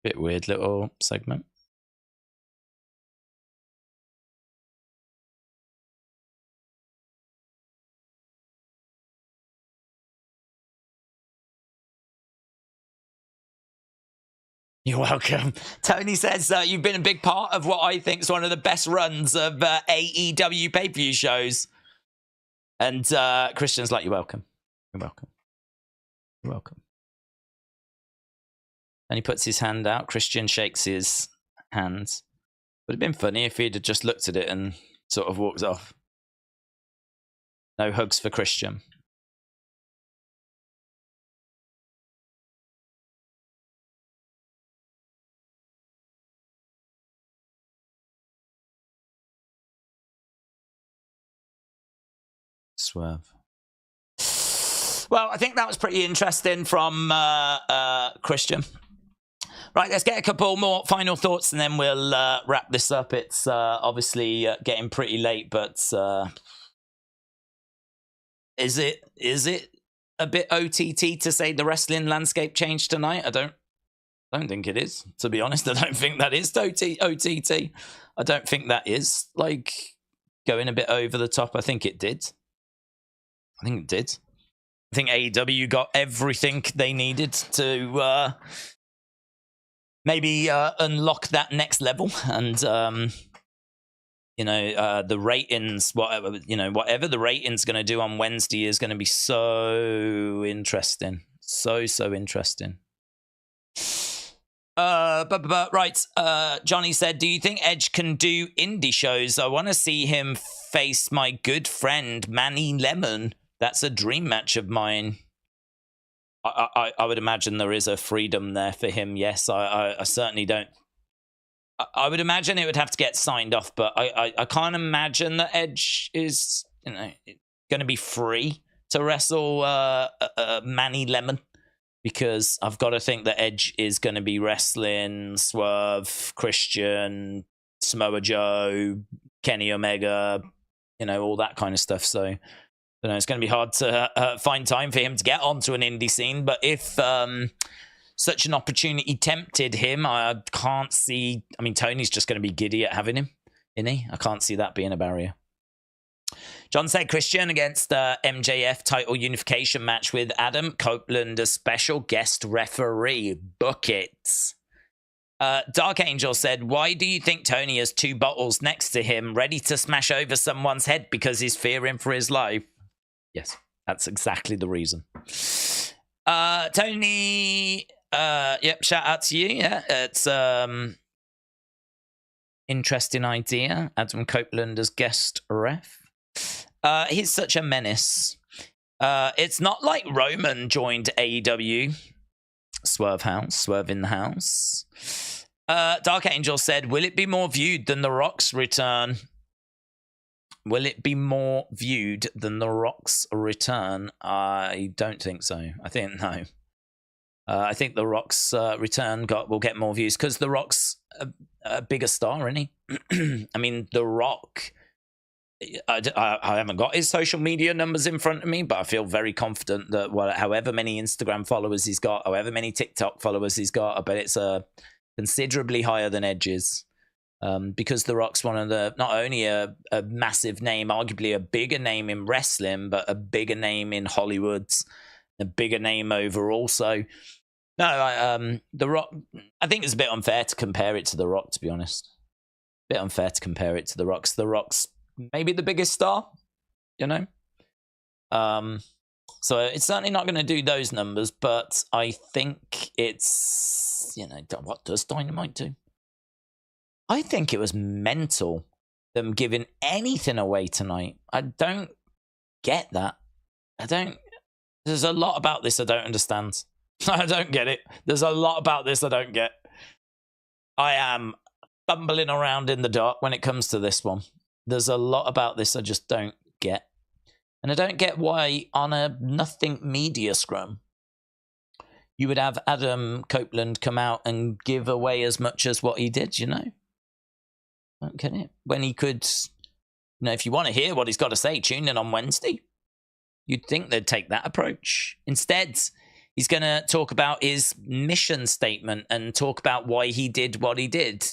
Bit weird little segment. You're welcome. Tony says, you've been a big part of what I think is one of the best runs of AEW pay-per-view shows. And Christian's like, you're welcome. You're welcome. You're welcome. And he puts his hand out. Christian shakes his hands. Would have been funny if he'd have just looked at it and sort of walked off. No hugs for Christian. Swerve. Well, I think that was pretty interesting from Christian. Right, let's get a couple more final thoughts and then we'll wrap this up. It's obviously getting pretty late, but is it a bit OTT to say the wrestling landscape changed tonight? I don't think it is, to be honest. I don't think that is OTT. I don't think that is like going a bit over the top. I think it did. I think AEW got everything they needed to maybe unlock that next level, and the ratings, whatever the ratings going to do on Wednesday is going to be so interesting, so interesting. Right, Johnny said, do you think Edge can do indie shows? I want to see him face my good friend Manny Lemon. That's a dream match of mine. I would imagine there is a freedom there for him. Yes, I certainly don't. I would imagine it would have to get signed off, but I can't imagine that Edge is going to be free to wrestle Manny Lemon, because I've got to think that Edge is going to be wrestling Swerve, Christian, Samoa Joe, Kenny Omega, all that kind of stuff. So it's going to be hard to find time for him to get onto an indie scene. But if such an opportunity tempted him, I can't see... I mean, Tony's just going to be giddy at having him, isn't he? I can't see that being a barrier. John said Christian against MJF title unification match with Adam Copeland, a special guest referee. Book it. Dark Angel said, why do you think Tony has 2 bottles next to him ready to smash over someone's head because he's fearing for his life? Yes, that's exactly the reason. Tony, yep, shout out to you. Yeah, it's interesting idea. Adam Copeland as guest ref. He's such a menace. It's not like Roman joined AEW. Swerve in the house. Dark Angel said, will it be more viewed than The Rock's return? Will it be more viewed than The Rock's return? I don't think so. I think no. I think The Rock's return will get more views because The Rock's a bigger star, isn't he? I mean, The Rock. I haven't got his social media numbers in front of me, but I feel very confident that however many Instagram followers he's got, however many TikTok followers he's got, I bet it's considerably higher than Edge's. Because The Rock's one of the, not only a massive name, arguably a bigger name in wrestling, but a bigger name in Hollywood, a bigger name overall. So, no, The Rock, I think it's a bit unfair to compare it to The Rock, to be honest. A bit unfair to compare it to The Rock's. The Rock's maybe the biggest star, you know? So it's certainly not going to do those numbers, but I think it's, you know, what does Dynamite do? I think it was mental, them giving anything away tonight. I don't get that. There's a lot about this I don't understand. I don't get it. There's a lot about this I don't get. I am fumbling around in the dark when it comes to this one. There's a lot about this I just don't get. And I don't get why on a nothing media scrum, you would have Adam Copeland come out and give away as much as what he did, you know? I don't get it. When he could, you know, if you want to hear what he's got to say, tune in on Wednesday. You'd think they'd take that approach. Instead, he's going to talk about his mission statement and talk about why he did what he did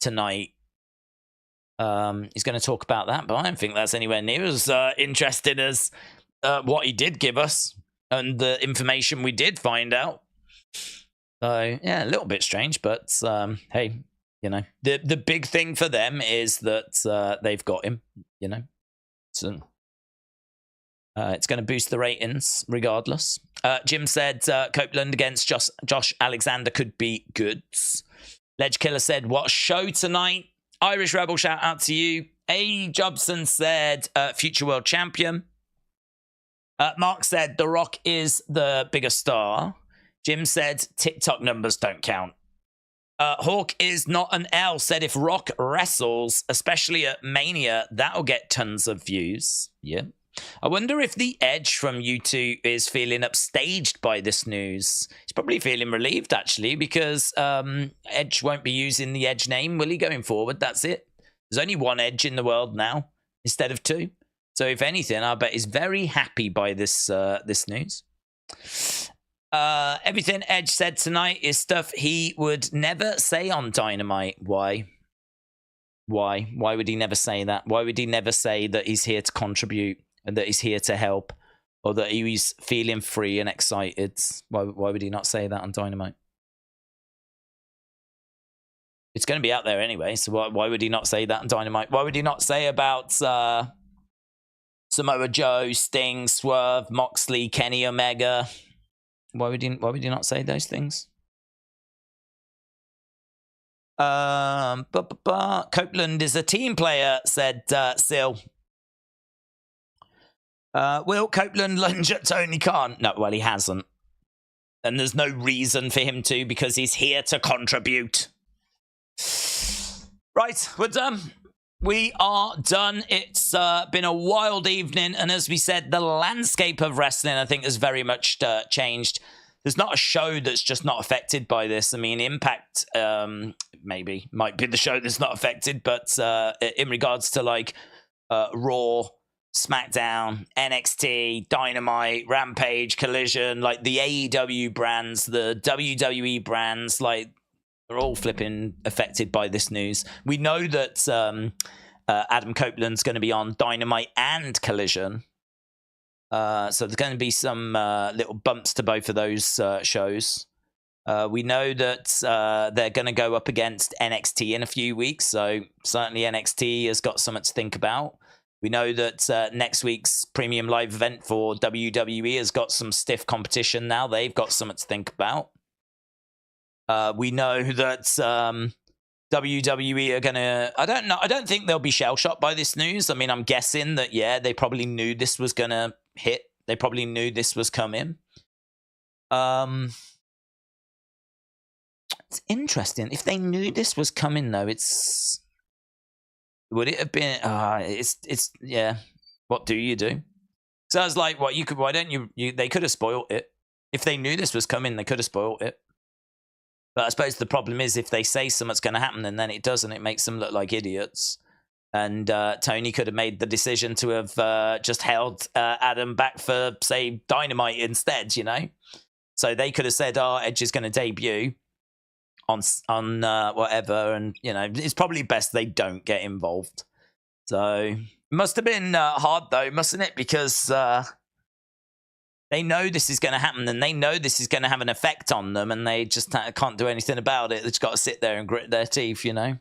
tonight. He's going to talk about that, but I don't think that's anywhere near as interesting as what he did give us and the information we did find out. So, yeah, a little bit strange, but hey, you know, the big thing for them is that they've got him, you know. So it's going to boost the ratings regardless. Jim said Copeland against Josh Alexander could be good. Ledge Killer said, what a show tonight. Irish Rebel, shout out to you. A. Jobson said, future world champion. Mark said, The Rock is the biggest star. Jim said, TikTok numbers don't count. Hawk is not an L said, if Rock wrestles, especially at Mania, that'll get tons of views. Yeah. I wonder if the Edge from U2 is feeling upstaged by this news. He's probably feeling relieved, actually, because Edge won't be using the Edge name, will he, going forward? That's it. There's only one Edge in the world now, instead of two. So, if anything, I bet he's very happy by this this news. Everything Edge said tonight is stuff he would never say on Dynamite. Why? Why would he never say that? Why would he never say that he's here to contribute? And that he's here to help, or that he's feeling free and excited? Why would he not say that on Dynamite? It's going to be out there anyway, so why would he not say that on Dynamite? Why would he not say about Samoa Joe, Sting, Swerve, Moxley, Kenny Omega? Why would he not say those things? Copeland is a team player, said Sil. Will Copeland lunge at Tony Khan? No, well, he hasn't. And there's no reason for him to, because he's here to contribute. Right, we're done. We are done. It's been a wild evening. And as we said, the landscape of wrestling, I think, has very much changed. There's not a show that's just not affected by this. I mean, Impact maybe might be the show that's not affected. But in regards to, like, Raw, SmackDown, NXT, Dynamite, Rampage, Collision, like the AEW brands, the WWE brands, like they're all flipping affected by this news. We know that Adam Copeland's going to be on Dynamite and Collision. So there's going to be some little bumps to both of those shows. We know that they're going to go up against NXT in a few weeks. So certainly NXT has got something to think about. We know that next week's premium live event for WWE has got some stiff competition now. They've got something to think about. We know that WWE are going to... I don't know. I don't think they'll be shell-shocked by this news. I mean, I'm guessing that, yeah, they probably knew this was going to hit. They probably knew this was coming. It's interesting. If they knew this was coming, though, it's... Would it have been? It's yeah. What do you do? So I was like, what you could? Why don't you? They could have spoiled it. If they knew this was coming, they could have spoiled it. But I suppose the problem is if they say something's going to happen and then it doesn't, it makes them look like idiots. And Tony could have made the decision to have just held Adam back for, say, Dynamite instead, you know? So they could have said, oh, Edge is going to debut on whatever. And, you know, it's probably best they don't get involved. So it must have been hard, though, mustn't it? Because they know this is going to happen and they know this is going to have an effect on them and they just can't do anything about it. They've just got to sit there and grit their teeth, you know?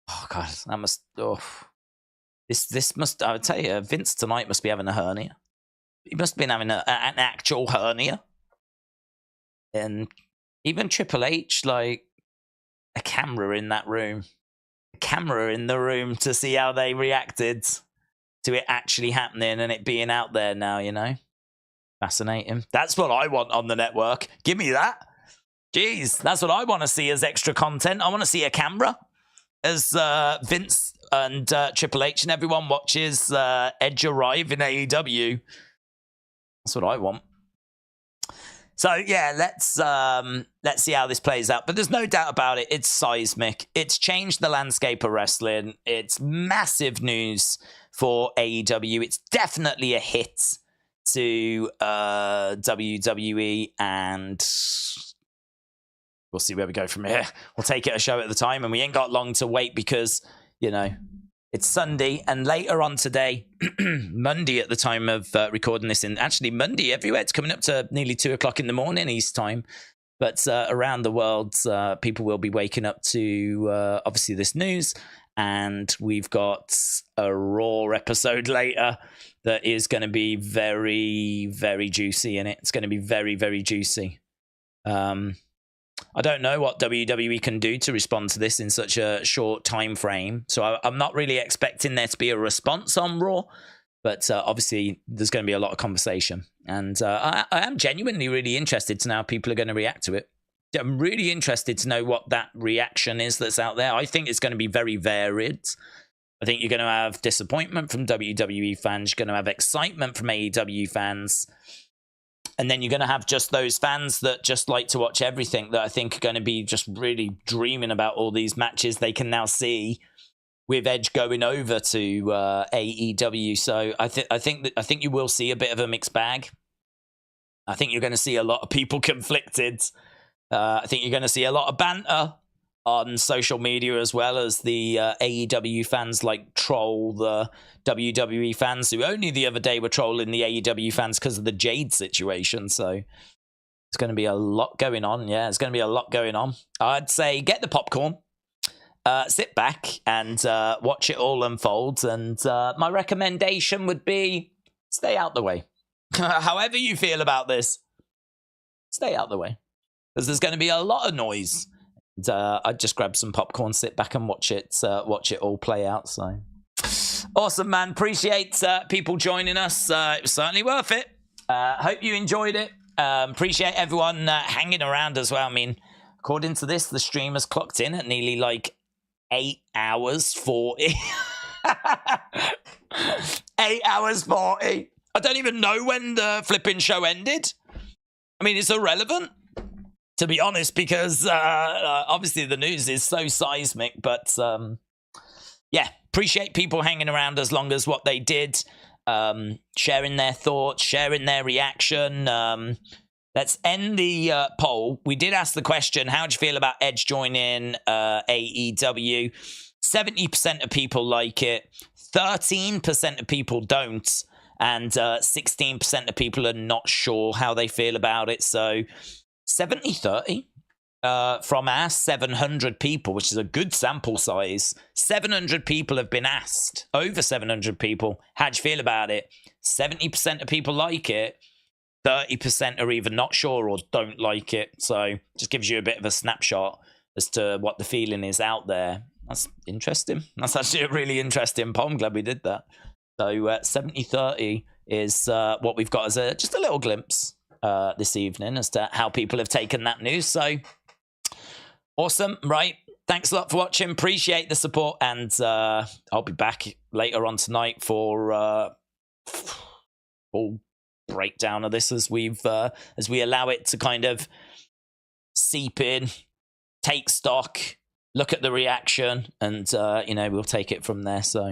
Oh, God, that must... Oh. This must... I would tell you, Vince tonight must be having a hernia. He must have been having an actual hernia. And even Triple H, like, a camera in that room. A camera in the room to see how they reacted to it actually happening and it being out there now, you know? Fascinating. That's what I want on the network. Give me that. Jeez, that's what I want to see as extra content. I want to see a camera as Vince and Triple H and everyone watches Edge arrive in AEW. That's what I want. So yeah, let's see how this plays out. But there's no doubt about it. It's seismic. It's changed the landscape of wrestling. It's massive news for AEW. It's definitely a hit to WWE, and we'll see where we go from here. We'll take it a show at the time, and we ain't got long to wait because, you know, it's Sunday, and later on today, Monday at the time of recording this, and actually Monday everywhere, it's coming up to nearly 2 o'clock in the morning East time, but around the world, people will be waking up to, obviously, this news, and we've got a Raw episode later that is going to be very, very juicy in it. It's going to be very, very juicy. I don't know what WWE can do to respond to this in such a short time frame. So I'm not really expecting there to be a response on Raw. But obviously, there's going to be a lot of conversation. And I am genuinely really interested to know how people are going to react to it. I'm really interested to know what that reaction is that's out there. I think it's going to be very varied. I think you're going to have disappointment from WWE fans. You're going to have excitement from AEW fans. And then you're going to have just those fans that just like to watch everything that I think are going to be just really dreaming about all these matches they can now see with Edge going over to AEW. So I think you will see a bit of a mixed bag. I think you're going to see a lot of people conflicted. I think you're going to see a lot of banter on social media, as well as the AEW fans like troll the WWE fans, who only the other day were trolling the AEW fans because of the Jade situation. So it's going to be a lot going on. Yeah, it's going to be a lot going on. I'd say get the popcorn, sit back and watch it all unfold. And my recommendation would be stay out the way. However you feel about this, stay out the way. Because there's going to be a lot of noise. And, I'd just grab some popcorn, sit back and watch it all play out. So awesome, man. Appreciate people joining us. It was certainly worth it. Hope you enjoyed it. Appreciate everyone hanging around as well. I mean, according to this, the stream has clocked in at nearly like 8 hours 40. 8 hours 40. I don't even know when the flipping show ended. I mean, it's irrelevant, to be honest, because obviously the news is so seismic. But yeah, appreciate people hanging around as long as what they did, sharing their thoughts, sharing their reaction. Let's end the poll. We did ask the question, how do you feel about Edge joining AEW? 70% of people like it, 13% of people don't, and 16% of people are not sure how they feel about it. So 70-30 from our 700 people, which is a good sample size. 700 people have been asked, over 700 people, how do you feel about it? 70% of people like it, 30% are either not sure or don't like it. So just gives you a bit of a snapshot as to what the feeling is out there. That's interesting. That's actually a really interesting poll. I'm glad we did that. So 70-30 is what we've got as just a little glimpse this evening as to how people have taken that news. So awesome, right? Thanks a lot for watching. Appreciate the support, and I'll be back later on tonight for breakdown of this as we allow it to kind of seep in, take stock, look at the reaction, and we'll take it from there. So